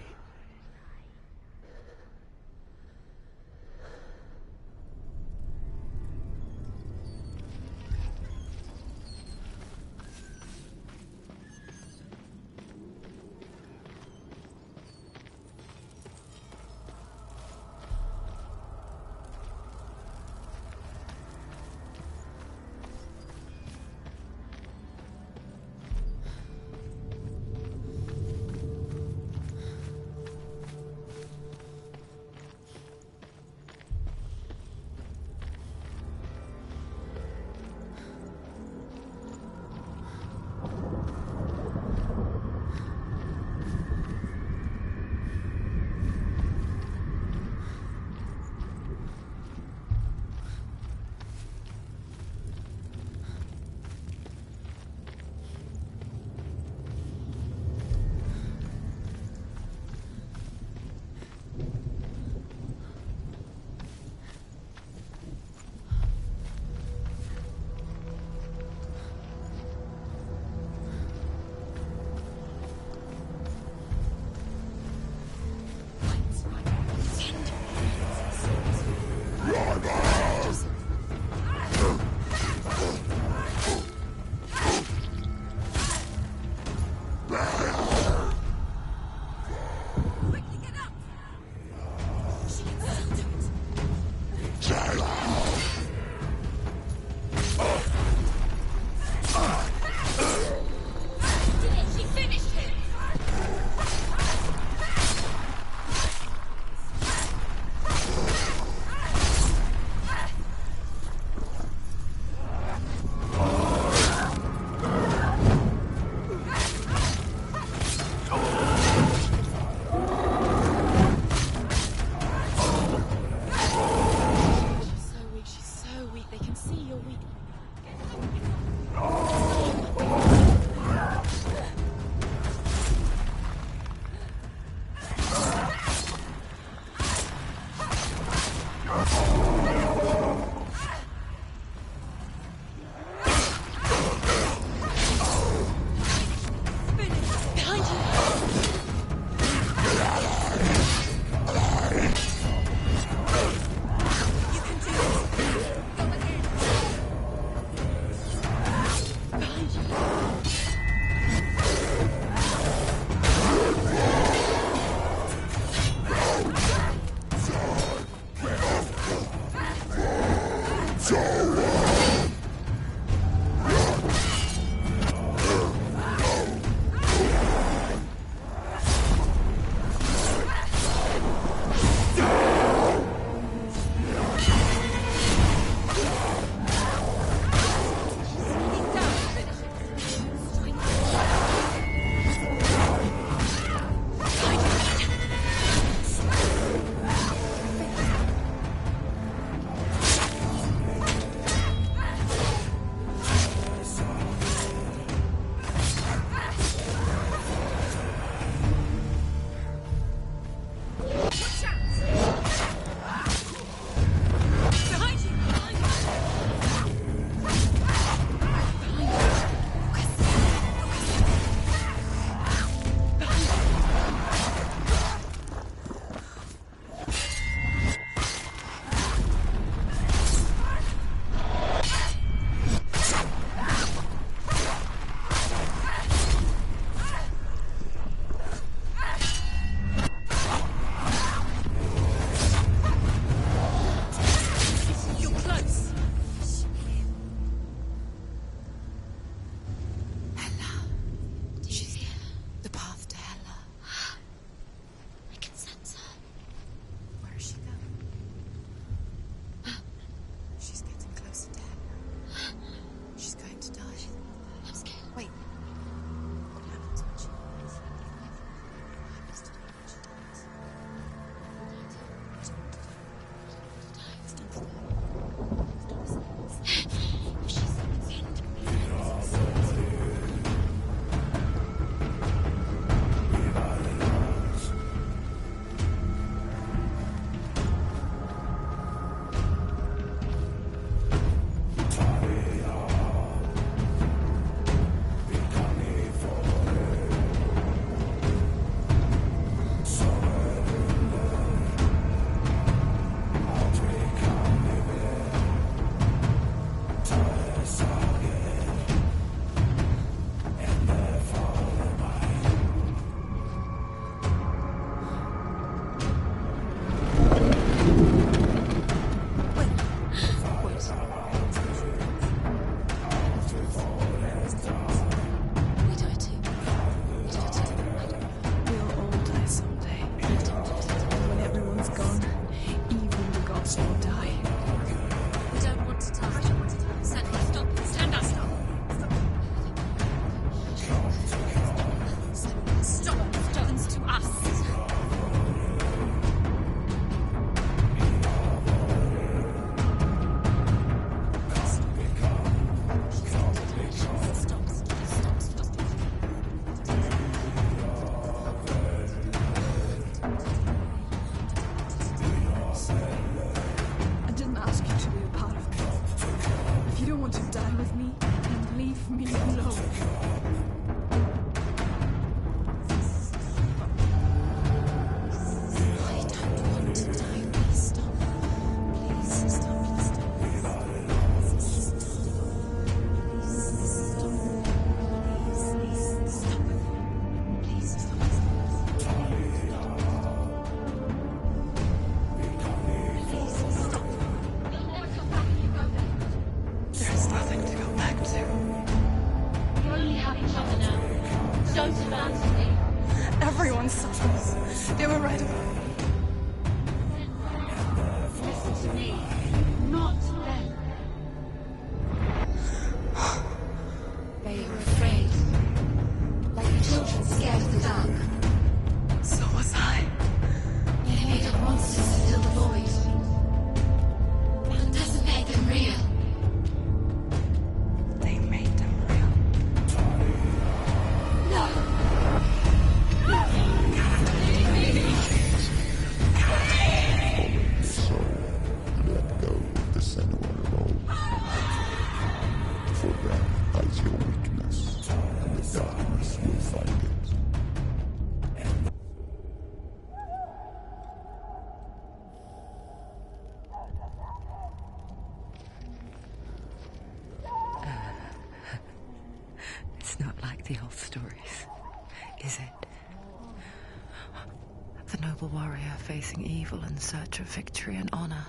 noble warrior facing evil in search of victory and honor.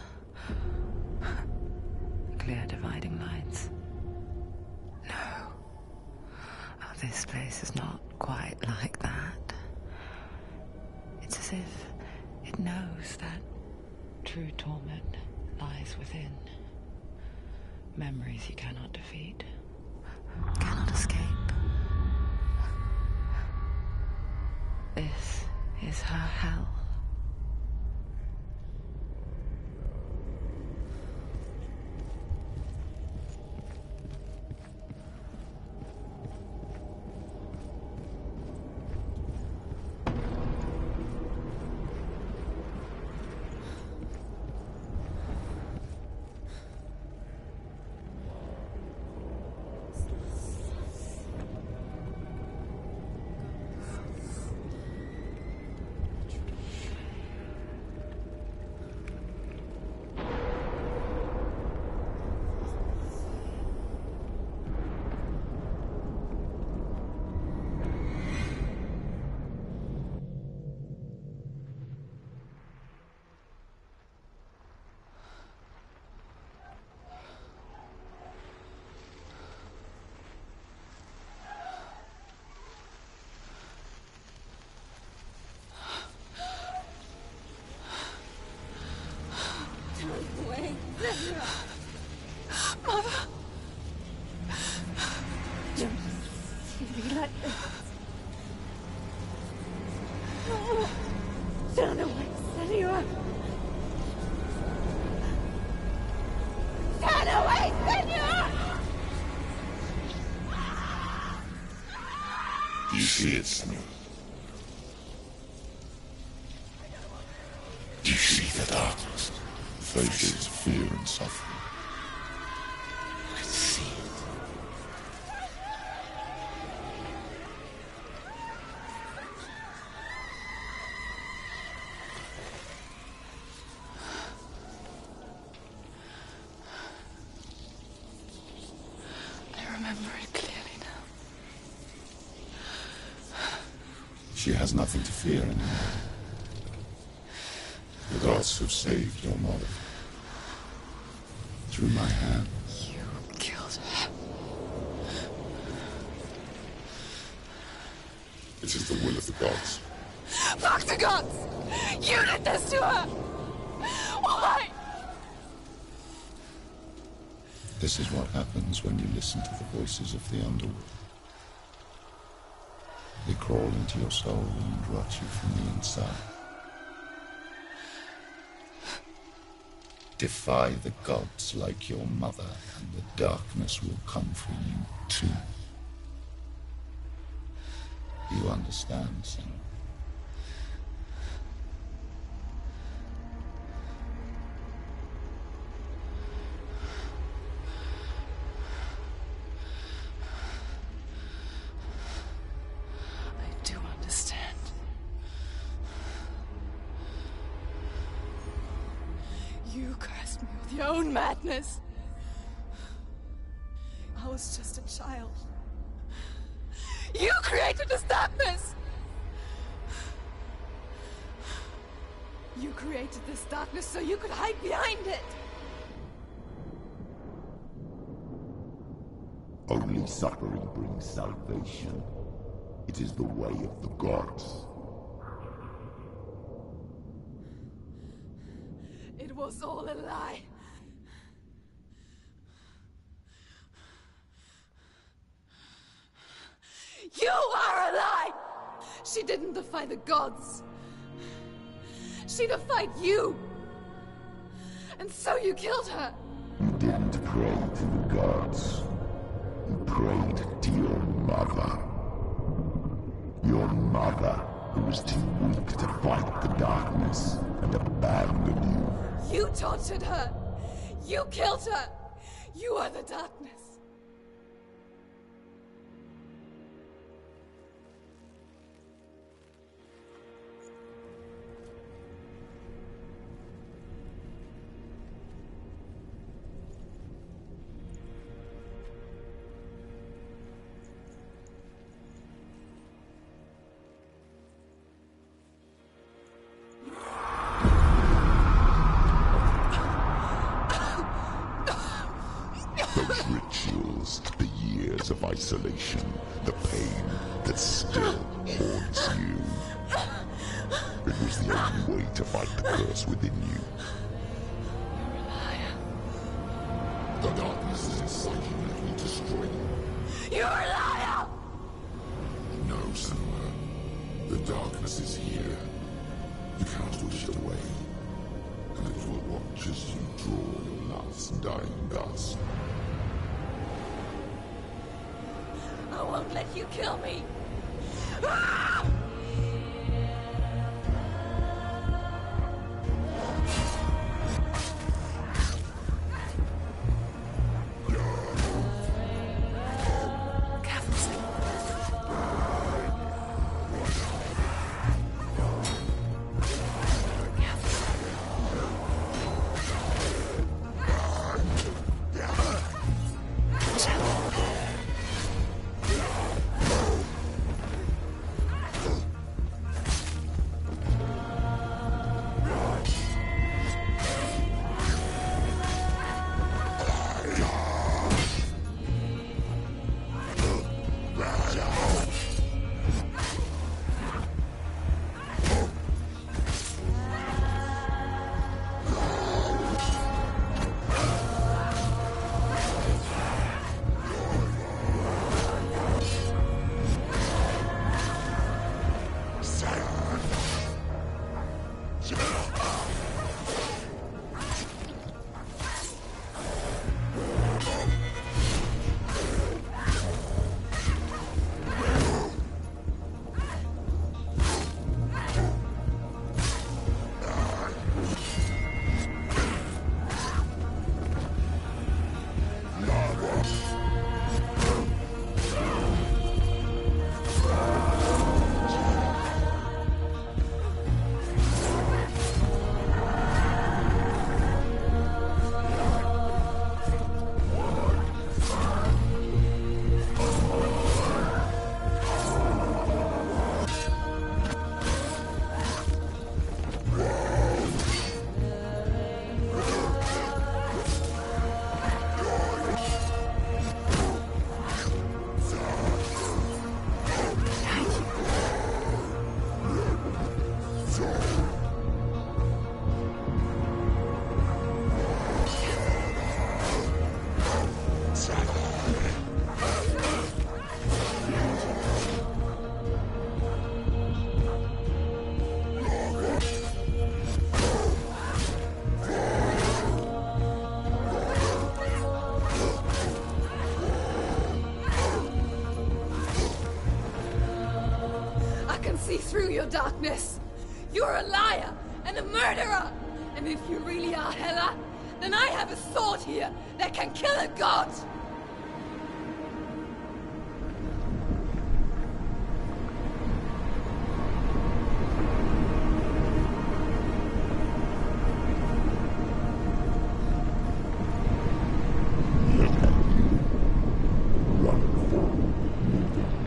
Clear dividing lines. No. Oh, this place is not quite like that. It's as if it knows that true torment lies within. Memories you cannot defeat, cannot escape. This is her hell. Wait, Senua. Mother! Don't see me like this. No. Turn away, Senua. Turn away, Senua! Do you see it, Senua? Do you see the darkness? Faces fear and suffering. I see it. I remember it clearly now. She has nothing to fear anymore. The gods have saved your mother. Through my hand. You killed her. It is the will of the gods. Fuck the gods! You did this to her! Why? This is what happens when you listen to the voices of the underworld. They crawl into your soul and rot you from the inside. Defy the gods like your mother, and the darkness will come for you too. You understand, Senua? I do understand. You cursed me with your own madness. I was just a child. You created this darkness! You created this darkness so you could hide behind it! Only suffering brings salvation. It is the way of the gods. It was all a lie. You are a lie! She didn't defy the gods. She defied you. And so you killed her. You didn't pray to the gods. You prayed to your mother. Your mother, who was too weak to fight the darkness and abandoned you. You tortured her. You killed her. You are the darkness. years of isolation, the pain that still haunts you. It was the only way to fight the curse within you. The darkness is inside you and it will destroy you. You're a liar! No, Senua. The darkness is here. You cannot push it away. And it will watch as you draw your last dying gasp. I won't let you kill me! Ah! See through your darkness. You're a liar and a murderer. And if you really are Hela, then I have a sword here that can kill a god.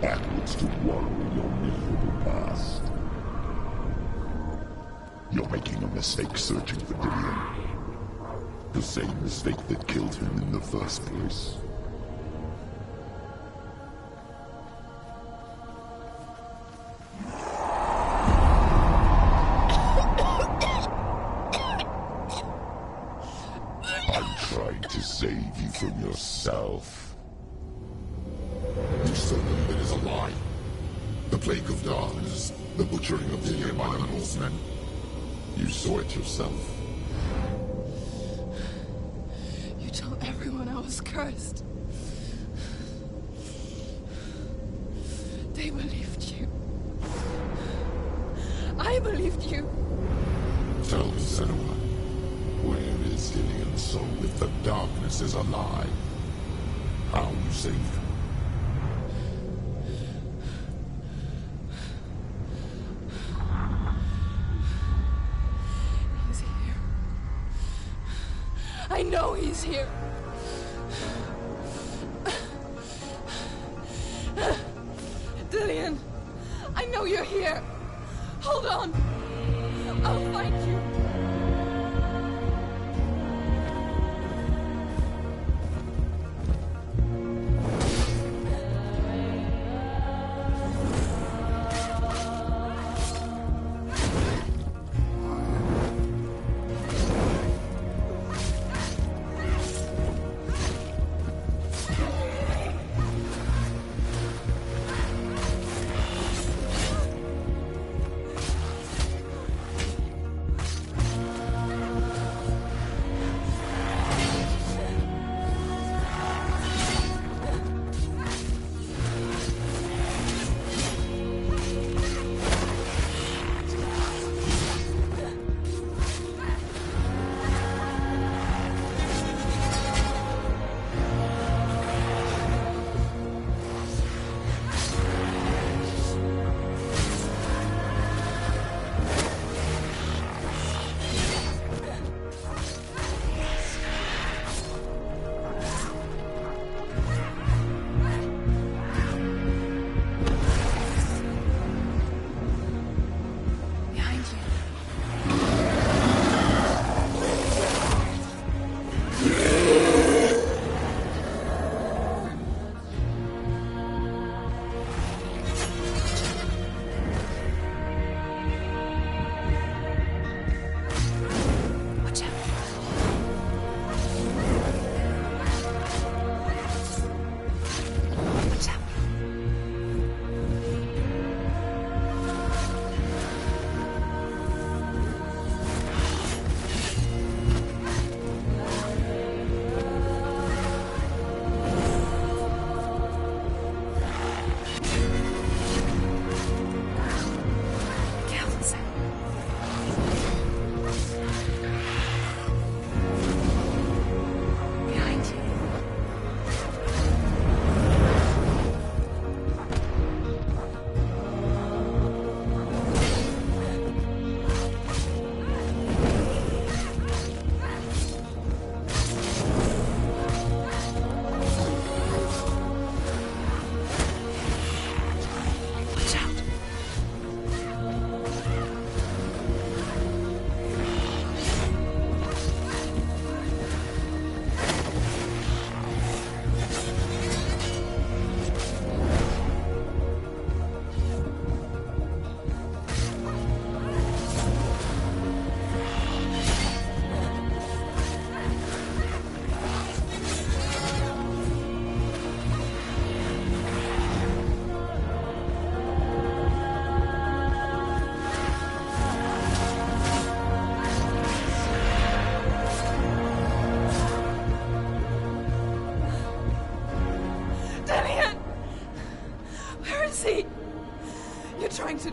Backwards to wallow in your miserable past. You're making a mistake searching for Dillion. The same mistake that killed him in the first place. I'm trying to save you from yourself. You still believe it is a lie. The plague of darkness, the butchering of Dillion by the Norsemen. You saw it yourself. You told everyone I was cursed. They believed you. I believed you. Tell me, Senua, where is Dillion's soul if the darkness is a lie? How you saved him? I know he's here. Dillion, I know you're here. Hold on. I'll find you.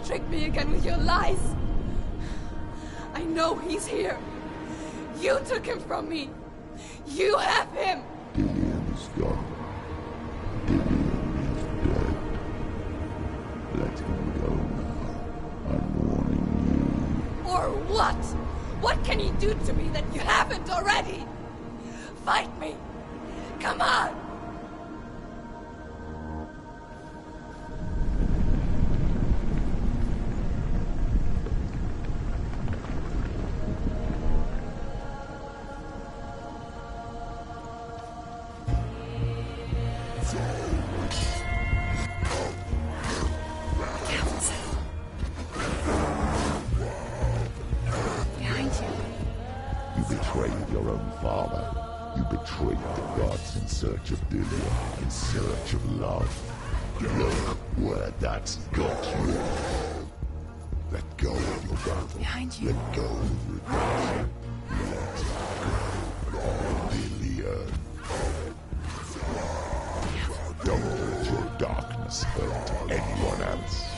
trick me again with your lies. I know he's here. You took him from me. You have him. Dillion is gone. Dillion is dead. Let him go now. I'm warning you. Or what? What can he do to me that you haven't already? Fight me. Come on. Search of Dillion, in search of love. Look where that's got you. Let go of your battle. Behind you. Let go of regret. Let go of Dillion. Don't let your darkness hurt anyone else.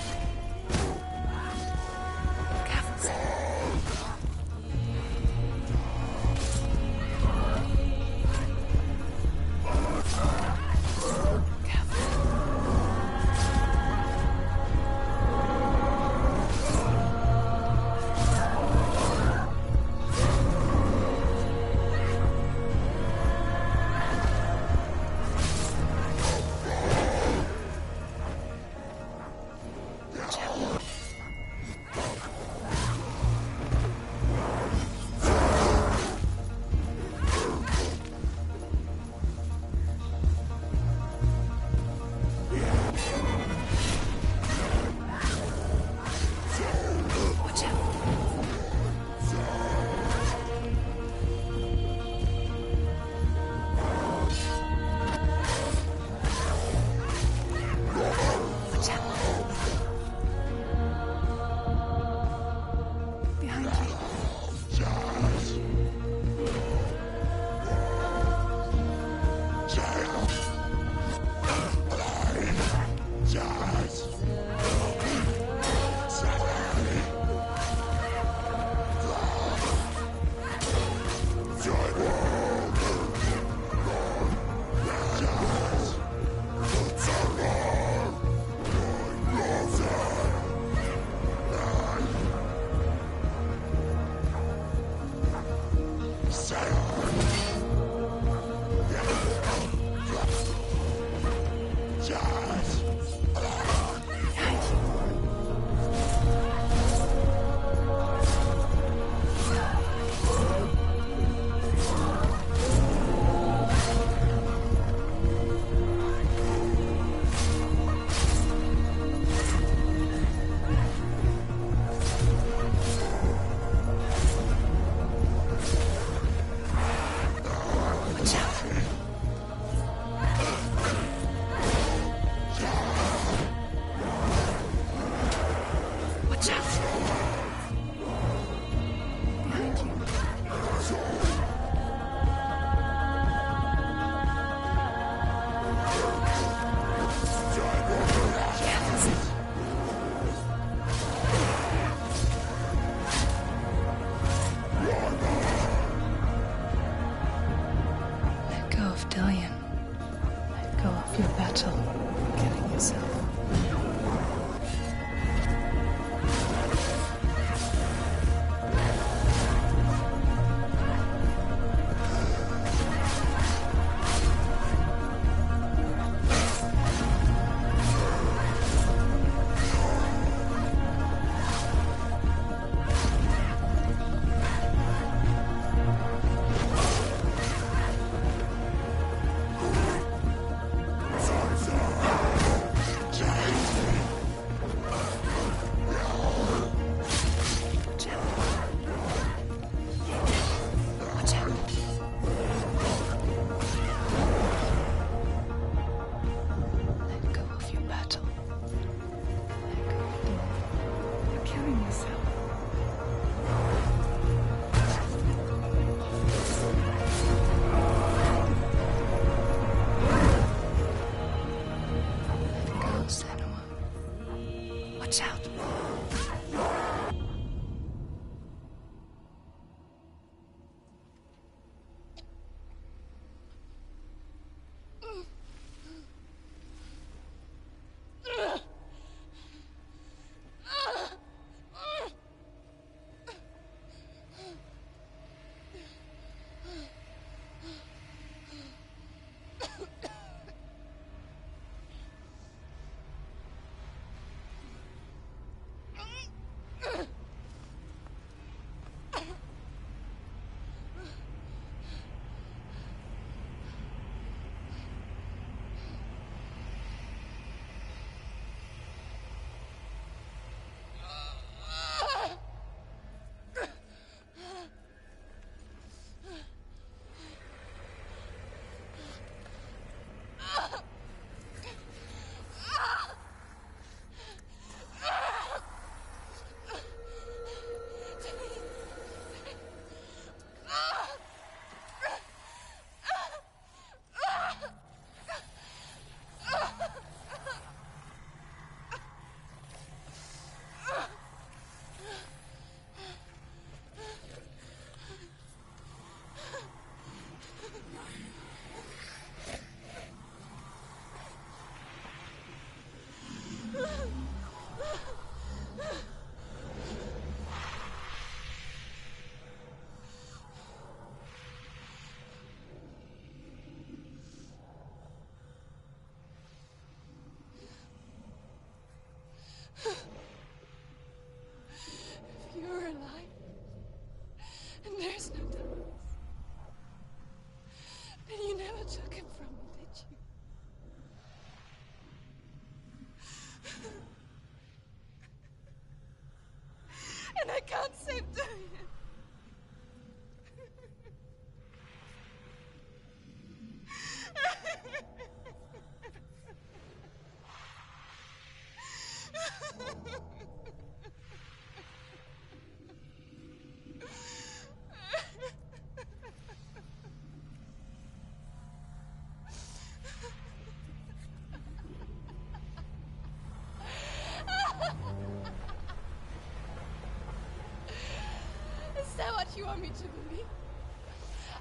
that what you want me to believe?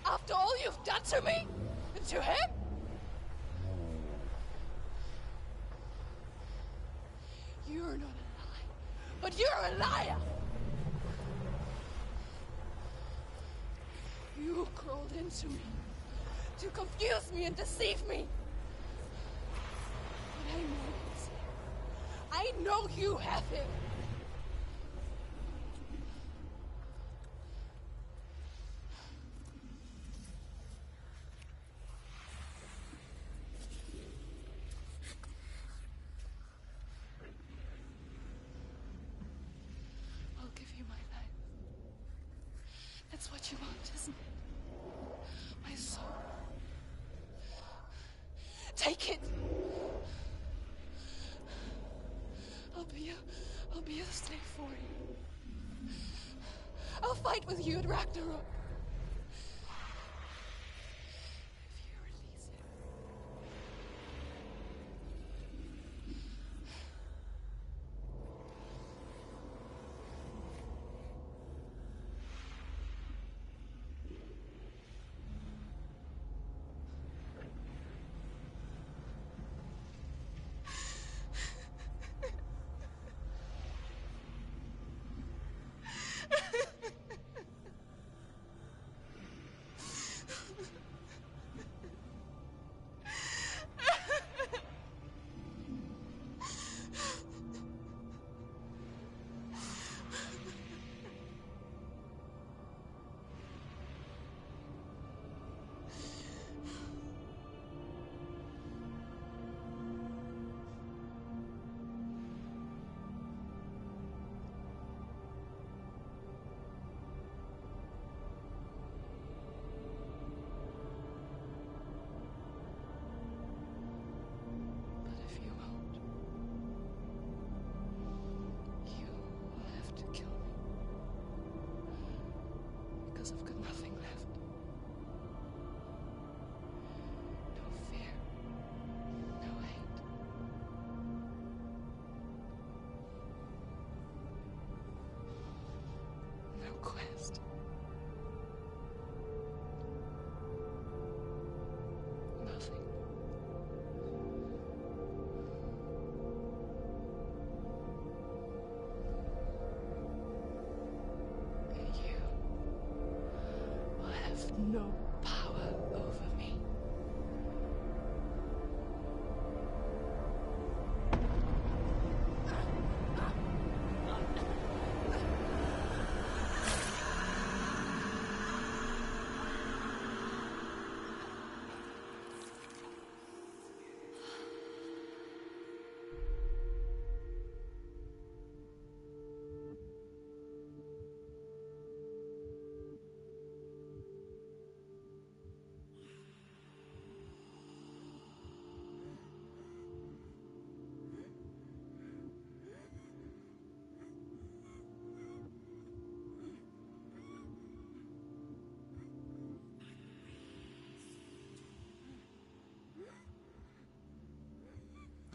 After all you've done to me? And to him? You're not a lie, but you're a liar! You crawled into me to confuse me and deceive me. But I know it's him. I know you have him. I'll give you my life. That's what you want, isn't it? My soul. Take it. I'll be a slave for you. I'll fight with you at Ragnarok. If you release him. I've got nothing left. No fear. No hate. No quest. Nothing. No power over me.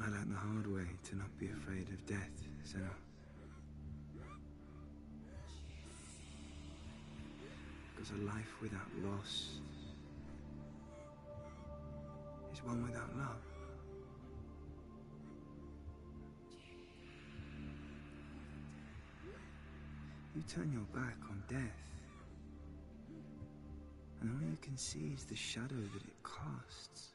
I learned the hard way to not be afraid of death, Senua. Because a life without loss is one without love. You turn your back on death, and all you can see is the shadow that it casts.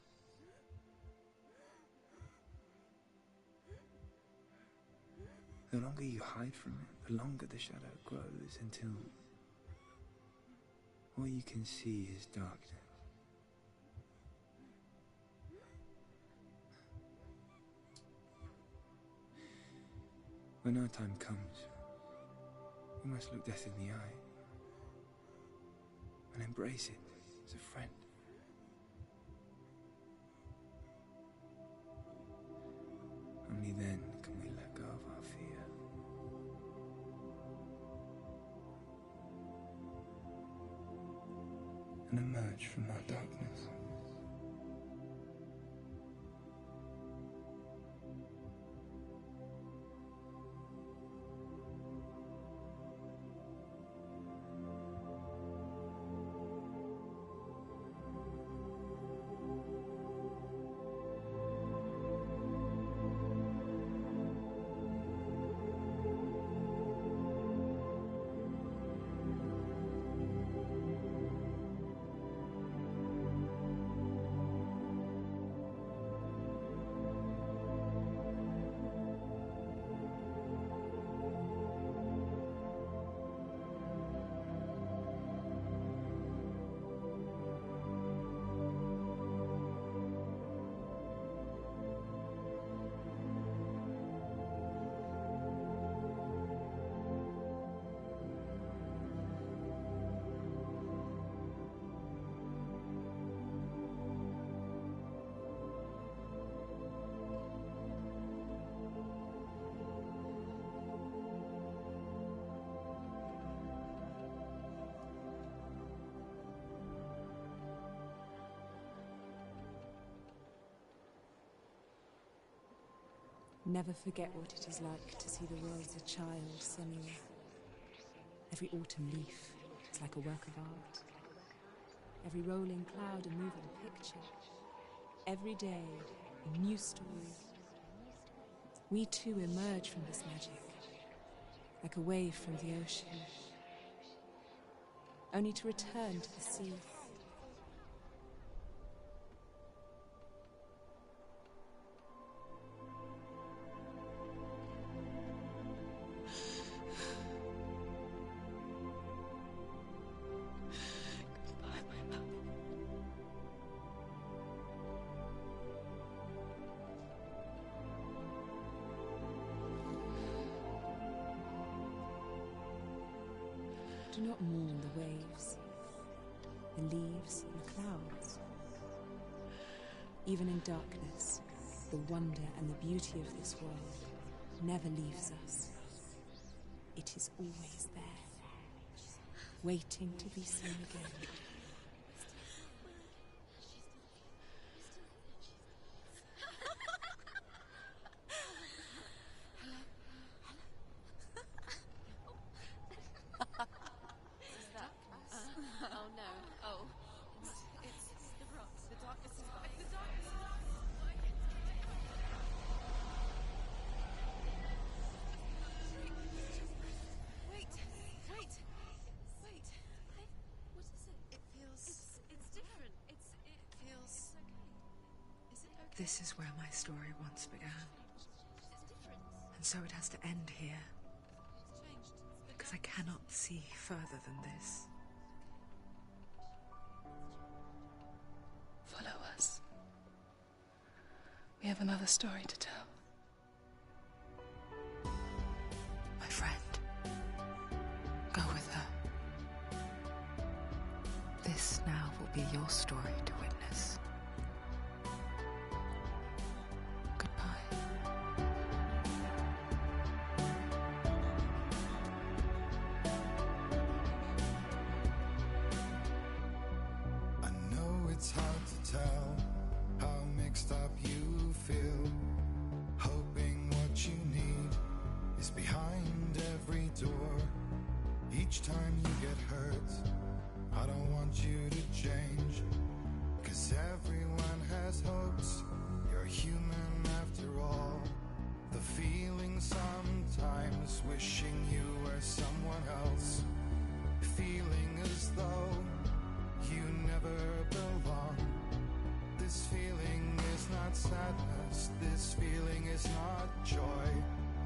The longer you hide from it, the longer the shadow grows until all you can see is darkness. When our time comes, we must look death in the eye and embrace it as a friend. Only then can we let go of our fear. And emerge from our darkness. Never forget what it is like to see the world as a child, Senua. Every autumn leaf is like a work of art. Every rolling cloud a moving picture. Every day a new story. We too emerge from this magic, like a wave from the ocean, only to return to the sea. Do not mourn the waves, the leaves and the clouds. Even in darkness, the wonder and the beauty of this world never leaves us. It is always there, waiting to be seen again. Oh no. Oh. It's the rocks. The darkness is back. The darkness is back. Wait. What is it? It feels... It's different. It feels... It's okay. Is it okay? This is where my story once began. It's different. And so it has to end here. It's changed. Because I cannot see further than this. Follow us. We have another story to tell. My friend, go with her. This now will be your story to witness. Goodbye. I know it's hard to tell how mixed up you feel, hoping what you need is behind every door. Each time you get hurt, I don't want you to change, 'cause everyone has hopes. You're human after all. The feeling sometimes wishing you were someone else, feeling as though you never belong. This feeling is not sadness, this feeling is not joy.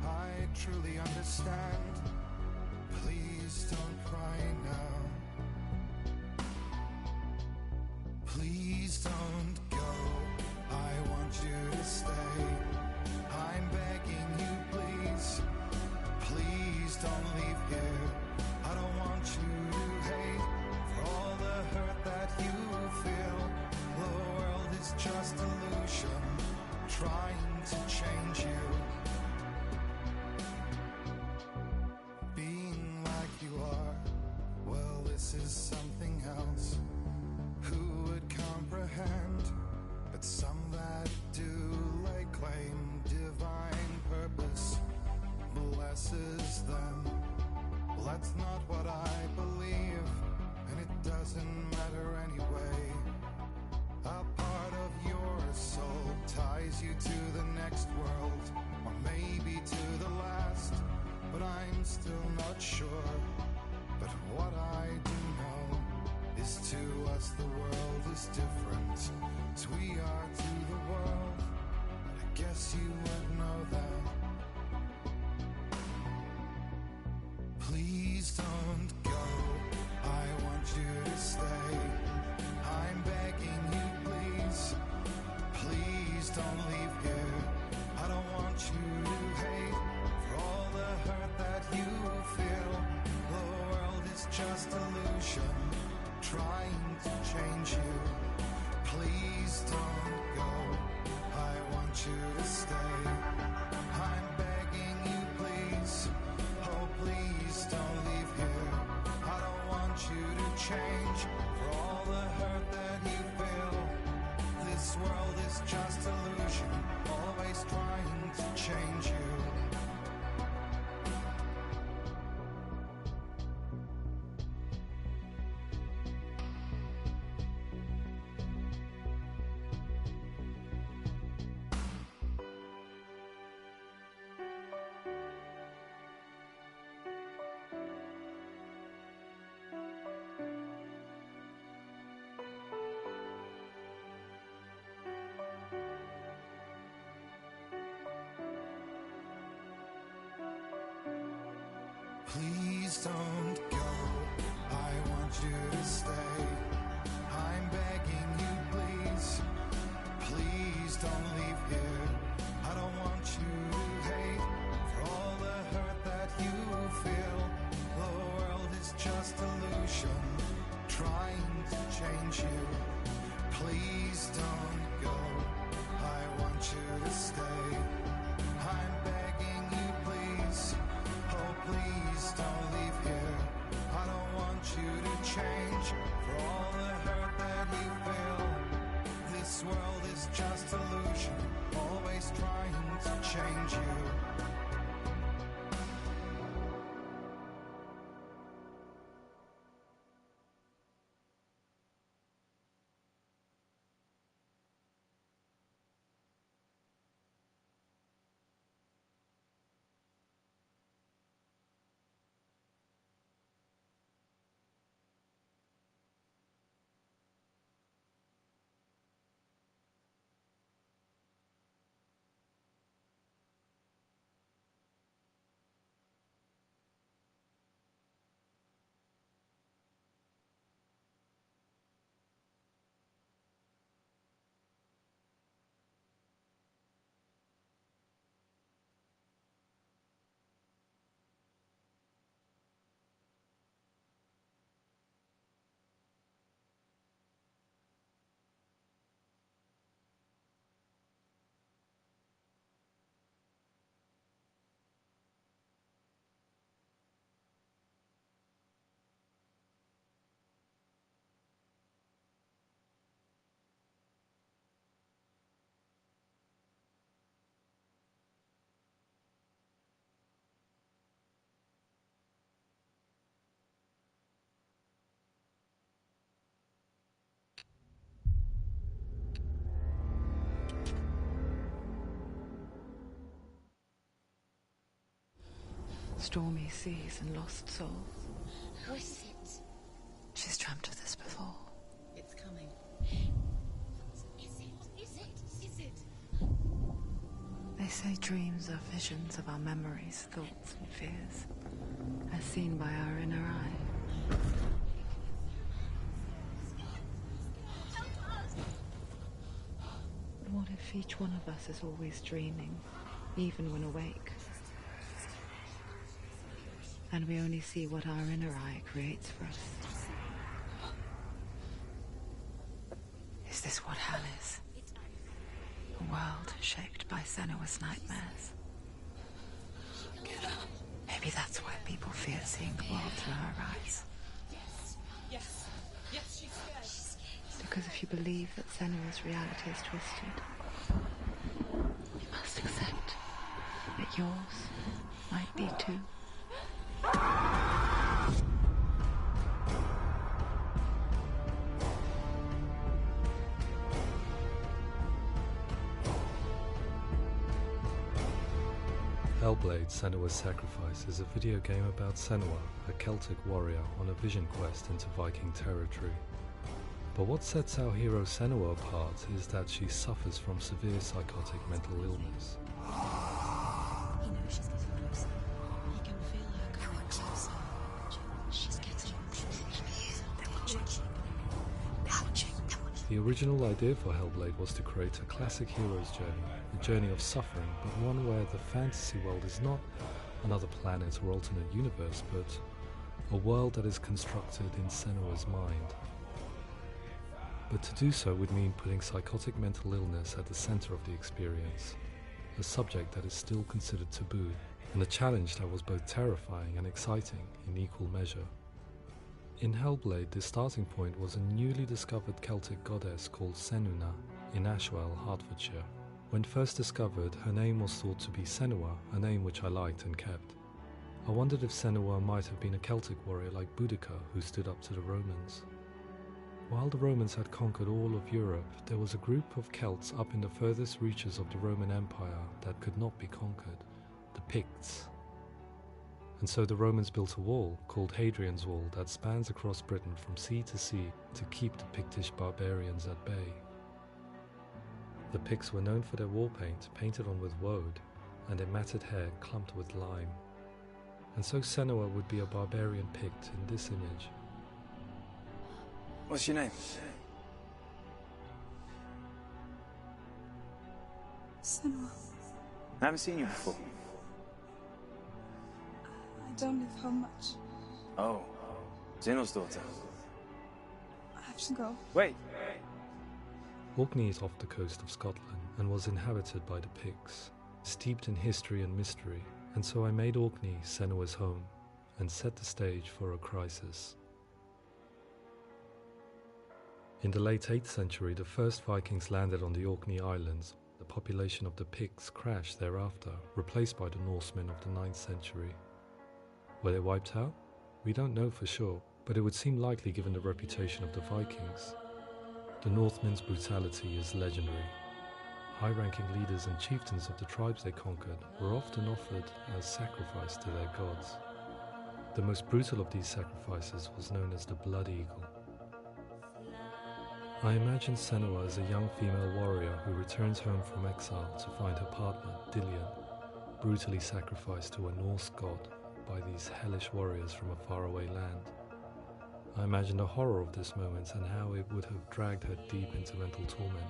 I truly understand. Please don't cry now. Please don't go. I want you to stay. I'm begging you, please. Please don't leave here. I don't want you to hate for all the hurt that you feel. The world is just illusion, trying to change you. Being like you are, well, this is something else. Who would comprehend? But some that do lay claim divine purpose blesses them. Well, that's not what I believe, and it doesn't matter anyway. A part of your soul ties you to the next world, or maybe to the last, but I'm still not sure. But what I do know is to us the world is different, as we are to the world. But I guess you would know that. Please don't go. I want you to stay. I'm begging you, please. Please don't leave here. I don't want you to hate for all the hurt that you feel. The world is just illusion, trying to change you. Please don't go. I want you to stay. I'm begging you, please. Oh, please don't leave here. I don't want you to change for all the hurt that you feel. This world is just illusion, always trying to change you. Please don't go, I want you to stay. I'm begging you, please. Please don't leave here. I don't want you to hate for all the hurt that you feel. The world is just illusion, trying to change you. Please don't go, I want you to stay. I'm begging you, please. Oh, please don't leave here. I don't want you to change for all the hurt that you feel. This world is just illusion, always trying to change you. Stormy seas and lost souls. Who is it? She's dreamt of this before. It's coming. Is it? They say dreams are visions of our memories, thoughts and fears, as seen by our inner eye. But what if each one of us is always dreaming, even when awake? And we only see what our inner eye creates for us. Is this what hell is? A world shaped by Senua's nightmares. Maybe that's why people fear seeing the world through her eyes. Yes, she's scared. Because if you believe that Senua's reality is twisted, you must accept that yours might be too. Hellblade: Senua's Sacrifice is a video game about Senua, a Celtic warrior on a vision quest into Viking territory. But what sets our hero Senua apart is that she suffers from severe psychotic mental illness. He knows she's getting closer. He can feel her coming closer. She's getting closer. They're watching. The original idea for Hellblade was to create a classic hero's journey, a journey of suffering, but one where the fantasy world is not another planet or alternate universe, but a world that is constructed in Senua's mind. But to do so would mean putting psychotic mental illness at the center of the experience, a subject that is still considered taboo, and a challenge that was both terrifying and exciting in equal measure. In Hellblade, the starting point was a newly discovered Celtic goddess called Senua, in Ashwell, Hertfordshire. When first discovered, her name was thought to be Senua, a name which I liked and kept. I wondered if Senua might have been a Celtic warrior like Boudica who stood up to the Romans. While the Romans had conquered all of Europe, there was a group of Celts up in the furthest reaches of the Roman Empire that could not be conquered, the Picts. And so the Romans built a wall, called Hadrian's Wall, that spans across Britain from sea to sea to keep the Pictish barbarians at bay. The Picts were known for their war paint, painted on with woad, and their matted hair clumped with lime. And so Senua would be a barbarian Pict in this image. What's your name? Senua. I haven't seen you before. I don't live home much. Oh, Zeno's daughter. I have to go. Wait. Orkney is off the coast of Scotland and was inhabited by the Picts, steeped in history and mystery, and so I made Orkney Senua's home and set the stage for a crisis. In the late 8th century, the first Vikings landed on the Orkney Islands. The population of the Picts crashed thereafter, replaced by the Norsemen of the 9th century. Were they wiped out? We don't know for sure, but it would seem likely given the reputation of the Vikings. The Northmen's brutality is legendary. High-ranking leaders and chieftains of the tribes they conquered were often offered as sacrifice to their gods. The most brutal of these sacrifices was known as the Blood Eagle. I imagine Senua as a young female warrior who returns home from exile to find her partner, Dillion, brutally sacrificed to a Norse god by these hellish warriors from a faraway land. I imagine the horror of this moment and how it would have dragged her deep into mental torment.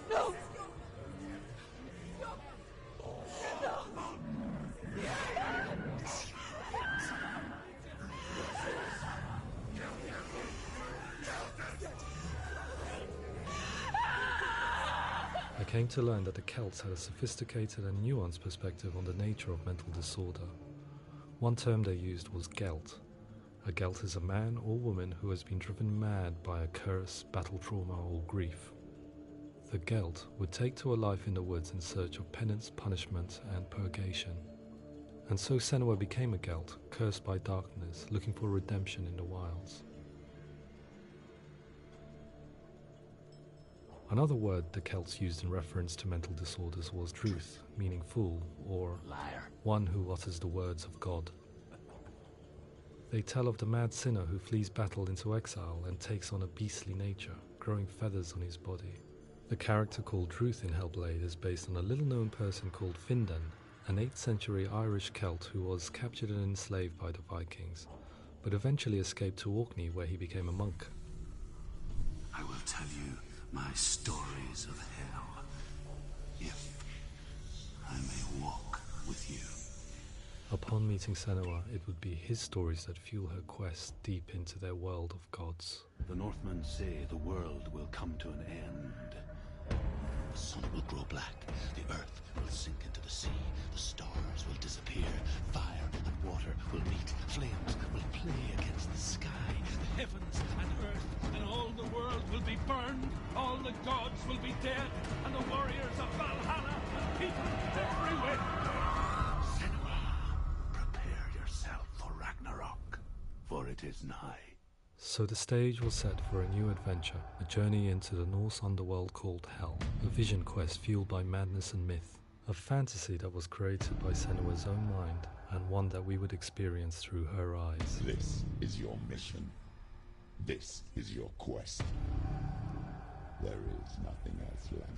No! I came to learn that the Celts had a sophisticated and nuanced perspective on the nature of mental disorder. One term they used was Gelt. A Gelt is a man or woman who has been driven mad by a curse, battle trauma, or grief. The Gelt would take to a life in the woods in search of penance, punishment, and purgation. And so Senua became a Gelt, cursed by darkness, looking for redemption in the wilds. Another word the Celts used in reference to mental disorders was truth, meaning fool, or liar, one who utters the words of God. They tell of the mad sinner who flees battle into exile and takes on a beastly nature, growing feathers on his body. The character called Truth in Hellblade is based on a little-known person called Findan, an 8th century Irish Celt who was captured and enslaved by the Vikings, but eventually escaped to Orkney where he became a monk. I will tell you my stories of hell, if I may walk with you. Upon meeting Senua, it would be his stories that fuel her quest deep into their world of gods. The Northmen say the world will come to an end. The sun will grow black, the earth will sink into the sea, the stars will disappear, fire and water will meet, flames will play against the sky, The heavens and earth and all the world will be burned, all the gods will be dead, and the warriors of Valhalla and people everywhere. Senua, prepare yourself for Ragnarok, for it is nigh. So the stage was set for a new adventure, a journey into the Norse underworld called Hell, a vision quest fueled by madness and myth, a fantasy that was created by Senua's own mind, and one that we would experience through her eyes. This is your mission. This is your quest. There is nothing else left.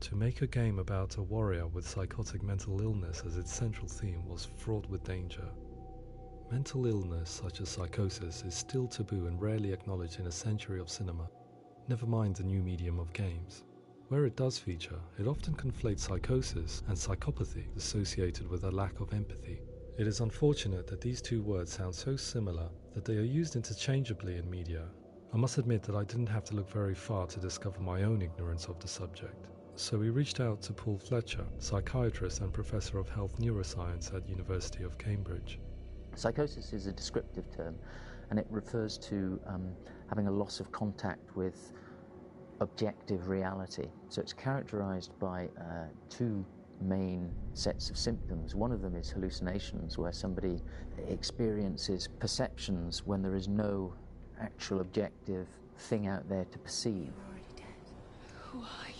To make a game about a warrior with psychotic mental illness as its central theme was fraught with danger. Mental illness, such as psychosis, is still taboo and rarely acknowledged in a century of cinema, never mind the new medium of games. Where it does feature, it often conflates psychosis and psychopathy associated with a lack of empathy. It is unfortunate that these two words sound so similar that they are used interchangeably in media. I must admit that I didn't have to look very far to discover my own ignorance of the subject. So we reached out to Paul Fletcher, psychiatrist and professor of health neuroscience at University of Cambridge. Psychosis is a descriptive term, and it refers to having a loss of contact with objective reality. So it's characterized by two main sets of symptoms. One of them is hallucinations, where somebody experiences perceptions when there is no actual objective thing out there to perceive. You're already dead. Who are you?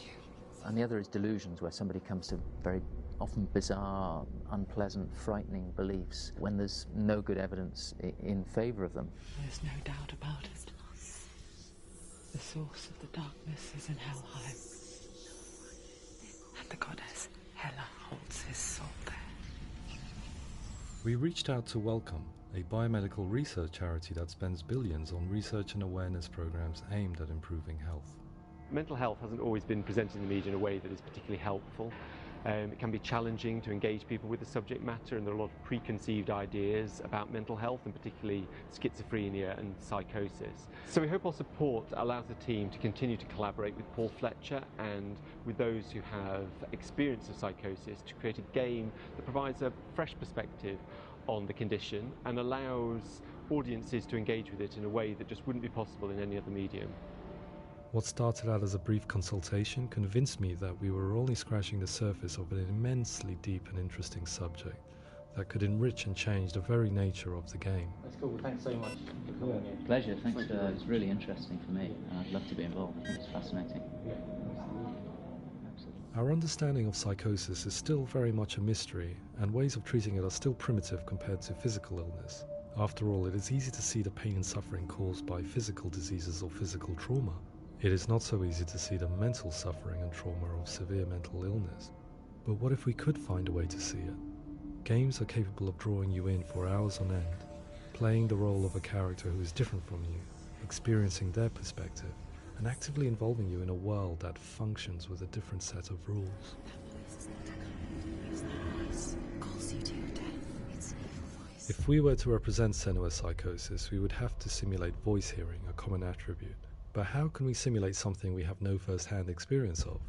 And the other is delusions, where somebody comes to very often bizarre, unpleasant, frightening beliefs when there's no good evidence in favour of them. There's no doubt about it. The source of the darkness is in Helheim. And the goddess Hela holds his soul there. We reached out to Welcome, a biomedical research charity that spends billions on research and awareness programs aimed at improving health. Mental health hasn't always been presented in the media in a way that is particularly helpful. It can be challenging to engage people with the subject matter, and there are a lot of preconceived ideas about mental health, and particularly schizophrenia and psychosis. So we hope our support allows the team to continue to collaborate with Paul Fletcher and with those who have experience of psychosis to create a game that provides a fresh perspective on the condition and allows audiences to engage with it in a way that just wouldn't be possible in any other medium. What started out as a brief consultation convinced me that we were only scratching the surface of an immensely deep and interesting subject that could enrich and change the very nature of the game. That's cool. Thanks so much for coming here. Pleasure. Thanks. It's really interesting for me, and I'd love to be involved. I think it's fascinating. Our understanding of psychosis is still very much a mystery, and ways of treating it are still primitive compared to physical illness. After all, it is easy to see the pain and suffering caused by physical diseases or physical trauma. It is not so easy to see the mental suffering and trauma of severe mental illness. But what if we could find a way to see it? Games are capable of drawing you in for hours on end, playing the role of a character who is different from you, experiencing their perspective, and actively involving you in a world that functions with a different set of rules. If we were to represent Senua's psychosis, we would have to simulate voice hearing, a common attribute. But how can we simulate something we have no first-hand experience of?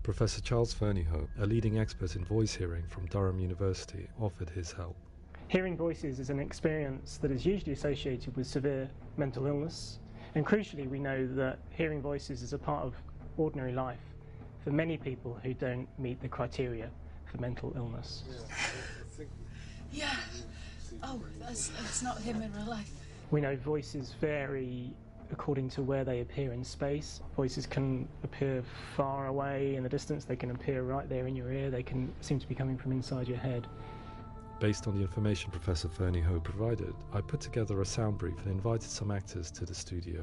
Professor Charles Fernyhough, a leading expert in voice hearing from Durham University, offered his help. Hearing voices is an experience that is usually associated with severe mental illness, and crucially we know that hearing voices is a part of ordinary life for many people who don't meet the criteria for mental illness. Yeah. Oh, that's not him in real life. We know voices vary according to where they appear in space. Voices can appear far away in the distance, they can appear right there in your ear, they can seem to be coming from inside your head. Based on the information Professor Fernyhough provided, I put together a sound brief and invited some actors to the studio.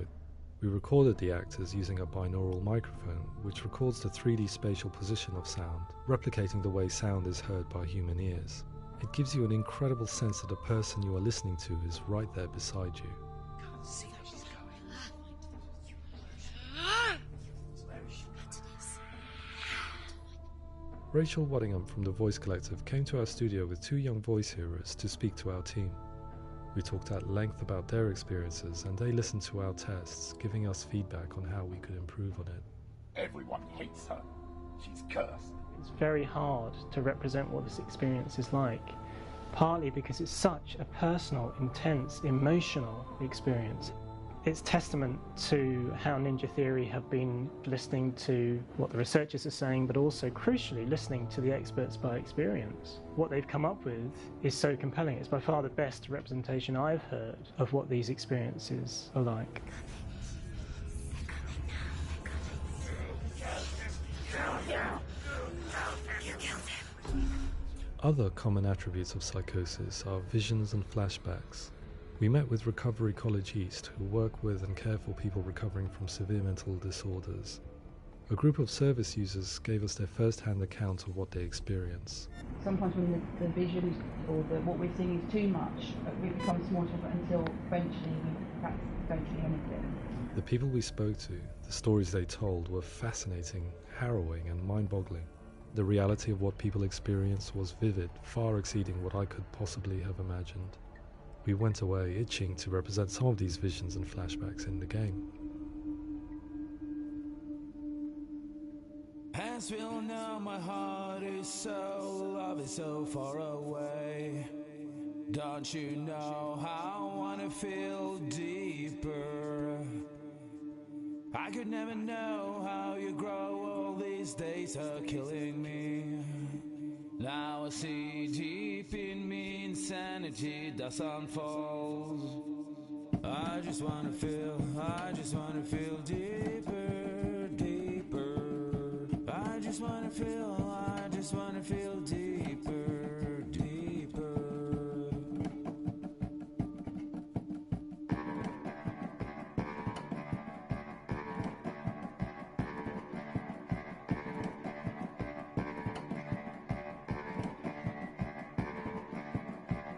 We recorded the actors using a binaural microphone, which records the 3D spatial position of sound, replicating the way sound is heard by human ears. It gives you an incredible sense that the person you are listening to is right there beside you. Can't see where she's going. Rachel Waddingham from the Voice Collective came to our studio with two young voice hearers to speak to our team. We talked at length about their experiences, and they listened to our tests, giving us feedback on how we could improve on it. Everyone hates her. She's cursed. It's very hard to represent what this experience is like, partly because it's such a personal, intense, emotional experience. It's testament to how Ninja Theory have been listening to what the researchers are saying, but also, crucially, listening to the experts by experience. What they've come up with is so compelling. It's by far the best representation I've heard of what these experiences are like. Other common attributes of psychosis are visions and flashbacks. We met with Recovery College East, who work with and care for people recovering from severe mental disorders. A group of service users gave us their first-hand account of what they experience. Sometimes when the visions or what we're seeing is too much, it becomes more difficult until eventually we perhaps don't see anything. The people we spoke to, the stories they told, were fascinating, harrowing and mind-boggling. The reality of what people experienced was vivid, far exceeding what I could possibly have imagined. We went away itching to represent some of these visions and flashbacks in the game. Hands will know my heart is so, love is so far away. Don't you know how I wanna feel deeper? I could never know how you grow, all these days are killing me. Now I see deep in me insanity does unfold. I just wanna feel deeper, deeper. I just wanna feel deeper, deeper.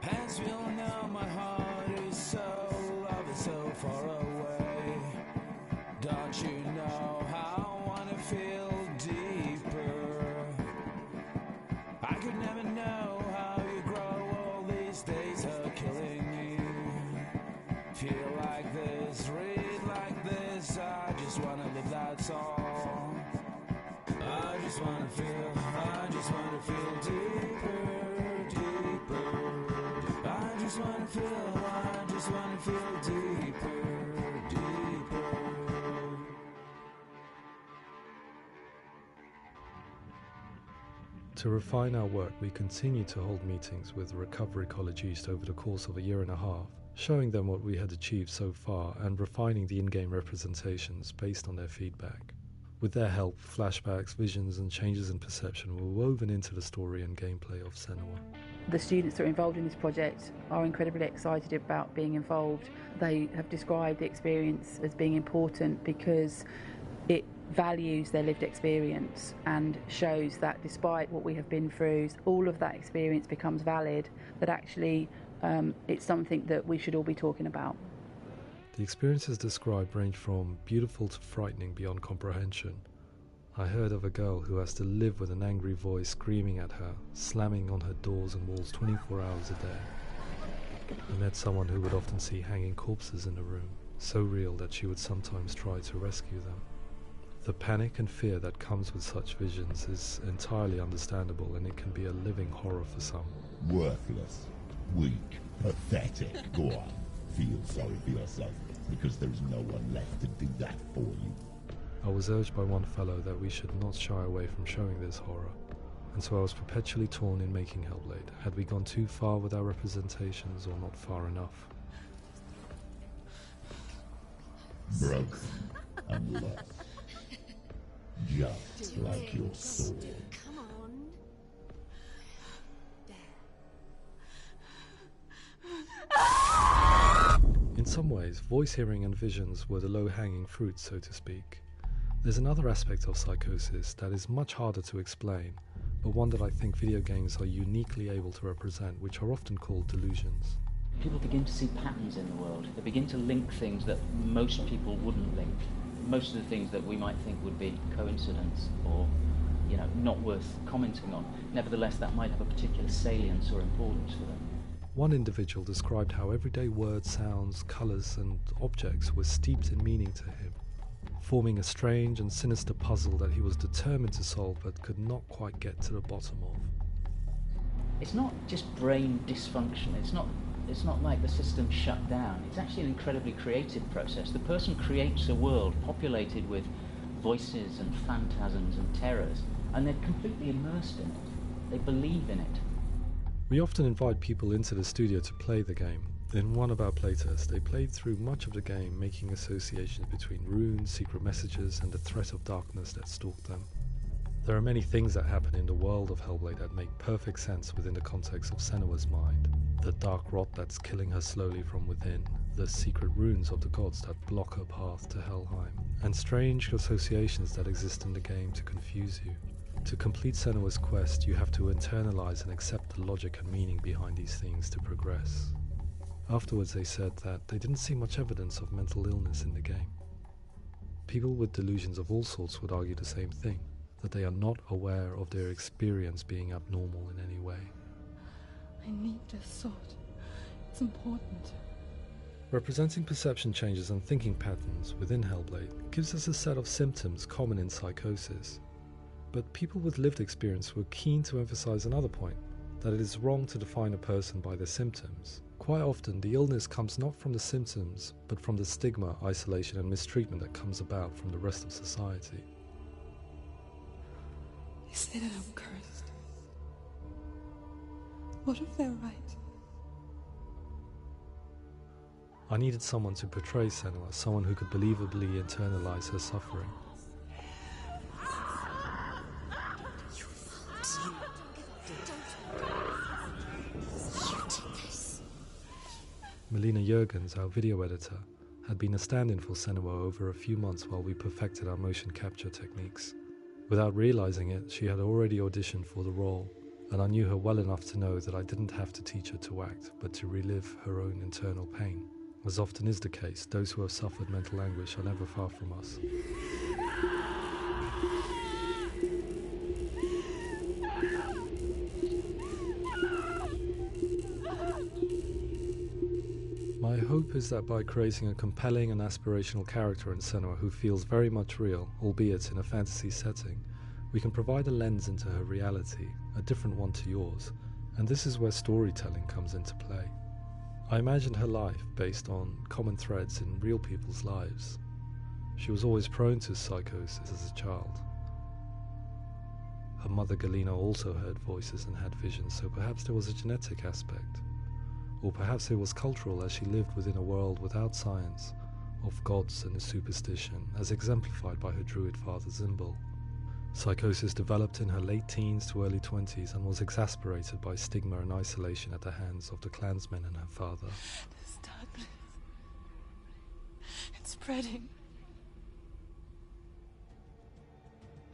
Hands will know my heart is so, love is so far away. Don't you know how I wanna feel deeper? I could never know how you grow, all these days are killing me. Feel like this, read like this, I just wanna live that song. I just wanna feel deeper, deeper. I just wanna feel deeper, deeper. To refine our work, we continue to hold meetings with Recovery College East over the course of a year and a half, showing them what we had achieved so far and refining the in-game representations based on their feedback. With their help, flashbacks, visions and changes in perception were woven into the story and gameplay of Senua. The students that are involved in this project are incredibly excited about being involved. They have described the experience as being important because it values their lived experience and shows that despite what we have been through, all of that experience becomes valid, that actually it's something that we should all be talking about. The experiences described range from beautiful to frightening beyond comprehension. I heard of a girl who has to live with an angry voice screaming at her, slamming on her doors and walls 24 hours a day. I met someone who would often see hanging corpses in a room, so real that she would sometimes try to rescue them. The panic and fear that comes with such visions is entirely understandable, and it can be a living horror for some. Worthless, weak, pathetic. Go on, feel sorry for yourself, because there's no one left to do that for you. I was urged by one fellow that we should not shy away from showing this horror, and so I was perpetually torn in making Hellblade. Had we gone too far with our representations or not far enough? Broken and lost. Just like your sword. Come on. In some ways, voice hearing and visions were the low-hanging fruit, so to speak. There's another aspect of psychosis that is much harder to explain, but one that I think video games are uniquely able to represent, which are often called delusions. People begin to see patterns in the world. They begin to link things that most people wouldn't link. Most of the things that we might think would be coincidence or, not worth commenting on. Nevertheless, that might have a particular salience or importance for them. One individual described how everyday words, sounds, colours and objects were steeped in meaning to him, forming a strange and sinister puzzle that he was determined to solve but could not quite get to the bottom of. It's not just brain dysfunction. It's not like the system shut down. It's actually an incredibly creative process. The person creates a world populated with voices and phantasms and terrors, and they're completely immersed in it. They believe in it. We often invite people into the studio to play the game. In one of our playtests, they played through much of the game, making associations between runes, secret messages, and the threat of darkness that stalked them. There are many things that happen in the world of Hellblade that make perfect sense within the context of Senua's mind. The dark rot that's killing her slowly from within, the secret runes of the gods that block her path to Helheim, and strange associations that exist in the game to confuse you. To complete Senua's quest, you have to internalize and accept the logic and meaning behind these things to progress. Afterwards, they said that they didn't see much evidence of mental illness in the game. People with delusions of all sorts would argue the same thing, that they are not aware of their experience being abnormal in any way. I need this sword. It's important. Representing perception changes and thinking patterns within Hellblade gives us a set of symptoms common in psychosis. But people with lived experience were keen to emphasize another point, that it is wrong to define a person by their symptoms. Quite often, the illness comes not from the symptoms, but from the stigma, isolation and mistreatment that comes about from the rest of society. They say that I'm cursed. What if they're right? I needed someone to portray Senua, someone who could believably internalize her suffering. Melina Jurgens, our video editor, had been a stand-in for Senua over a few months while we perfected our motion capture techniques. Without realizing it, she had already auditioned for the role, and I knew her well enough to know that I didn't have to teach her to act, but to relive her own internal pain. As often is the case, those who have suffered mental anguish are never far from us. My hope is that by creating a compelling and aspirational character in Senua who feels very much real, albeit in a fantasy setting, we can provide a lens into her reality, a different one to yours, and this is where storytelling comes into play. I imagined her life based on common threads in real people's lives. She was always prone to psychosis as a child. Her mother Galina also heard voices and had visions, so perhaps there was a genetic aspect. Or perhaps it was cultural, as she lived within a world without science, of gods and a superstition, as exemplified by her druid father Zimbal. Psychosis developed in her late teens to early 20s and was exacerbated by stigma and isolation at the hands of the clansmen and her father. This darkness, it's spreading.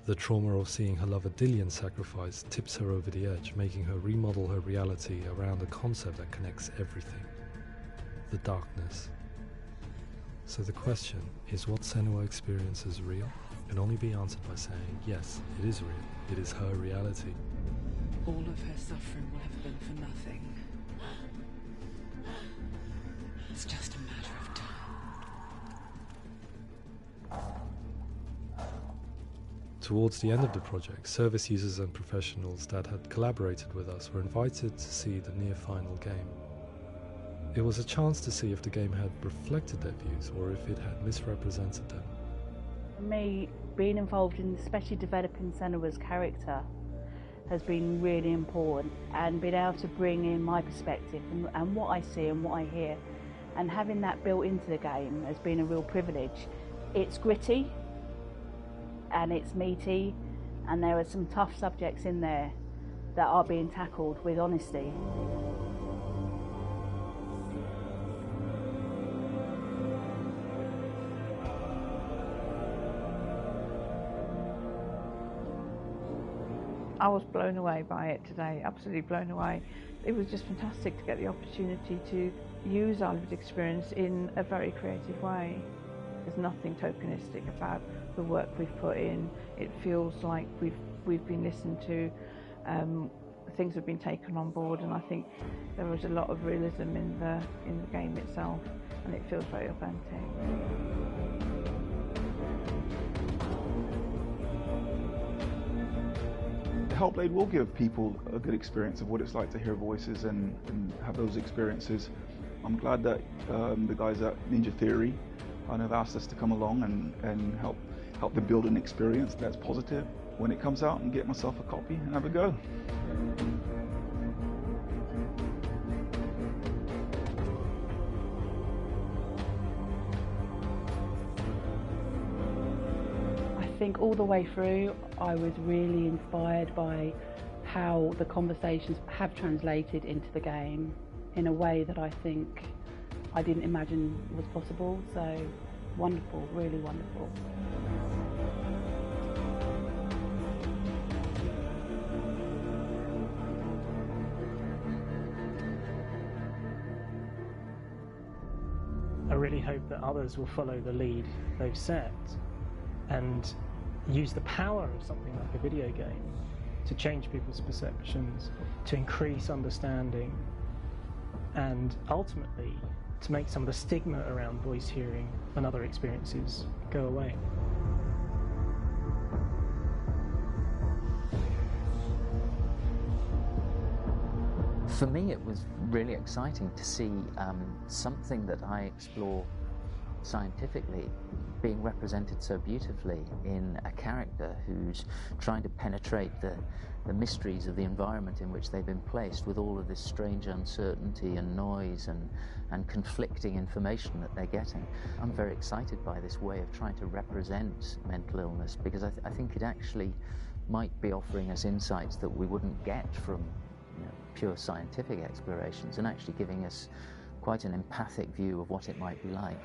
The trauma of seeing her lover Dillian sacrificed tips her over the edge, making her remodel her reality around a concept that connects everything: the darkness. So the question is, what Senua experiences real? Can only be answered by saying, yes, it is real. It is her reality. All of her suffering will have been for nothing. It's just a matter of time. Towards the end of the project, service users and professionals that had collaborated with us were invited to see the near-final game. It was a chance to see if the game had reflected their views or if it had misrepresented them. For me, being involved in especially developing Senua's character has been really important, and being able to bring in my perspective and what I see and what I hear, and having that built into the game has been a real privilege. It's gritty and it's meaty, and there are some tough subjects in there that are being tackled with honesty. I was blown away by it today, absolutely blown away. It was just fantastic to get the opportunity to use our lived experience in a very creative way. There's nothing tokenistic about the work we've put in. It feels like we've been listened to, things have been taken on board, and I think there was a lot of realism in the game itself, and it feels very authentic. Hellblade will give people a good experience of what it's like to hear voices and have those experiences. I'm glad that the guys at Ninja Theory have asked us to come along and help them build an experience that's positive when it comes out, and get myself a copy and have a go. I think all the way through I was really inspired by how the conversations have translated into the game in a way that I think I didn't imagine was possible. So wonderful, really wonderful. I really hope that others will follow the lead they've set and use the power of something like a video game to change people's perceptions, to increase understanding, and ultimately to make some of the stigma around voice hearing and other experiences go away. For me, it was really exciting to see something that I explore scientifically being represented so beautifully in a character who's trying to penetrate the mysteries of the environment in which they've been placed, with all of this strange uncertainty and noise and conflicting information that they're getting. I'm very excited by this way of trying to represent mental illness, because I think it actually might be offering us insights that we wouldn't get from pure scientific explorations, and actually giving us quite an empathic view of what it might be like.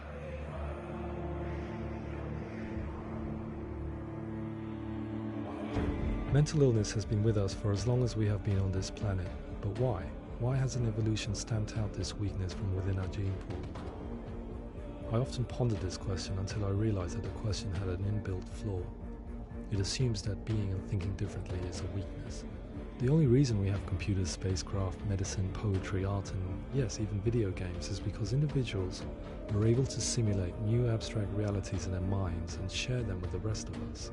Mental illness has been with us for as long as we have been on this planet, but why? Why hasn't evolution stamped out this weakness from within our gene pool? I often pondered this question until I realized that the question had an inbuilt flaw. It assumes that being and thinking differently is a weakness. The only reason we have computers, spacecraft, medicine, poetry, art, and yes, even video games is because individuals are able to simulate new abstract realities in their minds and share them with the rest of us.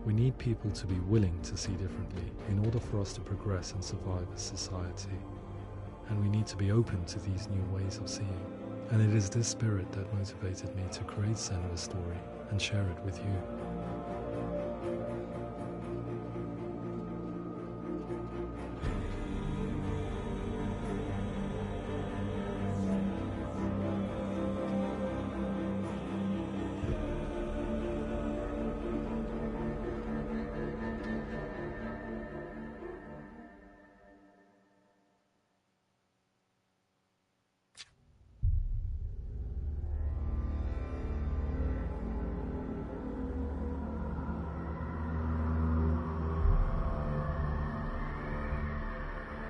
We need people to be willing to see differently in order for us to progress and survive as society. And we need to be open to these new ways of seeing. And it is this spirit that motivated me to create Senua's story and share it with you.